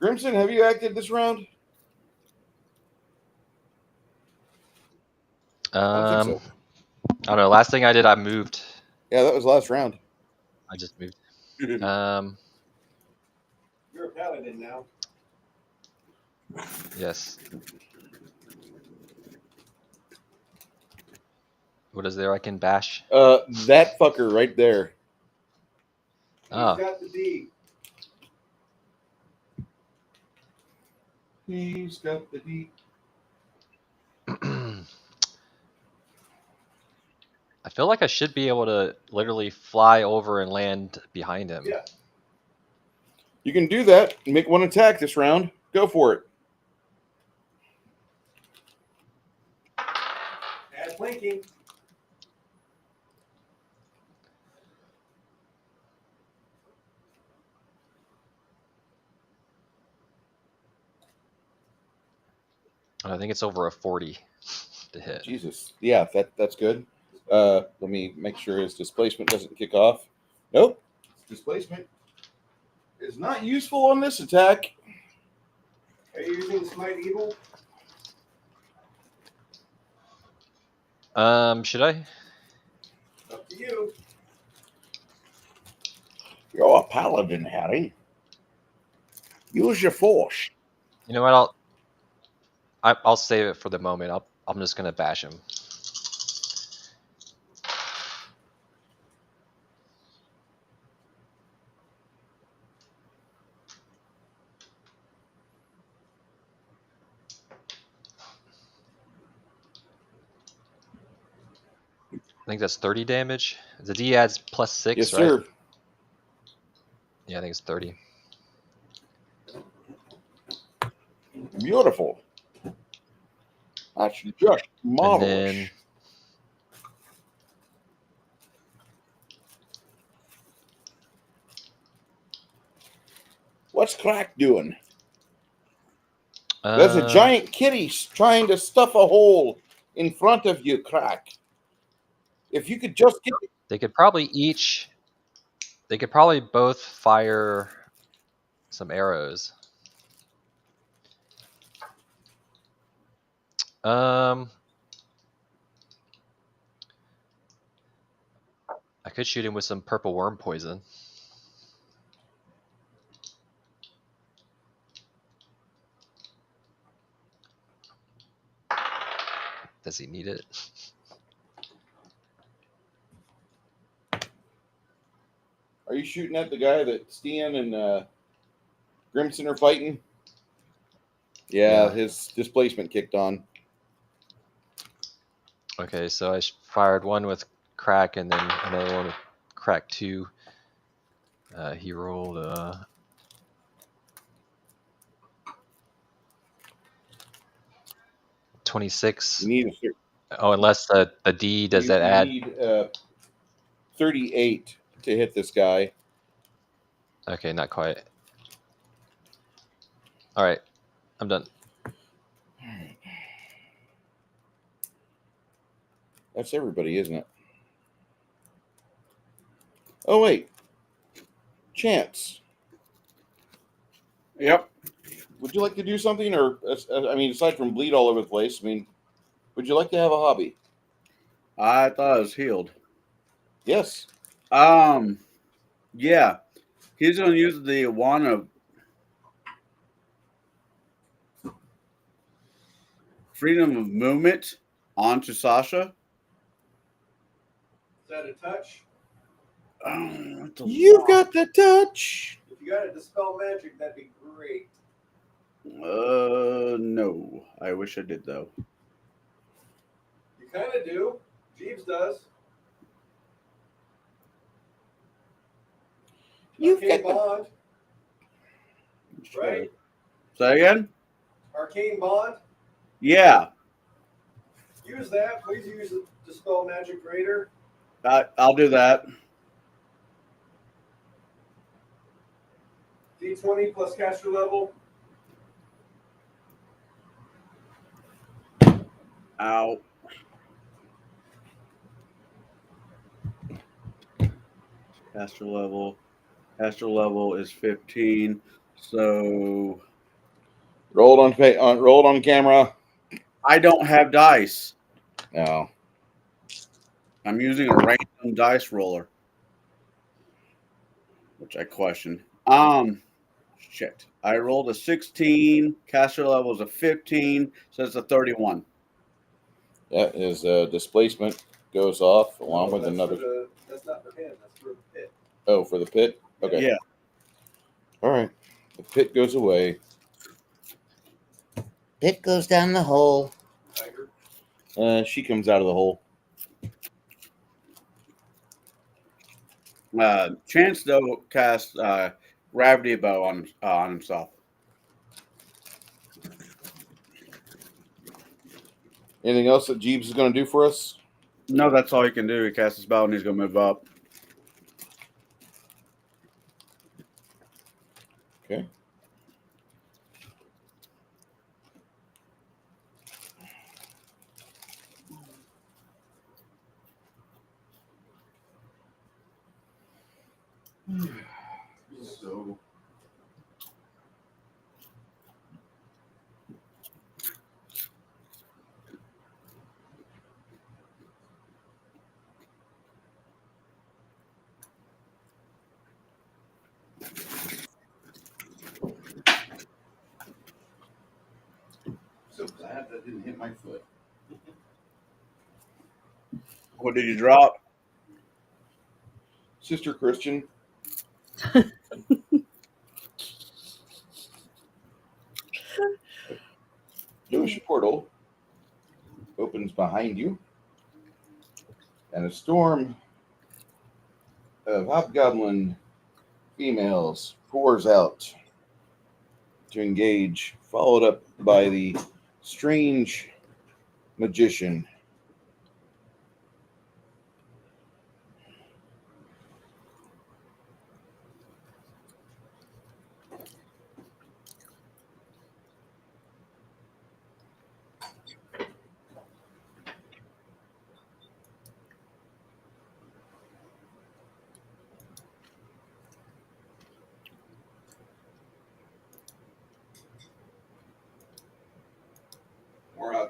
Grimson. Have you acted this round? I don't think so. I don't know. Last thing I did, I moved. Yeah, that was last round. I just moved. You're a paladin now. Yes. What is there I can bash? That fucker right there. Oh. He's got the D. He's got the D. I feel like I should be able to literally fly over and land behind him. Yeah. You can do that. Make one attack this round. Go for it. Add flanking. I think it's over a 40 to hit. Jesus. Yeah, that's good. Let me make sure his displacement doesn't kick off. Nope. Displacement is not useful on this attack. Are you using Smite Evil? Should I? Up to you. You're a paladin, Harry. Use your force. You know what? I'll save it for the moment. I'm just gonna bash him. I think that's 30 damage. The D adds plus 6, Yes, right? sir. Yeah, I think it's 30. Beautiful. That's just marvelous. And then What's Crack doing? There's a giant kitty trying to stuff a hole in front of you, Crack. If you could just get... They could probably both fire some arrows. I could shoot him with some purple worm poison. Does he need it? Are you shooting at the guy that Stian and Grimson are fighting? Yeah, his displacement kicked on. Okay, so I fired one with Crack and then another one with Crack 2. He rolled 26. You need Oh, unless the D, does that add? You need 38 to hit this guy. Okay, not quite. All right, I'm done. That's everybody, isn't it? Oh, wait. Chance. Yep. Would you like to do something? Or, I mean, aside from bleed all over the place, I mean, would you like to have a hobby? I thought it was healed. Yes. Yeah. He's going to use the wand of freedom of movement onto Sasha. Is that a touch? You got the touch. If you got to dispel magic, that'd be great. No. I wish I did, though. You kind of do. Jeeves does. You've Arcane got the... Bond. Right? Say again? Arcane Bond. Yeah. Use that. Please use the Dispel Magic Raider. I'll do that. D20 plus caster level. Ow. Caster level. Caster level is 15. So roll it on camera. I don't have dice. No. I'm using a random dice roller, which I question. Shit. I rolled a 16. Caster level is a 15. So it's a 31. That is displacement goes off along with that's another. That's not for him. That's for the pit. Oh, for the pit? Okay. Yeah. All right. The pit goes away. Pit goes down the hole. Tiger. She comes out of the hole. Chance, though, cast gravity bow on himself. Anything else that Jeeves is going to do for us? No, that's all he can do. He casts his spell and he's going to move up. Okay. So glad that didn't hit my foot. What did you drop? Sister Christian. Jewish portal opens behind you, and a storm of hobgoblin females pours out to engage, followed up by the strange magician.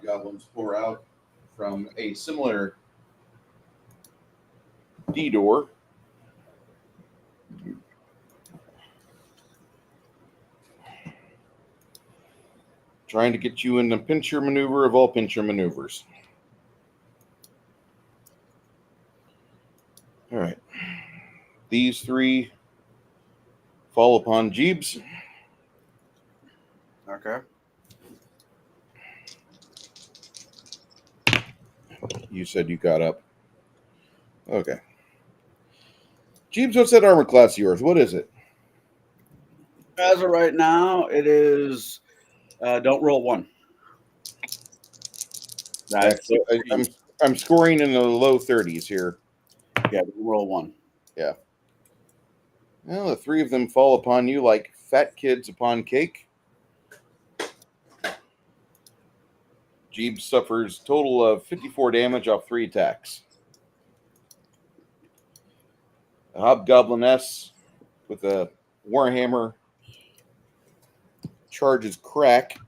hobgoblins pour out from a similar D door. Trying to get you in the pincher maneuver of all pincher maneuvers. All right. These three fall upon Jeebs. Okay. You said you got up. Okay. Jeebs, what's that armor class of yours? What is it? As of right now, it is don't roll 1. That's I'm scoring in the low 30s here. yeah, don't roll 1. Yeah. Well, the three of them fall upon you like fat kids upon cake. Jeebs suffers total of 54 damage off 3 attacks. The hobgobliness with a warhammer charges crack.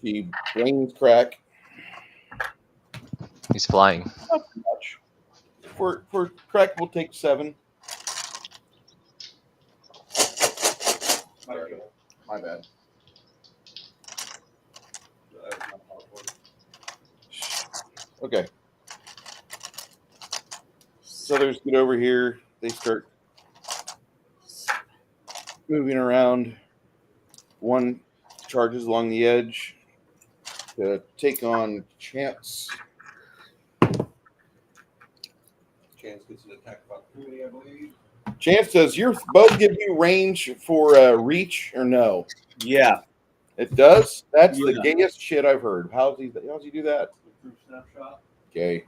He brains crack. He's flying. Not too much. For crack, we'll take 7. My bad. Okay. Southers get over here. They start moving around. One charges along the edge to take on Chance. Chance gets an attack of opportunity, I believe. Chance, does your bow give you range for reach or no? Yeah. It does? That's the Yeah. gayest shit I've heard. How's he do that? Through snapshot. Okay.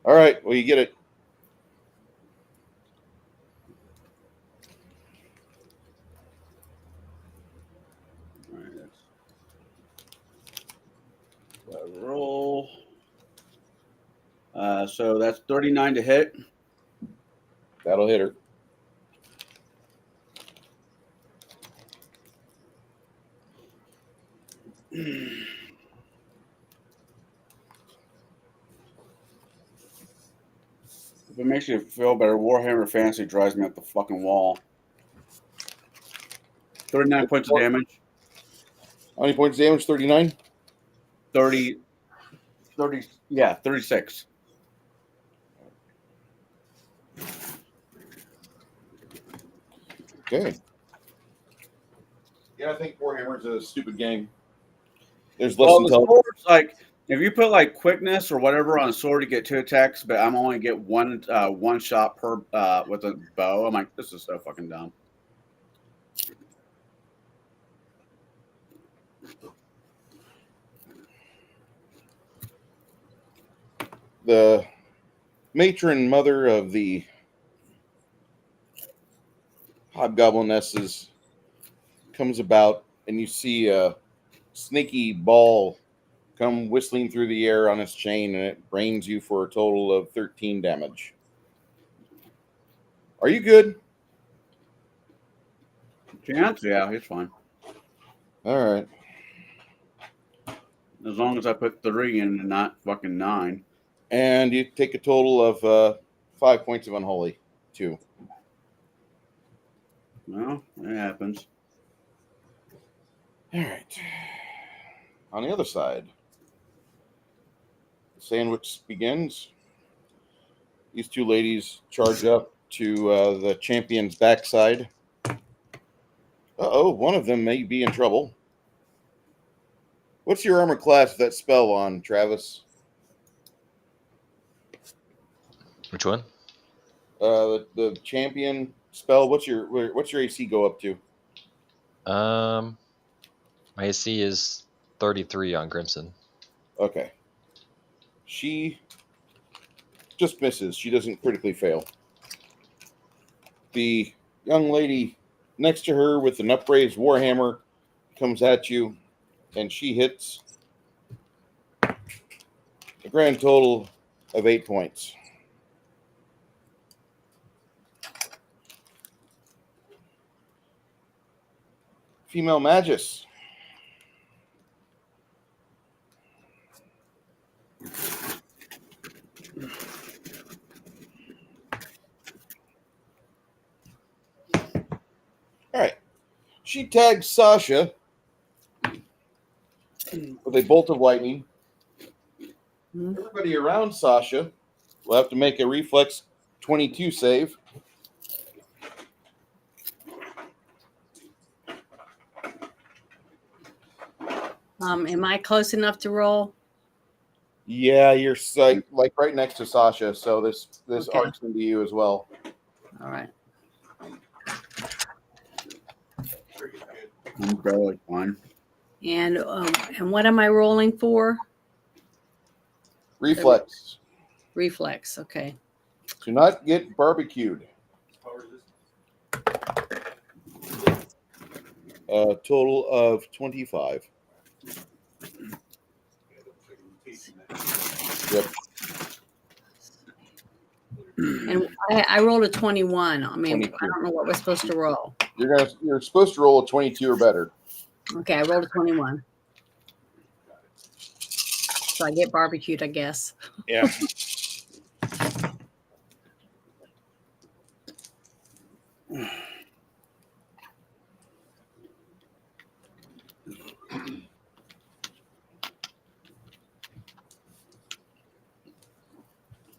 All right. Well, you get it. All right, that's roll. So that's 39 to hit. That'll hit her. If it makes you feel better, Warhammer Fantasy drives me up the fucking wall. 39 points of damage. How many points of damage? 39? 30, yeah, 36. Okay. Yeah, I think Warhammer's a stupid game. There's less Well, the intelligence. sword's like, if you put like quickness or whatever on a sword to get 2 attacks, but I'm only get one shot per with a bow. I'm like, this is so fucking dumb. The matron mother of the hobgoblinesses comes about, and you see a snaky ball come whistling through the air on its chain, and it brains you for a total of 13 damage. Are you good? Chance? Yeah, he's fine. All right. As long as I put 3 in and not fucking 9. And you take a total of 5 points of unholy, 2. Well, that happens. All right. On the other side, the sandwich begins. These 2 ladies charge up to the champion's backside. Uh-oh, one of them may be in trouble. What's your armor class with that spell on, Travis? Which one? The champion spell. What's your AC go up to? My AC is 33 on Grimson. Okay. She just misses. She doesn't critically fail. The young lady next to her with an upraised warhammer comes at you, and she hits a grand total of 8 points. Female Magus. All right. She tags Sasha with a bolt of lightning. Mhm. Everybody around Sasha will have to make a reflex 22 save. Am I close enough to roll? Yeah, you're like right next to Sasha, so this Okay. arc's into you as well. All right. I'm barely fine. And what am I rolling for? Reflex. Reflex. Okay. Do not get barbecued. Total of 25. Yep. And I rolled a 21. I mean, 22. I don't know what we're supposed to roll. You're supposed to roll a 22 or better. Okay, I rolled a 21. So I get barbecued, I guess. Yeah.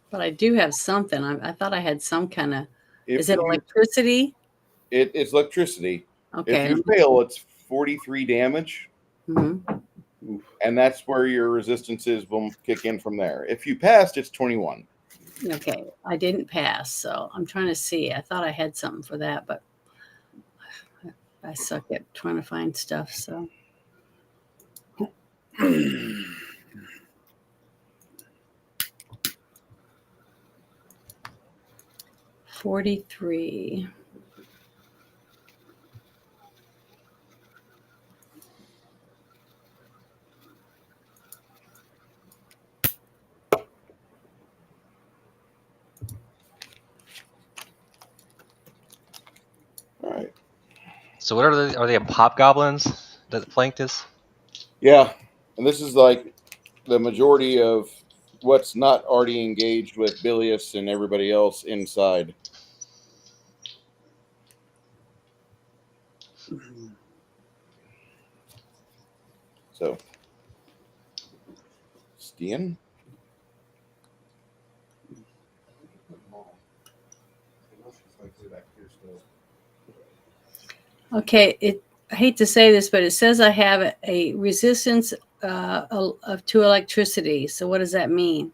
But I do have something. I thought I had some kind of. Is it you- electricity? It's electricity. Okay. If you fail, it's 43 damage, Mhm. and that's where your resistances will kick in from there. If you passed, it's 21. Okay. I didn't pass, so I'm trying to see. I thought I had something for that, but I suck at trying to find stuff. So 43. All right. So what are they pop goblins that flanked us? Yeah, and this is like the majority of what's not already engaged with Bilius and everybody else inside. So, Stian? Okay. I hate to say this, but it says I have a resistance to electricity. So what does that mean?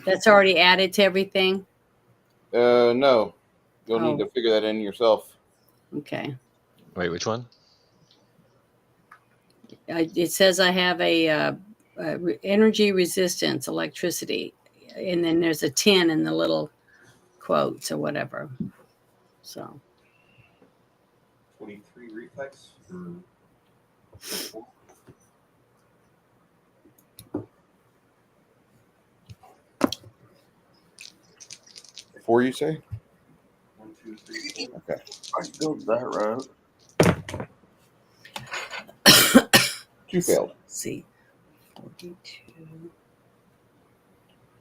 That's already added to everything. No. You'll need Oh. to figure that in yourself. Okay. Wait, which one? It says I have a energy resistance, electricity, and then there's a 10 in the little quotes or whatever. So 23 reflex or 4, you say? 1, 2, 3, 4. Okay. I can go that route. 2 failed. let's see, 42.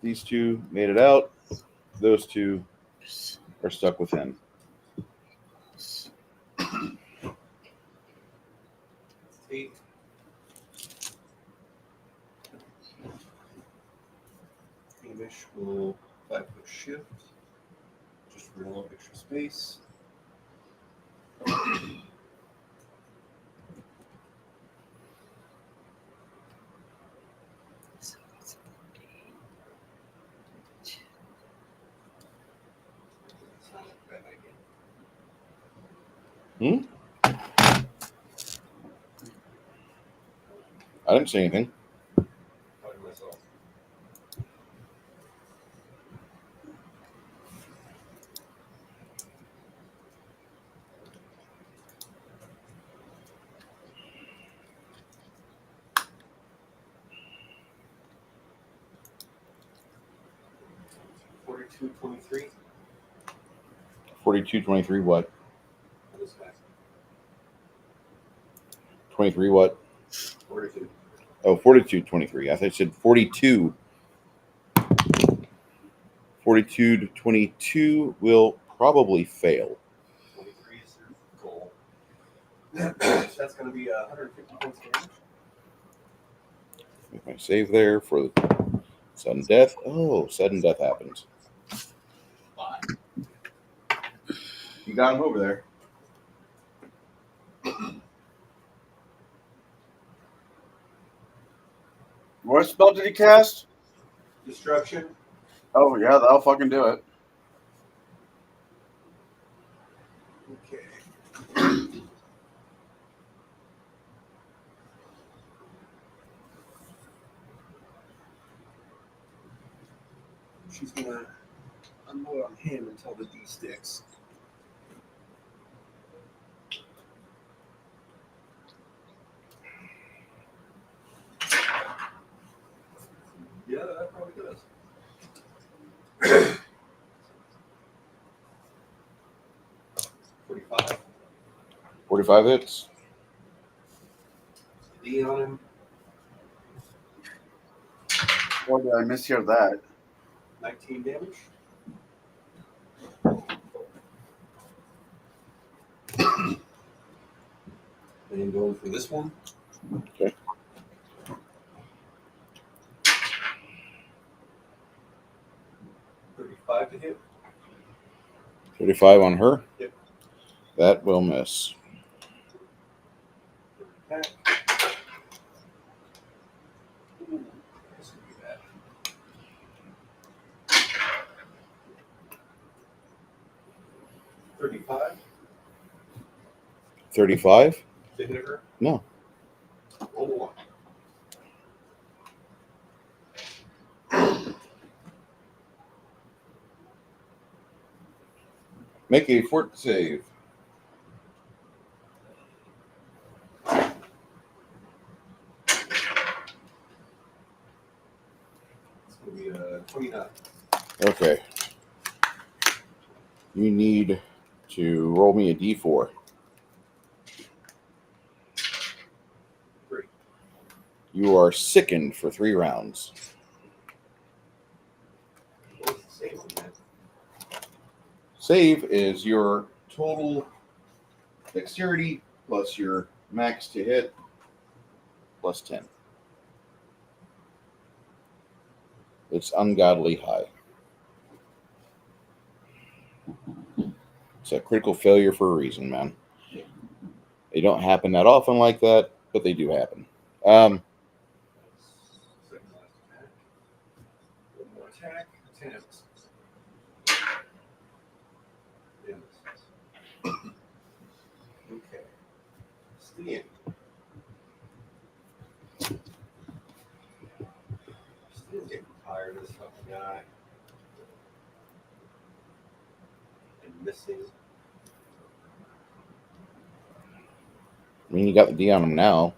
These 2 made it out. Those 2 are stuck within. Eight. Hamish will 5-foot shift. Just for a little extra space. So it's 40. It's not a bad idea. I didn't say anything. Talking to myself. Forty-two, 23. 42, 23, what? On this guy. 23, what? 42. Oh, 42, 23. I thought you said 42. 42 to 22 will probably fail. 23 is your goal. That's going to be 150 points damage. Make my save there for the sudden death. Oh, sudden death happens. You got him over there. What spell did he cast? Destruction. Oh, yeah, that'll fucking do it. Okay. She's going to unload on him until the D sticks. Yeah, that probably does. 45. 45 hits. D on him. Boy, did I mishear that. 19 damage. And going for this one. Okay. 35 to hit. 35 on her. Yep. That will miss. Attack. Ooh, this would be bad. 35 35? to hit her. No. Roll the one. Make a fort save. It's going to be 29. Okay. You need to roll me a d4. 3. You are sickened for 3 rounds. What's the save on that? Save is your total dexterity plus your max to hit plus 10. It's ungodly high. It's a critical failure for a reason, man. They don't happen that often like that, but they do happen. Second last attack. One more attack. 10 hits. Yeah, misses. Okay. Stian. Stian's getting tired of this fucking guy. And missing. I mean, you got the D on him now.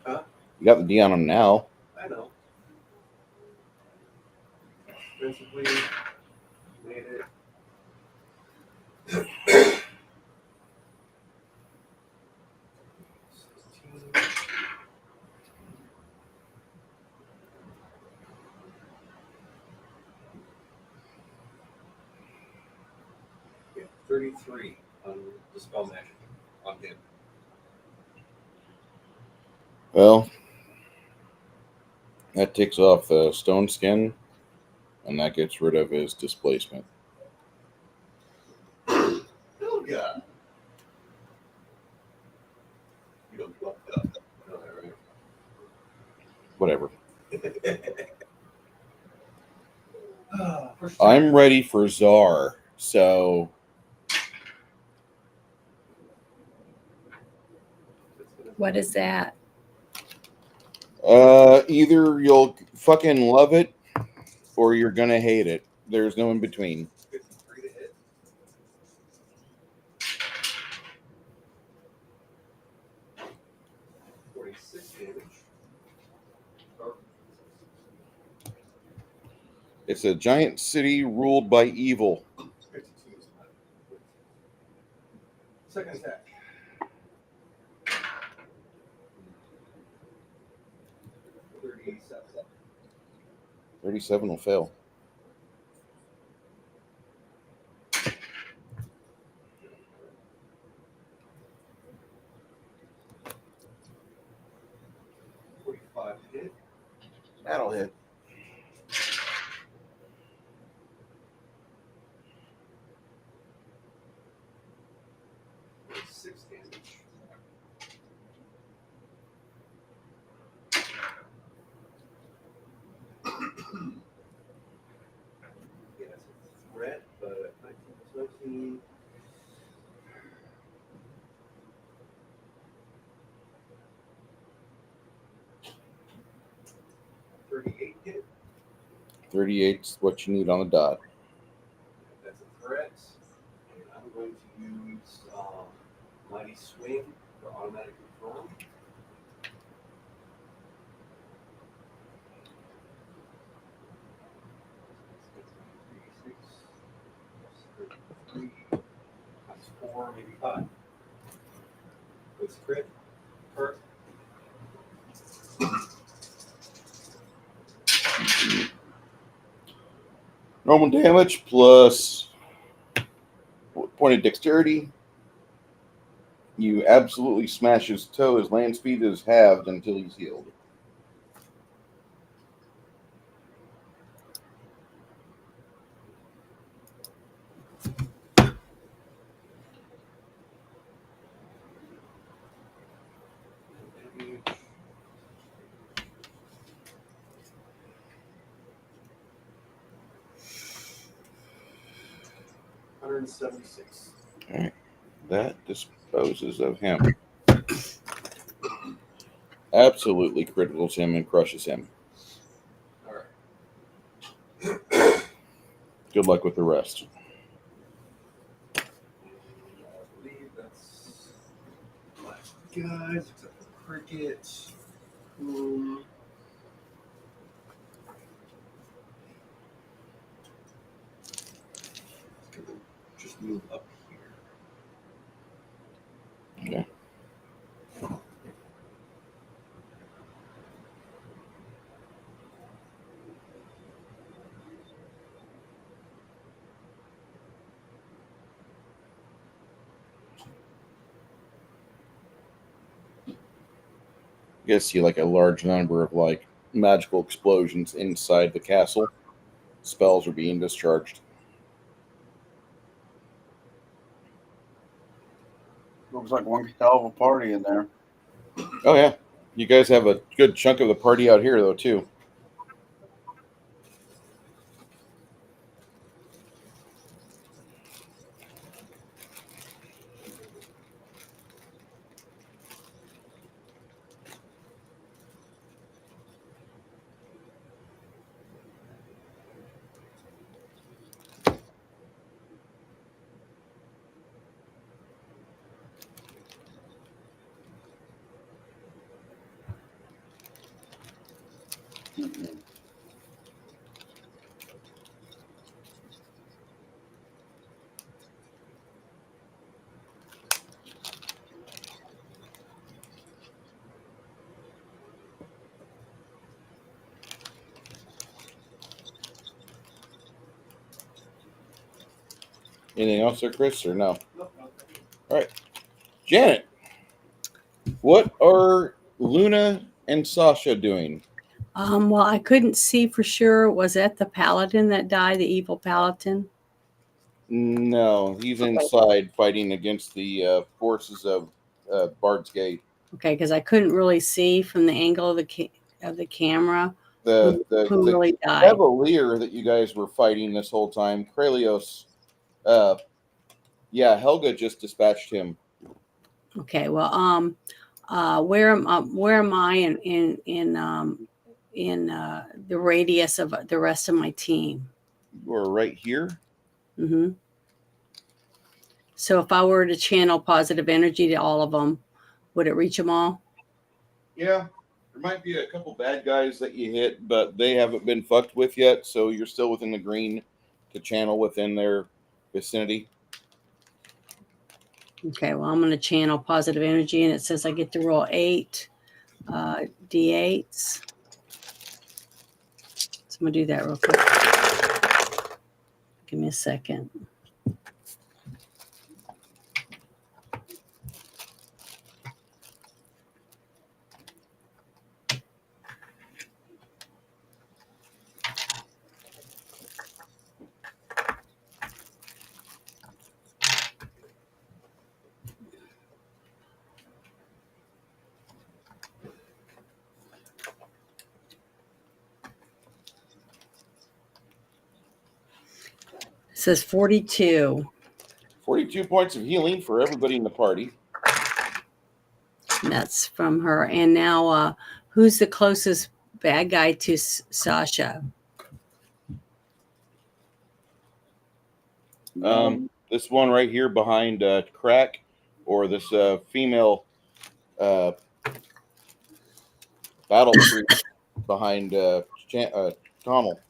Huh? You got the D on him now. I know. Defensively, made it. Yeah, 33 on the spell magic on him. Well, that takes off the stone skin, and that gets rid of his displacement. Oh god. You don't fucked up. No, right? Whatever. First turn. I'm ready for Czar, so What is that? either you'll fucking love it or you're gonna hate it. There's no in between. 53 to hit. $46 damage. It's a giant city ruled by evil. 52 is not. Second attack. 37. 37 will fail. 6 damage. Yeah, it's a threat, but 19 + 19. 38 hit. 38's what you need on the dot. That's a threat. And I'm going to use Mighty Swing for automatic confirm. Six, 33, that's 4, maybe 5. It's crit. First. Normal damage plus point of dexterity. You absolutely smash his toe. His land speed is halved until he's healed. Damage. 176. All right. That disposes of him. Absolutely criticals him and crushes him. All right. Good luck with the rest. I believe that's my guys, except for Cricket. Just move up here. Okay. You guys see like a large number of like magical explosions inside the castle. Spells are being discharged. Looks like one hell of a party in there. Oh yeah. You guys have a good chunk of the party out here though too. Anything else there, Chris, or no? Nope. All right. Janet, what are Luna and Sasha doing? Well, I couldn't see for sure. Was that the paladin that died, the evil paladin? No, he's Okay. inside fighting against the forces of Bard's Gate. Okay, because I couldn't really see from the angle of the camera The who really died. cavalier that you guys were fighting this whole time, Kralios. Yeah, Helga just dispatched him. Okay, well, where am I in the radius of the rest of my team? You are right here. Mm-hmm. So if I were to channel positive energy to all of them, would it reach them all? Yeah, there might be a couple bad guys that you hit, but they haven't been fucked with yet, so you're still within the green to channel within their vicinity. Okay, well, I'm going to channel positive energy, and it says I get to roll 8 d8s. So I'm going to do that real quick. Give me a second. says 42. 42 points of healing for everybody in the party. And that's from her. And now, who's the closest bad guy to Sasha? This one right here behind Crack, or this female battle priest behind Connell,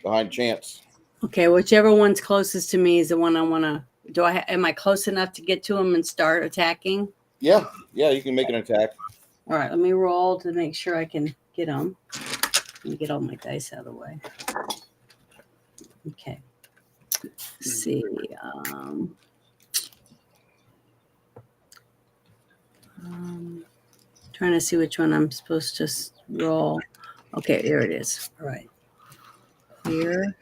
behind Chance. Okay, whichever one's closest to me is the one I want to. Am I close enough to get to him and start attacking? Yeah, you can make an attack. All right, let me roll to make sure I can get him. Let me get all my dice out of the way. Okay. Let's see. Trying to see which one I'm supposed to roll. Okay, there it is. All right. Here.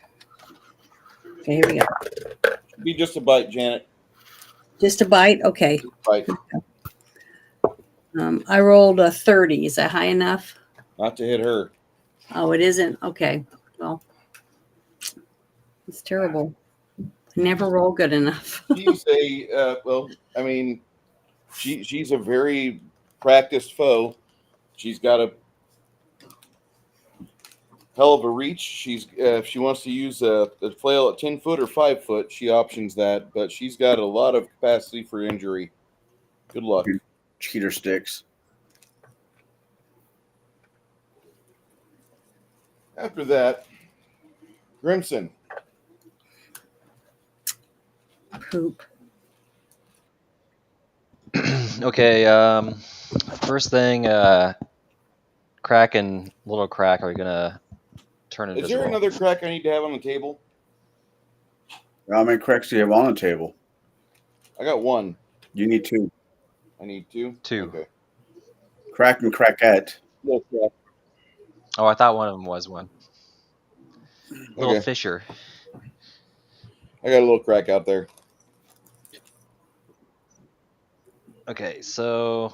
Okay, here we go. Be just a bite, Janet. Just a bite? Okay. Bite. I rolled a 30. Is that high enough? Not to hit her. Oh, it isn't? Okay. Well, it's terrible. I never roll good enough. She's a I mean, she's a very practiced foe. She's got a hell of a reach. She's if she wants to use the flail at 10 foot or 5 foot, she options that. But she's got a lot of capacity for injury. Good luck. Cheater sticks. After that, Grimson. Poop. Okay. First thing, Crack and Little Crack are gonna turn invisible. Is there another crack I need to have on the table? How many cracks do you have on the table? I got one. You need 2. I need 2? 2. Okay. Crack and Crackette. Little crack. Oh, I thought one of them was one. Little Okay. Fisher. I got a little crack out there. Okay, so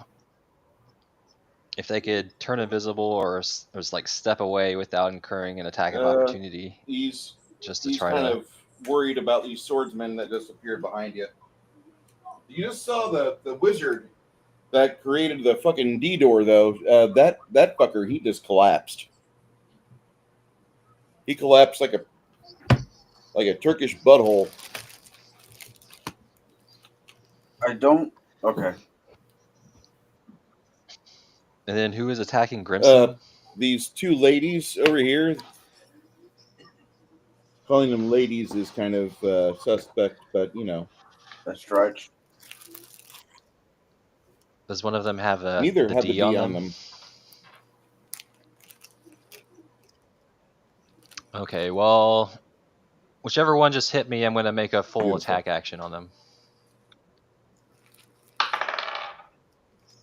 if they could turn invisible or just like step away without incurring an attack of opportunity, He's just to he's try kind to. of worried about these swordsmen that just appeared behind you. You just saw the wizard that created the fucking D door, though. That fucker, he just collapsed. He collapsed like a Turkish butthole. I don't. Okay. And then who is attacking Grimson? These 2 ladies over here. Calling them ladies is kind of suspect, but you know. That's right. Does one of them have Neither the have D the D on them. Okay, well, whichever one just hit me, I'm going to make a full Beautiful. attack action on them.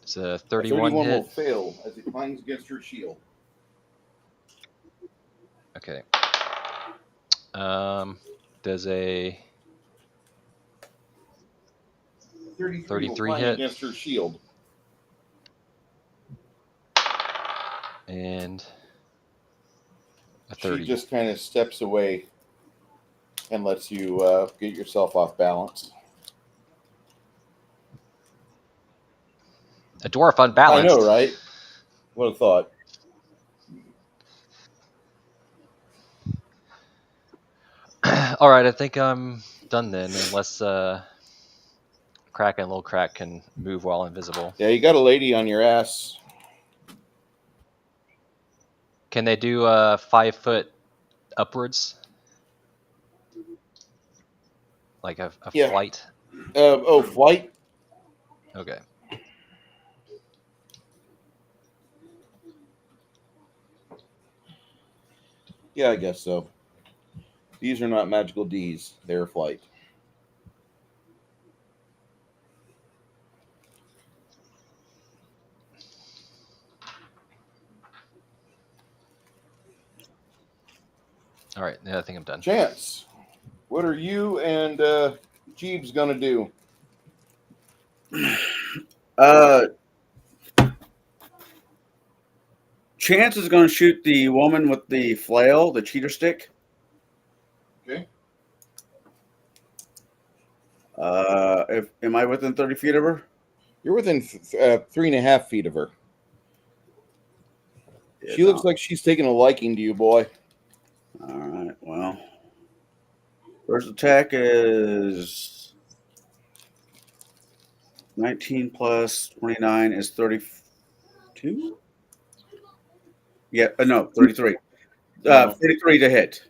It's a 31 will hit. fail as it clangs against her shield. Okay. Does a 33 will clang hit. against her shield. And a 30. She just kind of steps away and lets you get yourself off balance. A dwarf unbalanced. I know, right? What a thought. All right, I think I'm done then, unless Crack and Little Crack can move while invisible. Yeah, you got a lady on your ass. Can they do 5 foot upwards? Like a Yeah. flight? Flight? Okay. Yeah, I guess so. These are not magical Ds. They're flight. All right, yeah, I think I'm done. Chance, what are you and Jeeves going to do? Chance is going to shoot the woman with the flail, the cheater stick. Okay. Am I within 30 feet of her? You're within 3.5 feet of her. Yeah, She looks like she's taking a liking to you, boy. All right. Well, first attack is 19 plus 29 is 32. Yeah, no, 33. No. 43 to hit.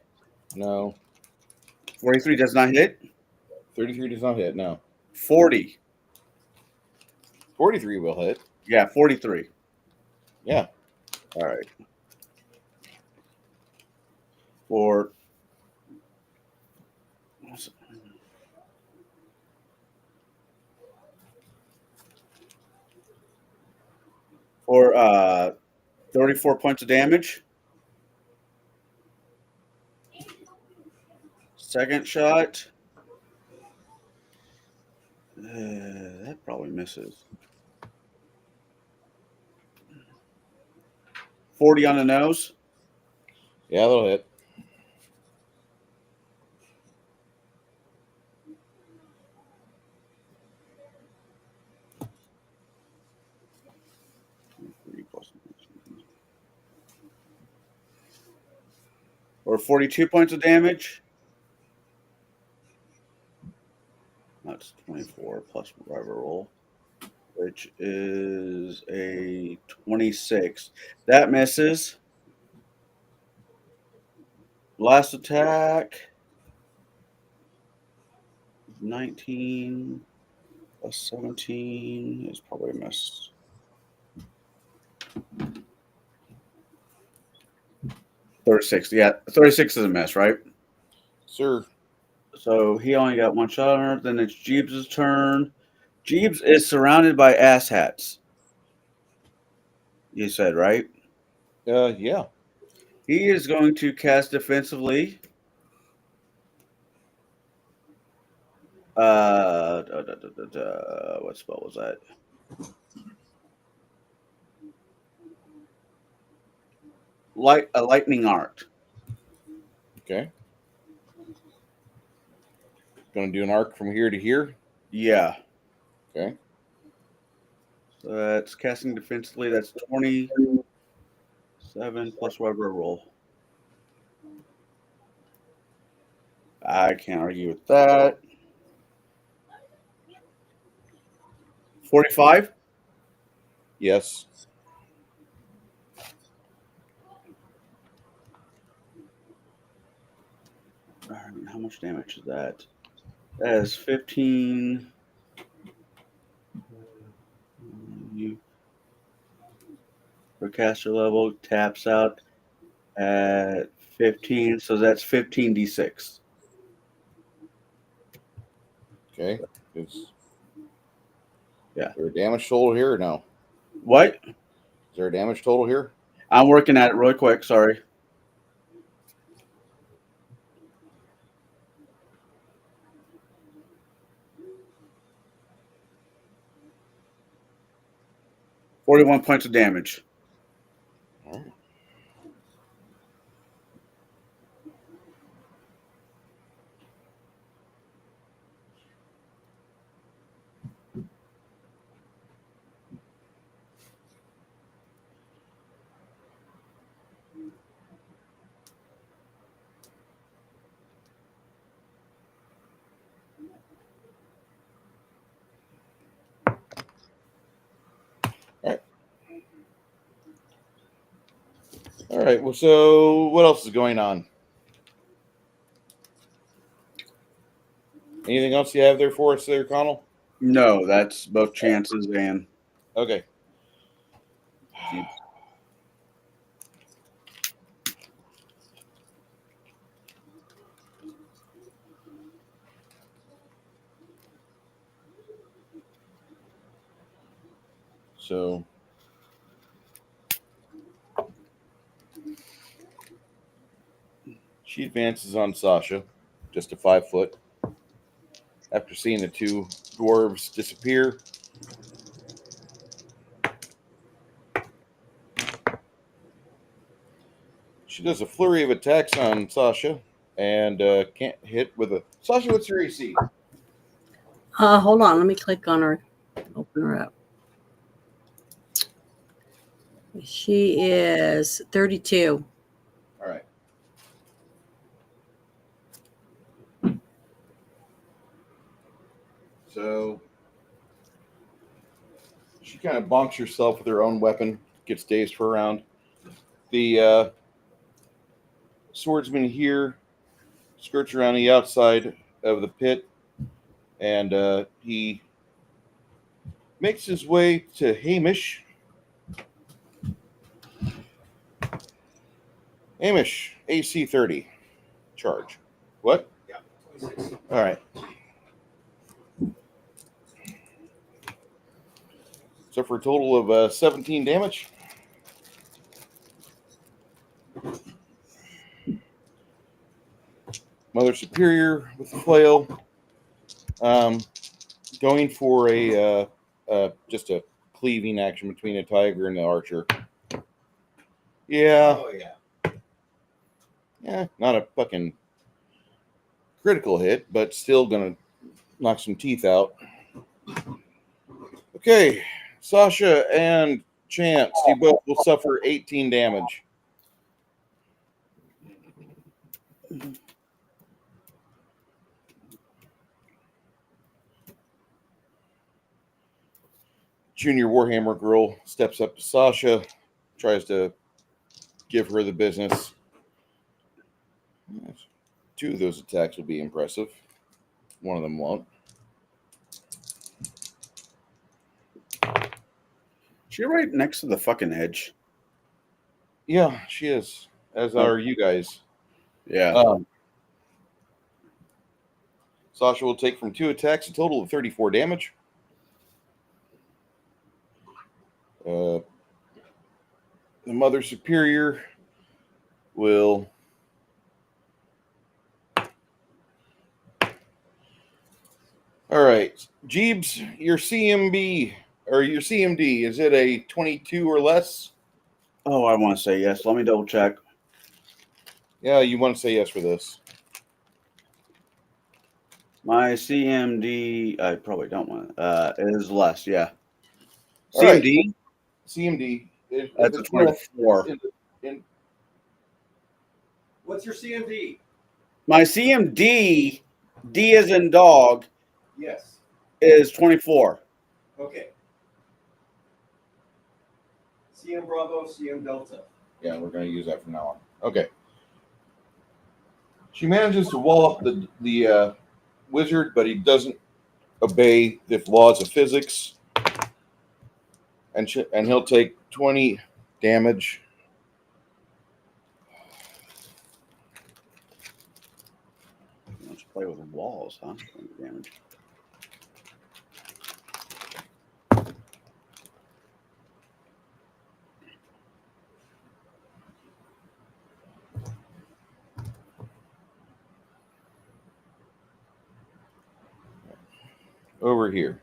No. 43 does not hit. 33 does not hit. No. 40. 43 will hit. Yeah, 43. Yeah. All right. For for 34 points of damage. Second shot. That probably misses. 40 on the nose. Yeah, that'll hit. Or 42 points of damage. That's 24 plus whatever roll, which is a 26. That misses. Last attack. 19 plus 17 is probably a miss. 36. Yeah, 36 is a miss, right? Sir. So he only got one shot on her. Then it's Jeeves' turn. Jeeves is surrounded by asshats. You said, right? Yeah. He is going to cast defensively. What spell was that? A lightning arc. Okay. Going to do an arc from here to here? Yeah. Okay. So that's casting defensively. That's 27 plus whatever roll. I can't argue with that. 45? Yes. How much damage is that? That is 15. For caster level, taps out at 15. So that's 15d6. Okay. Yeah. Is Yeah. there a damage total here or no? What? Is there a damage total here? I'm working at it really quick. Sorry. $41 points of damage. All right. All right. Well, so what else is going on? Anything else you have there for us there, Connell? No, that's both chances and Okay. Jeep. So she advances on Sasha, just a 5 foot. After seeing the two dwarves disappear, she does a flurry of attacks on Sasha and can't hit with a. Sasha, what's your AC? Hold on. Let me click on her. Open her up. She is 32. All right. So she kind of bonks herself with her own weapon, gets dazed for a round. The swordsman here skirts around the outside of the pit, and he makes his way to Hamish. Hamish, AC 30. Charge. What? Yeah, 26. All right. So for a total of 17 damage. Mother Superior with the flail. Going for a just a cleaving action between a tiger and the archer. Yeah. Oh, yeah. Yeah, not a fucking critical hit, but still gonna knock some teeth out. Okay, Sasha and Chance, you both will suffer 18 damage. Junior Warhammer girl steps up to Sasha, tries to give her the business. 2 of those attacks will be impressive. One of them won't. She's right next to the fucking edge. Yeah, she is. As are you guys. Yeah. Sasha will take from 2 attacks a total of 34 damage. The Mother Superior will all right. Jeebs, your CMB or your CMD, is it a 22 or less? Oh, I want to say yes. Let me double check. Yeah, you want to say yes for this. My CMD, I probably don't want is less. Yeah. All right. CMD, CMD. that's a 24. What's your CMD? My CMD, D as in dog, Yes. is 24. Okay. CM Bravo, CM Delta. Yeah, we're going to use that from now on. Okay. She manages to wall up the wizard, but he doesn't obey the laws of physics, and he'll take 20 damage. Let's play with walls, huh? 20 damage. Over here.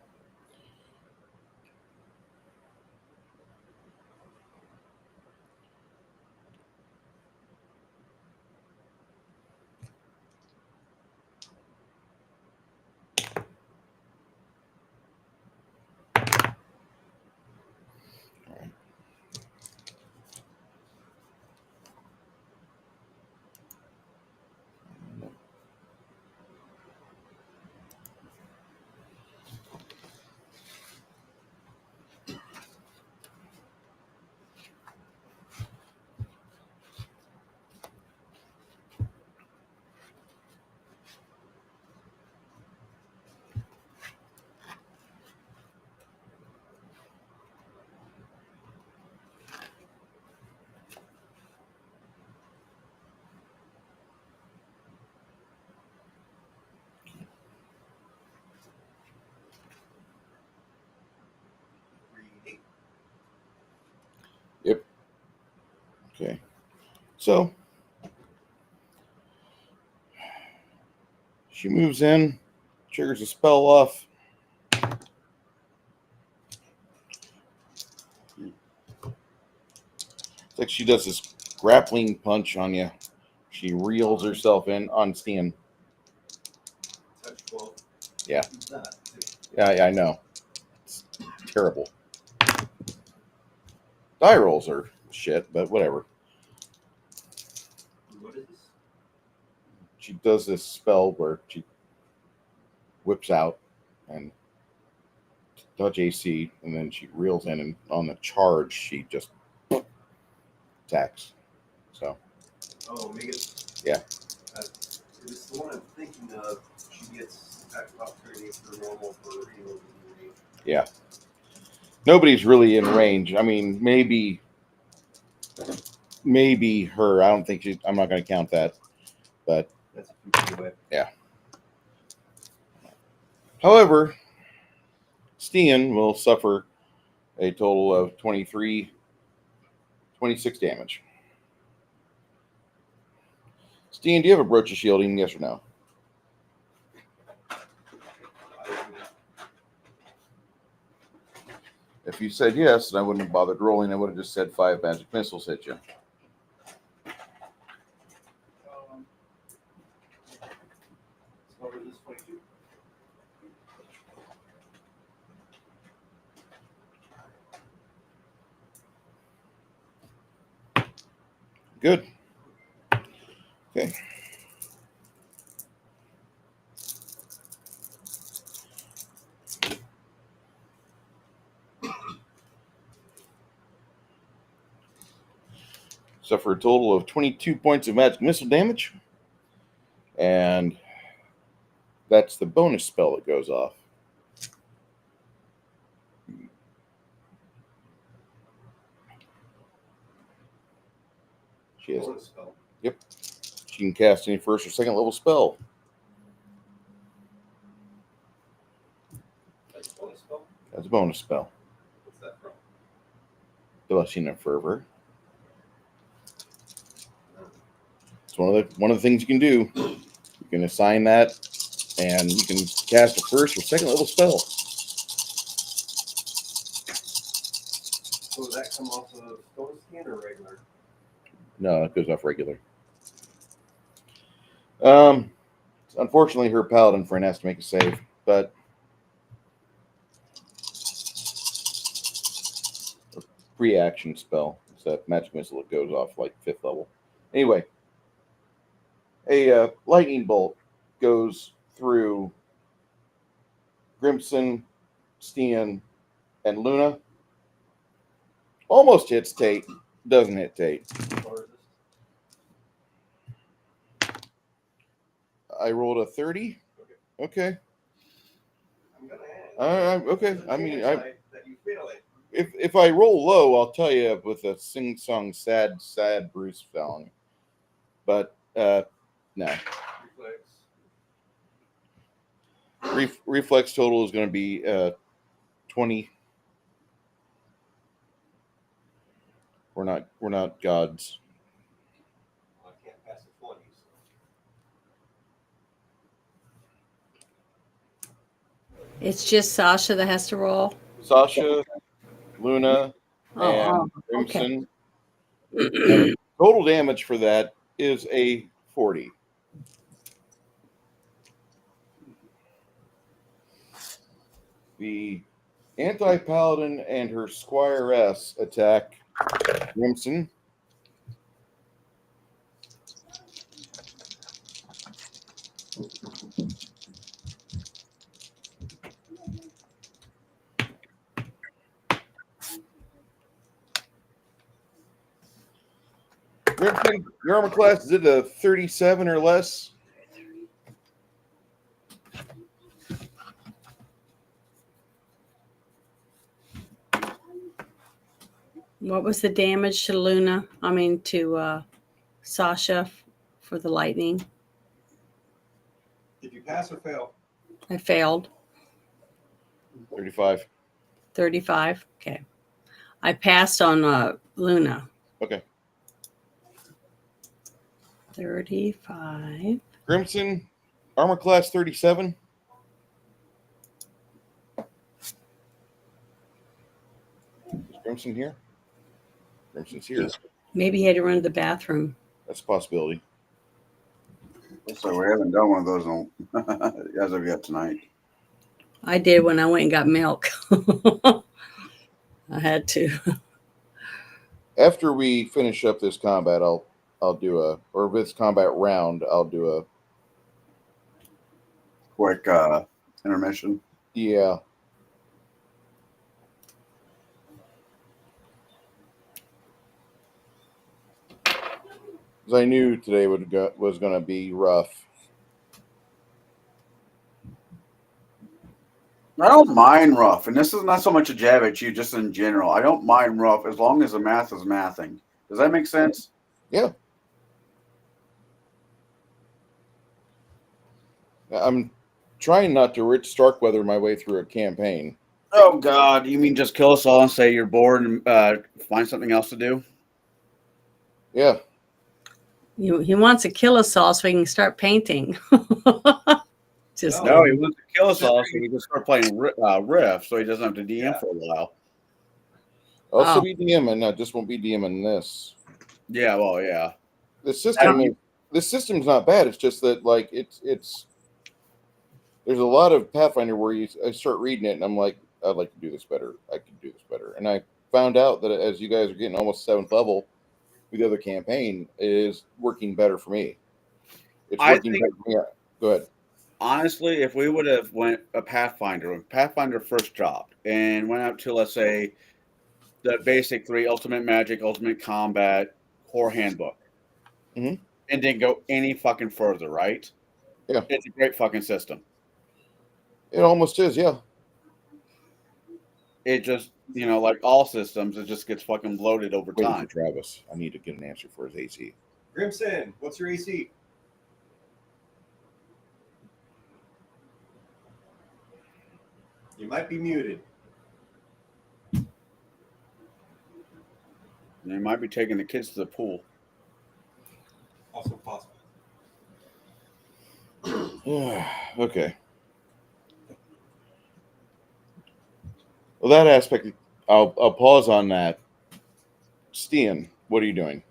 Yep. Okay. So she moves in, triggers a spell off. It's like she does this grappling punch on you. She reels herself in on Stian. Touch 12. Yeah. He's not. Yeah, I know. It's terrible. Die rolls are shit, but whatever. What is this? She does this spell where she whips out and touch AC, and then she reels in, and on the charge, she just attacks. So, Oh, Megan. Yeah. It's the one I'm thinking of. She gets attack of opportunity for normal for healing. yeah. Nobody's really in range. I mean, maybe her. I don't think she. I'm not going to count that. But That's a few feet away. however, Stian will suffer a total of 26 damage. Stian, do you have a brooch of shielding? Yes or no? If you said yes, then I wouldn't have bothered rolling. I would have just said 5 magic missiles hit you. What is this 22? Good. Okay. Suffer a total of 22 points of magic missile damage. And that's the bonus spell that goes off. She has. Bonus spell. Yep. She can cast any first or second level spell. That's a bonus spell. That's a bonus spell. What's that from? Blushing of Fervor. It's one of the things you can do. You can assign that, and you can cast a first or second level spell. So does that come off of stone skin or regular? No, it goes off regular. Unfortunately, her paladin friend has to make a save, but a pre-action spell. It's a magic missile that goes off like 5th level. Anyway, a lightning bolt goes through Grimson, Stian, and Luna. Almost hits Tate. Doesn't hit Tate. Or is this? I rolled a 30. Okay. I'm gonna add. Okay. There's a I mean, chance that you fail it. if I roll low, I'll tell you with a sing-song sad Bruce song. But no. Reflex. Reflex total is going to be 20. We're not gods. I can't pass the 20s. It's just Sasha that has to roll. Sasha, Luna, and okay. Crimson. Total damage for that is a 40. The anti-paladin and her squiress attack Crimson. Crimson, your armor class, is it a 37 or less? What was the damage to Luna? I mean, to Sasha for the lightning? Did you pass or fail? I failed. 35. 35. Okay. I passed on Luna. Okay. 35. Crimson, armor class 37. Is Crimson here? Crimson's here. Maybe he had to run to the bathroom. That's a possibility. So we haven't done one of those on, as of yet tonight. I did when I went and got milk. I had to. After we finish up this combat, I'll do or this combat round, I'll do a Quick intermission. yeah. Because I knew today was going to be rough. I don't mind rough, and this is not so much a jab at you, just in general. I don't mind rough as long as the math is mathing. Does that make sense? Yeah. I'm trying not to Rich Starkweather my way through a campaign. Oh God, you mean just kill us all and say you're bored and find something else to do? Yeah. He wants to kill us all so he can start painting. Just No, he kidding. wants to kill us all so he can start playing Riff, so he doesn't have to DM for a while. I'll still Oh. be DMing. I just won't be DMing this. Yeah, well, yeah. The system's not bad. It's just that like it's there's a lot of Pathfinder where I start reading it and I'm like, I'd like to do this better. I could do this better. And I found out that as you guys are getting almost 7th level with the other campaign, it is working better for me. It's working better for me. Go ahead. Honestly, if we would have went a Pathfinder, when Pathfinder first dropped, and went up to, let's say, the basic 3, Ultimate Magic, Ultimate Combat, Core Handbook, and didn't go any fucking further, right? Yeah. It's a great fucking system. It almost is, yeah. It just, like all systems, it just gets fucking bloated over Waiting time. for Travis. I need to get an answer for his AC. Grimson, what's your AC? You might be muted. They might be taking the kids to the pool. Also possible. Okay. Well, that aspect, I'll pause on that. Stian, what are you doing?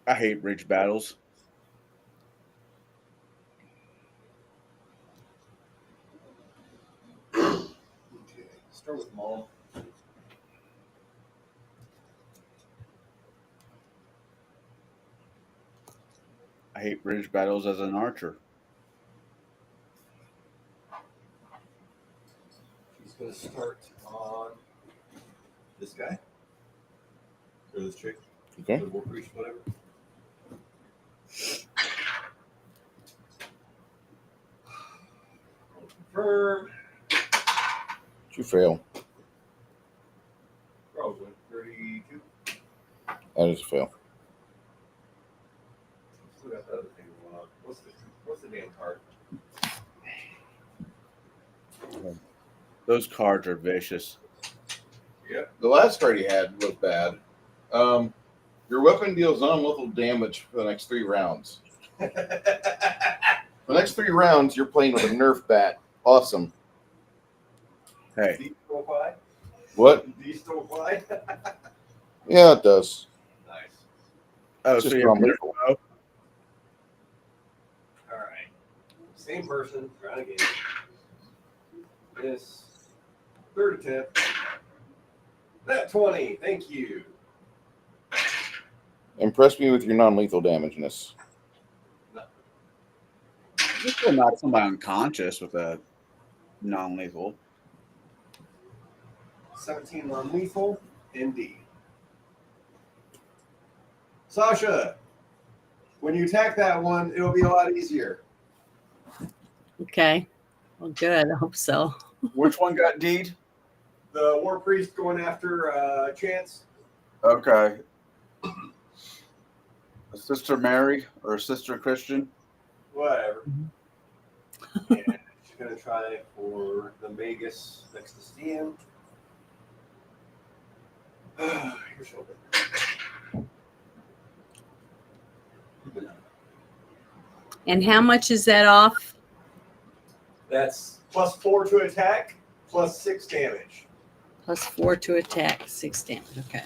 I hate bridge battles. Okay, start with Maul. I hate bridge battles as an archer. He's going to start on this guy. Or this chick. Okay. The war priest, whatever. Confirm. Did you fail? Probably 32. That is a fail. Still got the other thing going on. What's the damn card? Those cards are vicious. Yep. The last card he had was bad. Your weapon deals non-lethal damage for the next 3 rounds. For the next 3 rounds, you're playing with a Nerf bat. Awesome. Hey. Do you still apply? What? Do you still apply? Yeah, it does. Nice. Oh, It's so just you have non-lethal. All right. Same person. Try again. This. 3rd attempt. That 20. Thank you. Impress me with your non-lethal damageness. You still knock somebody unconscious with a non-lethal. 17 non-lethal. Indeed. Sasha, when you attack that one, it'll be a lot easier. Okay. Well, good. I hope so. Which one got D'd? The war priest going after Chance. Okay. Sister Mary or Sister Christian? Whatever. And she's going to try for the Magus next to Stian. Your shoulder. And how much is that off? That's +4 to attack Plus 6 damage. Plus 4 to attack, 6 damage. Okay.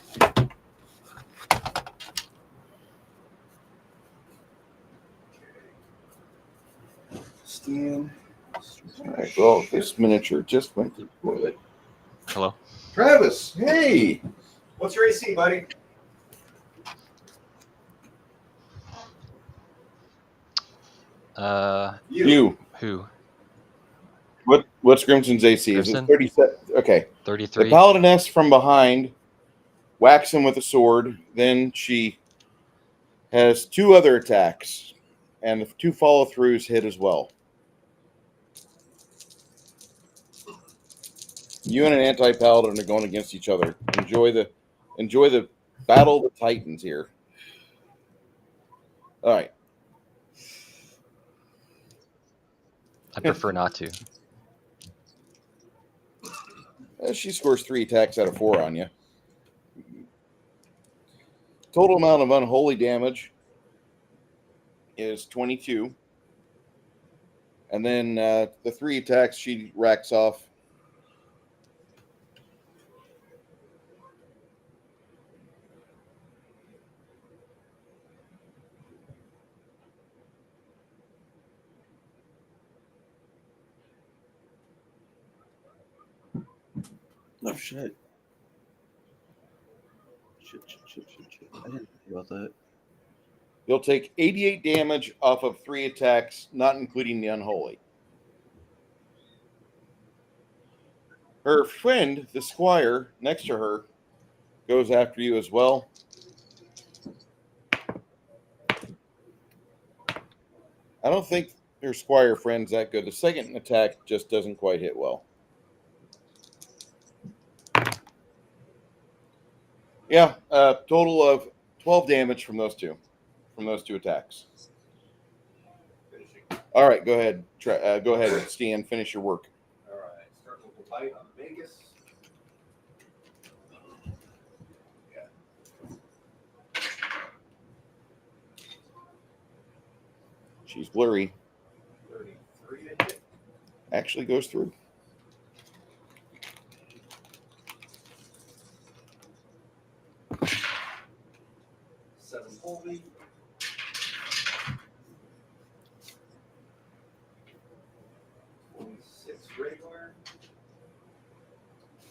Stian. All right. Well, this miniature just went to the toilet. Hello. Travis, hey. What's your AC, buddy? You. Who? What's Grimson's AC? Is it Grimson? 37? Okay. The 33. paladiness from behind whacks him with a sword. Then she has 2 other attacks, and the 2 follow-throughs hit as well. You and an anti-paladin are going against each other. Enjoy the battle of the titans here. All right. I prefer not to. She scores 3 attacks out of 4 on you. Total amount of unholy damage is 22. And then the 3 attacks she racks off. Oh shit. Shit. I didn't think about that. You'll take 88 damage off of 3 attacks, not including the unholy. Her friend, the squire, next to her, goes after you as well. I don't think her squire friend's that good. The second attack just doesn't quite hit well. Yeah, total of 12 damage from those two attacks. Finishing. All right, go ahead. Go ahead, Stian. Finish your work. All right. Start with the bite on Vegas. She's blurry. 33 to hit. Actually goes through. Seven holy. 26 regular.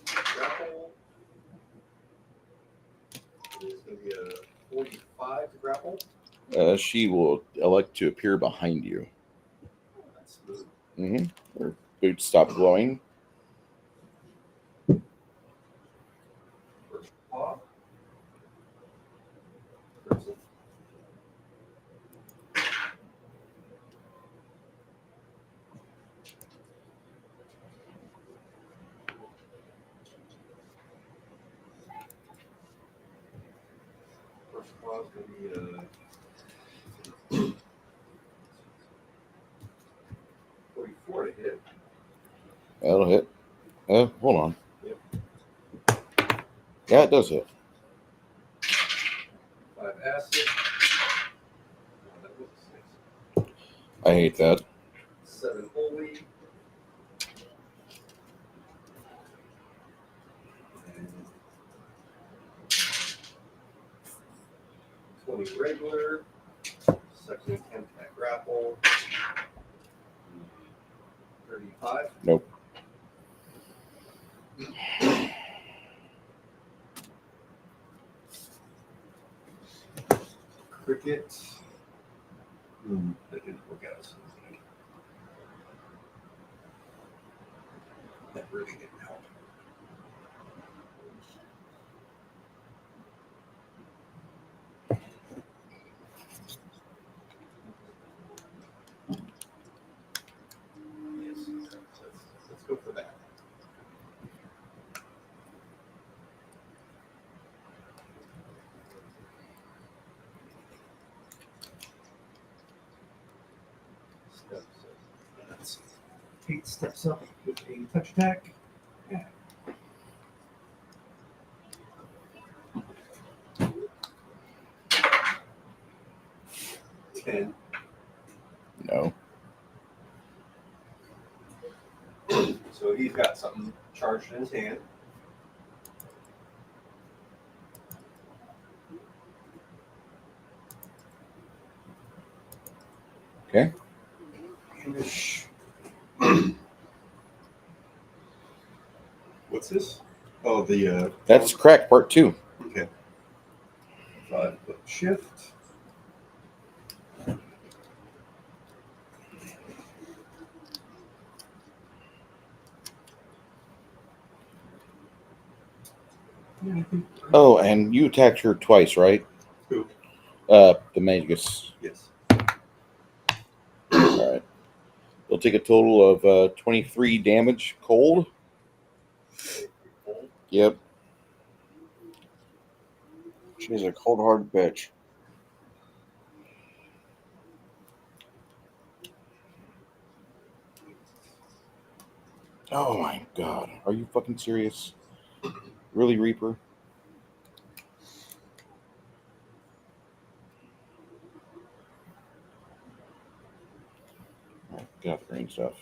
Grapple. It's going to be a 45 to grapple. She will elect to appear behind you. That's smooth. Mm-hmm. Her boots stop glowing. First paw. Crimson. First paw is going to be a 44 to hit. That'll hit. Hold on. Yep. Yeah, it does hit. 5 acid. Oh, that was a 6. I hate that. 7 holy. And 20 regular. Second attempt at grapple. 35. Nope. Cricket. That didn't work out so good. That really didn't help. Yes, let's go for that. That's 8 steps up with a touch attack. Yeah. Ten. No. So So he's got something charged in his hand. Okay. What's this? Oh, the That's correct. Part 2. okay. 5-foot shift. Oh, and you attacked her twice, right? Who? The Magus. Yes. All right. They'll take a total of 23 damage cold. Yep. She's a cold hard bitch. Oh my god. Are you fucking serious? Really, Reaper? All right, get out the green stuff.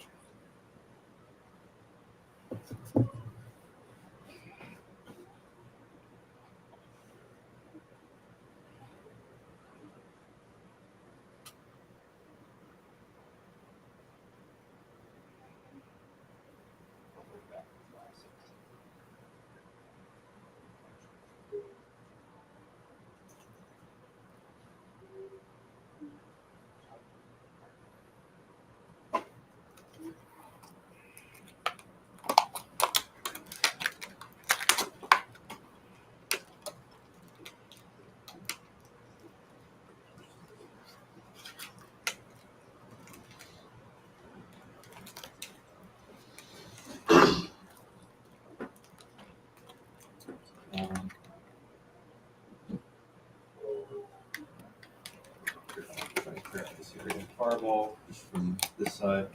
Fireball just from this side.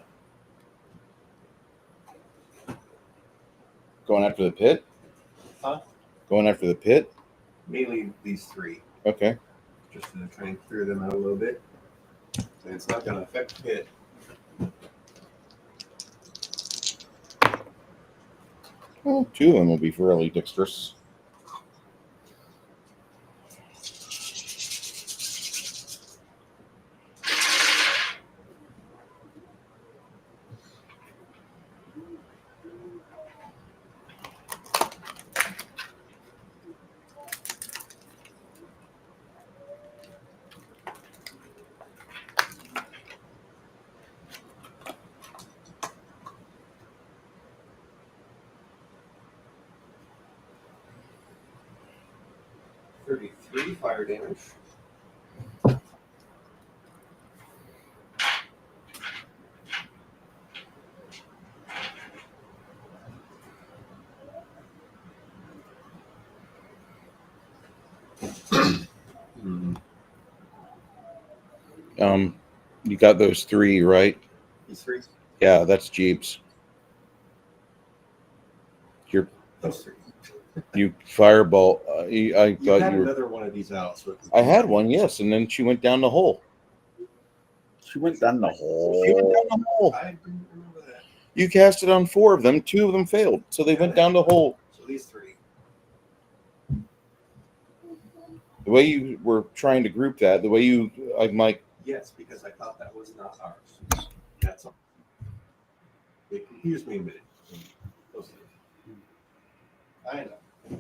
Going after the pit? Huh? Going after the pit? Mainly these three. Okay. Just to try and clear them out a little bit. And it's not going to affect the pit. Well, 2 of them will be fairly dexterous. Fire damage. You got those 3, right? These three? Yeah, that's Jeeps. Those three. You fireball. I You thought had you were. another one of these out. So I had one, yes, and then she went down the hole. She went down the hole. She went down the hole. I didn't remember that. You cast it on 4 of them. 2 of them failed, so they went down the hole. So these three. The way you were trying to group that, the way you, I'm like, Yes, because I thought that was not ours. That's all. It confused me a minute. Those three. I know.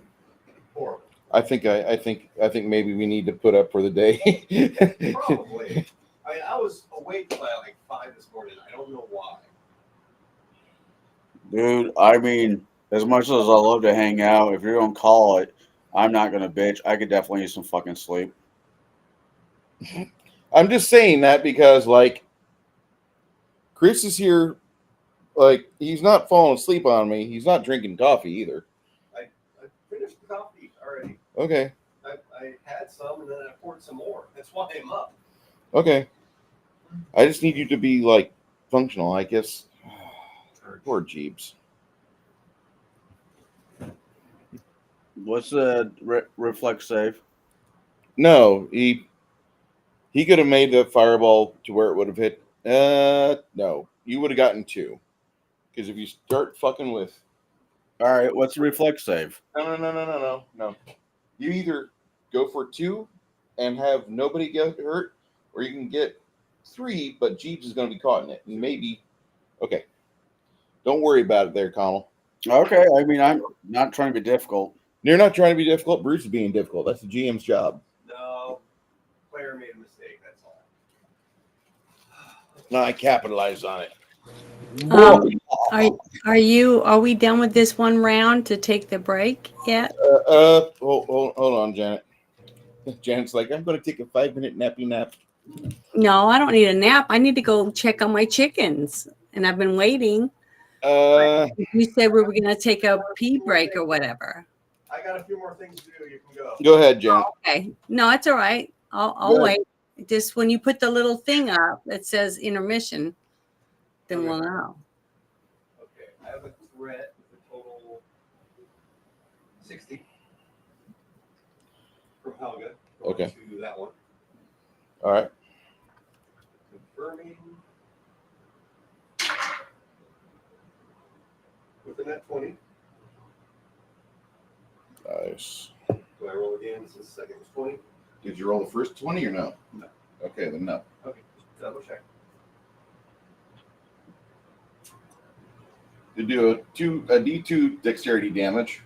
Horrible. I think maybe we need to put up for the day. Probably. I was awake by like 5 this morning. I don't know why. Dude, I mean, as much as I love to hang out, if you're going to call it, I'm not going to bitch. I could definitely use some fucking sleep. I'm just saying that because, like, Chris is here. Like, he's not falling asleep on me. He's not drinking coffee either. I finished the coffee already. Okay. I had some and then I poured some more. That's why I'm up. Okay. I just need you to be, like, functional, I guess. Poor Jeeps. What's the reflex save? No, he could have made the fireball to where it would have hit. No, you would have gotten 2. Because if you start fucking with All right, what's the reflex save? no. You either go for 2 and have nobody get hurt, or you can get 3, but Jeeves is going to be caught in it. And maybe, okay. Don't worry about it there, Connell. Okay, I mean, I'm not trying to be difficult. You're not trying to be difficult. Bruce is being difficult. That's the GM's job. No, player made a mistake. That's all. No, I capitalized on it. Are we done with this one round to take the break yet? Hold on, Janet. Janet's like, I'm going to take a 5-minute nappy nap. No, I don't need a nap. I need to go check on my chickens, and I've been waiting. You said we were going to take a pee break or whatever. I got a few more things to do. You can go. Go ahead, Janet. Okay. No, it's all right. I'll wait. Just when you put the little thing up that says intermission, then we'll know. Okay, I have a threat with a total 60 from Helga. Okay. To that one. All right. Confirming. With a net 20. Nice. Do I roll again since the second was 20? Did you roll the first 20 or no? No. Okay, then no. Okay, just double check. You do a D2 dexterity damage,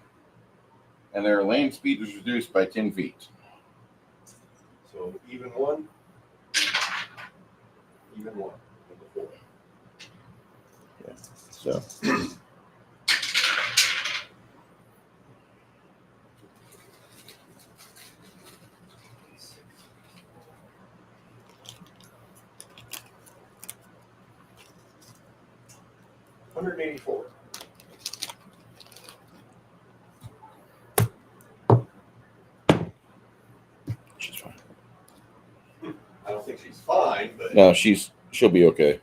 and their lane speed is reduced by 10 feet. So even 1. Even 1. Number 4. Yeah. So. $184. She's fine. I don't think she's fine, but No, she'll be okay.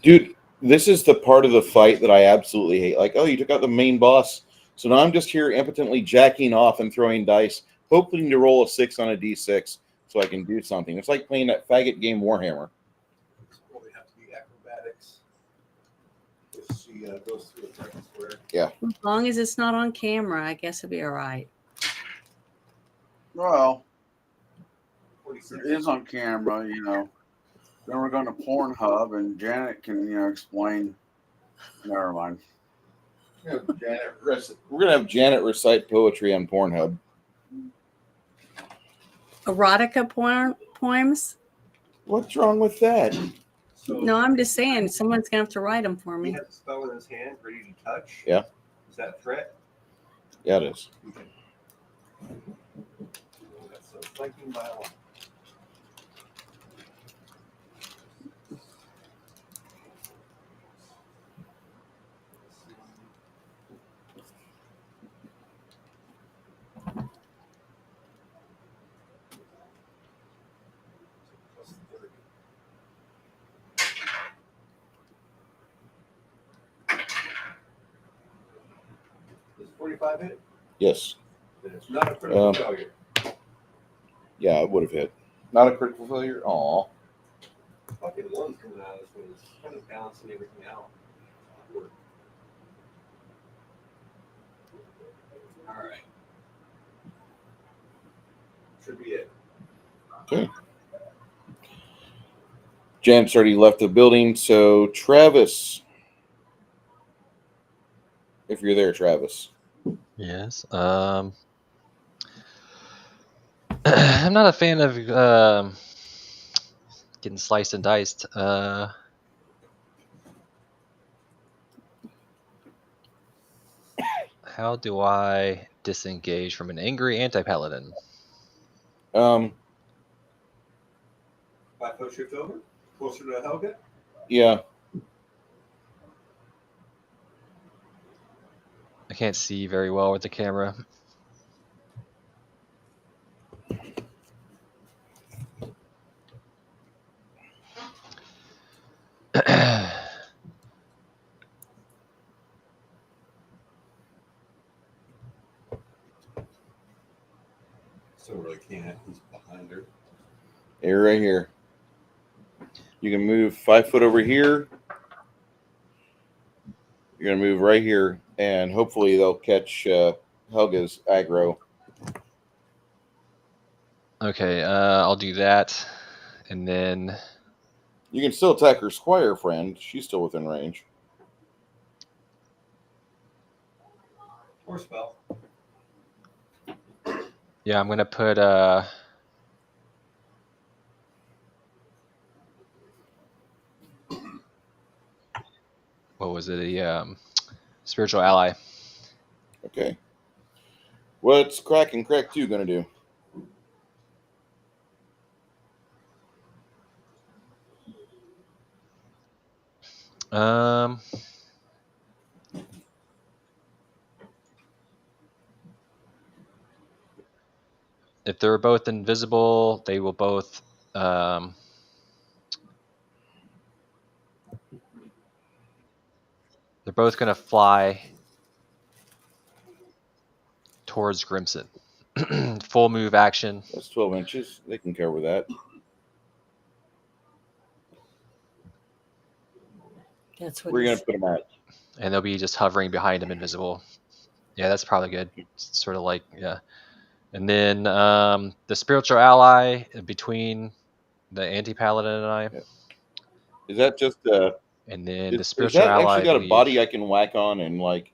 Dude, this is the part of the fight that I absolutely hate. Like, oh, you took out the main boss. So now I'm just here impotently jacking off and throwing dice, hoping to roll a 6 on a D6 so I can do something. It's like playing that faggot game Warhammer. probably have to be acrobatics. If she goes through a second square. Yeah. As long as it's not on camera, I guess it'll be all right. Well, 46. it is on camera, you know. Then we're going to Pornhub, and Janet can, you know, explain. Never mind. We're going to have Janet recite poetry on Pornhub. Erotica poems? What's wrong with that? So No, I'm just saying someone's going to have to write them for he me. has a spell in his hand, ready to touch. Yeah. Is that a threat? Yeah, it is. Okay. That's a flanking by 1. Does 45 hit? Yes. Then it's not a critical failure. Yeah, it would have hit. Not a critical failure? Aw. Fucking 1's coming out of this one. It's kind of balancing everything out. All right. Should be it. Okay. Janet's already left the building, so Travis. If you're there, Travis. Yes. I'm not a fan of getting sliced and diced. How do I disengage from an angry anti-paladin? 5 foot shift over, closer to Helga. Yeah. I can't see very well with the camera. So really can't. He's behind her. You're right here. You can move 5 foot over here. You're gonna move right here, and hopefully they'll catch Helga's aggro. Okay, I'll do that, and then You can still attack her squire friend. She's still within range. Or spell. yeah, I'm gonna put what was it? A spiritual ally. Okay. What's Crack and Crack 2 gonna do? If they're both invisible, they will both they're both gonna fly towards Grimson. Full move action. That's 12 inches. They can cover that. That's what We're gonna he's- put them at. And they'll be just hovering behind him, invisible. Yeah, that's probably good. It's sort of like, yeah. And then the spiritual ally between the anti-paladin and I. Yeah. Is that just And then the is spiritual that ally, actually got I a believe, body I can whack on and like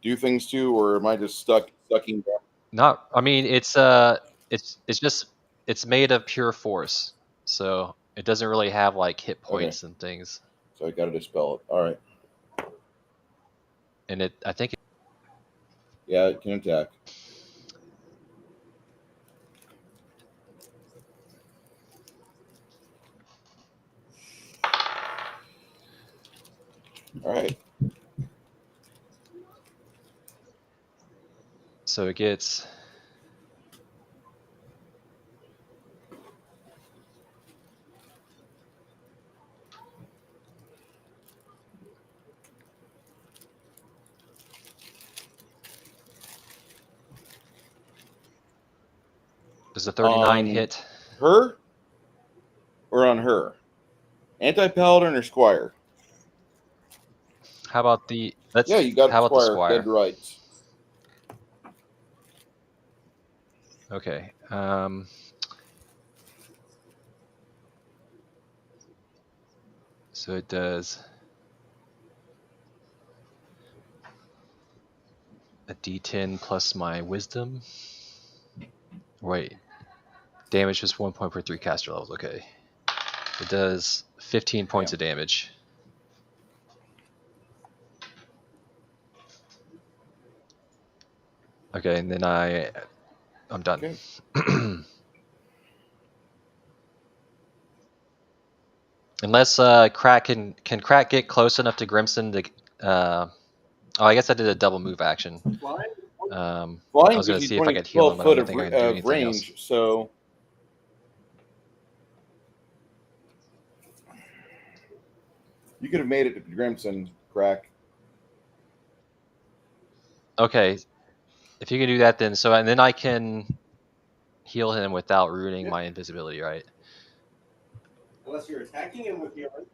do things to, or am I just sucking down? not. I mean, it's just it's made of pure force, so it doesn't really have like hit points and things. So I got to dispel it. All right. And I think Yeah, it can attack. All right. so. It gets does a 39 hit? Her or on her? Anti-paladin or squire? How about the let's? Yeah, you got how about the squire. squire? Dead rights. Okay. So it does a D10 plus my wisdom. Wait, damage is 1 point per 3 caster levels. Okay, it does 15 points of damage. Okay, and then I'm done. Okay. Unless Crack can Crack get close enough to Grimson to oh, I guess I did a double move action. I Flying was gonna gives see you if I 20, could heal him, 12 but I foot don't think I can do anything range, else. so you could have made it to Grimson, Crack. Okay, if you can do that, then and then I can heal him without ruining my invisibility, right? Unless you're attacking him with healing.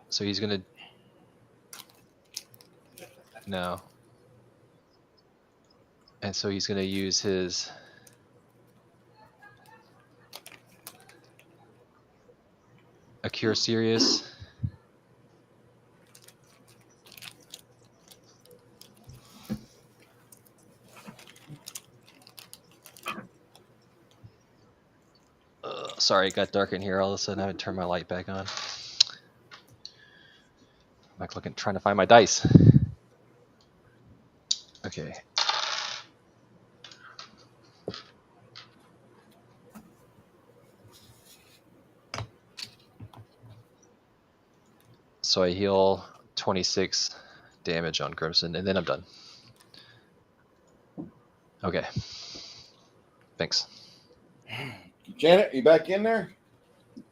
So he's gonna no, and so he's gonna use his a cure serious. Sorry, it got dark in here all of a sudden. I haven't turned my light back on. I'm like trying to find my dice. Okay. So I heal 26 damage on Grimson, and then I'm done. Okay. Thanks. Janet, you back in there?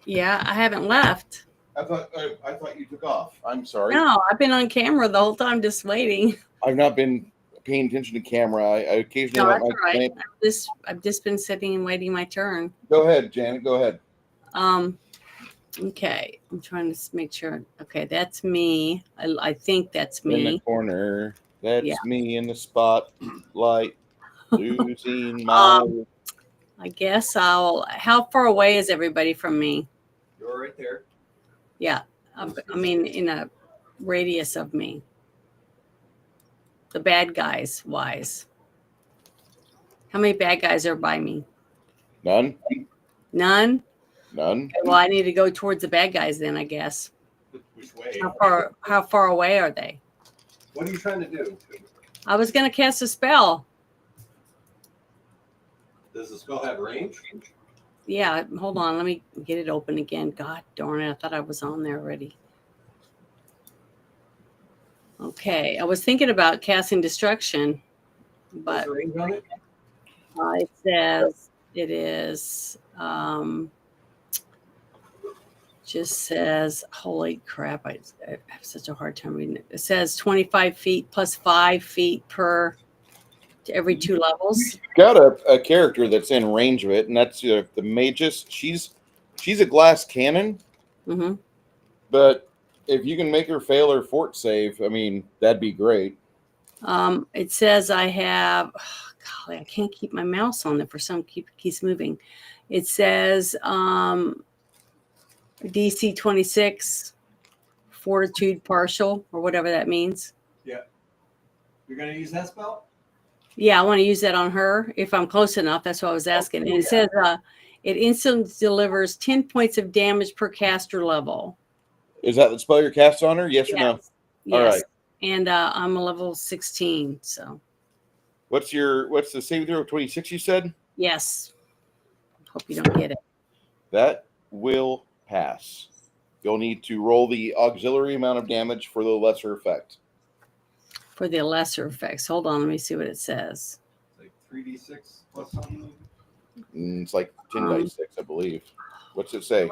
Yeah, I haven't left. I thought you took off. I'm sorry. No, I've been on camera the whole time just waiting. I've not been paying attention to camera. I occasionally No, let that's my all right. plant- I've just been sitting and waiting my turn. Go ahead, Janet. Go ahead. Okay, I'm trying to make sure. Okay, that's me. I think that's In the me. corner. That's Yeah. me in the spotlight, losing my. I guess I'll. How far away is everybody from me? You're right there. Yeah, I mean in a radius of me. The bad guys wise. How many bad guys are by me? None. None. None. Well, I need to go towards the bad guys then, I guess. Which way? How far away are they? What are you trying to do? I was gonna cast a spell. Does the spell have range? Yeah, hold on. Let me get it open again. God darn it. I thought I was on there already. Okay. I was thinking about casting destruction, but What's the range on it? it says it is just says, holy crap, I have such a hard time reading it. It says 25 feet plus 5 feet per every 2 levels. Got a character that's in range of it, and that's the Magus. She's a glass cannon, Mm-hmm. but if you can make her fail her fort save, I mean, that'd be great. It says I have, golly, I can't keep my mouse on it for some keeps moving. It says DC 26 fortitude partial or whatever that means. Yeah. You're going to use that spell? Yeah, I want to use that on her if I'm close enough. That's what I was asking. And it says it instantly delivers 10 points of damage per caster level. Is that the spell you're cast on her? Yes or no? Yes. All right. And I'm a level 16, so. What's the saving throw? 26, you said? Yes. Hope you don't get it. That will pass. You'll need to roll the auxiliary amount of damage for the lesser effect. For the lesser effects. Hold on, let me see what it says. Like 3d6 plus something? It's like 10 dice 6, I believe. What's it say?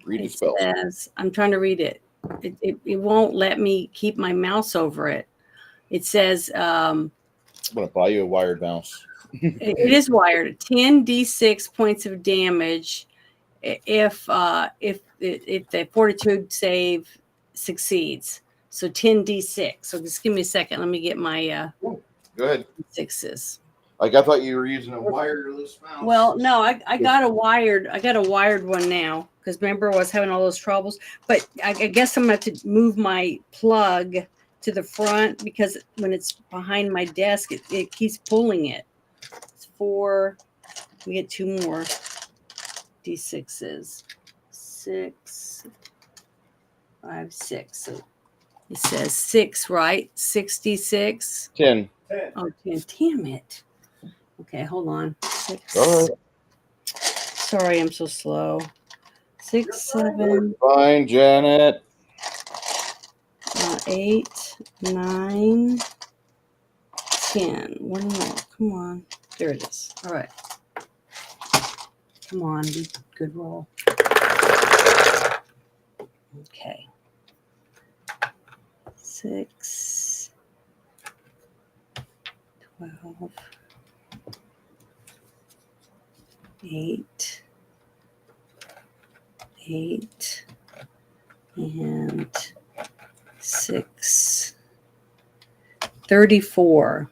Read the spell. Says, I'm trying to read it. It won't let me keep my mouse over it. It says I'm going to buy you a wired mouse. it is wired. 10d6 points of damage if the fortitude save succeeds. So 10d6. So just give me a second. Let me get my Go ahead. sixes. Like I thought you were using a wireless mouse. Well, no, I got a wired one now because remember I was having all those troubles. But I guess I'm going to have to move my plug to the front because when it's behind my desk, it keeps pulling it. It's 4. We get 2 more d6s. 6, 5, 6. So it says 6, right? 66. 10. Oh, 10. Damn it. Okay, hold on. 6. All right. Sorry, I'm so slow. 6, 7, Fine, Janet. 8, 9, 10. One more. Come on. There it is. All right. Come on, be good roll. Okay. 6, 12, 8, 8, and 6, 34.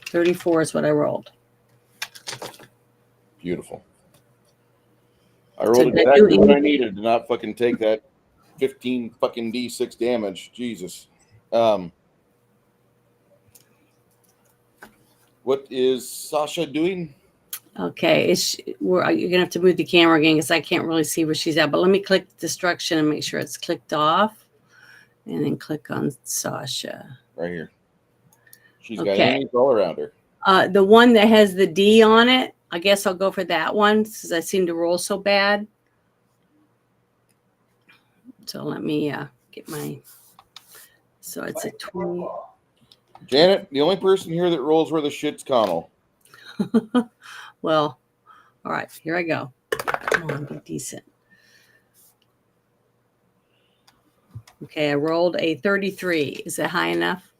34 is what I rolled. Beautiful. I rolled exactly what I needed to not fucking take that 15 fucking D6 damage. Jesus. What is Sasha doing? Okay, you're gonna have to move the camera again because I can't really see where she's at. But let me click destruction and make sure it's clicked off, and then click on Sasha. Right here. She's got enemies all around her. The one that has the D on it, I guess I'll go for that one since I seem to roll so bad. So let me get my. So it's a 20. Janet, the only person here that rolls where the shit's Connell. Well, all right, here I go. Come on, be decent. Okay, I rolled a 33. Is that high enough?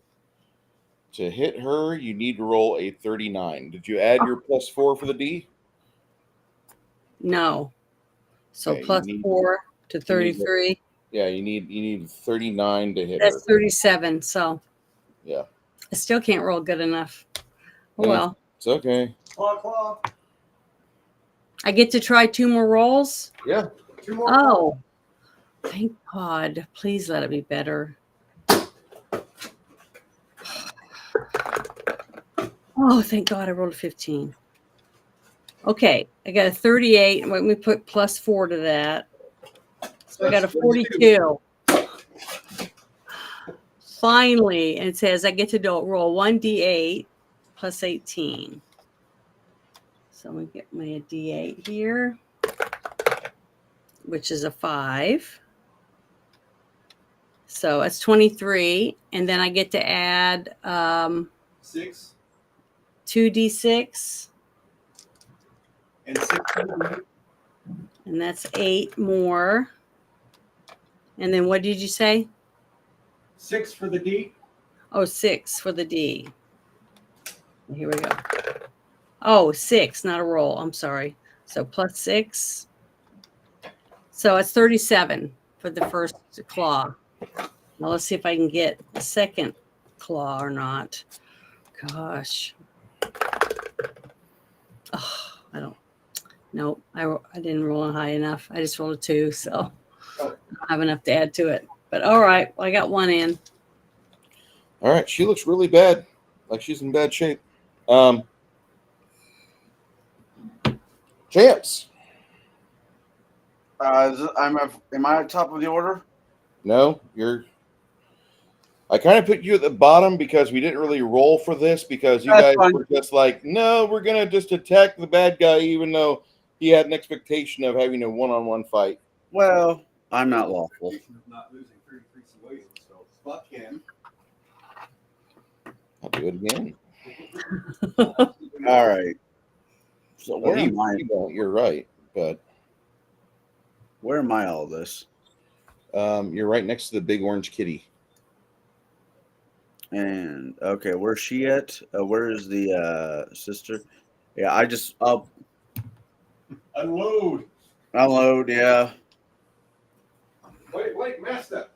To hit her, you need to roll a 39. Did you add your +4 for the D? No. So Okay, you plus need- 4 to 33. Yeah, you need 39 to hit That's her. 37. So Yeah. I still can't roll good enough. Oh Yeah. well. It's okay. Claw, claw. I get to try 2 more rolls. Yeah. 2 more. Oh, thank God. Please let it be better. Oh, thank God I rolled a 15. Okay, I got a 38. Let me put plus 4 to that. So I got a 42. Finally, and it says I get to roll 1d8 plus 18. So I'm going to get my d8 here, which is a 5. So that's 23. And then I get to add 6 2d6. and 6 for the D. And that's 8 more. And then what did you say? 6 for the D. Oh, 6 for the D. Here we go. Oh, 6, not a roll. I'm sorry. So plus 6. So it's 37 for the first claw. Now let's see if I can get the second claw or not. Gosh. Oh, I don't. Nope. I didn't roll high enough. I just rolled a 2, so I don't have enough to add to it. But all right, well, I got 1 in. All right. She looks really bad. Like she's in bad shape. Chance. Am I at top of the order? No, I kind of put you at the bottom because we didn't really roll for this because you That's guys fine. were just like, no, we're going to just attack the bad guy even though he had an expectation of having a one-on-one fight. Well, I'm not lawful. Not losing 33 civilians, so fuck him. I'll do it again. All right. So Well, where am I? you won't, you're right, but Where am I all this? you're right next to the big orange kitty. And okay, where's she at? Where is the sister? Yeah, I'll Unload. unload. Yeah. Wait, master.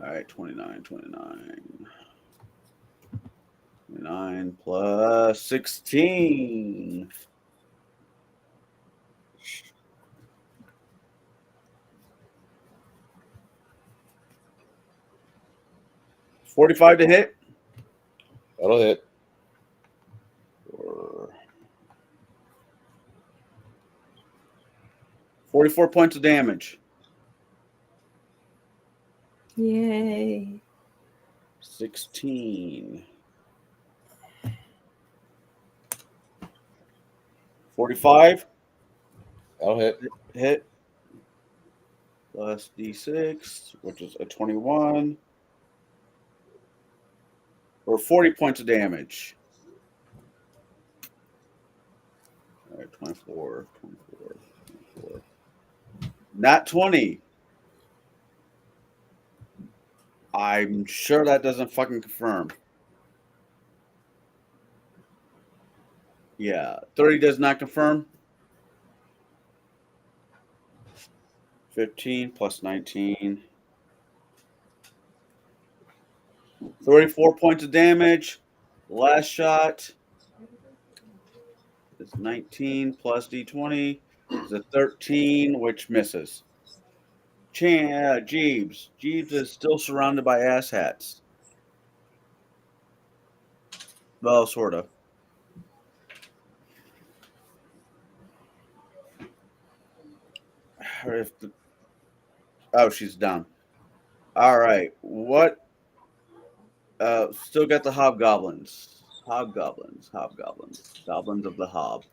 All right, 29 plus 16. $45 to hit. That'll hit. 44 points of damage. Yay. 16. 45. That'll hit. Hit. Plus D6, which is a 21. Or 40 points of damage. All right, 24. Not 20. I'm sure that doesn't fucking confirm. Yeah, 30 does not confirm. 15 plus 19. 34 points of damage. Last shot is 19 plus D20 is a 13, which misses. Jeeves. Jeeves is still surrounded by asshats. Well, sort of. Oh, she's down. All right. What? Still got the hobgoblins. Hobgoblins. Goblins of the hob.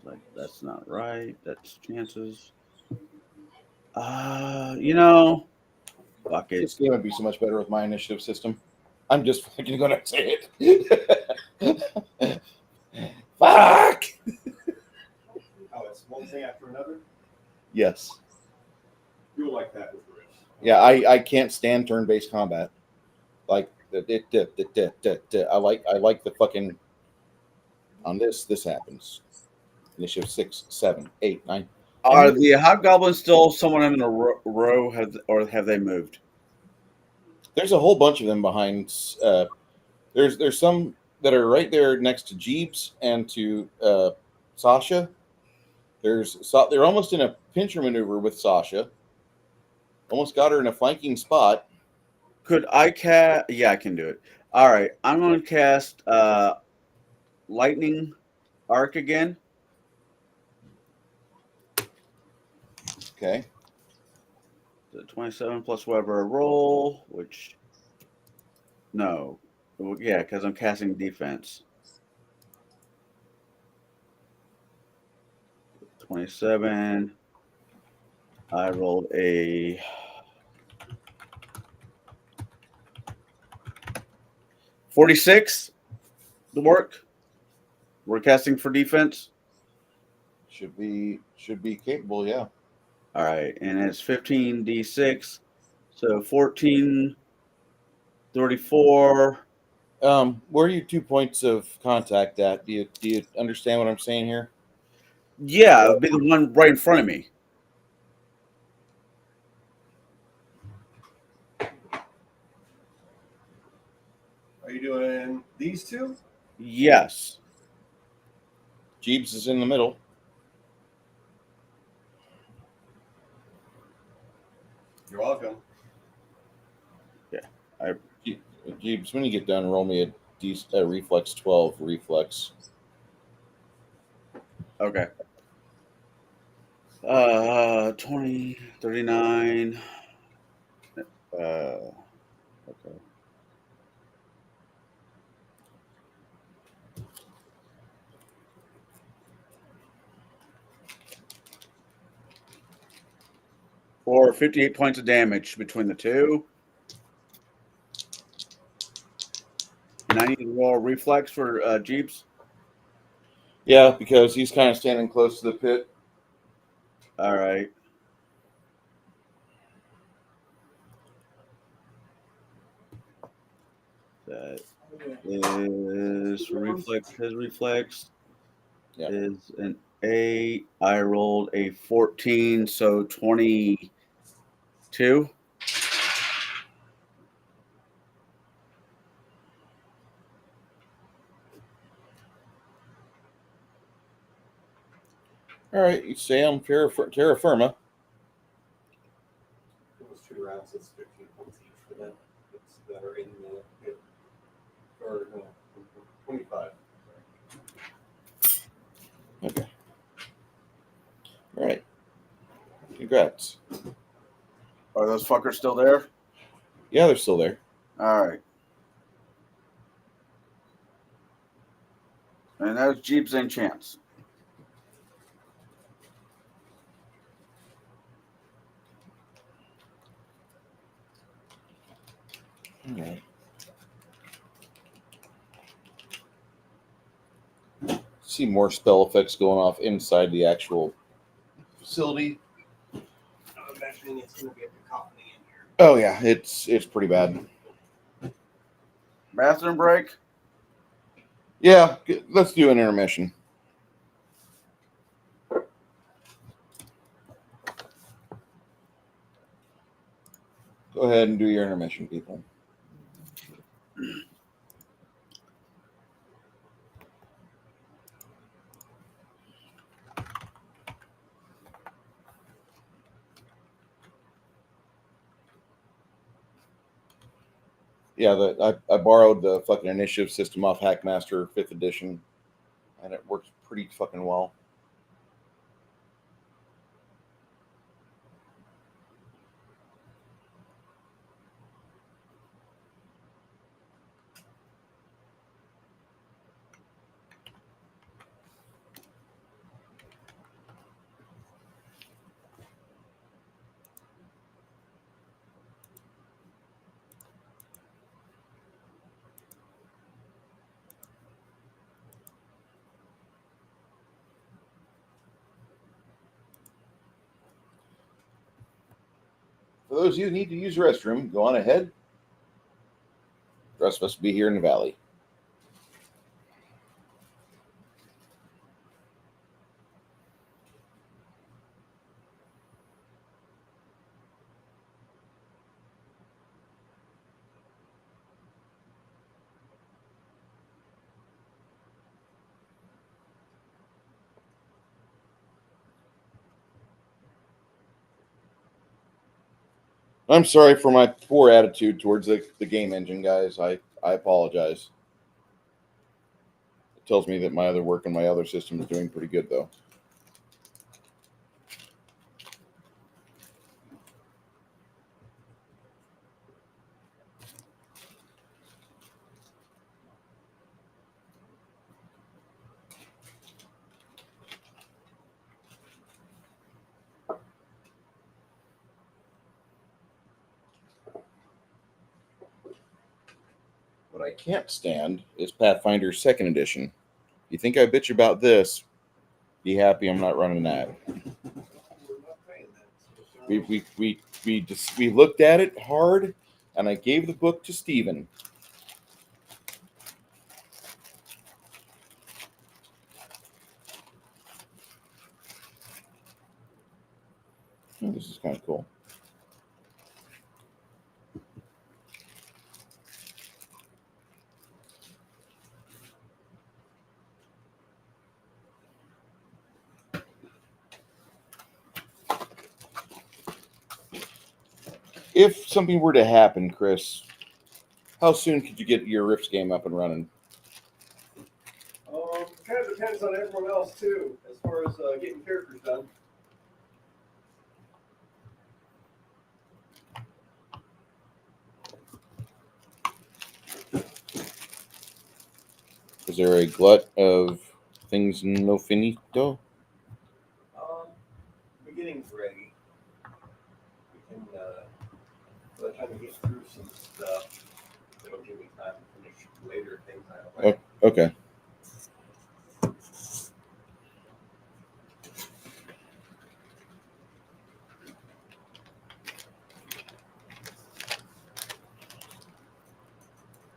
Like, that's not right. That's chances. Fuck it. This game would be so much better with my initiative system. I'm just fucking gonna say it. Fuck! Oh, day after another. Yes. You'll like that with Rich. Yeah, I can't stand turn-based combat. Like I like the fucking on this happens. Initiative 6, 7, 8, 9. Are the hobgoblins still somewhere in a row, or have they moved? There's a whole bunch of them behind. There's some that are right there next to Jeeves and to Sasha. They're almost in a pincher maneuver with Sasha. Almost got her in a flanking spot. Could I cast? Yeah, I can do it. All right, I'm going to cast lightning arc again. Okay. The 27 plus whatever I roll, which no, yeah, because I'm casting defense. 27. I rolled a 46 to work. We're casting for defense. Should be capable, yeah. All right, and it's 15d6, so 14, 34. Where are your 2 points of contact at? Do you understand what I'm saying here? Yeah, it would be the one right in front of me. Are you doing these two? Yes. Jeeves is in the middle. You're welcome. Jeeves, when you get done, roll me a reflex 12 reflex. Okay. 20, 39. Okay. For 58 points of damage between the two. And I need to roll a reflex for Jeeps. Yeah, because he's kind of standing close to the pit. All right. That is reflex. His reflex is an 8. I rolled a 14, so 22. All right, you say I'm terra firma. Those 2 rounds, it's 15 points each for them. That are in the pit. Or no, 25. Okay. All right. Congrats. Are those fuckers still there? Yeah, they're still there. All right. And that was Jeeps and Chance. All right. See more spell effects going off inside the actual facility. I'm imagining it's going to be a cacophony in here. Oh yeah, it's pretty bad. Bathroom break. Yeah, let's do an intermission. Go ahead and do your intermission, people. Yeah, I borrowed the fucking initiative system off Hackmaster 5th edition, and it works pretty fucking well. For those of you who need to use the restroom, go on ahead. The rest of us will be here in the valley. I'm sorry for my poor attitude towards the game engine, guys. I apologize. It tells me that my other work and my other system is doing pretty good, though. What I can't stand is Pathfinder 2nd Edition. You think I bitch about this, be happy I'm not running that. We looked at it hard, and I gave the book to Steven. This is kind of cool. If something were to happen, Chris, how soon could you get your Rifts game up and running? Kind of depends on everyone else too, as far as getting characters done. Is there a glut of things no finito? Beginning's ready. We can, by the time we get through some stuff, it'll give me time to finish later things I like. Okay.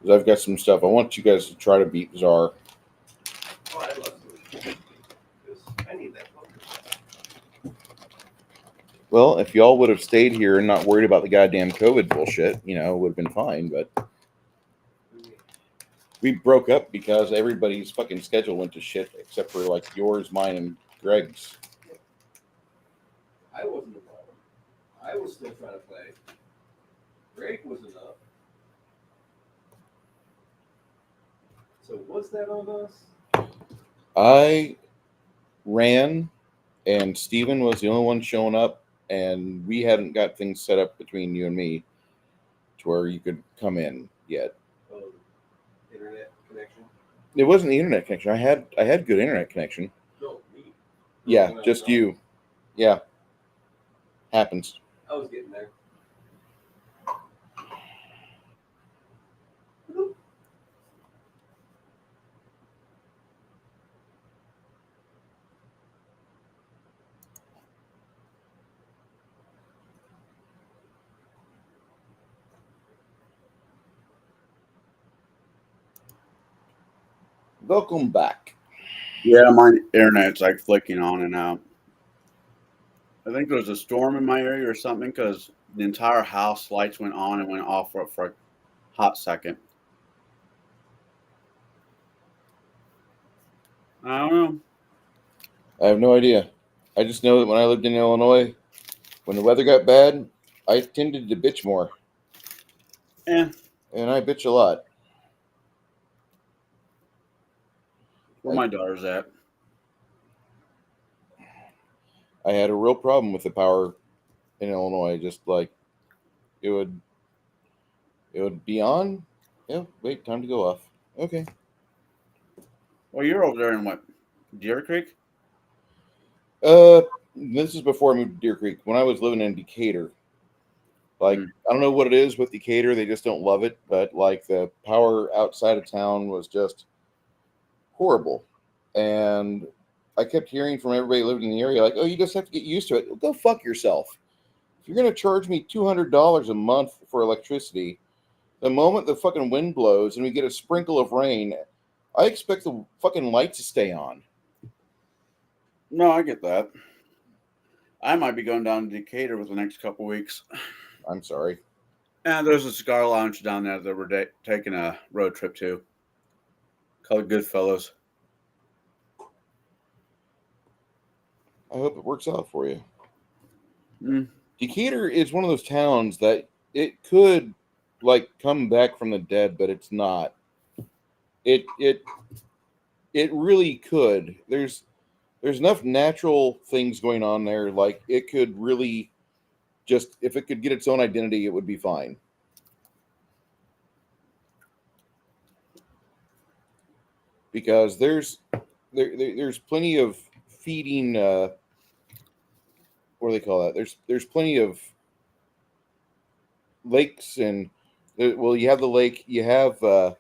I've got some stuff. I want you guys to try to beat Czar. Oh, I'd love to. Because I need that book. Well, if y'all would have stayed here and not worried about the goddamn COVID bullshit, it would have been fine. But we broke up because everybody's fucking schedule went to shit, except for like yours, mine, and Greg's. I wasn't the problem. I was still trying to play. Greg wasn't up. So was that on us? I ran, and Steven was the only one showing up, and we hadn't got things set up between you and me to where you could come in yet. Oh, internet connection? It wasn't the internet connection. I had good internet connection. No, me. Yeah, When I just was on. you. Yeah. Happens. I was getting there. Welcome back. Yeah, my internet's like flicking on and out. I think there was a storm in my area or something because the entire house lights went on and went off for a hot second. I don't know. I have no idea. I just know that when I lived in Illinois, when the weather got bad, I tended to bitch more. Yeah. And I bitch a lot. Where my daughter's at. I had a real problem with the power in Illinois. Just like it would be on. Yeah, wait, time to go off. Okay. Well, you're over there in what? Deer Creek? This is before I moved to Deer Creek. When I was living in Decatur. Like, I don't know what it is with Decatur. They just don't love it. But, like, the power outside of town was just horrible. And I kept hearing from everybody living in the area, like, oh, you just have to get used to it. Well, go fuck yourself. If you're going to charge me $200 a month for electricity, the moment the fucking wind blows and we get a sprinkle of rain, I expect the fucking lights to stay on. No, I get that. I might be going down to Decatur with the next couple weeks. I'm sorry. And there's a cigar lounge down there that we're taking a road trip to, called Goodfellas. I hope it works out for you. Mm. Decatur is one of those towns that it could like come back from the dead, but it's not. It really could. There's enough natural things going on there. Like it could really just, if it could get its own identity, it would be fine. Because there's plenty of feeding. What do they call that? There's plenty of lakes and you have the lake. You have a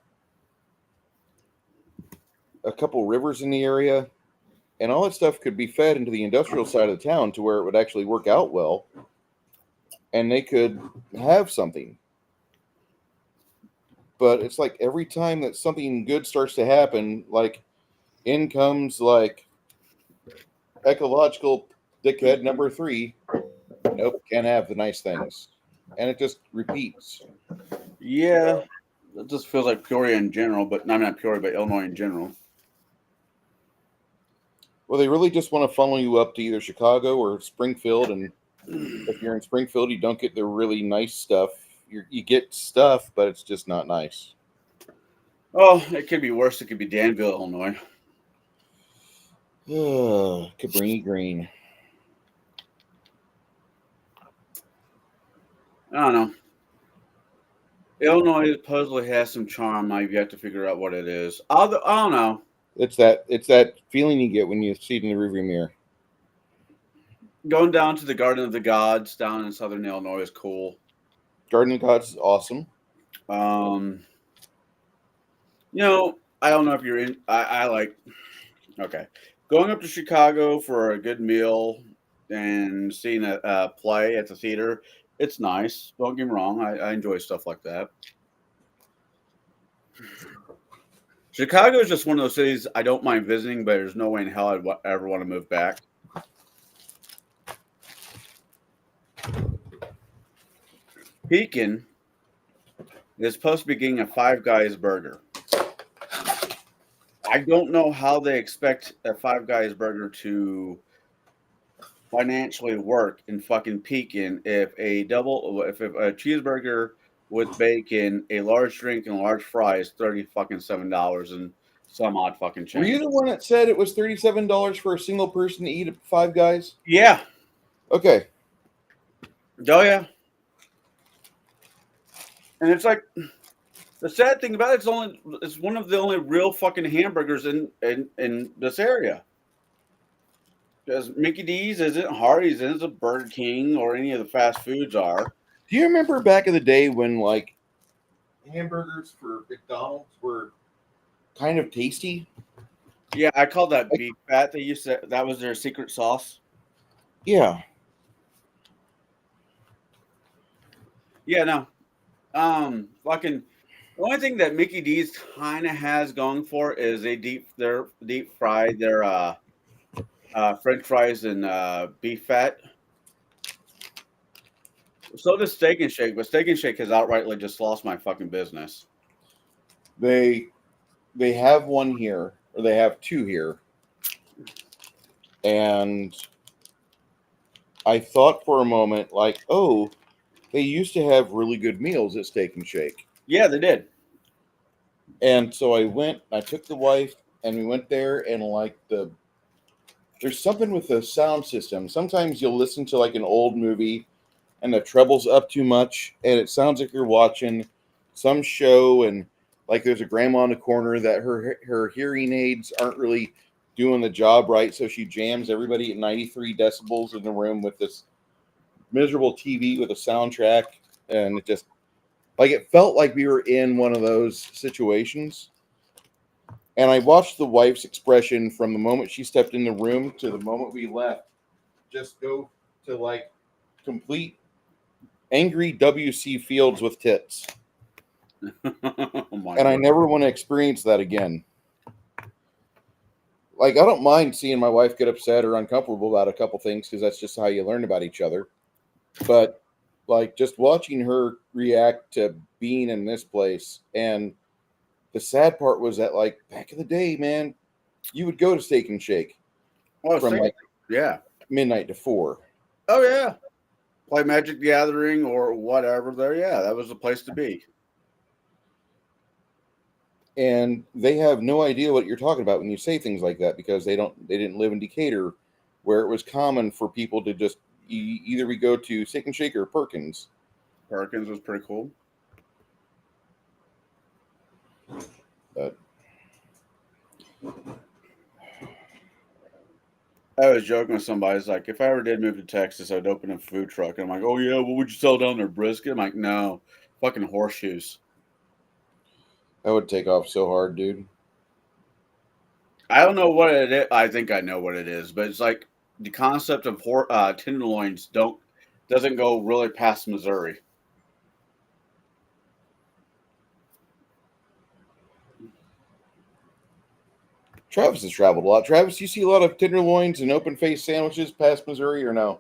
couple rivers in the area, and all that stuff could be fed into the industrial side of the town to where it would actually work out well, and they could have something. But it's like every time that something good starts to happen, like in comes like ecological dickhead number 3. Nope, can't have the nice things. And it just repeats. Yeah, it just feels like Peoria in general, but not Peoria, but Illinois in general. Well, they really just want to funnel you up to either Chicago or Springfield, and if you're in Springfield, you don't get the really nice stuff. You get stuff, but it's just not nice. Oh, it could be worse. It could be Danville, Illinois. Cabrini Green. I don't know. Illinois supposedly has some charm. I've yet to figure out what it is. I don't know. It's that feeling you get when you see it in the rearview mirror. Going down to the Garden of the Gods down in southern Illinois is cool. Garden of Gods is awesome. I don't know if you're in. I like. Okay, going up to Chicago for a good meal and seeing a play at the theater. It's nice. Don't get me wrong. I enjoy stuff like that. Chicago is just one of those cities I don't mind visiting, but there's no way in hell I'd ever want to move back. Pekin is supposed to be getting a Five Guys burger. I don't know how they expect a Five Guys burger to financially work in fucking Pekin if a cheeseburger with bacon, a large drink, and large fries $37 and some odd fucking change. Were you the one that said it was $37 for a single person to eat at Five Guys? Yeah. Okay. Oh yeah. And it's like the sad thing about it's one of the only real fucking hamburgers in this area. Because Mickey D's isn't, Hardee's isn't, Burger King or any of the fast foods are. Do you remember back in the day when like hamburgers for McDonald's were kind of tasty? Yeah, I called that beef fat. They used to, that was their secret sauce. Yeah. Yeah, no. Fucking the only thing that Mickey D's kind of has going for is they deep fry their French fries and beef fat. So does Steak and Shake, but Steak and Shake has outrightly just lost my fucking business. They have one here, or they have two here, and I thought for a moment, like, oh, they used to have really good meals at Steak and Shake. Yeah, they did. And so I took the wife, and we went there, and like there's something with the sound system. Sometimes you'll listen to like an old movie, and the treble's up too much, and it sounds like you're watching some show, and like there's a grandma in the corner that her hearing aids aren't really doing the job right, so she jams everybody at 93 decibels in the room with this miserable TV with a soundtrack, and it just like it felt like we were in one of those situations. And I watched the wife's expression from the moment she stepped in the room to the moment we left just go to like complete angry W.C. Fields with tits. Oh my And I God. never want to experience that again. Like, I don't mind seeing my wife get upset or uncomfortable about a couple things because that's just how you learn about each other. But, like, just watching her react to being in this place. And the sad part was that, like, back in the day, man, you would go to Steak and Shake Oh, from, like, yeah. midnight to 4. Oh, yeah. Play Magic the Gathering or whatever there. Yeah, that was the place to be. And they have no idea what you're talking about when you say things like that because they didn't live in Decatur, where it was common for people to just either we go to Steak and Shake or Perkins. Perkins was pretty cool. But I was joking with somebody. It's like, if I ever did move to Texas, I'd open a food truck. And I'm like, oh, yeah, what would you sell down there? Brisket? I'm like, no, fucking horseshoes. that would take off so hard, dude. I don't know what it is. I think I know what it is, but it's like the concept of tenderloins doesn't go really past Missouri. Travis has traveled a lot. Travis, you see a lot of tenderloins and open face sandwiches past Missouri or no?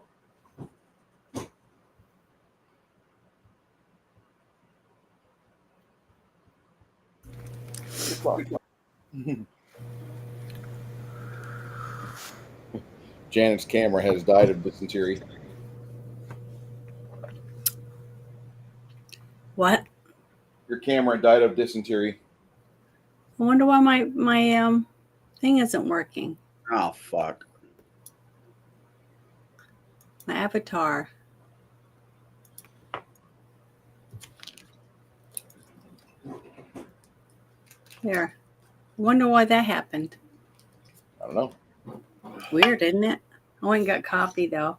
Janet's camera has died of dysentery. What? Your camera died of dysentery. I wonder why my thing isn't working. Oh, fuck. My avatar. There. I wonder why that happened. I don't know. Weird, isn't it? I went and got coffee though.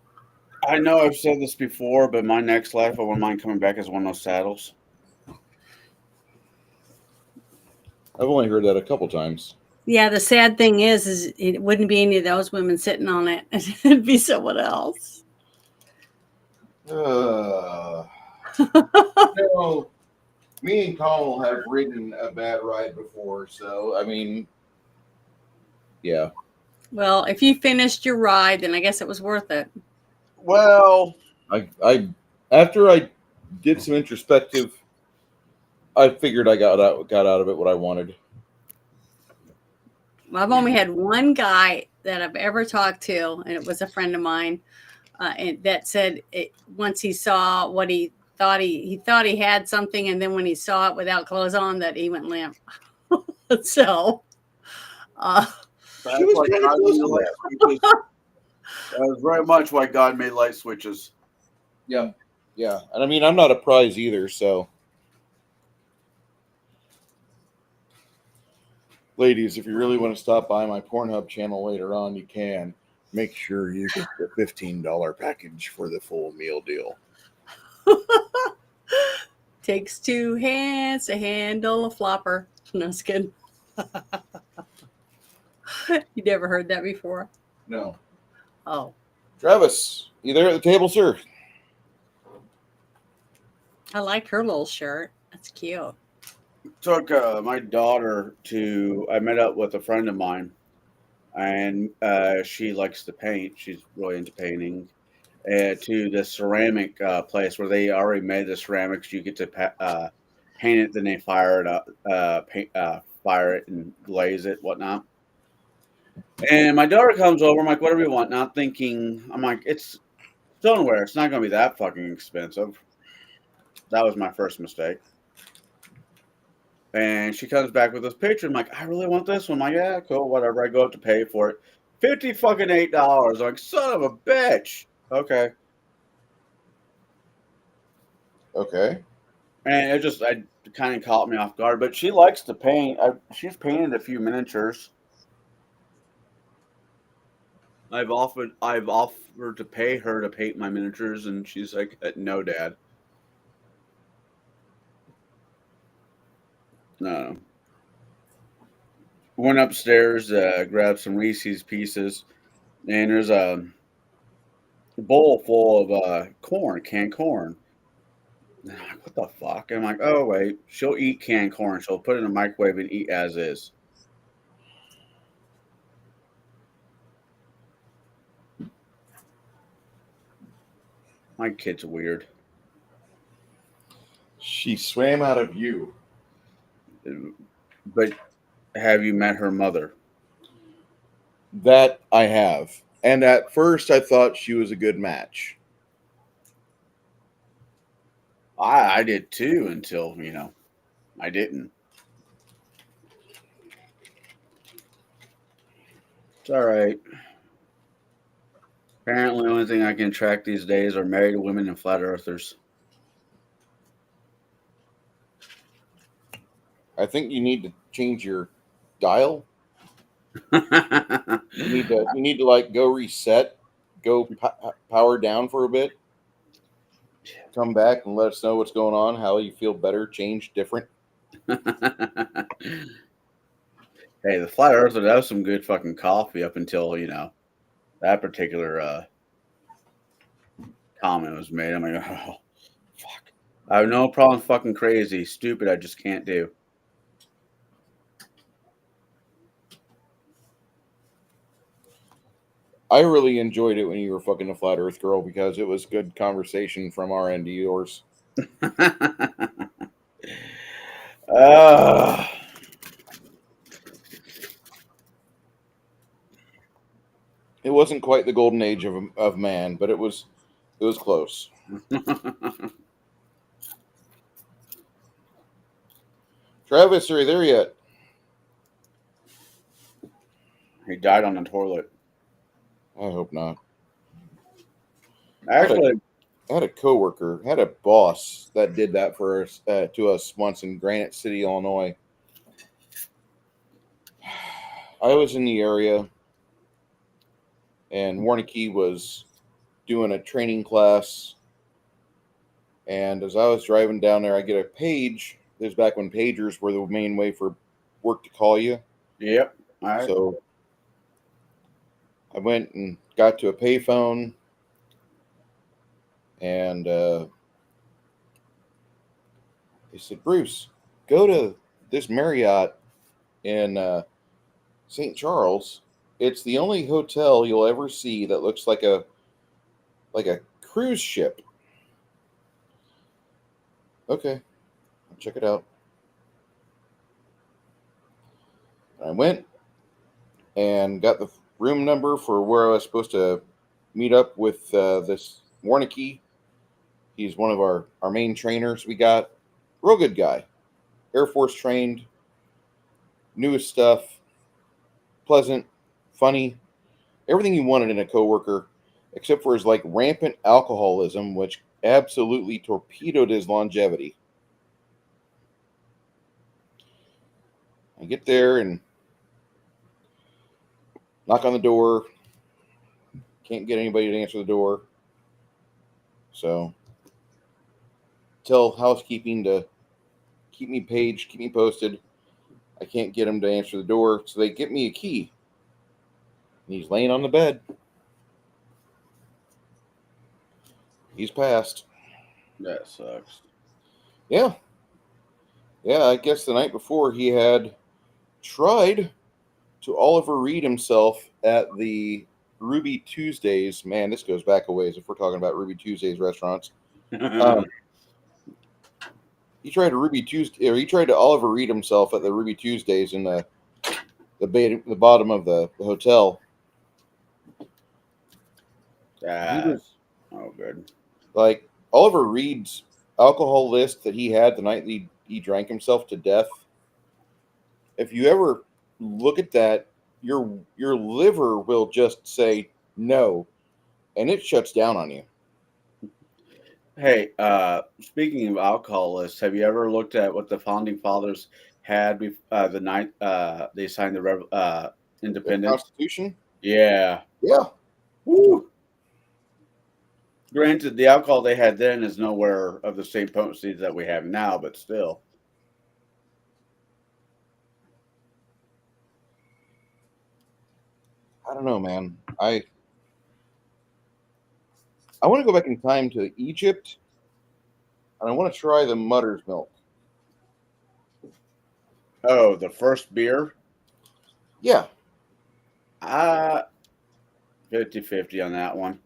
I know I've said this before, but my next life, I wouldn't mind coming back as one of those saddles. I've only heard that a couple times. Yeah, the sad thing is it wouldn't be any of those women sitting on it. It'd be someone else. No, me and Connell have ridden a bad ride before, so I mean, yeah. Well, if you finished your ride, then I guess it was worth it. Well, I after I did some introspective, I figured I got out of it what I wanted. Well, I've only had one guy that I've ever talked to, and it was a friend of mine, and that said once he saw what he thought he had something, and then when he saw it without clothes on, that he went limp. So, that's why God made light switches. That was very much why God made light switches. Yeah, yeah, and I mean I'm not a prize either, so. Ladies, if you really want to stop by my Pornhub channel later on, you can. Make sure you get the $15 package for the full meal deal. takes two hands to handle a flopper. No, just kidding. You never heard that before? No. Oh. Travis, you there at the table, sir? I like her little shirt. That's cute. Took my daughter I met up with a friend of mine, and she likes to paint. She's really into painting. To the ceramic place where they already made the ceramics. You get to paint it, then they fire it up, fire it and glaze it, whatnot. And my daughter comes over. I'm like, whatever you want. Not thinking. I'm like, it's stoneware. It's not going to be that fucking expensive. That was my first mistake. And she comes back with this picture. I'm like, I really want this one. I'm like, yeah, cool, whatever. I go up to pay for it. $58. I'm like, son of a bitch. Okay. Okay. And I kind of caught me off guard. But she likes to paint. She's painted a few miniatures. I've offered to pay her to paint my miniatures, and she's like, no, Dad. No. Went upstairs, grabbed some Reese's Pieces, and there's a bowl full of canned corn. And I'm like, what the fuck? And I'm like, oh wait, she'll eat canned corn. She'll put it in the microwave and eat as is. My kid's weird. She swam out of you. But have you met her mother? That I have. And at first, I thought she was a good match. I did too until, I didn't. It's all right. Apparently, the only thing I can track these days are married women and flat earthers. I think you need to change your dial. You need to like go reset, go power down for a bit, come back and let us know what's going on, how you feel better, change, different. Hey, the flat earther does some good fucking coffee up until that particular comment was made. I'm like, oh fuck. I have no problem fucking crazy, stupid. I just can't do. I really enjoyed it when you were fucking a flat Earth girl because it was good conversation from our end to yours. It wasn't quite the golden age of man, but it was close. Travis, are you there yet? He died on the toilet. I hope not. Actually, I had a coworker, had a boss that did that for us to us once in Granite City, Illinois. I was in the area, and Warnicki was doing a training class. And as I was driving down there, I get a page. This is back when pagers were the main way for work to call you. Yep. All right. So I went and got to a payphone, and they said, Bruce, go to this Marriott in St. Charles. It's the only hotel you'll ever see that looks like a cruise ship. Okay, I'll check it out. I went and got the room number for where I was supposed to meet up with this Warnicki. He's one of our main trainers we got. Real good guy. Air Force trained. Newest stuff. Pleasant. Funny. Everything you wanted in a coworker, except for his like rampant alcoholism, which absolutely torpedoed his longevity. I get there and knock on the door. Can't get anybody to answer the door. So tell housekeeping to keep me paged, keep me posted. I can't get him to answer the door, so they get me a key. And he's laying on the bed. He's passed. That sucks. Yeah. Yeah, I guess the night before he had tried to Oliver Reed himself at the Ruby Tuesdays. Man, this goes back a ways if we're talking about Ruby Tuesdays restaurants. He tried to he tried to Oliver Reed himself at the Ruby Tuesdays in the bottom of the hotel. Oh, good. Like Oliver Reed's alcohol list that he had the night he drank himself to death. If you ever look at that, your liver will just say no, and it shuts down on you. Hey, speaking of alcoholists, have you ever looked at what the founding fathers had the night they signed the independence? The Constitution? Yeah. Yeah. Woo. Granted, the alcohol they had then is nowhere of the same potencies that we have now, but still. I don't know, man. I want to go back in time to Egypt and I want to try the Mutter's Milk. Oh, the first beer? Yeah, 50-50 on that one.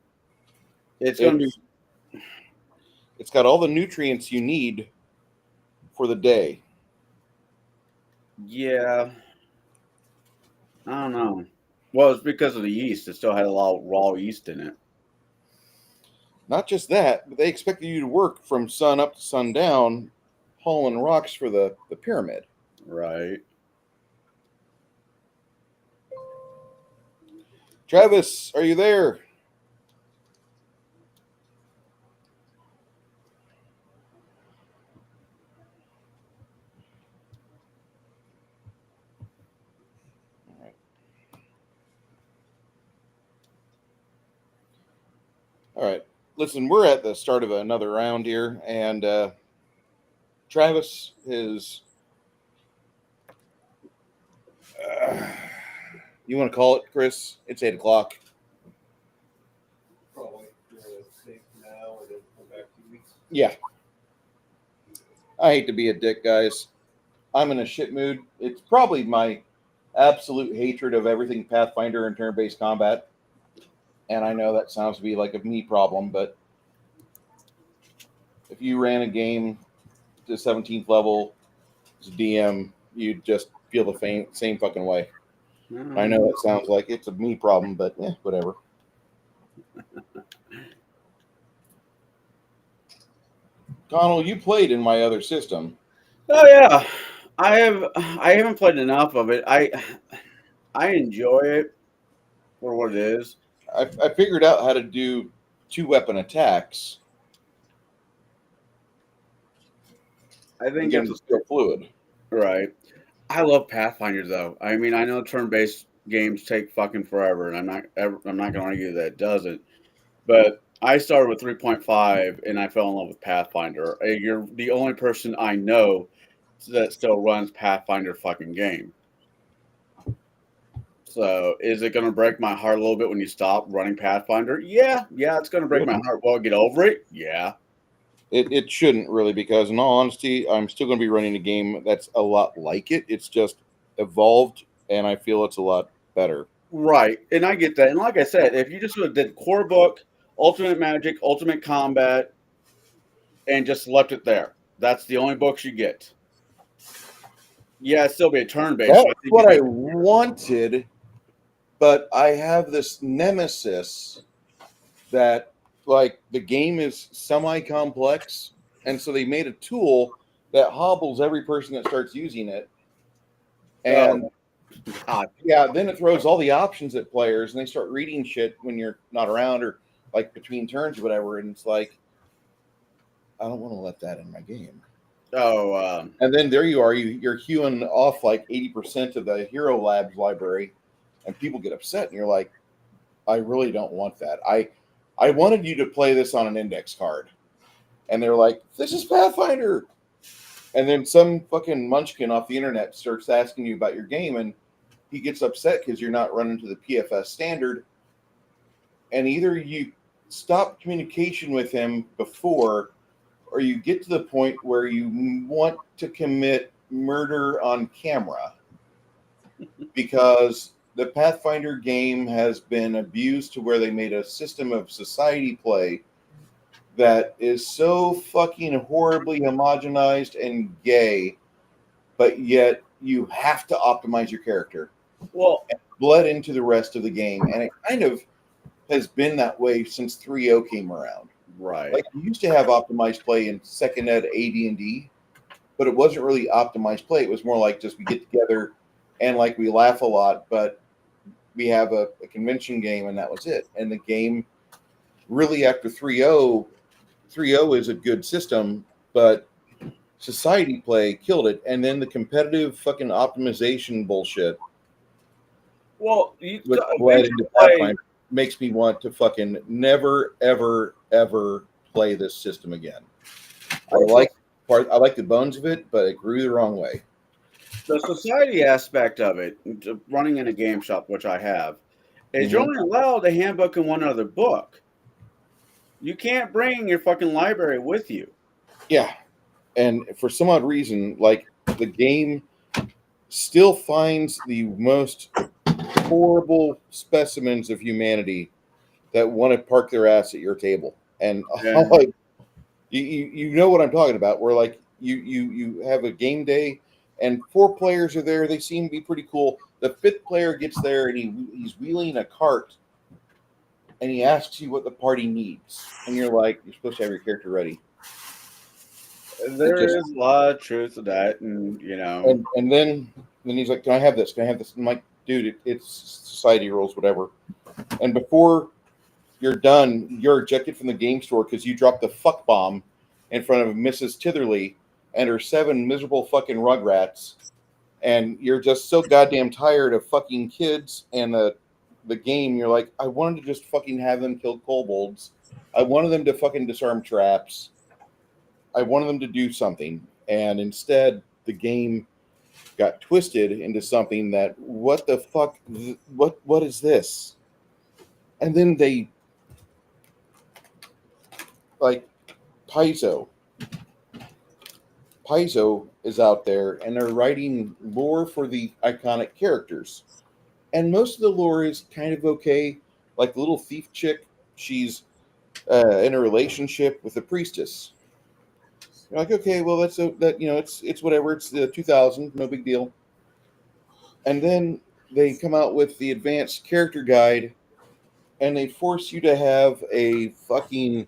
It's going to be. it's got all the nutrients you need for the day. Yeah. I don't know. Well, it's because of the yeast. It still had a lot of raw yeast in it. Not just that, but they expected you to work from sun up to sundown, hauling rocks for the pyramid. Right. Travis, are you there? All right. Listen, we're at the start of another round here, and Travis is. You want to call it, Chris? It's 8 o'clock. Probably save for now and then come back 2 weeks. Yeah. I hate to be a dick, guys. I'm in a shit mood. It's probably my absolute hatred of everything Pathfinder and turn-based combat. And I know that sounds to be like a me problem, but if you ran a game to 17th level as a DM, you'd just feel the same fucking way. I know it sounds like it's a me problem, but whatever. Connell, you played in my other system. Oh yeah, I haven't played enough of it. I enjoy it for what it is. I figured out how to do 2-weapon attacks. I think Again, it's still fluid. Right. I love Pathfinder though. I mean, I know turn-based games take fucking forever, and I'm not going to argue that it doesn't. But I started with 3.5, and I fell in love with Pathfinder. You're the only person I know that still runs Pathfinder fucking game. So, is it going to break my heart a little bit when you stop running Pathfinder? Yeah, it's going to break my heart. Well, get over it? Yeah. It shouldn't really, because in all honesty, I'm still going to be running a game that's a lot like it. It's just evolved, and I feel it's a lot better. Right, and I get that. And like I said, if you just would have did core book, Ultimate Magic, Ultimate Combat, and just left it there, that's the only books you get. Yeah, it'd still be a turn-based. That's what I wanted, but I have this nemesis that, like, the game is semi-complex, and so they made a tool that hobbles every person that starts using it. And then it throws all the options at players, and they start reading shit when you're not around or like between turns or whatever. And it's like, I don't want to let that in my game. And then there you are, you're hewing off like 80% of the Hero Labs library, and people get upset, and you're like, I really don't want that. I wanted you to play this on an index card. And they're like, this is Pathfinder. And then some fucking munchkin off the internet starts asking you about your game, and he gets upset because you're not running to the PFS standard. And either you stop communication with him before, or you get to the point where you want to commit murder on camera, because the Pathfinder game has been abused to where they made a system of society play that is so fucking horribly homogenized and gay, but yet you have to optimize your character. Well, and bled into the rest of the game, and it kind of has been that way since 3.0 came around. Right. Like, we used to have optimized play in second ed AD&D, but it wasn't really optimized play. It was more like just we get together and like we laugh a lot, but we have a convention game, and that was it. And the game really, after 3.0 is a good system, but society play killed it. And then the competitive fucking optimization bullshit, well, makes me want to fucking never, ever, ever play this system again. I like the bones of it, but it grew the wrong way. The society aspect of it, running in a game shop, which I have, is you're only allowed a handbook and one other book. You can't bring your fucking library with you. Yeah, and for some odd reason, like the game still finds the most horrible specimens of humanity that want to park their ass at your table, and Yeah. like you know what I'm talking about. Where like you have a game day, and 4 players are there. They seem to be pretty cool. The 5th player gets there, and he's wheeling a cart, and he asks you what the party needs, and you're like, you're supposed to have your character ready. There just- is a lot of truth to that, and And then he's like, "Can I have this? Can I have this?" I'm like, "Dude, it's society rules, whatever." And before you're done, you're ejected from the game store because you dropped the fuck bomb in front of Mrs. Titherley and her 7 miserable fucking rugrats, and you're just so goddamn tired of fucking kids and the game. You're like, I wanted to just fucking have them kill kobolds. I wanted them to fucking disarm traps. I wanted them to do something, and instead the game got twisted into something that what the fuck, what is this? And then they like Paizo is out there, and they're writing lore for the iconic characters, and most of the lore is kind of okay. Like the little thief chick, she's in a relationship with a priestess. You're like, okay, well, that's it's whatever. It's the 2000, no big deal. And then they come out with the advanced character guide, and they force you to have a fucking.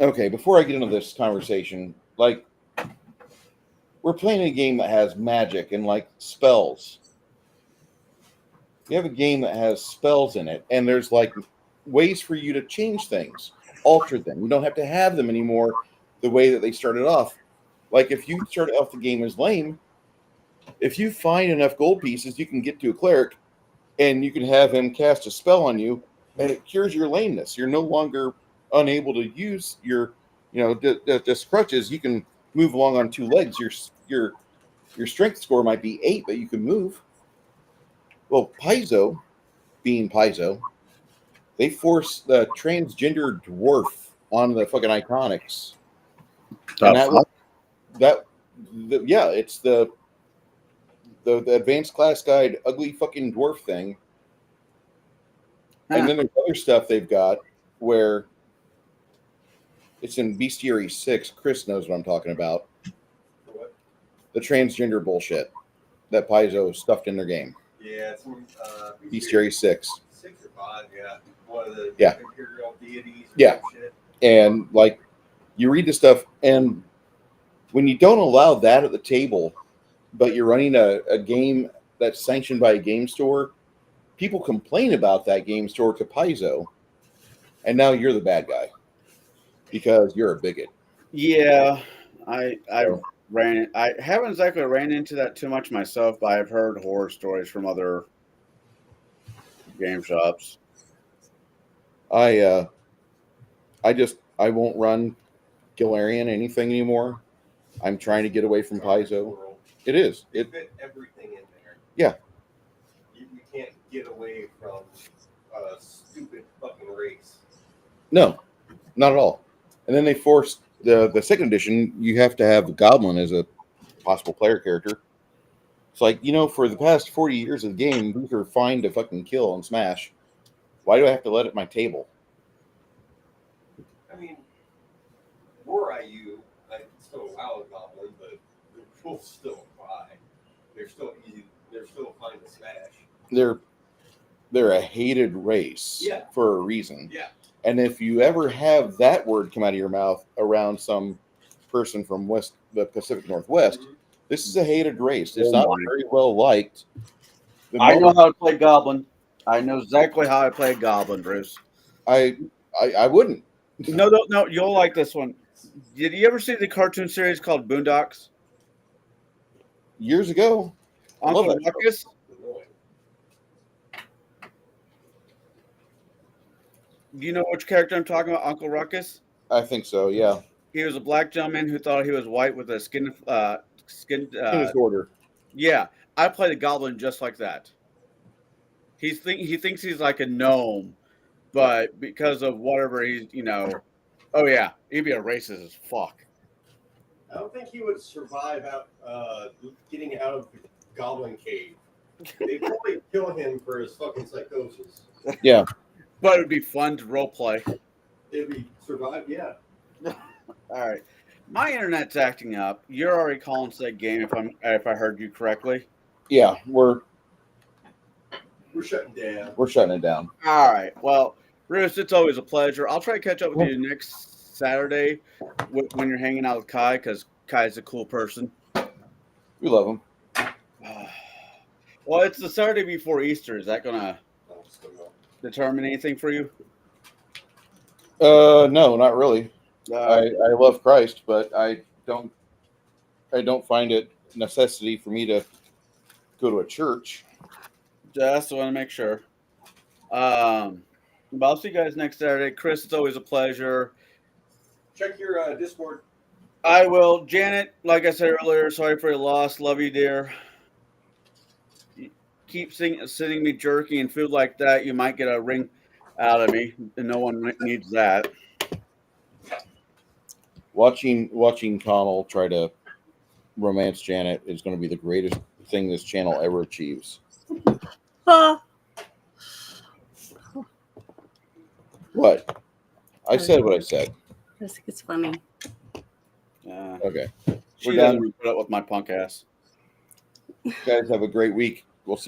Okay, before I get into this conversation, like, we're playing a game that has magic and like spells. You have a game that has spells in it, and there's like ways for you to change things, alter them. You don't have to have them anymore the way that they started off. Like if you started off the game as lame, if you find enough gold pieces, you can get to a cleric and you can have him cast a spell on you, and it cures your lameness. You're no longer unable to use your, just crutches. You can move along on 2 legs. Your strength score might be 8, but you can move. Well, Paizo, being Paizo, they force the transgender dwarf on the fucking iconics. And it's the advanced class guide ugly fucking dwarf thing. And then there's other stuff they've got where it's in Bestiary 6. Chris knows what I'm talking about. What? The transgender bullshit that Paizo stuffed in their game. Yeah, it's Bestiary 6. 6 or 5, yeah. One of the Yeah. imperial deities. Or Yeah. some shit. And like you read the stuff, and when you don't allow that at the table, but you're running a game that's sanctioned by a game store, people complain about that game store to Paizo, and now you're the bad guy because you're a bigot. Yeah, I haven't exactly ran into that too much myself, but I've heard horror stories from other game shops. I won't run Galarian anything anymore. I'm trying to get away from Paizo. It is. They fit everything in there. Yeah. You can't get away from a stupid fucking race. No, not at all. And then they forced the second edition. You have to have the Goblin as a possible player character. It's like, for the past 40 years of the game, these are fine to fucking kill and smash. Why do I have to let it at my table? I mean, were I you, I'd still allow a goblin, but the rules still apply. They're still easy. They're still fine to smash. They're a hated race for a reason. Yeah. And if you ever have that word come out of your mouth around some person from the Pacific Northwest, this is a hated race. It's not very well liked. I know how to play Goblin. I know exactly how I play Goblin, Bruce. I wouldn't. No, you'll like this one. Did you ever see the cartoon series called Boondocks? Years ago. Uncle Ruckus? Do you know which character I'm talking about, Uncle Ruckus? I think so, yeah. He was a black gentleman who thought he was white with a skin disorder. Yeah, I play the Goblin just like that. He thinks he's like a gnome, but because of whatever he's, Oh yeah, he'd be a racist as fuck. I don't think he would survive getting out of the goblin cave. They'd probably kill him for his fucking psychosis. Yeah. But it'd be fun to role play. If he survived, yeah. All right, my internet's acting up. You're already calling that game if I heard you correctly. Yeah, we're shutting down. We're shutting it down. All right. Well, Bruce, it's always a pleasure. I'll try to catch up with you next Saturday when you're hanging out with Kai, because Kai's a cool person. We love him. Well, it's the Saturday before Easter. Is that gonna determine anything for you? No, not really. I love Christ, but I don't find it necessity for me to go to a church. Just want to make sure. But I'll see you guys next Saturday. Chris, it's always a pleasure. Check your Discord. I will. Janet, like I said earlier, sorry for your loss. Love you, dear. Keep sending me jerky and food like that. You might get a ring out of me, and no one needs that. Watching Connell try to romance Janet is going to be the greatest thing this channel ever achieves. What? I said what I said. I think it's funny. Okay. We're done. Put up with my punk ass. Guys, have a great week. We'll see you.